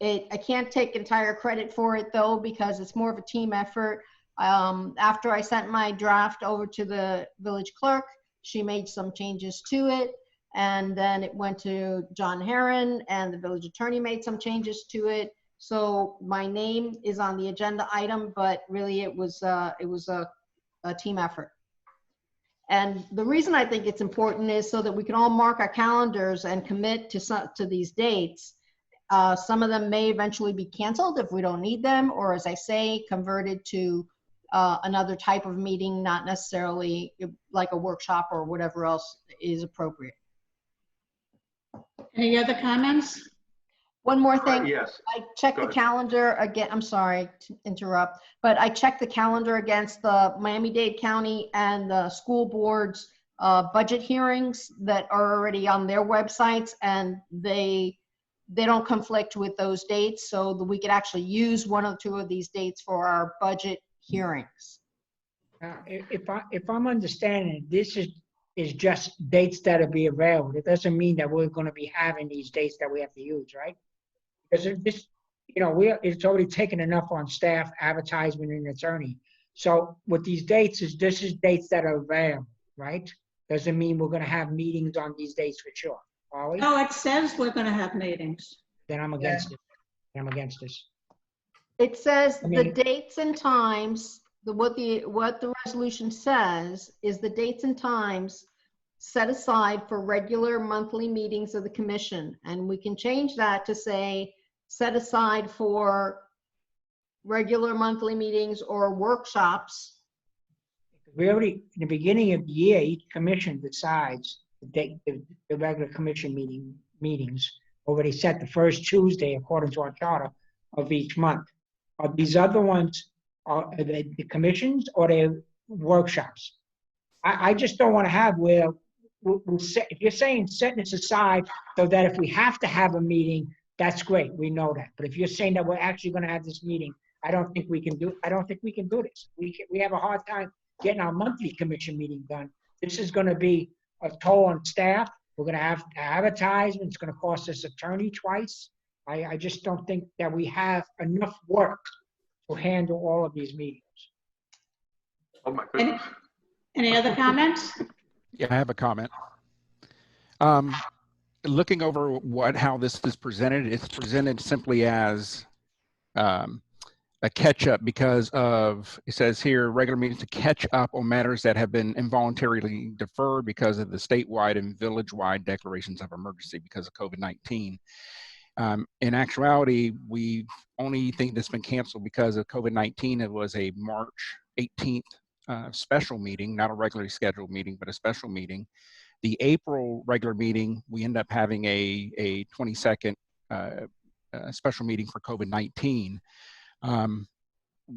I can't take entire credit for it though, because it's more of a team effort. After I sent my draft over to the village clerk, she made some changes to it. And then it went to John Herron, and the village attorney made some changes to it. So my name is on the agenda item, but really it was a team effort. And the reason I think it's important is so that we can all mark our calendars and commit to these dates. Some of them may eventually be canceled if we don't need them, or as I say, converted to another type of meeting, not necessarily like a workshop or whatever else is appropriate. Any other comments? One more thing. Yes. I checked the calendar again. I'm sorry to interrupt, but I checked the calendar against the Miami-Dade County and the school board's budget hearings that are already on their websites, and they don't conflict with those dates, so that we could actually use one or two of these dates for our budget hearings. If I'm understanding, this is just dates that'll be available. It doesn't mean that we're going to be having these dates that we have to use, right? Because this, it's already taken enough on staff, advertisement, and attorney. So with these dates, this is dates that are available, right? Doesn't mean we're going to have meetings on these dates for sure. Are we? No, it says we're going to have meetings. Then I'm against it. I'm against this. It says the dates and times. What the resolution says is the dates and times set aside for regular monthly meetings of the commission, and we can change that to say set aside for regular monthly meetings or workshops. We already, in the beginning of the year, each commission decides the date, the regular commission meetings already set the first Tuesday according to our charter of each month. Are these other ones, are they the commissions or the workshops? I just don't want to have where we'll set, if you're saying setting this aside so that if we have to have a meeting, that's great. We know that. But if you're saying that we're actually going to have this meeting, I don't think we can do this. We have a hard time getting our monthly commission meeting done. This is going to be a toll on staff. We're gonna have to advertise, and it's gonna cost us attorney twice. I just don't think that we have enough work to handle all of these meetings. Oh my goodness. Any other comments? Yeah, I have a comment. Looking over how this is presented, it's presented simply as a catch up because of, it says here, regular meetings to catch up on matters that have been involuntarily deferred because of the statewide and village-wide declarations of emergency because of COVID-19. In actuality, we only think that's been canceled because of COVID-19. It was a March 18th special meeting, not a regularly scheduled meeting, but a special meeting. The April regular meeting, we end up having a 22nd special meeting for COVID-19.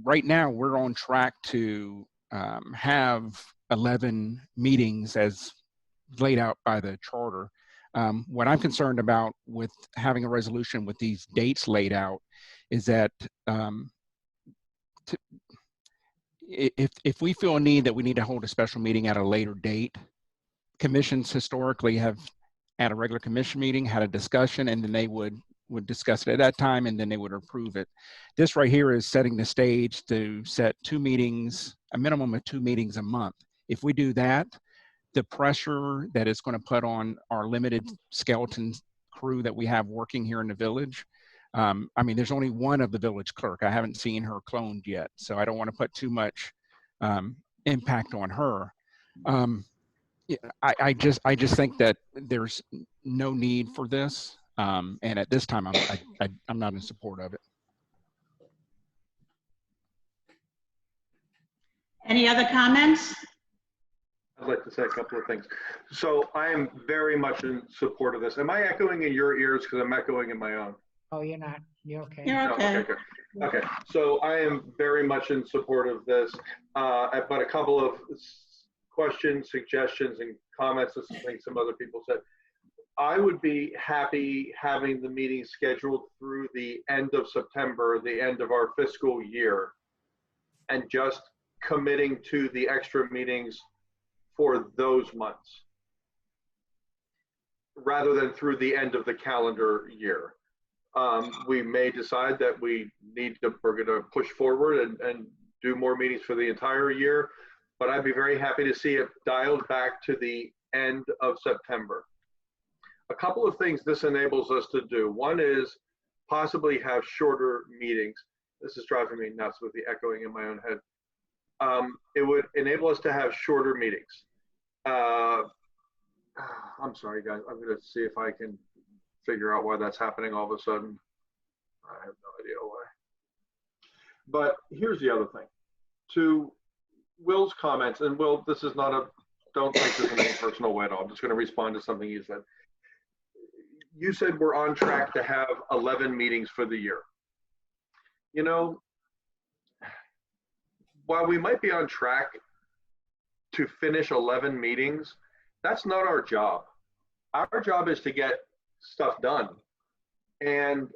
Right now, we're on track to have 11 meetings as laid out by the charter. What I'm concerned about with having a resolution with these dates laid out is that if we feel a need that we need to hold a special meeting at a later date, commissions historically have at a regular commission meeting had a discussion, and then they would discuss it at that time, and then they would approve it. This right here is setting the stage to set 2 meetings, a minimum of 2 meetings a month. If we do that, the pressure that it's going to put on our limited skeleton crew that we have working here in the village. I mean, there's only one of the village clerk. I haven't seen her cloned yet, so I don't want to put too much impact on her. I just think that there's no need for this, and at this time, I'm not in support of it. Any other comments? I'd like to say a couple of things. So I am very much in support of this. Am I echoing in your ears? Because I'm echoing in my own. Oh, you're not. You're okay. You're okay. No, okay, good. Okay. So I am very much in support of this, but a couple of questions, suggestions, and comments to something some other people said. I would be happy having the meeting scheduled through the end of September, the end of our fiscal year, and just committing to the extra meetings for those months, rather than through the end of the calendar year. We may decide that we're going to push forward and do more meetings for the entire year, but I'd be very happy to see it dialed back to the end of September. A couple of things this enables us to do. One is possibly have shorter meetings. This is driving me nuts with the echoing in my own head. It would enable us to have shorter meetings. I'm sorry, guys. I'm going to see if I can figure out why that's happening all of a sudden. I have no idea why. But here's the other thing. To Will's comments, and Will, this is not a, don't take this in any personal way at all. I'm just going to respond to something you said. You said we're on track to have 11 meetings for the year. You know, while we might be on track to finish 11 meetings, that's not our job. Our job is to get stuff done, and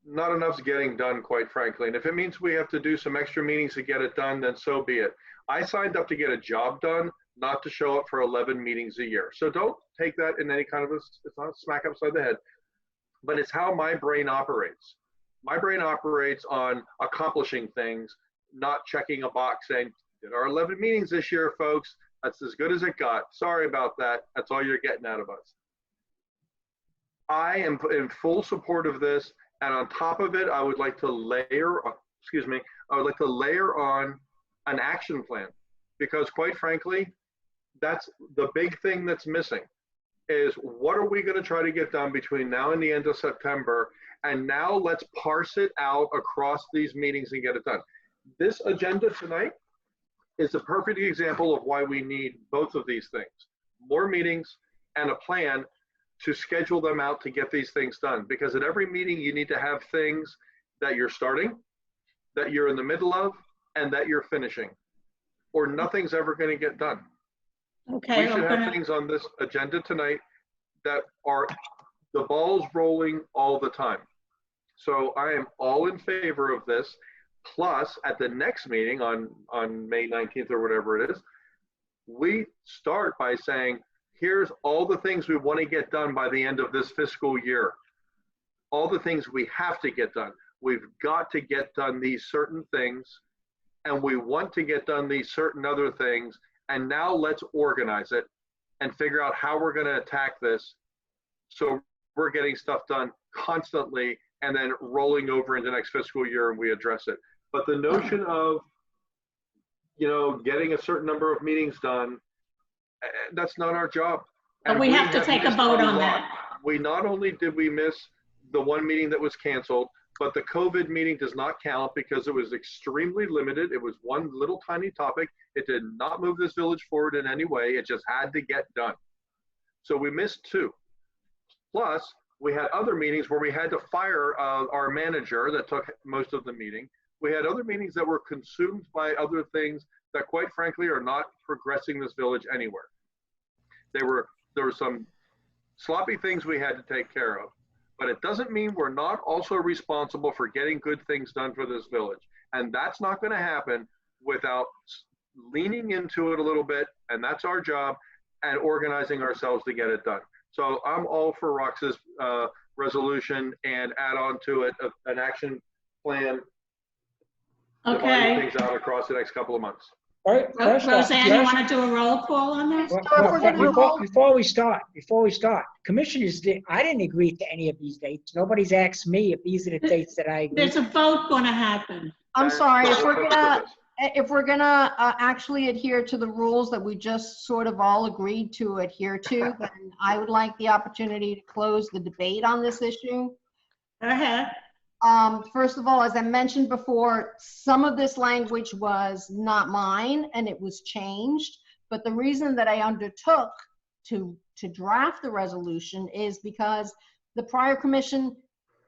not enough's getting done, quite frankly. And if it means we have to do some extra meetings to get it done, then so be it. I signed up to get a job done, not to show up for 11 meetings a year. So don't take that in any kind of it's not a smack upside the head, but it's how my brain operates. My brain operates on accomplishing things, not checking a box saying, did our 11 meetings this year, folks. That's as good as it got. Sorry about that. That's all you're getting out of us. I am in full support of this. And on top of it, I would like to layer on an action plan, because quite frankly, that's the big thing that's missing is what are we going to try to get done between now and the end of September? And now let's parse it out across these meetings and get it done. This agenda tonight is a perfect example of why we need both of these things, more meetings and a plan to schedule them out to get these things done. Because at every meeting, you need to have things that you're starting, that you're in the middle of, and that you're finishing, or nothing's ever going to get done. Okay. We should have things on this agenda tonight that are the ball's rolling all the time. So I am all in favor of this. Plus, at the next meeting on May 19th or whatever it is, we start by saying, here's all the things we want to get done by the end of this fiscal year. All the things we have to get done. We've got to get done these certain things, and we want to get done these certain other things. And now let's organize it and figure out how we're going to attack this, so we're getting stuff done constantly and then rolling over into next fiscal year and we address it. But the notion of, you know, getting a certain number of meetings done, that's not our job. But we have to take a missed vote on lot. that. We not only did we miss the one meeting that was canceled, but the COVID meeting does not count because it was extremely limited. It was one little tiny topic. It did not move this village forward in any way. It just had to get done. So we missed 2. Plus, we had other meetings where we had to fire our manager that took most of the meeting. We had other meetings that were consumed by other things that, quite frankly, are not progressing this village anywhere. There were some sloppy things we had to take care of, but it doesn't mean we're not also responsible for getting good things done for this village. And that's not going to happen without leaning into it a little bit, and that's our job, and organizing ourselves to get it done. So I'm all for Rox's resolution and add on to it an action plan, dividing things out across the next couple of months. All right, Roseanne, you want to do a roll call on this? Before we start, commissioners, I didn't agree to any of these dates. Nobody's asked me if these are the dates that I agree. There's a vote going to happen. I'm sorry, if we're gonna actually adhere to the rules that we just sort of all agreed to adhere to, then I would like the opportunity to close the debate on this issue. Go ahead. First of all, as I mentioned before, some of this language was not mine and it was changed. But the reason that I undertook to draft the resolution is because the prior commission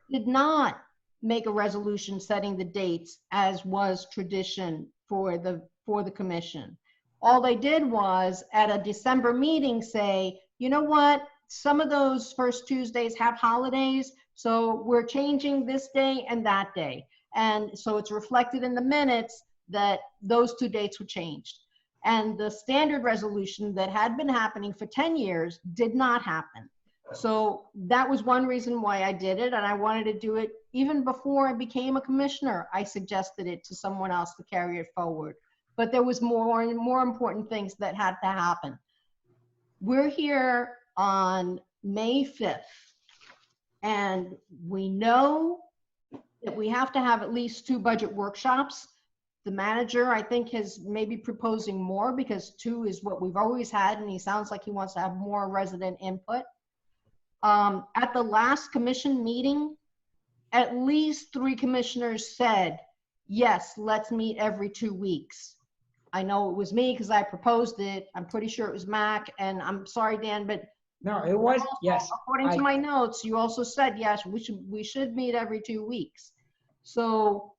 did not make a resolution setting the dates as was tradition for the commission. All they did was at a December meeting say, you know what, some of those first Tuesdays have holidays, so we're changing this day and that day. And so it's reflected in the minutes that those 2 dates were changed. And the standard resolution that had been happening for 10 years did not happen. So that was one reason why I did it, and I wanted to do it even before I became a commissioner. I suggested it to someone else to carry it forward. But there was more and more important things that had to happen. We're here on May 5th, and we know that we have to have at least 2 budget workshops. The manager, I think, is maybe proposing more because 2 is what we've always had, and he sounds like he wants to have more resident input. At the last commission meeting, at least 3 commissioners said, yes, let's meet every 2 weeks. I know it was me because I proposed it. I'm pretty sure it was Mac, and I'm sorry, Dan, but no, it was, yes. According to my notes, you also said, yes, we should meet every 2 weeks. So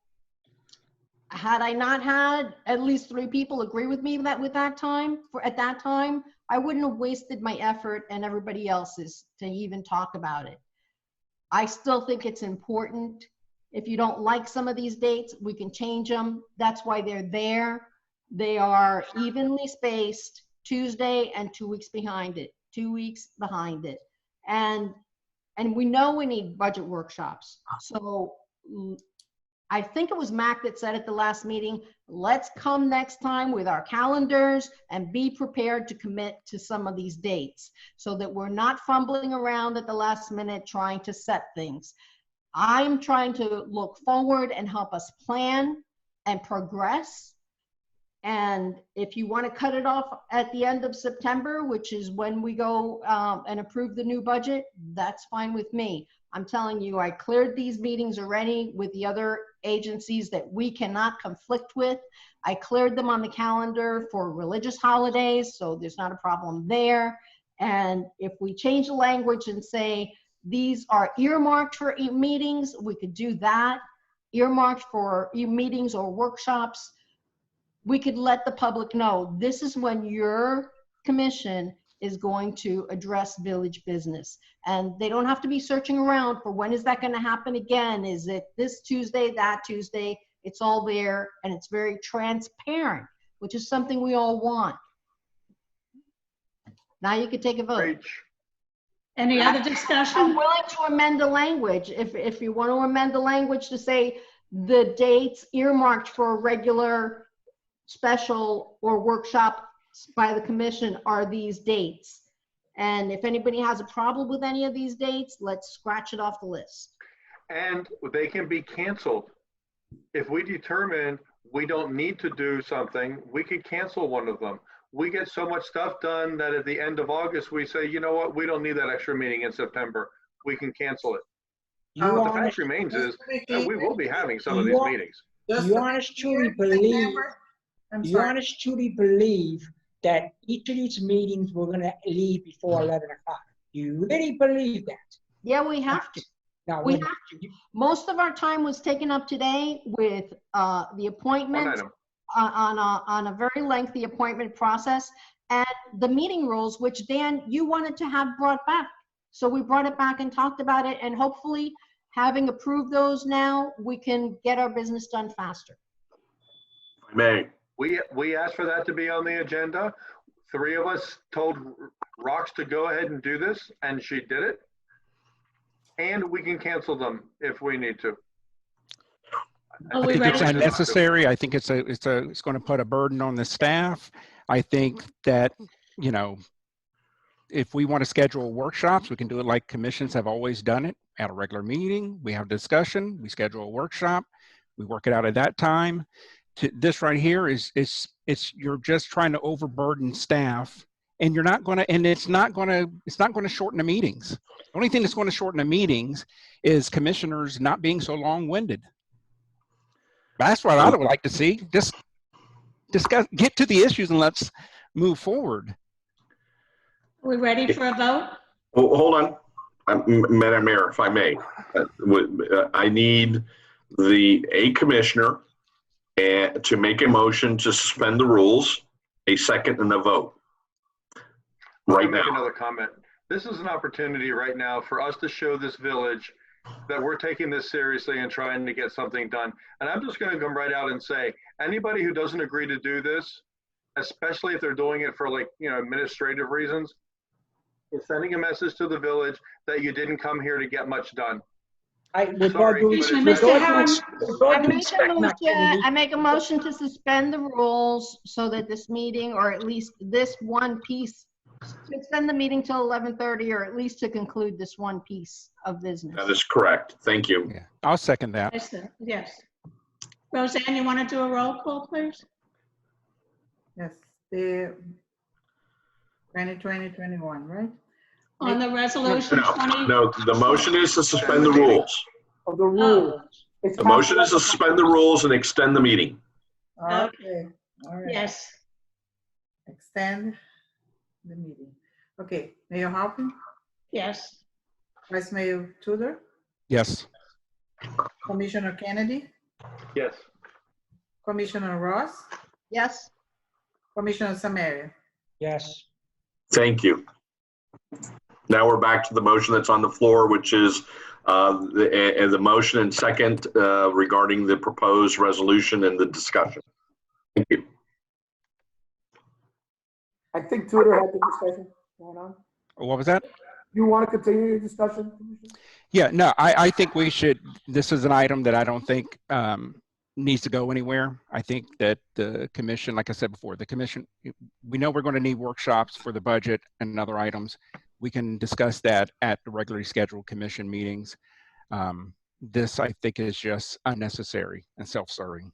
had I not had at least 3 people agree with me at that time, I wouldn't have wasted my effort and everybody else's to even talk about it. I still think it's important. If you don't like some of these dates, we can change them. That's why they're there. They are evenly spaced, Tuesday and 2 weeks behind it, 2 weeks behind it. And we know we need budget workshops. So I think it was Mac that said at the last meeting, let's come next time with our calendars and be prepared to commit to some of these dates so that we're not fumbling around at the last minute trying to set things. I'm trying to look forward and help us plan and progress. And if you want to cut it off at the end of September, which is when we go and approve the new budget, that's fine with me. I'm telling you, I cleared these meetings already with the other agencies that we cannot conflict with. I cleared them on the calendar for religious holidays, so there's not a problem there. And if we change the language and say these are earmarked for meetings, we could do that. Earmarked for meetings or workshops, we could let the public know this is when your commission is going to address village business. And they don't have to be searching around for when is that going to happen again? Is it this Tuesday, that Tuesday? It's all there and it's very transparent, which is something we all want. Now you can take a vote. Any other I'm discussion? willing to amend the language, if you want to amend the language to say the dates earmarked for a regular, special, or workshop by the commission are these dates. And if anybody has a problem with any of these dates, let's scratch it off the list. And they can be canceled. If we determine we don't need to do something, we could cancel one of them. We get so much stuff done that at the end of August, we say, you know what, we don't need that extra meeting in September. We can cancel it. But the fact remains is that we will be having some of these meetings. You honest truly believe, that each of these meetings we're gonna leave before 11 o'clock? Do you really believe that? Yeah, we have to. No, We have to. Most of our time was taken up today with the appointment on a very lengthy appointment process and the meeting rules, which Dan, you wanted to have brought back. So we brought it back and talked about it, and hopefully, having approved those now, we can get our business done faster. If I may. We asked for that to be on the agenda. 3 of us told Rox to go ahead and do this, and she did it. And we can cancel them if we need to. Oh, I think it's unnecessary. I think it's going to put a burden on the staff. I think that, you know, if we want to schedule workshops, we can do it like commissions have always done it at a regular meeting. We have discussion, we schedule a workshop, we work it out at that time. This right here is you're just trying to overburden staff, and you're not going to, and it's not going to shorten the meetings. The only thing that's going to shorten the meetings is commissioners not being so long-winded. That's what I would like to see. Just discuss, get to the issues, and let's move forward. Are we ready for a vote? Well, hold on, Madam Mayor, if I may. I need a commissioner to make a motion to suspend the rules, a second, and a vote. Right now. Make another comment. This is an opportunity right now for us to show this village that we're taking this seriously and trying to get something done. And I'm just going to come right out and say, anybody who doesn't agree to do this, especially if they're doing it for, like, you know, administrative reasons, is sending a message to the village that you didn't come here to get much done. I make a motion to suspend the rules so that this meeting, or at least this one piece, to extend the meeting till 11:30, or at least to conclude this one piece of business. That is correct. Thank you. Yeah, I'll second that. Yes. Roseanne, you want to do a roll call, please? Yes, the 2020-21, right? On the resolution 20? No, the motion is to suspend the rules. Of the rules. The motion is to suspend the rules and extend the meeting. Okay, all right. Yes. Extend the meeting. Okay, Mayor Halpin? Yes. Vice Mayor Tudor? Yes. Commissioner Kennedy? Yes. Commissioner Ross? Yes. Commissioner Samaria? Yes. Thank you. Now we're back to the motion that's on the floor, which is the motion and second regarding the proposed resolution and the discussion. Thank you. I think Tudor had the discussion going on. What was that? You want to continue your discussion? Yeah, no, I think we should, this is an item that I don't think needs to go anywhere. I think that the commission, like I said before, the commission, we know we're going to need workshops for the budget and other items. We can discuss that at the regularly scheduled commission meetings. This, I think, is just unnecessary and self-serving.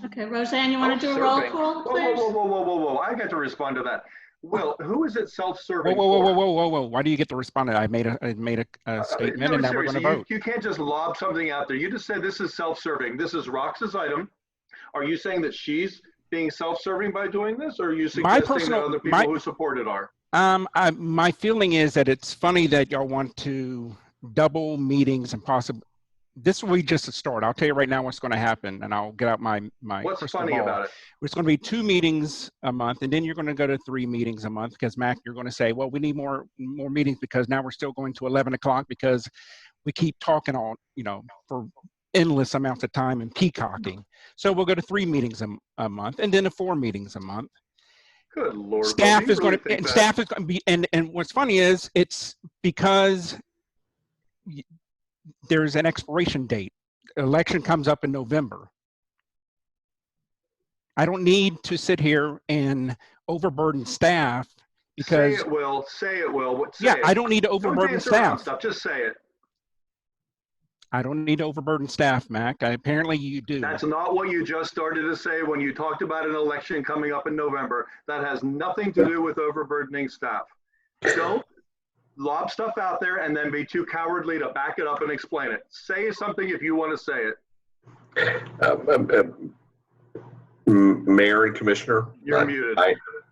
Okay, Roseanne, you want to do a roll call, please? Whoa. I got to respond to that. Will, who is it self-serving? Whoa. Why do you get to respond to that? I made a statement, no, and now we're going to vote. You can't just lob something out there. You just said this is self-serving. This is Rox's item. Are you saying that she's being self-serving by doing this, or are you suggesting that other people who support it are? My feeling is that it's funny that y'all want to double meetings and possibly, this will be just a start. I'll tell you right now what's going to happen, and I'll get out my What's crystal funny ball. about it? It's going to be 2 meetings a month, and then you're going to go to 3 meetings a month because, Mac, you're going to say, well, we need more meetings because now we're still going to 11 o'clock because we keep talking all, you know, for endless amounts of time and peacocking. So we'll go to 3 meetings a month, and then to 4 meetings a month. Good Lord. Staff Will, do is you going really to, think and that? staff is going to be, and what's funny is it's because there's an expiration date. Election comes up in November. I don't need to sit here and overburden staff because. Say it, Will. Say it, Will. Say Yeah, it. I don't need to Don't overburden dance around staff. stuff. Just say it. I don't need to overburden staff, Mac. Apparently you do. That's not what you just started to say when you talked about an election coming up in November. That has nothing to do with overburdening staff. Don't lob stuff out there and then be too cowardly to back it up and explain it. Say something if you want to say it. Mayor and Commissioner, You're muted.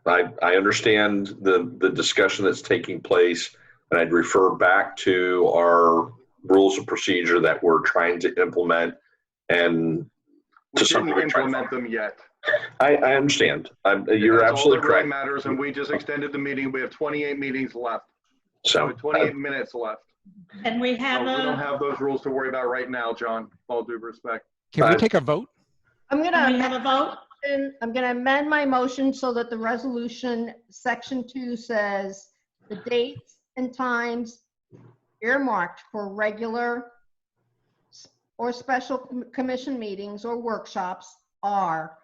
I understand the discussion that's taking place, and I'd refer back to our rules of procedure that we're trying to implement, and We didn't implement them yet. I understand. You're That's absolutely all that really correct. matters, and we just extended the meeting. We have 28 meetings left. So, We have 28 minutes left. And we have We don't a, have those rules to worry about right now, John. With all due respect. Can we take a vote? I'm can gonna we have a vote? I'm gonna amend my motion so that the resolution, section 2 says the dates and times earmarked for regular or special commission meetings or workshops are,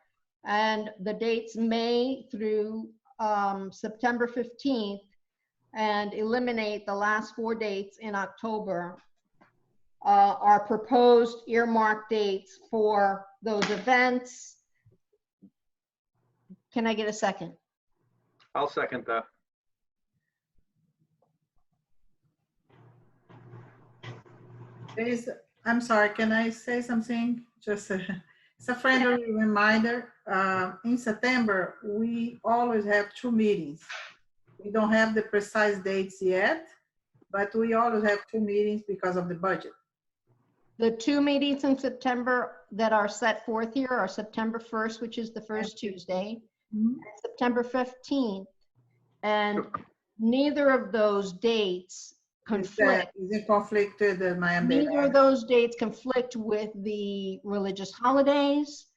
and the dates May through September 15th, and eliminate the last 4 dates in October are proposed earmarked dates for those events. Can I get a second? I'll second that. I'm sorry, can I say something? Just it's a friendly reminder. In September, we always have 2 meetings. We don't have the precise dates yet, but we always have 2 meetings because of the budget. The 2 meetings in September that are set forth here are September 1st, which is the first Tuesday, and September 15th. And neither of those dates conflict. Is it conflicted, ma'am? Neither of those dates conflict with the religious holidays,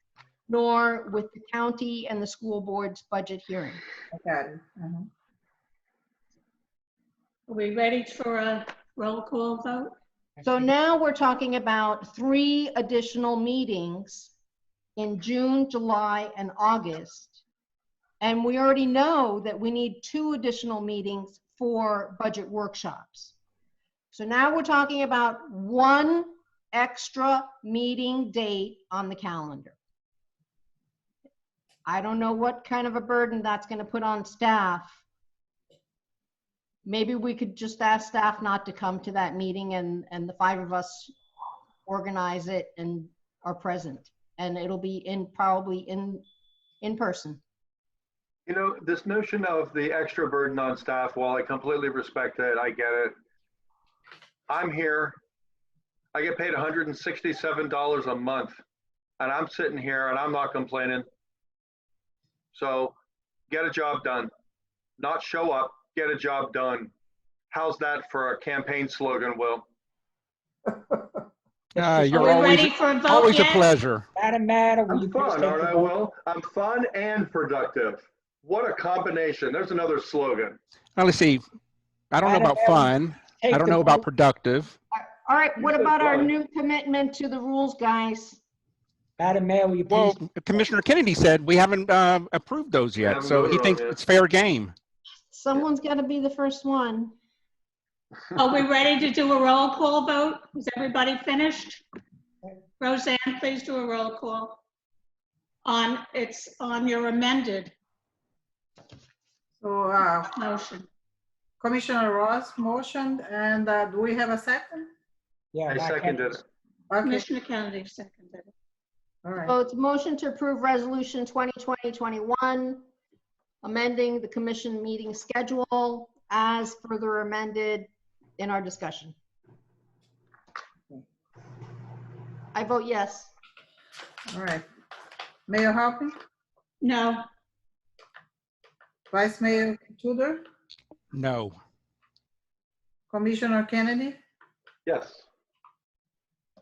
nor with the county and the school board's budget hearing. I got it. Are we ready for a roll call vote? So now we're talking about 3 additional meetings in June, July, and August. And we already know that we need 2 additional meetings for budget workshops. So now we're talking about 1 extra meeting date on the calendar. I don't know what kind of a burden that's going to put on staff. Maybe we could just ask staff not to come to that meeting, and the 5 of us organize it and are present, and it'll be probably in person. You know, this notion of the extra burden on staff, while I completely respect it, I get it. I'm here. I get paid $167 a month, and I'm sitting here and I'm not complaining. So get a job done. Not show up, get a job done. How's that for a campaign slogan, Will? You're always a pleasure. Doesn't matter. I'm fun, aren't I, Will? I'm fun and productive. What a combination. There's another slogan. Now, let's see. I don't know about fun. I don't know about productive. All right, what about our new commitment to the rules, guys? Madam Mayor, will you please? Well, Commissioner Kennedy said we haven't approved those yet, so he thinks it's fair game. Someone's got to be the first one. Are we ready to do a roll call vote? Is everybody finished? Roseanne, please do a roll call. It's on your amended So motion. Commissioner Ross motioned, and do we have a second? Yeah, I seconded it. Okay. Commissioner Kennedy seconded it. All right. So it's a motion to approve resolution 2020-21, amending the commission meeting schedule as further amended in our discussion. I vote yes. All right. Mayor Hopping, No. Vice Mayor Tudor, No. Commissioner Kennedy, Yes.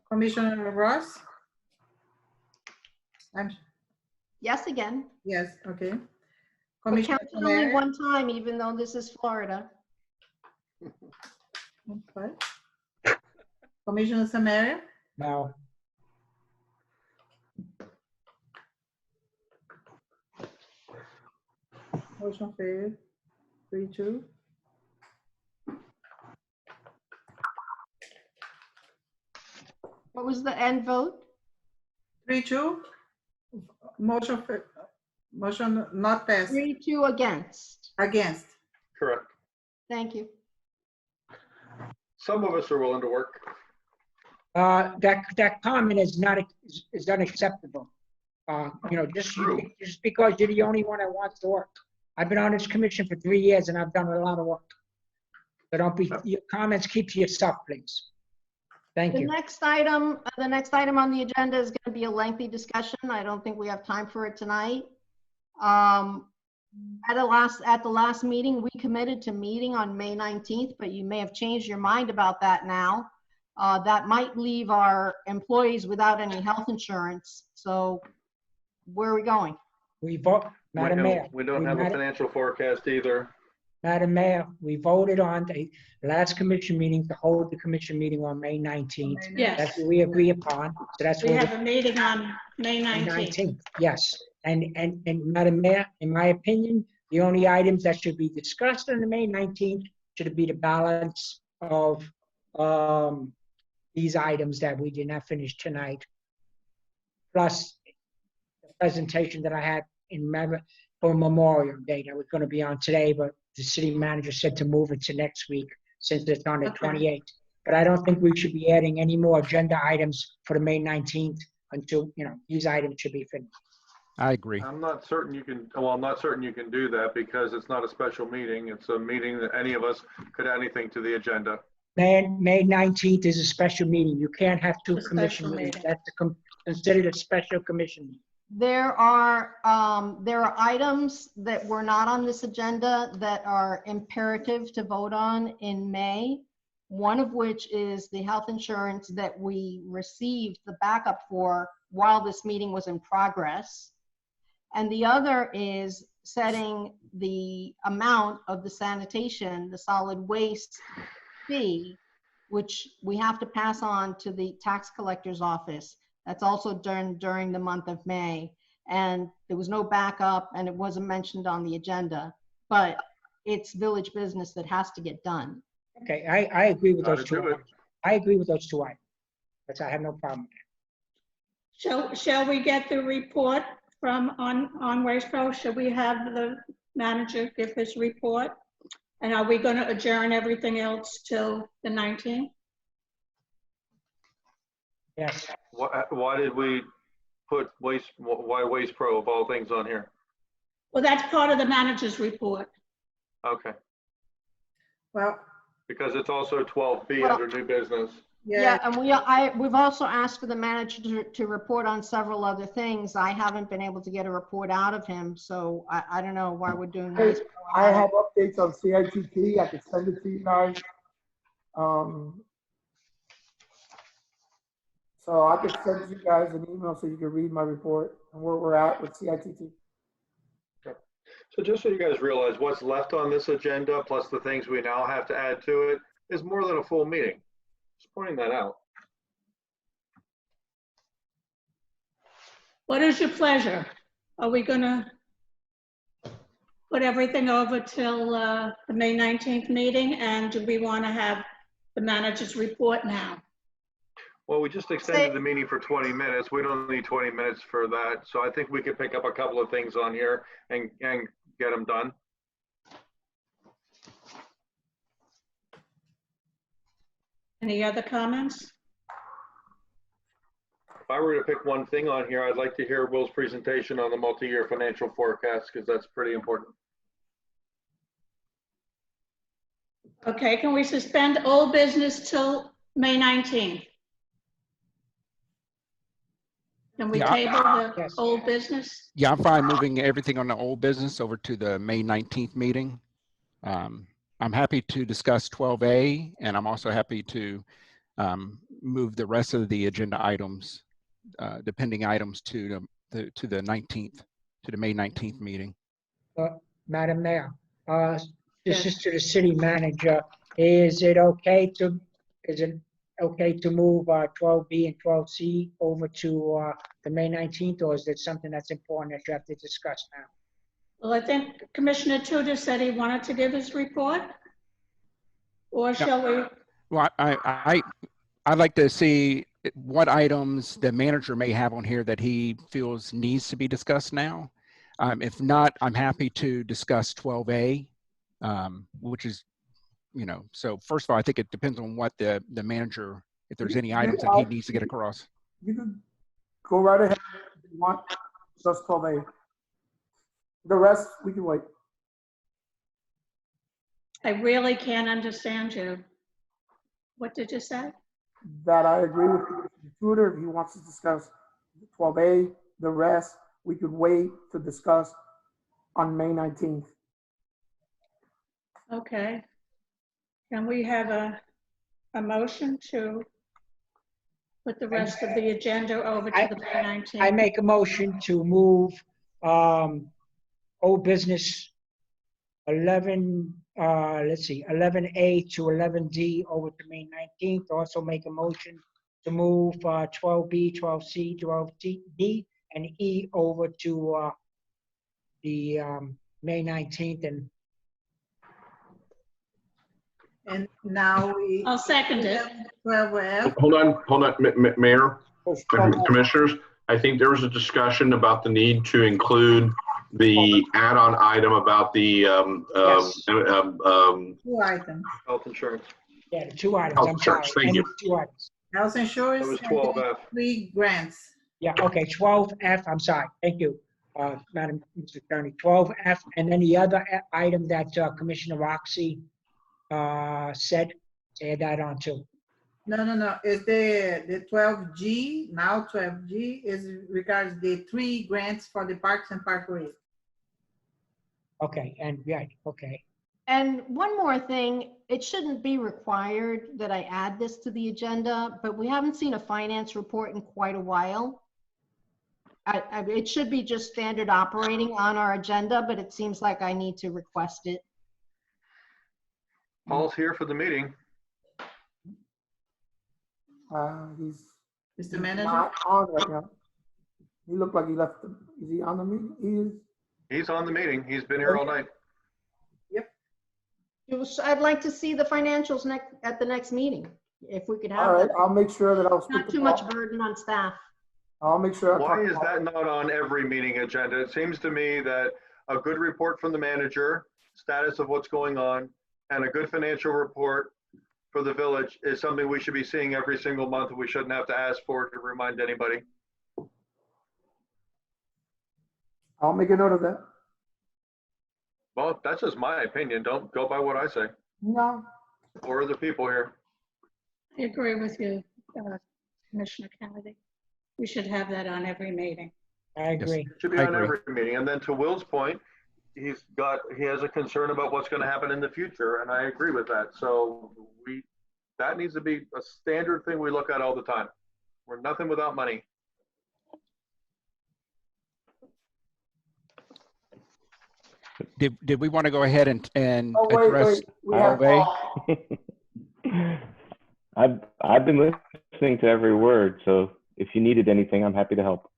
Commissioner Ross. Yes again. Yes, okay. But Commissioner count it only Samaria? one time, even though this is Florida. Okay. Commissioner Samaria? No. Motion failed. 3-2. What was the end vote? 3-2. Motion not passed. 3-2 against. Against. Correct. Thank you. Some of us are willing to work. That comment is not, is unacceptable. Just because you're the only one that wants to work. I've been on this commission for 3 years and I've done a lot of work. So don't be, your comments keep to yourself, please. Thank The you. next item on the agenda is going to be a lengthy discussion. I don't think we have time for it tonight. At the last meeting, we committed to meeting on May 19th, but you may have changed your mind about that now. That might leave our employees without any health insurance. So where are we going? We vote, Madam Mayor. We don't have a financial forecast either. Madam Mayor, we voted on the last commission meeting to hold the commission meeting on May 19th. Yes. That's what we agree upon. So that's We what have a meeting on May 19th. Yes. And Madam Mayor, in my opinion, the only items that should be discussed on the May 19th should be the balance of these items that we did not finish tonight. Plus the presentation that I had for Memorial Day that was going to be on today, but the city manager said to move it to next week since it's on the 28th. But I don't think we should be adding any more agenda items for the May 19th until, these items should be finished. I agree. I'm not certain you can, well, I'm not certain you can do that because it's not a special meeting. It's a meeting that any of us could add anything to the agenda. May 19th is a special meeting. You can't have two commission meetings. That's considered a special commission meeting. There are items that were not on this agenda that are imperative to vote on in May. One of which is the health insurance that we received the backup for while this meeting was in progress. And the other is setting the amount of the sanitation, the solid waste fee, which we have to pass on to the tax collector's office. That's also done during the month of May. And there was no backup and it wasn't mentioned on the agenda, but it's village business that has to get done. Okay, I agree with those two items. I agree with those two items. I have no problem with that. Shall we get the report from on Waste Pro? Should we have the manager give his report? And are we going to adjourn everything else till the 19th? Yes. Why did we put why Waste Pro of all things on here? Well, that's part of the manager's report. Okay. Well, because it's also 12B under new business. Yeah, and we've also asked for the manager to report on several other things. I haven't been able to get a report out of him, so I don't know why we're doing this. I have updates on CITT. I could send it to you guys. So I could send you guys an email so you can read my report and where we're at with CITT. Okay. So just so you guys realize, what's left on this agenda, plus the things we now have to add to it, is more than a full meeting. Just pointing that out. What is your pleasure? Are we going to put everything over till the May 19th meeting? And do we want to have the manager's report now? Well, we just extended the meeting for 20 minutes. We don't need 20 minutes for that. So I think we could pick up a couple of things on here and get them done. Any other comments? If I were to pick one thing on here, I'd like to hear Will's presentation on the multi-year financial forecast because that's pretty important. Okay, can we suspend old business till May 19th? Can we table the old business? Yeah, I'm fine moving everything on the old business over to the May 19th meeting. I'm happy to discuss 12A, and I'm also happy to move the rest of the agenda items, depending items to the 19th, to the May 19th meeting. Madam Mayor, this Yes. is to the city manager. Is it okay to move 12B and 12C over to the May 19th, or is it something that's important that you have to discuss now? Well, I think Commissioner Tudor said he wanted to give his report. Or shall we? Well, I'd like to see what items the manager may have on here that he feels needs to be discussed now. If not, I'm happy to discuss 12A, which is, so first of all, I think it depends on what the manager, if there's any items that he needs to get across. You can go right ahead if you want, just 12A. The rest, we can wait. I really can't understand you. What did you say? That I agree with Commissioner Tudor. If he wants to discuss 12A, the rest, we could wait to discuss on May 19th. Okay. Can we have a motion to put the rest of the agenda over to the May 19th? I make a motion to move old business 11A to 11D over to May 19th. Also make a motion to move 12B, 12C, 12D, and E over to the May 19th. And now I'll second it. 12F. Hold on, Mayor, Commissioners. I think there was a discussion about the need to include the add-on item about the Two items. Health insurance. Yeah, the two items. Health I'm sorry. insurance, thank you. Two items. Health insurance. That was and 12F. 3 grants. Yeah, okay, 12F, I'm sorry, thank you, Madam Mr. Attorney, 12F, and then the other item that Commissioner Roxy said, add that on too. No. Is the 12G, now 12G is regards the 3 grants for the parks and parkways. Okay, and yeah, okay. And one more thing, it shouldn't be required that I add this to the agenda, but we haven't seen a finance report in quite a while. It should be just standard operating on our agenda, but it seems like I need to request it. Paul's here for the meeting. Is the manager? Not on right now. He looked like he left. Is he on the meeting? He is. He's on the meeting. He's been here all night. I'd like to see the financials at the next meeting, if we could have All right, that. I'll make sure that I'll speak Not to too Paul. much burden on staff. I'll make sure. Why is that not on every meeting agenda? It seems to me that a good report from the manager, status of what's going on, and a good financial report for the village is something we should be seeing every single month. We shouldn't have to ask for it to remind anybody. I'll make a note of that. Well, that's just my opinion. Don't go by what I say No. or the people here. I agree with you, Commissioner Kennedy. We should have that on every meeting. I agree. It should be on every meeting. And then to Will's point, he has a concern about what's going to happen in the future, and I agree with that. So that needs to be a standard thing we look at all the time. We're nothing without money. Did we want to go ahead and wait, address we have 12A? I've been listening to every word, so if you needed anything, I'm happy to help.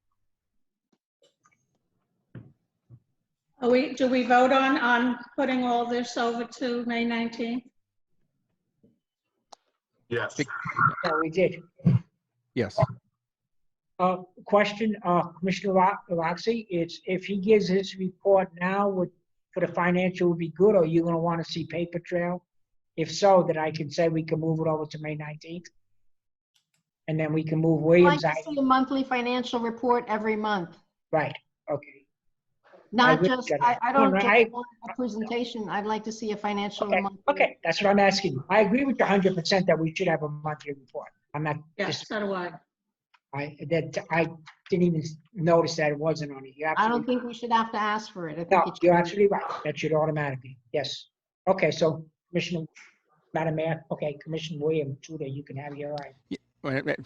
Do we vote on putting all this over to May 19th? Yes. Yeah, we did. Yes. Question, Commissioner Roxy, it's if he gives his report now for the financial would be good, or you're gonna want to see paper trail? If so, that I can say we can move it over to May 19th. And then we can move I'd Williams. like to see a monthly financial report every month. Right, okay. Not I just, agree. I don't No, just want a presentation. I'd like to see a financial monthly. Okay, that's what I'm asking you. I agree with you 100% that we should have a monthly report. I'm not. Yes, so do I. I didn't even notice that it wasn't on it. I don't think we should have to ask for it. I think No, it should you're be- absolutely right. That should automatically, yes. Okay, so Commissioner, Madam Mayor, okay, Commissioner William Tudor, you can have your right.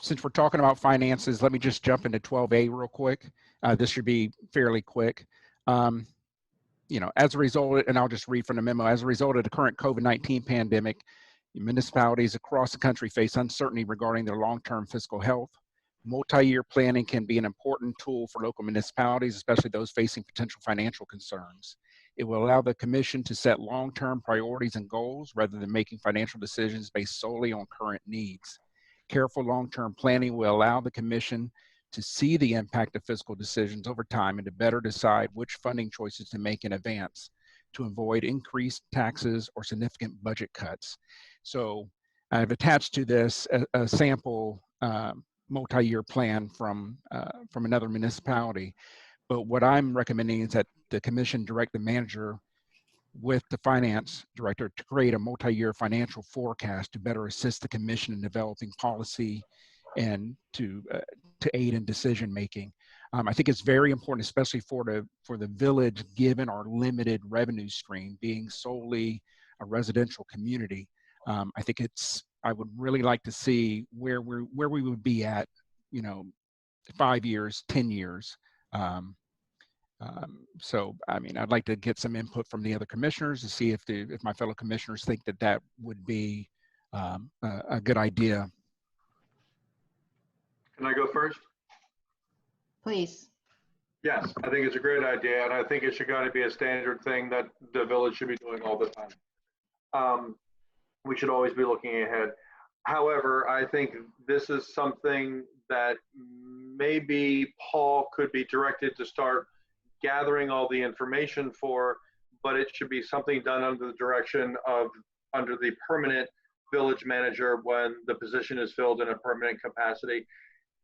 Since we're talking about finances, let me just jump into 12A real quick. This should be fairly quick. you know, as a result, and I'll just read from the memo, as a result of the current COVID-19 pandemic, municipalities across the country face uncertainty regarding their long-term fiscal health. Multi-year planning can be an important tool for local municipalities, especially those facing potential financial concerns. It will allow the commission to set long-term priorities and goals rather than making financial decisions based solely on current needs. Careful long-term planning will allow the commission to see the impact of fiscal decisions over time and to better decide which funding choices to make in advance to avoid increased taxes or significant budget cuts. So I've attached to this a sample multi-year plan from another municipality. But what I'm recommending is that the commission direct the manager with the finance director to create a multi-year financial forecast to better assist the commission in developing policy and to aid in decision making. I think it's very important, especially for the village, given our limited revenue stream being solely a residential community. I think I would really like to see where we would be at, you know, 5 years, 10 years. So, I mean, I'd like to get some input from the other commissioners to see if my fellow commissioners think that would be a good idea. Can I go first? Please. Yes, I think it's a great idea, and I think it should kind of be a standard thing that the village should be doing all the time. We should always be looking ahead. However, I think this is something that maybe Paul could be directed to start gathering all the information for, but it should be something done under the direction of, under the permanent village manager when the position is filled in a permanent capacity.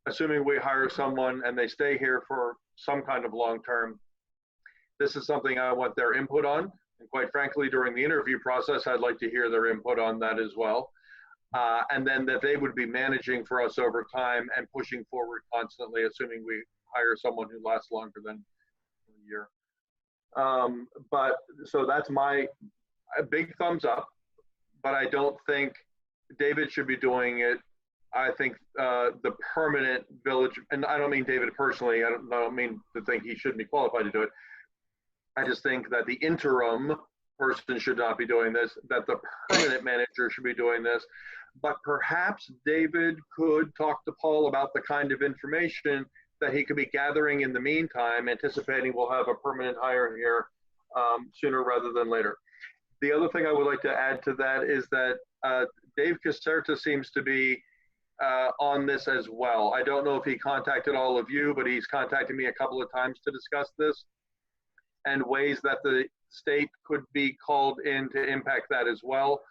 Assuming we hire someone and they stay here for some kind of long term, this is something I want their input on. And quite frankly, during the interview process, I'd like to hear their input on that as well. And then that they would be managing for us over time and pushing forward constantly, assuming we hire someone who lasts longer than a year. But so that's my big thumbs up, but I don't think David should be doing it. I think the permanent village, and I don't mean David personally, I don't mean to think he shouldn't be qualified to do it. I just think that the interim person should not be doing this, that the permanent manager should be doing this. But perhaps David could talk to Paul about the kind of information that he could be gathering in the meantime, anticipating we'll have a permanent hire here sooner rather than later. The other thing I would like to add to that is that Dave Caserta seems to be on this as well. I don't know if he contacted all of you, but he's contacted me a couple of times to discuss this and ways that the state could be called in to impact that as well.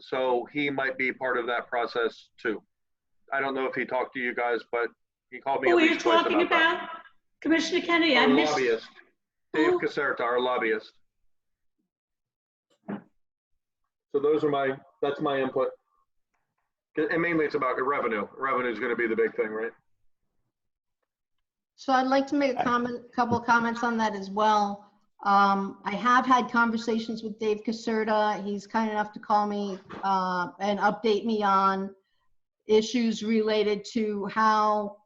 So he might be part of that process too. I don't know if he talked to you guys, but he called me. Who are you talking about? Commissioner Kennedy, I missed. Lobbyist, Dave Caserta, our lobbyist. So that's my input. And mainly it's about revenue. Revenue is going to be the big thing, right? So I'd like to make a couple of comments on that as well. I have had conversations with Dave Caserta. He's kind enough to call me and update me on issues related to how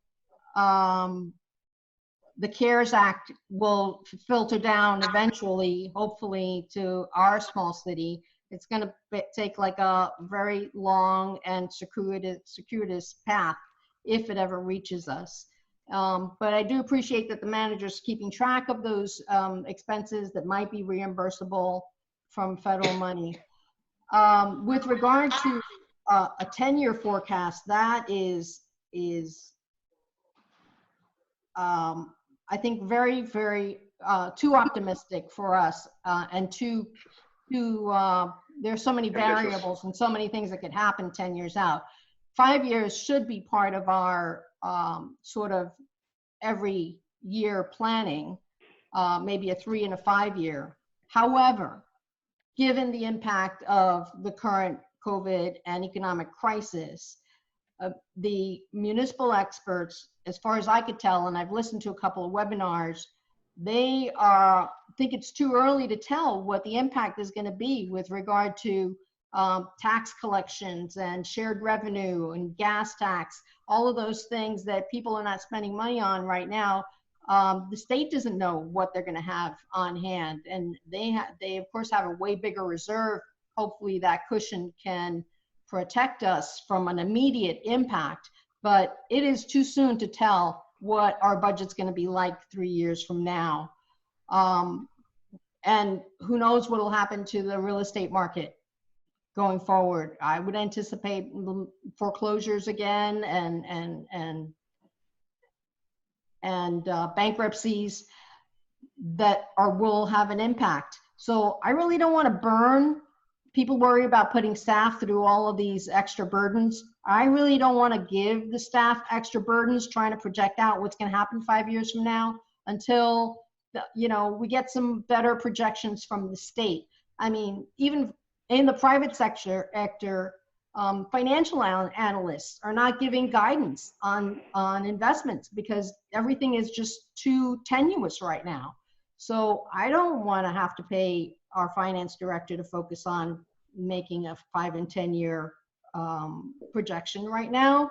the CARES Act will filter down eventually, hopefully, to our small city. It's going to take like a very long and circuitous path if it ever reaches us. But I do appreciate that the manager's keeping track of those expenses that might be reimbursable from federal money. With regard to a 10-year forecast, that is I think very, very too optimistic for us and there's so many variables and so many things that could happen 10 years out. 5 years should be part of our sort of every year planning, maybe a 3 and a 5 year. However, given the impact of the current COVID and economic crisis, the municipal experts, as far as I could tell, and I've listened to a couple of webinars, they think it's too early to tell what the impact is going to be with regard to tax collections and shared revenue and gas tax, all of those things that people are not spending money on right now The state doesn't know what they're going to have on hand, and they of course have a way bigger reserve. Hopefully that cushion can protect us from an immediate impact, but it is too soon to tell what our budget's going to be like 3 years from now. And who knows what will happen to the real estate market going forward. I would anticipate foreclosures again and bankruptcies that will have an impact. So I really don't want to burn. People worry about putting staff through all of these extra burdens. I really don't want to give the staff extra burdens trying to project out what's going to happen 5 years from now until we get some better projections from the state. I mean, even in the private sector, financial analysts are not giving guidance on investments because everything is just too tenuous right now. So I don't want to have to pay our finance director to focus on making a 5 and 10 year projection right now.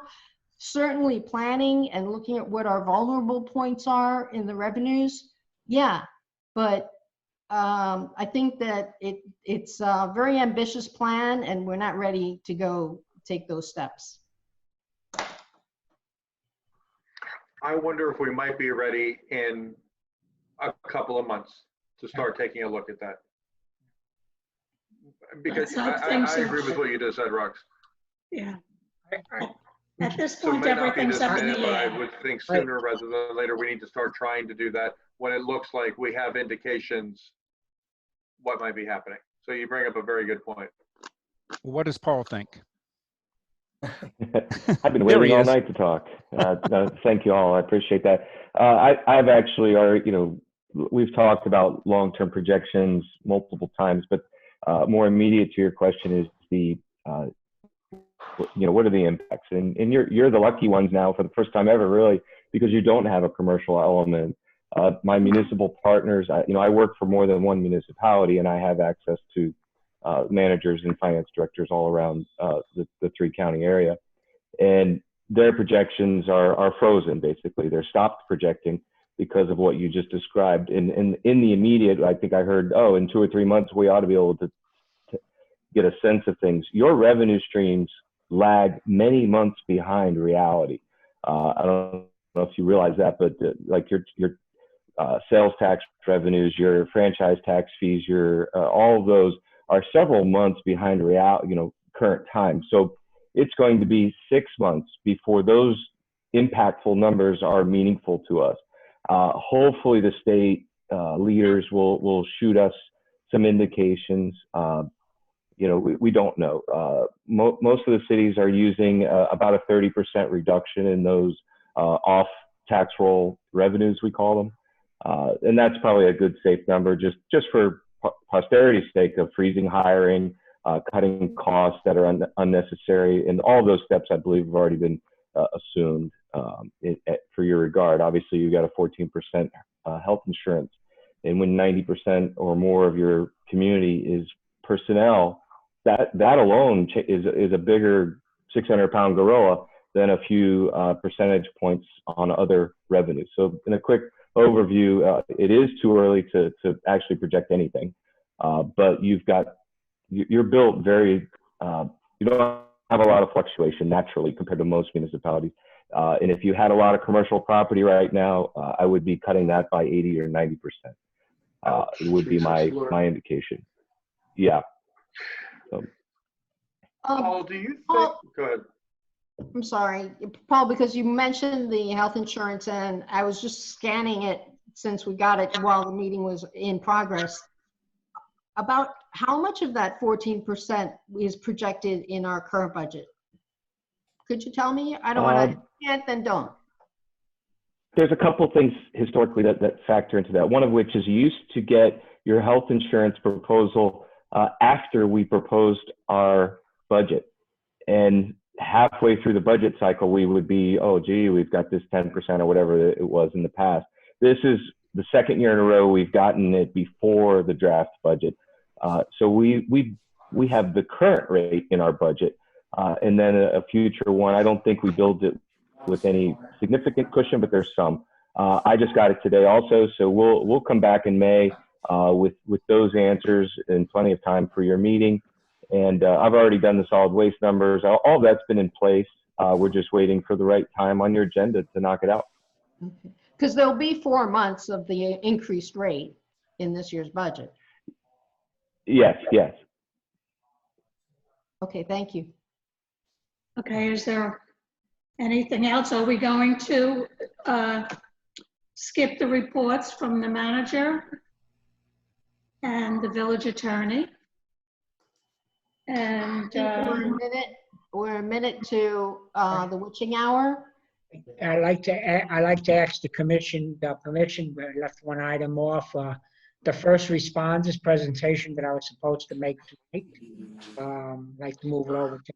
Certainly planning and looking at what our vulnerable points are in the revenues. Yeah, but I think that it's a very ambitious plan and we're not ready to go take those steps. I wonder if we might be ready in a couple of months to start taking a look at that. Because I agree with what you just said, Rox. Yeah. At this So it point, may not be everything's this up in minute, the but I air. would think sooner rather than later, we need to start trying to do that when it looks like we have indications what might be happening. So you bring up a very good point. What does Paul think? I've been There waiting he all is. night to talk. Thank you all. I appreciate that. I've actually we've talked about long-term projections multiple times, but more immediate to your question is the, what are the impacts? And you're the lucky ones now for the first time ever, really, because you don't have a commercial element. My municipal partners, I work for more than one municipality, and I have access to managers and finance directors all around the 3-county area. And their projections are frozen, basically. They're stopped projecting because of what you just described. And in the immediate, I think I heard, in 2 or 3 months, we ought to be able to get a sense of things. Your revenue streams lag many months behind reality. I don't know if you realize that, but like your sales tax revenues, your franchise tax fees, all of those are several months behind current time. So it's going to be 6 months before those impactful numbers are meaningful to us. Hopefully the state leaders will shoot us some indications. We don't know. Most of the cities are using about a 30% reduction in those off tax roll revenues, we call them. And that's probably a good safe number just for posterity's sake of freezing hiring, cutting costs that are unnecessary. And all those steps, I believe, have already been assumed for your regard. Obviously, you've got a 14% health insurance. And when 90% or more of your community is personnel, that alone is a bigger 600-pound gorilla than a few percentage points on other revenues. So in a quick overview, it is too early to actually project anything. But you're built very, you don't have a lot of fluctuation naturally compared to most municipalities. And if you had a lot of commercial property right now, I would be cutting that by 80 or 90%. It would be my indication. Yeah. So. Paul, do you think, go ahead. I'm sorry, Paul, because you mentioned the health insurance and I was just scanning it since we got it while the meeting was in progress. About how much of that 14% is projected in our current budget? Could you tell me? I don't want to, can't, then don't. There's a couple things historically that factor into that. One of which is you used to get your health insurance proposal after we proposed our budget. And halfway through the budget cycle, we would be, oh, gee, we've got this 10% or whatever it was in the past. This is the second year in a row we've gotten it before the draft budget. So we have the current rate in our budget. And then a future one, I don't think we build it with any significant cushion, but there's some. I just got it today also, so we'll come back in May with those answers and plenty of time for your meeting. And I've already done the solid waste numbers. All that's been in place. We're just waiting for the right time on your agenda to knock it out. Because there'll be 4 months of the increased rate in this year's budget. Yes, yes. Okay, thank you. Okay, is there anything else? Are we going to skip the reports from the manager and the village attorney? And we're a minute to the witching hour. I like to ask the commission the permission. I left one item off. The first responders presentation that I was supposed to make tonight. I'd like to move it over to.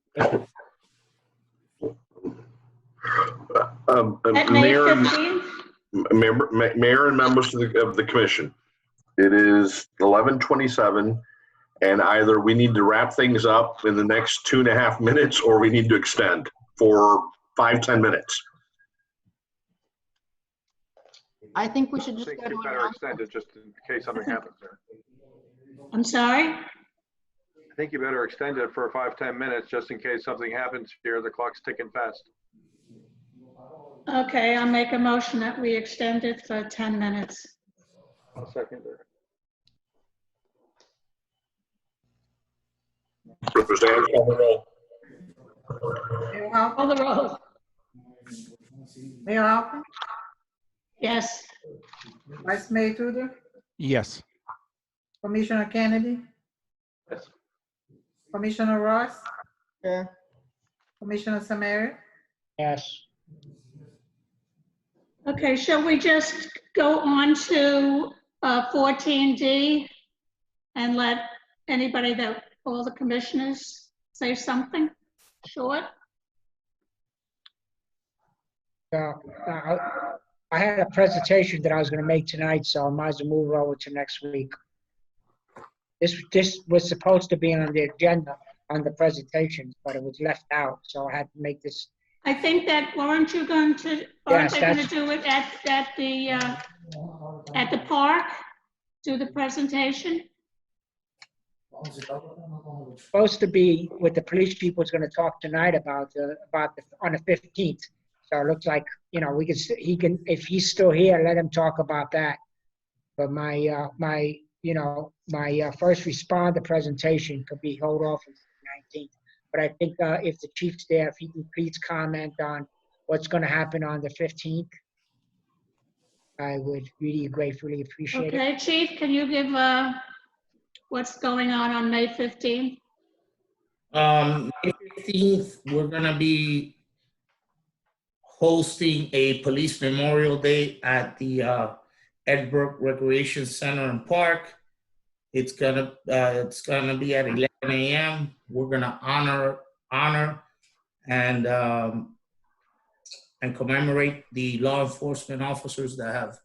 Mayor and members of the commission, it is 11:27, and either we need to wrap things up in the next 2.5 minutes, or we need to extend for 5-10 minutes. I think we should just I think go to you better extend it just in case something happens there. I'm sorry? I think you better extend it for 5-10 minutes just in case something happens here. The clock's ticking fast. Okay, I'll make a motion that we extend it for 10 minutes. I'll second it. Roseanne, call the roll. Call the roll. Mayor Alpin? Yes. Vice Mayor Tudor? Yes. Commissioner Kennedy? Yes. Commissioner Ross? Sure. Commissioner Samari? Yes. Okay, shall we just go on to 14D and let anybody all the commissioners say something short? I had a presentation that I was going to make tonight, so I might as well move it over to next week. This was supposed to be on the agenda on the presentation, but it was left out, so I had to make this. I think that weren't you going to? Aren't they going to do it at the park? Do the presentation? Supposed to be what the police chief was going to talk tonight about on the 15th. So it looks like, he can, if he's still here, let him talk about that. But my first responder presentation could be held off until the 19th. But I think if the chief's there, if he can please comment on what's going to happen on the 15th, I would really gratefully appreciate it. Okay, Chief, can you give what's going on May 15th? May 15th, we're gonna be hosting a police memorial day at the Ed Brook Recreation Center and Park. It's gonna be at 11 a.m. We're gonna honor and commemorate the law enforcement officers that have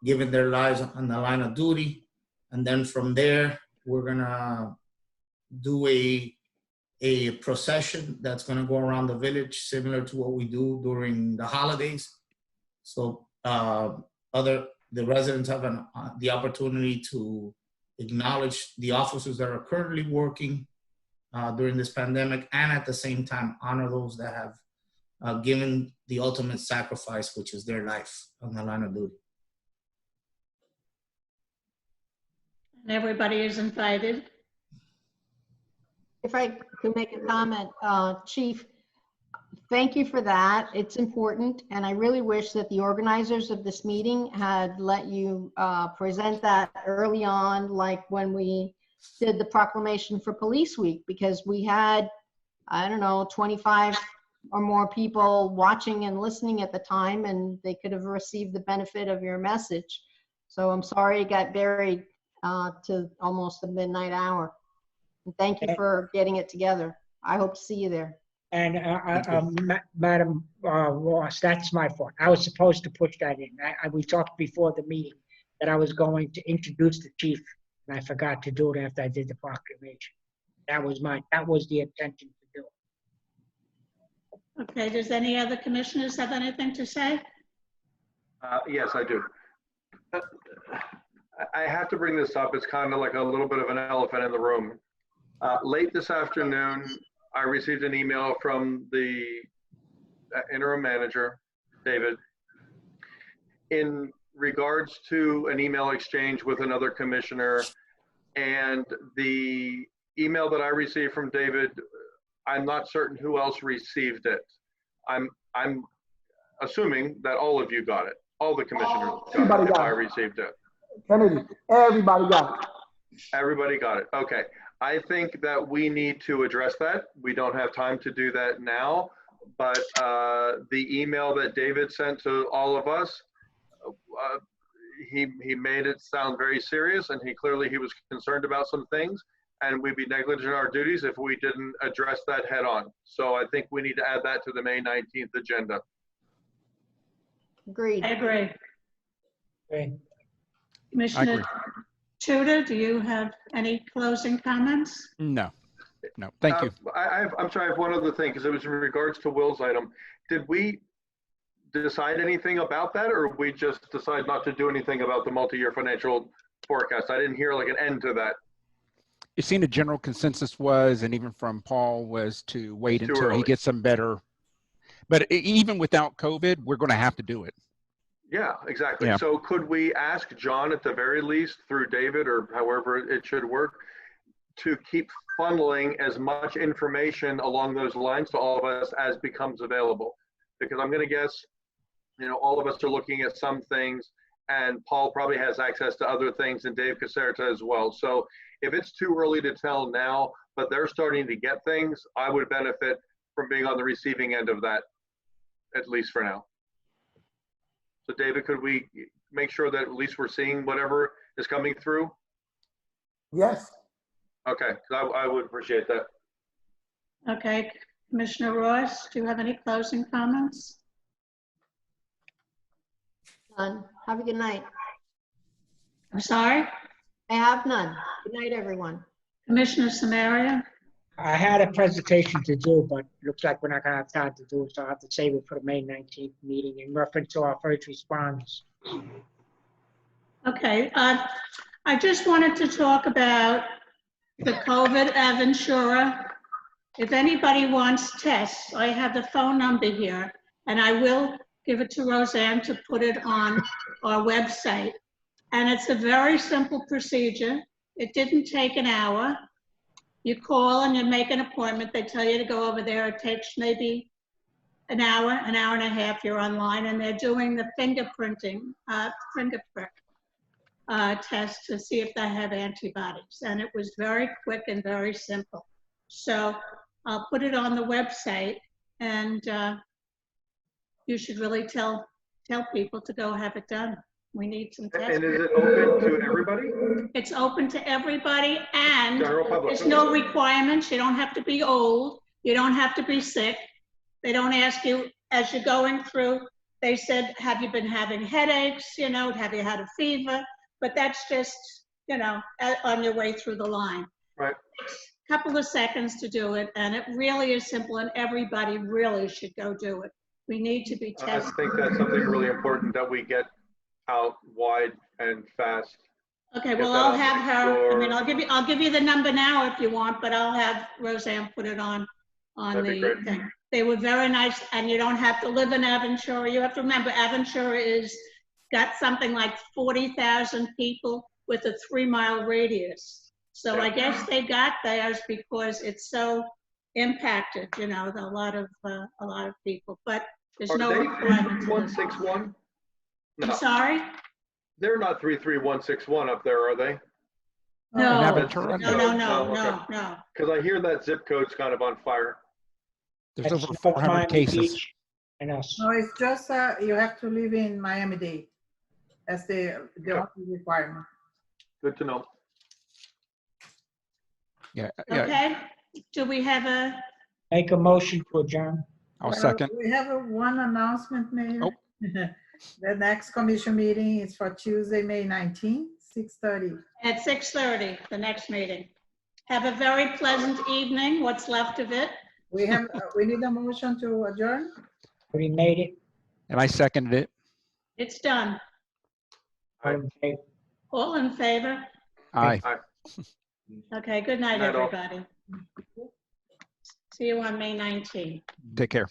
given their lives on the line of duty. And then from there, we're gonna do a procession that's gonna go around the village, similar to what we do during the holidays. So the residents have the opportunity to acknowledge the officers that are currently working during this pandemic, and at the same time honor those that have given the ultimate sacrifice, which is their life on the line of duty. And everybody is invited. If I could make a comment, Chief, thank you for that. It's important. And I really wish that the organizers of this meeting had let you present that early on, like when we did the proclamation for Police Week, because we had, 25 or more people watching and listening at the time, and they could have received the benefit of your message. So I'm sorry it got buried to almost the midnight hour. And thank you for getting it together. I hope to see you there. And Madam Ross, that's my fault. I was supposed to push that in. We talked before the meeting that I was going to introduce the chief, and I forgot to do it after I did the proclamation. That was the intention to do it. Okay, does any other commissioners have anything to say? Yes, I do. I have to bring this up. It's kind of like a little bit of an elephant in the room. Late this afternoon, I received an email from the interim manager, David, in regards to an email exchange with another commissioner. And the email that I received from David, I'm not certain who else received it. I'm assuming that all of you got it. All the commissioners got it if I received it. Kennedy, everybody got it. Everybody got it. Okay. I think that we need to address that. We don't have time to do that now, but the email that David sent to all of us, he made it sound very serious, and he was concerned about some things, and we'd be negligent in our duties if we didn't address that head on. So I think we need to add that to the May 19th agenda. Agreed. I agree. Okay. Commissioner Tudor, do you have any closing comments? No, thank you. I'm sorry, I have one other thing, because it was in regards to Will's item. Did we decide anything about that, or we just decide not to do anything about the multi-year financial forecast? I didn't hear like an end to that. It seemed a general consensus was, and even from Paul, was to wait until he gets some better. But even without COVID, we're going to have to do it. Yeah, exactly. Yeah. So could we ask John at the very least, through David or however it should work, to keep funneling as much information along those lines to all of us as becomes available? Because I'm going to guess, all of us are looking at some things, and Paul probably has access to other things, and Dave Caserta as well. So if it's too early to tell now, but they're starting to get things, I would benefit from being on the receiving end of that, at least for now. So David, could we make sure that at least we're seeing whatever is coming through? Yes. Okay, I would appreciate that. Okay, Commissioner Royce, do you have any closing comments? None. Have a good night. I'm sorry? I have none. Good night, everyone. Commissioner Samaria? I had a presentation to do, but looks like we're not gonna have time to do it, so I'll have to save it for the May 19th meeting in reference to our first responders. Okay, I just wanted to talk about the COVID Aventura. If anybody wants tests, I have the phone number here, and I will give it to Roseanne to put it on our website. And it's a very simple procedure. It didn't take an hour. You call and you make an appointment. They tell you to go over there. It takes maybe an hour and a half. You're online, and they're doing the fingerprinting, finger prick test to see if they have antibodies. And it was very quick and very simple. So I'll put it on the website, and you should really tell people to go have it done. We need some tests. And is it open to everybody? It's open to everybody, and General public. there's no requirements. You don't have to be old. You don't have to be sick. They don't ask you as you're going through. They said, have you been having headaches? Have you had a fever? But that's just, on your way through the line. Right. A couple of seconds to do it, and it really is simple, and everybody really should go do it. We need to be tested. I think that's something really important that we get out wide and fast. Okay, well, I'll have her, I'll give you the number now if you want, but I'll have Roseanne put it on the thing. They were very nice, and you don't have to live in Aventura. You have to remember, Aventura got something like 40,000 people with a 3-mile radius. So I guess they got theirs because it's so impacted, a lot of people, but there's no requirement. 161? No. I'm sorry? They're not 33161 up there, are they? No, Okay. no. Because I hear that zip code's kind of on fire. There's over 400 cases. No, it's just you have to live in Miami-Dade. That's the only requirement. Good to know. Yeah. Okay. Do we have a? Make a motion to adjourn. I'll second. We have one announcement, Mayor. Oh. The next commission meeting is for Tuesday, May 19th, 6:30. At 6:30, the next meeting. Have a very pleasant evening, what's left of it. We need a motion to adjourn. We made it. And I seconded it. It's done. Okay. All in favor? Aye. Okay, good night, Good night, all. everybody. See you on May 19th. Take care.